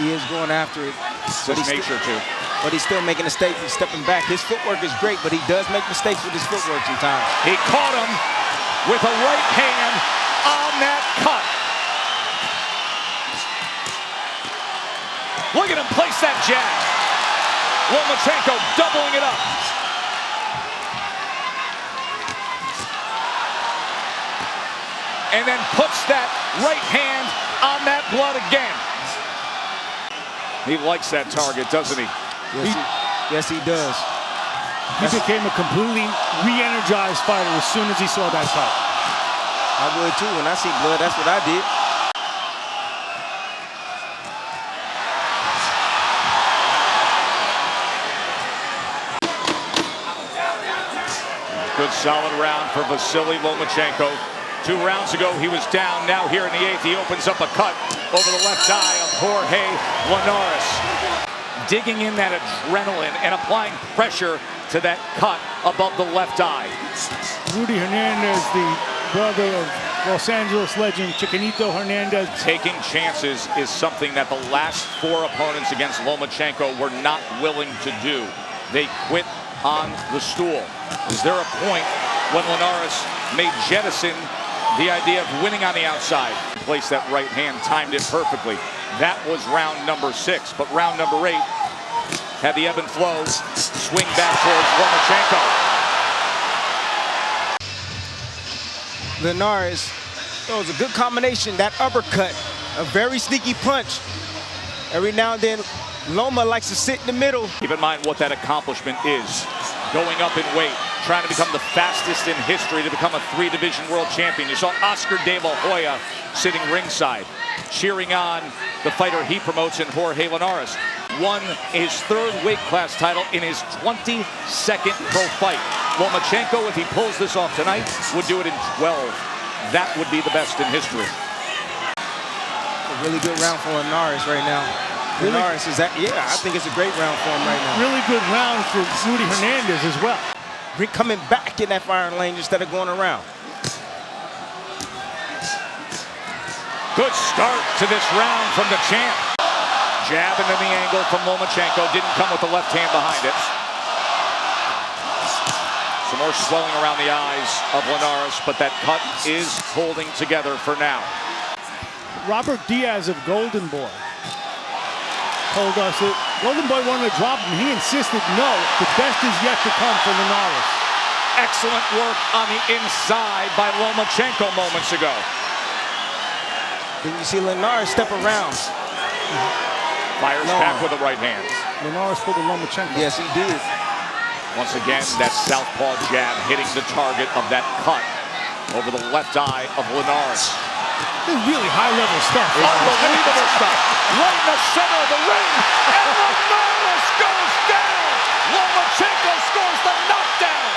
[SPEAKER 15] He is going after it.
[SPEAKER 17] It's his nature, too.
[SPEAKER 15] But he's still making mistakes. He's stepping back. His footwork is great, but he does make mistakes with his footwork sometimes.
[SPEAKER 17] He caught him with a right hand on that cut. Look at him place that jab. Lomachenko doubling it up. And then puts that right hand on that blood again. He likes that target, doesn't he?
[SPEAKER 15] Yes, he does.
[SPEAKER 18] He became a completely re-energized fighter as soon as he saw that cut.
[SPEAKER 15] I would too. When I see blood, that's what I did.
[SPEAKER 17] Good solid round for Vasiliy Lomachenko. 2 rounds ago, he was down. Now here in the 8th, he opens up a cut over the left eye of Jorge Linares. Digging in that adrenaline and applying pressure to that cut above the left eye.
[SPEAKER 18] Rudy Hernandez, the brother of Los Angeles legend Chiquinito Hernandez.
[SPEAKER 17] Taking chances is something that the last 4 opponents against Lomachenko were not willing to do. They quit on the stool. Is there a point when Linares may jettison the idea of winning on the outside? Placed that right hand, timed it perfectly. That was round number 6, but round number 8 had the ebb and flow swing back towards Lomachenko.
[SPEAKER 15] Linares, it was a good combination. That uppercut, a very sneaky punch. Every now and then, Loma likes to sit in the middle.
[SPEAKER 17] Keep in mind what that accomplishment is. Going up in weight, trying to become the fastest in history to become a 3-division world champion. You saw Oscar De La Hoya sitting ringside, cheering on the fighter he promotes in Jorge Linares. Won his 3rd weight class title in his 22nd pro fight. Lomachenko, if he pulls this off tonight, would do it in 12. That would be the best in history.
[SPEAKER 15] A really good round for Linares right now.
[SPEAKER 18] Really?
[SPEAKER 15] Linares is that, yeah, I think it's a great round for him right now.
[SPEAKER 18] Really good round for Rudy Hernandez as well.
[SPEAKER 15] Coming back in that firing lane instead of going around.
[SPEAKER 17] Good start to this round from the champ. Jab into the angle from Lomachenko. Didn't come with the left hand behind it. Some more swelling around the eyes of Linares, but that cut is holding together for now.
[SPEAKER 18] Robert Diaz of Golden Boy told us that Golden Boy wanted to drop him. He insisted, no, the best is yet to come for Linares.
[SPEAKER 17] Excellent work on the inside by Lomachenko moments ago.
[SPEAKER 15] Then you see Linares step around.
[SPEAKER 17] Fires back with the right hand.
[SPEAKER 18] Linares pulled the Lomachenko.
[SPEAKER 15] Yes, he did.
[SPEAKER 17] Once again, that southpaw jab hitting the target of that cut over the left eye of Linares.
[SPEAKER 18] This is really high-level stuff.
[SPEAKER 17] Unbelievable stuff. Right in the center of the ring. And Linares goes down. Lomachenko scores the knockdown.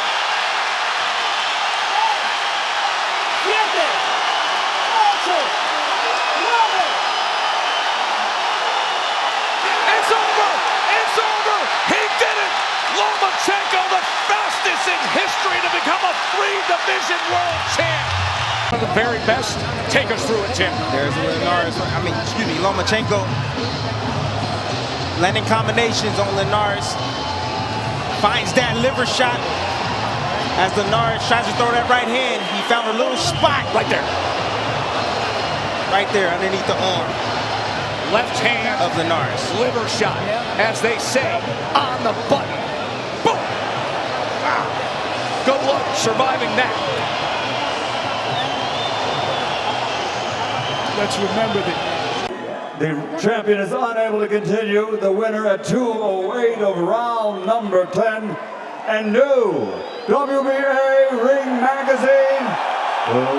[SPEAKER 17] It's over. It's over. He did it. Lomachenko, the fastest in history to become a 3-division world champ. One of the very best. Take us through it, Tim.
[SPEAKER 15] There's Linares. Lomachenko landing combinations on Linares. Finds that liver shot. As Linares tries to throw that right hand, he found a little spot.
[SPEAKER 17] Right there.
[SPEAKER 15] Right there underneath the arm.
[SPEAKER 17] Left hand
[SPEAKER 15] of Linares.
[SPEAKER 17] Liver shot, as they say, on the button. Boom! Wow. Good luck surviving that.
[SPEAKER 18] Let's remember that
[SPEAKER 10] the champion is unable to continue. The winner at 208 of round number 10. And new WBA Ring Magazine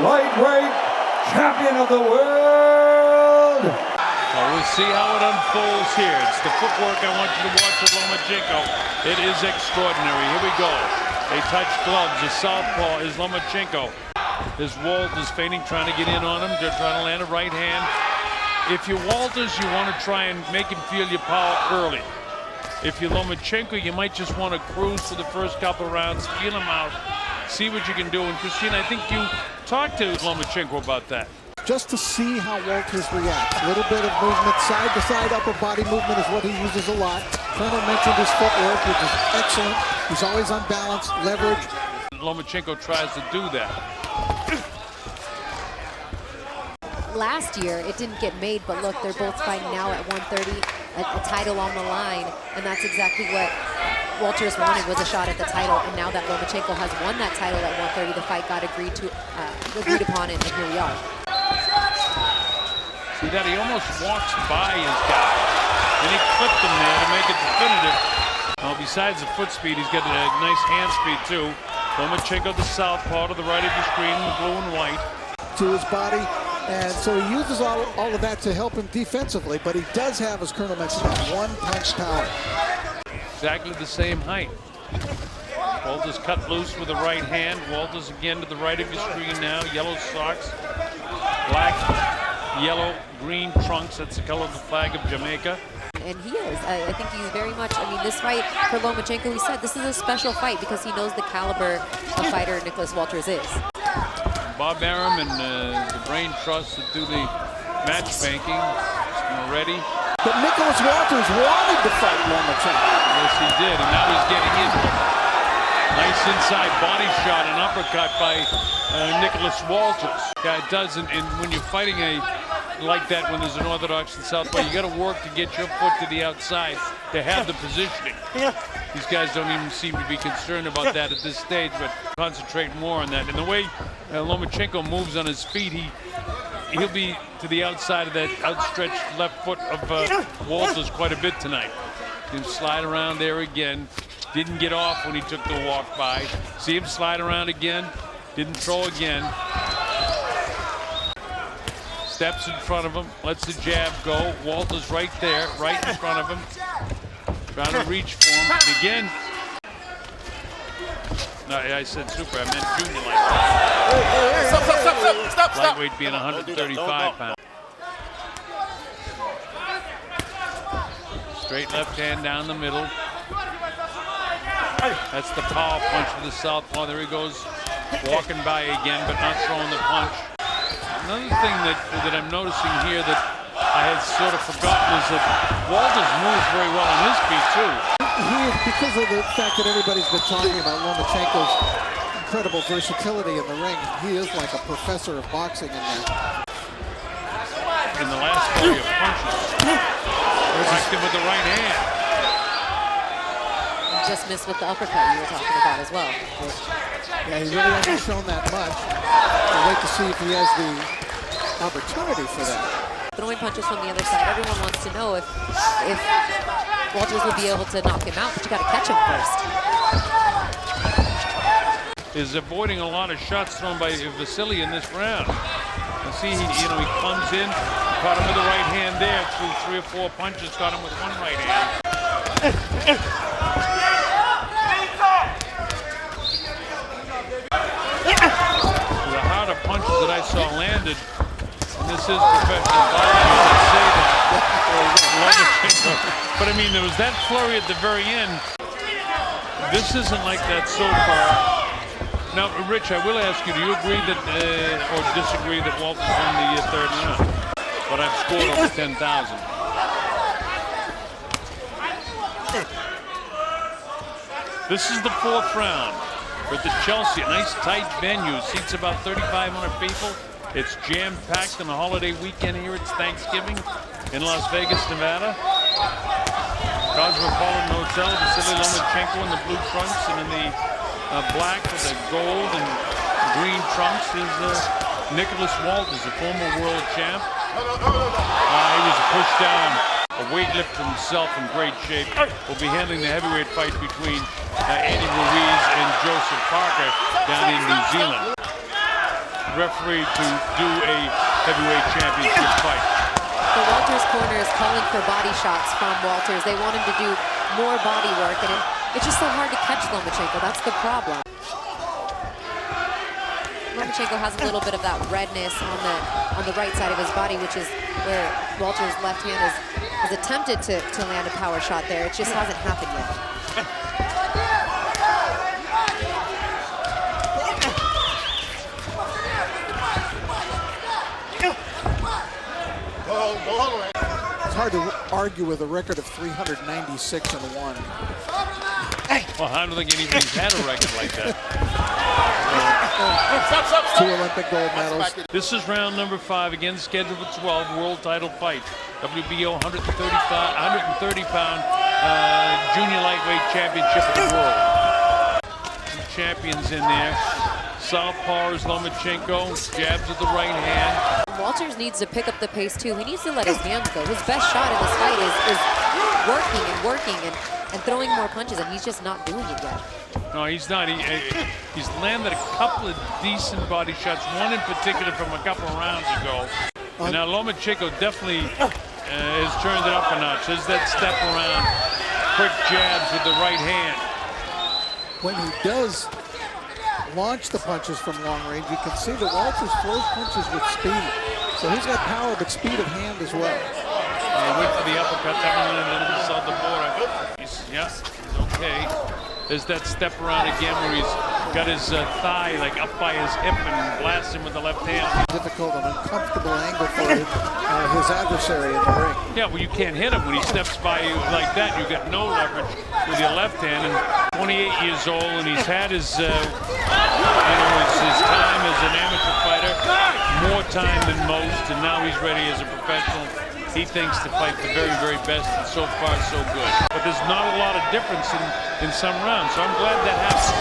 [SPEAKER 10] lightweight champion of the world.
[SPEAKER 19] Well, we'll see how it unfolds here. It's the footwork I want you to watch with Lomachenko. It is extraordinary. Here we go. They touch gloves. The southpaw is Lomachenko. There's Walters feigning, trying to get in on him. They're trying to land a right hand. If you're Walters, you want to try and make him feel your power early. If you're Lomachenko, you might just want to cruise for the first couple of rounds, feel him out, see what you can do. And Christine, I think you talked to Lomachenko about that.
[SPEAKER 4] Just to see how Walters reacts. A little bit of movement, side-to-side upper body movement is what he uses a lot. Colonel mentioned his footwork, which is excellent. He's always unbalanced, leverage.
[SPEAKER 19] Lomachenko tries to do that.
[SPEAKER 8] Last year, it didn't get made, but look, they're both fighting now at 130, a title on the line, and that's exactly what Walters wanted, was a shot at the title, and now that Lomachenko has won that title at 130, the fight got agreed upon, and here we are.
[SPEAKER 19] See that? He almost walks by his guy, and he clipped him there to make it definitive. Well, besides the foot speed, he's got a nice hand speed, too. Lomachenko, the southpaw to the right of your screen, the blue and white.
[SPEAKER 4] To his body. And so he uses all of that to help him defensively, but he does have, as Colonel mentioned, that one-punch power.
[SPEAKER 19] Exactly the same height. Walters cut loose with the right hand. Walters again to the right of your screen now. Yellow socks, black, yellow, green trunks. That's the color of the flag of Jamaica.
[SPEAKER 8] And he is. I think he's very much, this fight for Lomachenko, he said this is a special fight because he knows the caliber of fighter Nicholas Walters is.
[SPEAKER 19] Bob Arum and the Brain Trust that do the matchmaking already.
[SPEAKER 4] But Nicholas Walters wanted to fight Lomachenko.
[SPEAKER 19] Yes, he did, and now he's getting in. Nice inside body shot, an uppercut by Nicholas Walters. Yeah, it doesn't, and when you're fighting like that, when there's an orthodox and southpaw, you got to work to get your foot to the outside to have the positioning. These guys don't even seem to be concerned about that at this stage, but concentrate more on that. And the way Lomachenko moves on his feet, he'll be to the outside of that outstretched left foot of Walters quite a bit tonight. He'll slide around there again. Didn't get off when he took the walk by. See him slide around again. Didn't throw again. Steps in front of him, lets the jab go. Walters right there, right in front of him. Trying to reach for him. And again. No, I said super, I meant junior lightweight.
[SPEAKER 6] Stop.
[SPEAKER 19] Lightweight being 135 pounds. Straight left hand down the middle. That's the power punch for the southpaw. There he goes, walking by again, but not throwing the punch. Another thing that I'm noticing here that I had sort of forgotten is that Walters moves very well on his feet, too.
[SPEAKER 4] Because of the fact that everybody's been talking about Lomachenko's incredible versatility in the ring, he is like a professor of boxing in there.
[SPEAKER 19] In the last 40 of punches. Cracked him with the right hand.
[SPEAKER 8] just missed with the uppercut you were talking about as well.
[SPEAKER 4] Yeah, he really hasn't shown that much. We'll wait to see if he has the opportunity for that.
[SPEAKER 8] Throwing punches from the other side, everyone wants to know if Walters would be able to knock him out, but you got to catch him first.
[SPEAKER 19] Is avoiding a lot of shots thrown by Vasiliy in this round. You see, he comes in, caught him with the right hand there, threw 3 or 4 punches, got him with one right hand. The harder punches that I saw landed, and this is professional boxing, I'd say that. But I mean, there was that flurry at the very end. This isn't like that so far. Now, Rich, I will ask you, do you agree that, or disagree that Walters won the 3rd round? But I've scored over 10,000. This is the 4th round for the Chelsea, a nice tight venue, seats about 3,500 people. It's jam-packed on a holiday weekend here. It's Thanksgiving in Las Vegas, Nevada. Cosmopolitan Hotel, Vasiliy Lomachenko in the blue trunks, and in the black with the gold and green trunks is Nicholas Walters, a former world champ. He was pushed down, a weightlifter himself in great shape. Will be handling the heavyweight fight between Andy Ruiz and Joseph Parker down in New Zealand. Referee to do a heavyweight championship fight.
[SPEAKER 8] The Walters corner is calling for body shots from Walters. They want him to do more body work, and it's just so hard to catch Lomachenko. That's the problem. Lomachenko has a little bit of that redness on the right side of his body, which is where Walters' left hand has attempted to land a power shot there. It just hasn't happened yet.
[SPEAKER 4] It's hard to argue with a record of 396-1.
[SPEAKER 19] Well, I don't think anybody's had a record like that.
[SPEAKER 4] 2 Olympic gold medals.
[SPEAKER 19] This is round number 5, again scheduled for 12, world title fight. WBO 130-pound junior lightweight championship of the world. Some champions in there. Southpaw is Lomachenko, jabs with the right hand.
[SPEAKER 8] Walters needs to pick up the pace too. He needs to let his hands go. His best shot in this fight is working and throwing more punches, and he's just not doing it yet.
[SPEAKER 19] No, he's not. He's landed a couple of decent body shots, one in particular from a couple of rounds ago. And now Lomachenko definitely has turned it up a notch. There's that step around, quick jabs with the right hand.
[SPEAKER 4] When he does launch the punches from long range, you can see that Walters throws punches with speed. So he's got power, but speed of hand as well.
[SPEAKER 19] Wait for the uppercut, that one and then inside the border. He's okay. There's that step around again where he's got his thigh like up by his hip and blasts him with the left hand.
[SPEAKER 4] Difficult and uncomfortable angle for his adversary in the ring.
[SPEAKER 19] Yeah, well, you can't hit him when he steps by you like that. You got no leverage with your left hand. And 28 years old, and he's had his, his time as an amateur fighter, more time than most, and now he's ready as a professional. He thinks to fight the very, very best, and so far, so good. But there's not a lot of difference in some rounds, so I'm glad that happens.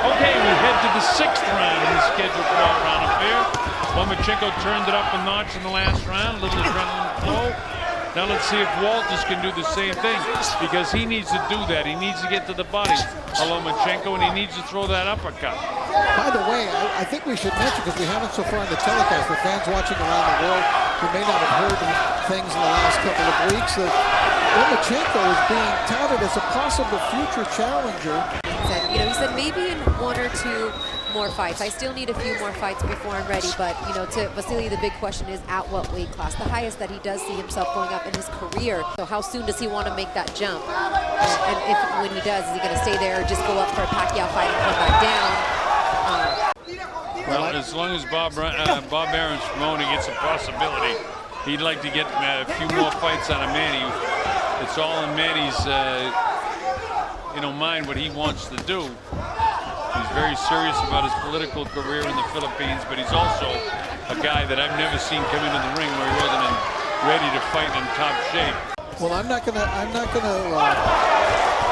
[SPEAKER 19] Okay, we head to the 6th round in the scheduled 12-round affair. Lomachenko turned it up a notch in the last round, a little adrenaline flow. Now let's see if Walters can do the same thing, because he needs to do that. He needs to get to the body of Lomachenko, and he needs to throw that uppercut.
[SPEAKER 4] By the way, I think we should mention, because we haven't so far in the telecast, for fans watching around the world who may not have heard things in the last couple of weeks, that Lomachenko is being touted as a possible future challenger.
[SPEAKER 8] He said maybe in 1 or 2 more fights. I still need a few more fights before I'm ready, but to Vasiliy, the big question is at what weight class? The highest that he does see himself going up in his career. So how soon does he want to make that jump? And when he does, is he going to stay there or just go up for a Pacquiao fight and come back down?
[SPEAKER 19] Well, as long as Bob Aaron's promoting, it's a possibility. He'd like to get a few more fights out of Manny. It's all in Manny's mind what he wants to do. He's very serious about his political career in the Philippines, but he's also a guy that I've never seen come into the ring where he wasn't ready to fight in top shape.
[SPEAKER 4] Well, I'm not gonna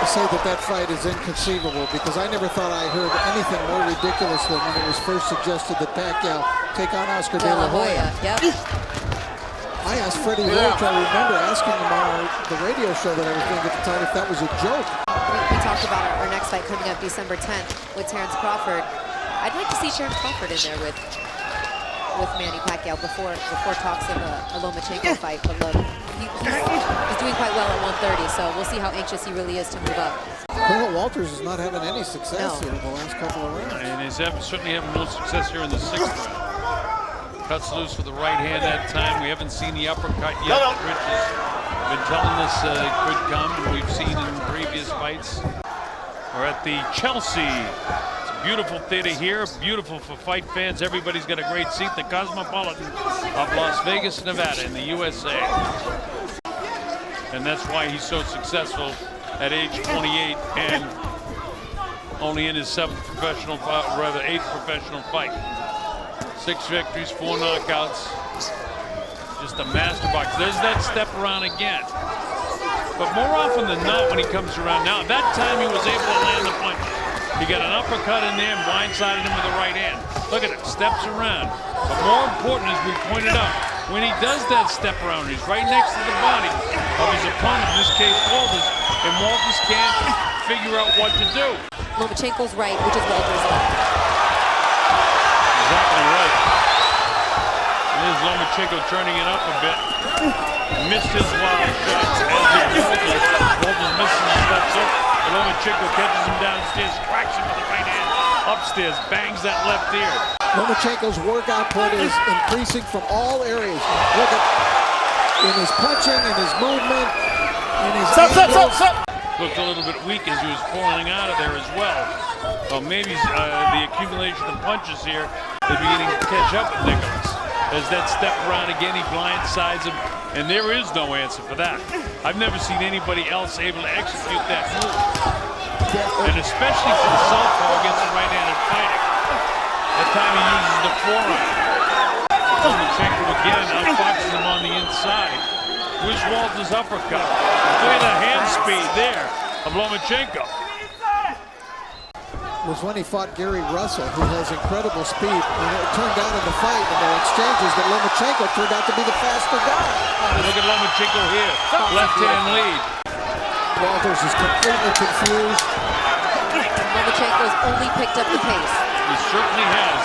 [SPEAKER 4] say that that fight is inconceivable, because I never thought I heard anything more ridiculous than when it was first suggested that Pacquiao take on Oscar De La Hoya.
[SPEAKER 8] Yep.
[SPEAKER 4] I asked Freddie Roach, I remember asking him on the radio show that I was doing at the time if that was a joke.
[SPEAKER 8] We talked about our next fight coming up December 10th with Terrence Crawford. I'd like to see Terrence Crawford in there with Manny Pacquiao before talks of a Lomachenko fight. But look, he's doing quite well at 130, so we'll see how anxious he really is to move up.
[SPEAKER 4] Colonel Walters is not having any success here in the last couple of rounds.
[SPEAKER 19] And he's certainly having no success here in the 6th round. Cuts loose with the right hand that time. We haven't seen the uppercut yet. Rich has been telling us it could come, and we've seen in previous fights. We're at the Chelsea. It's a beautiful theater here, beautiful for fight fans. Everybody's got a great seat. The Cosmopolitan of Las Vegas, Nevada in the USA. And that's why he's so successful at age 28 and only in his 8th professional fight. 6 victories, 4 knockouts. Just a master boxer. There's that step around again. But more often than not, when he comes around now, that time he was able to land the punch. He got an uppercut in there and blindsided him with the right hand. Look at it, steps around. But more important, as we pointed out, when he does that step around, he's right next to the body of his opponent, in this case Walters, and Walters can't figure out what to do.
[SPEAKER 8] Lomachenko's right, which is Walters' left.
[SPEAKER 19] Exactly right. There's Lomachenko turning it up a bit. Missed his wild shots as he Walters misses his steps up. Lomachenko catches him downstairs, cracks him with the right hand. Upstairs, bangs that left ear.
[SPEAKER 4] Lomachenko's work output is increasing from all areas. Look at in his punching, in his movement, in his
[SPEAKER 19] Stop. Looked a little bit weak as he was pulling out of there as well. Well, maybe the accumulation of punches here is beginning to catch up with Nicholas. As that step around again, he blindsides him, and there is no answer for that. I've never seen anybody else able to execute that move. And especially for the southpaw against the right-handed fighter. That time he uses the forearm. Lomachenko again outfoxes him on the inside. Where's Walters' uppercut? Look at the hand speed there of Lomachenko.
[SPEAKER 4] Was when he fought Gary Russell, who has incredible speed. And it turned out in the fight, in their exchanges, that Lomachenko turned out to be the faster guy.
[SPEAKER 19] Look at Lomachenko here, left-hand lead.
[SPEAKER 4] Walters is completely confused.
[SPEAKER 8] Lomachenko's only picked up the pace.
[SPEAKER 19] He certainly has.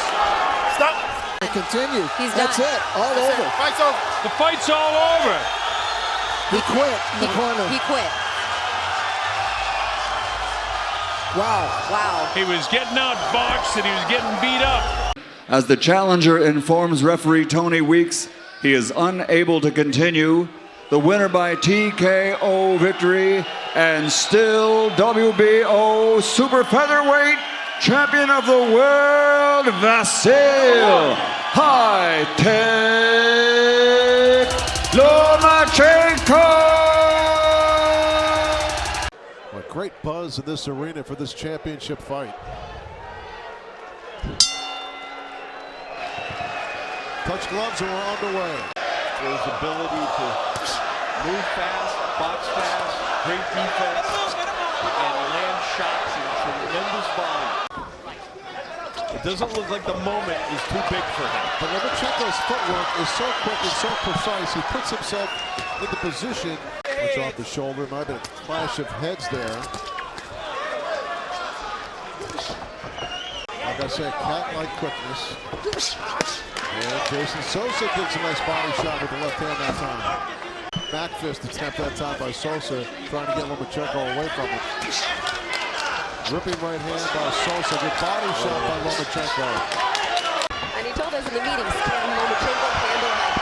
[SPEAKER 4] Stop. It continues. That's
[SPEAKER 8] done.
[SPEAKER 4] it. All over.
[SPEAKER 19] Fight's over. The fight's all over.
[SPEAKER 4] He quit in the corner.
[SPEAKER 8] He quit.
[SPEAKER 4] Wow.
[SPEAKER 19] He was getting outboxed and he was getting beat up.
[SPEAKER 10] As the challenger informs referee Tony Weeks, he is unable to continue. The winner by TKO victory and still WBO super featherweight champion of the world, Vasiliy Lomachenko.
[SPEAKER 20] A great buzz in this arena for this championship fight. Touch gloves and we're underway.
[SPEAKER 21] His ability to move fast, box fast, great defense, and land shots in tremendous volume. It doesn't look like the moment is too big for him.
[SPEAKER 20] But Lomachenko's footwork is so quick and so precise. He puts himself in the position. Punch off the shoulder. Might have been a clash of heads there. Like I said, cat-like quickness. And Jason Sosa gets a nice body shot with the left hand that time. Back fist attempt that time by Sosa, trying to get Lomachenko away from him. Ripping right hand by Sosa. Good body shot by Lomachenko.
[SPEAKER 8] And he told us in the meeting, Lomachenko handle that.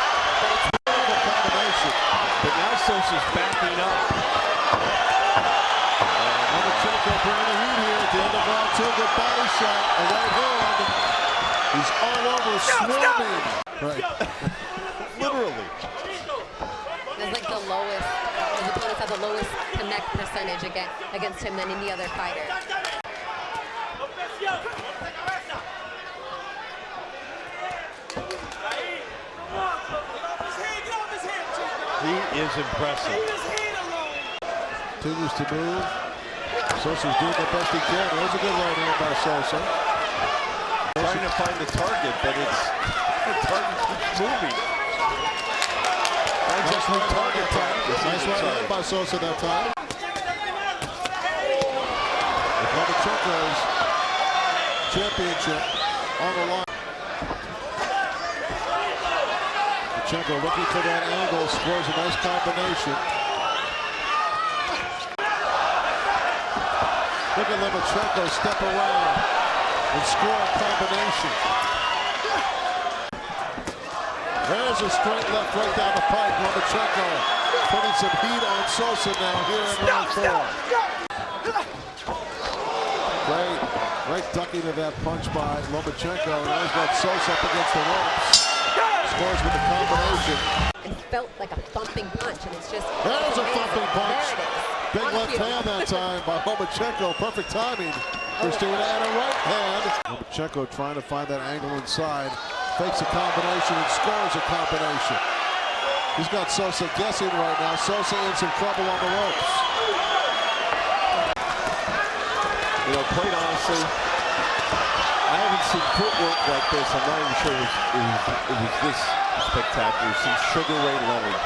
[SPEAKER 8] But it's
[SPEAKER 20] a combination.
[SPEAKER 21] But now Sosa's backing up.
[SPEAKER 20] Lomachenko bringing the heat here at the end of round 2. Good body shot. A right hand. He's all over, swarming. Right.
[SPEAKER 21] Literally.
[SPEAKER 8] It's like the lowest. His opponents have the lowest connect percentage against him than any other fighter.
[SPEAKER 21] He is impressive.
[SPEAKER 20] Continues to move. Sosa's doing the best he can. There's a good right hand by Sosa.
[SPEAKER 21] Trying to find the target, but the target keeps moving.
[SPEAKER 20] Nice right target practice. Nice right hand by Sosa that time. Lomachenko's championship on the line. Lomachenko looking for that angle, scores a nice combination. Look at Lomachenko step around and score a combination. There's a straight left right down the pipe. Lomachenko putting some heat on Sosa now here in round 4. Great ducking of that punch by Lomachenko. Now he's got Sosa up against the ropes. Scores with the combination.
[SPEAKER 8] It felt like a thumping punch, and it's just...
[SPEAKER 20] There's a thumping punch. Big left hand that time by Lomachenko. Perfect timing. Christina and a right hand. Lomachenko trying to find that angle inside. Fakes a combination and scores a combination. He's got Sosa guessing right now. Sosa in some trouble on the ropes.
[SPEAKER 21] You know, quite honestly, I haven't seen footwork like this. I'm not even sure it was this spectacular. Since Sugar Ray Leonard.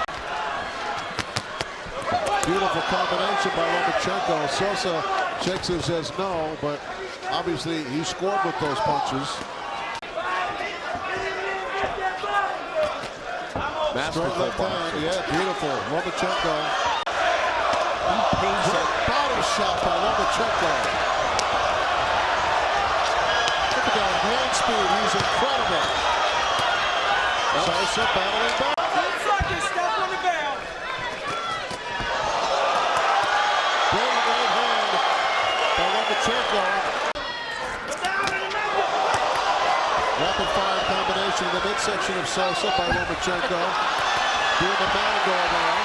[SPEAKER 20] Beautiful combination by Lomachenko. Sosa shakes and says no, but obviously he scored with those punches. Straight left hand, yeah, beautiful. Lomachenko. Body shot by Lomachenko. Look at that hand speed, he's incredible. Sosa battling back.
[SPEAKER 12] 10 seconds, step on the bell.
[SPEAKER 20] Big right hand by Lomachenko. Rapid fire combination in the midsection of Sosa by Lomachenko. Doing the Matador now.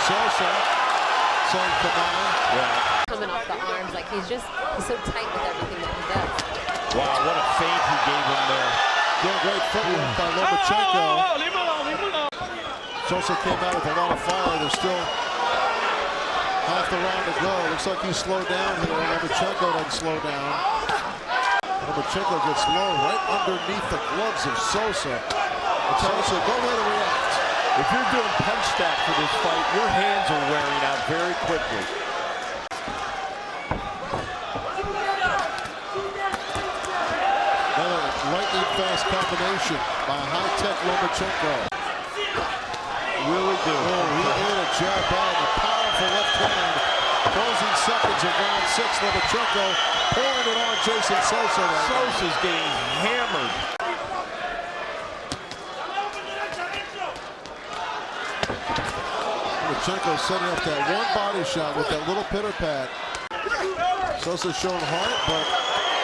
[SPEAKER 20] Sosa saying come on.
[SPEAKER 8] Coming off the arms, like he's so tight with everything that he does.
[SPEAKER 21] Wow, what a feint he gave him there.
[SPEAKER 20] Doing great footwork by Lomachenko.
[SPEAKER 12] Leave him alone.
[SPEAKER 20] Sosa came out with a lot of fire. There's still half the round to go. Looks like he slowed down here. Lomachenko doesn't slow down. Lomachenko gets low right underneath the gloves of Sosa. And Sosa, no way to react.
[SPEAKER 21] If you're doing punch stack for this fight, your hands are wearing out very quickly.
[SPEAKER 20] Another lightning fast combination by high-tech Lomachenko.
[SPEAKER 21] Really good.
[SPEAKER 20] Oh, he ate a jab by the powerful left hand. Closing seconds of round 6. Lomachenko pouring it on Jason Sosa.
[SPEAKER 21] Sosa's getting hammered.
[SPEAKER 20] Lomachenko setting up that one body shot with that little pitter pat. Sosa showing heart, but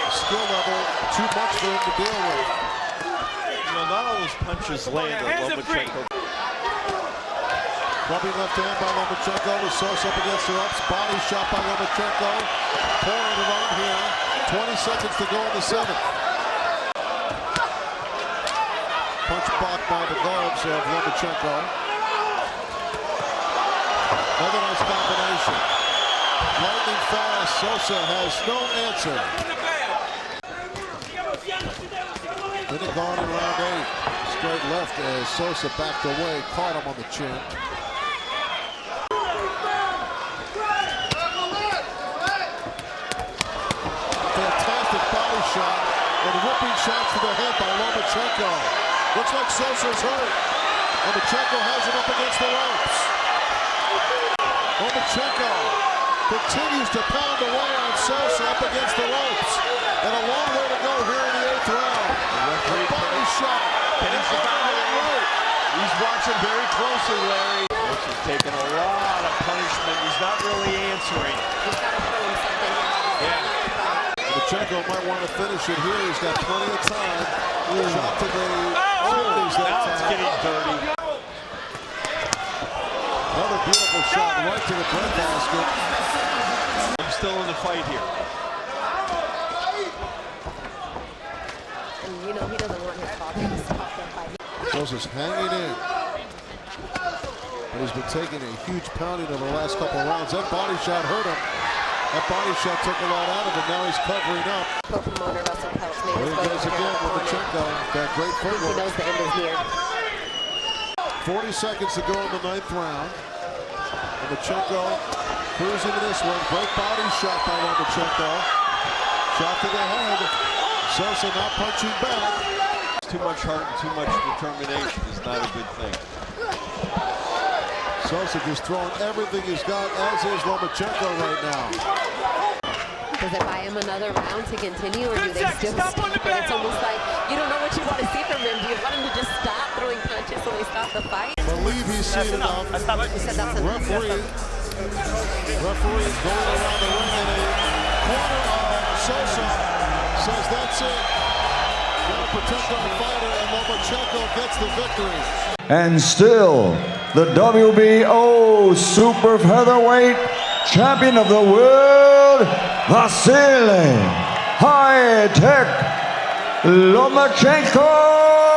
[SPEAKER 20] skill level too much for him to deal with.
[SPEAKER 21] You know, not all those punches land on Lomachenko.
[SPEAKER 20] Clubbing left hand by Lomachenko with Sosa up against the ropes. Body shot by Lomachenko. Pouring it on here. 20 seconds to go in the 7th. Punch blocked by the gloves of Lomachenko. Another nice combination. Lightning fast. Sosa has no answer. Minute gone in round 8. Straight left as Sosa backed away. Caught him on the chin. Fantastic body shot and whipping shots to the head by Lomachenko. Looks like Sosa's hurt. Lomachenko has him up against the ropes. Lomachenko continues to pound away on Sosa up against the ropes. And a long way to go here in the 8th round. The body shot.
[SPEAKER 21] He's watching very closely, Larry. Sosa's taking a lot of punishment. He's not really answering. Yeah.
[SPEAKER 20] Lomachenko might want to finish it here. He's got plenty of time. Shot to the kidneys that
[SPEAKER 21] now
[SPEAKER 20] time.
[SPEAKER 21] it's getting dirty.
[SPEAKER 20] Another beautiful shot right to the breadbasket.
[SPEAKER 21] I'm still in the fight here.
[SPEAKER 8] And you know he doesn't want his father to stop that fight.
[SPEAKER 20] Sosa's hanging in. But He's been taking a huge pounding over the last couple of rounds. That body shot hurt him. That body shot took a lot out of him. Now he's covering up. There he goes again with Lomachenko. That great footwork. He knows the end is near. 40 seconds to go in the 9th round. Lomachenko cruising to this one. Great body shot by Lomachenko. Shot to the head. Sosa not punching back.
[SPEAKER 21] Too much heart and too much determination is not a good thing.
[SPEAKER 20] Sosa just throwing everything he's got, as is Lomachenko right now.
[SPEAKER 1] Does it buy him another round to continue, or do they still stop? And it's almost like you don't know what you want to see from him. Do you want him to just stop throwing punches so they stop the fight?
[SPEAKER 20] I believe he's seen enough. Referee going around the ring in a corner of Sosa says that's it. Gotta protect our fighter, and Lomachenko gets the victory.
[SPEAKER 10] And still, the WBO Super Featherweight Champion of the World, Vasiliy Lomachenko.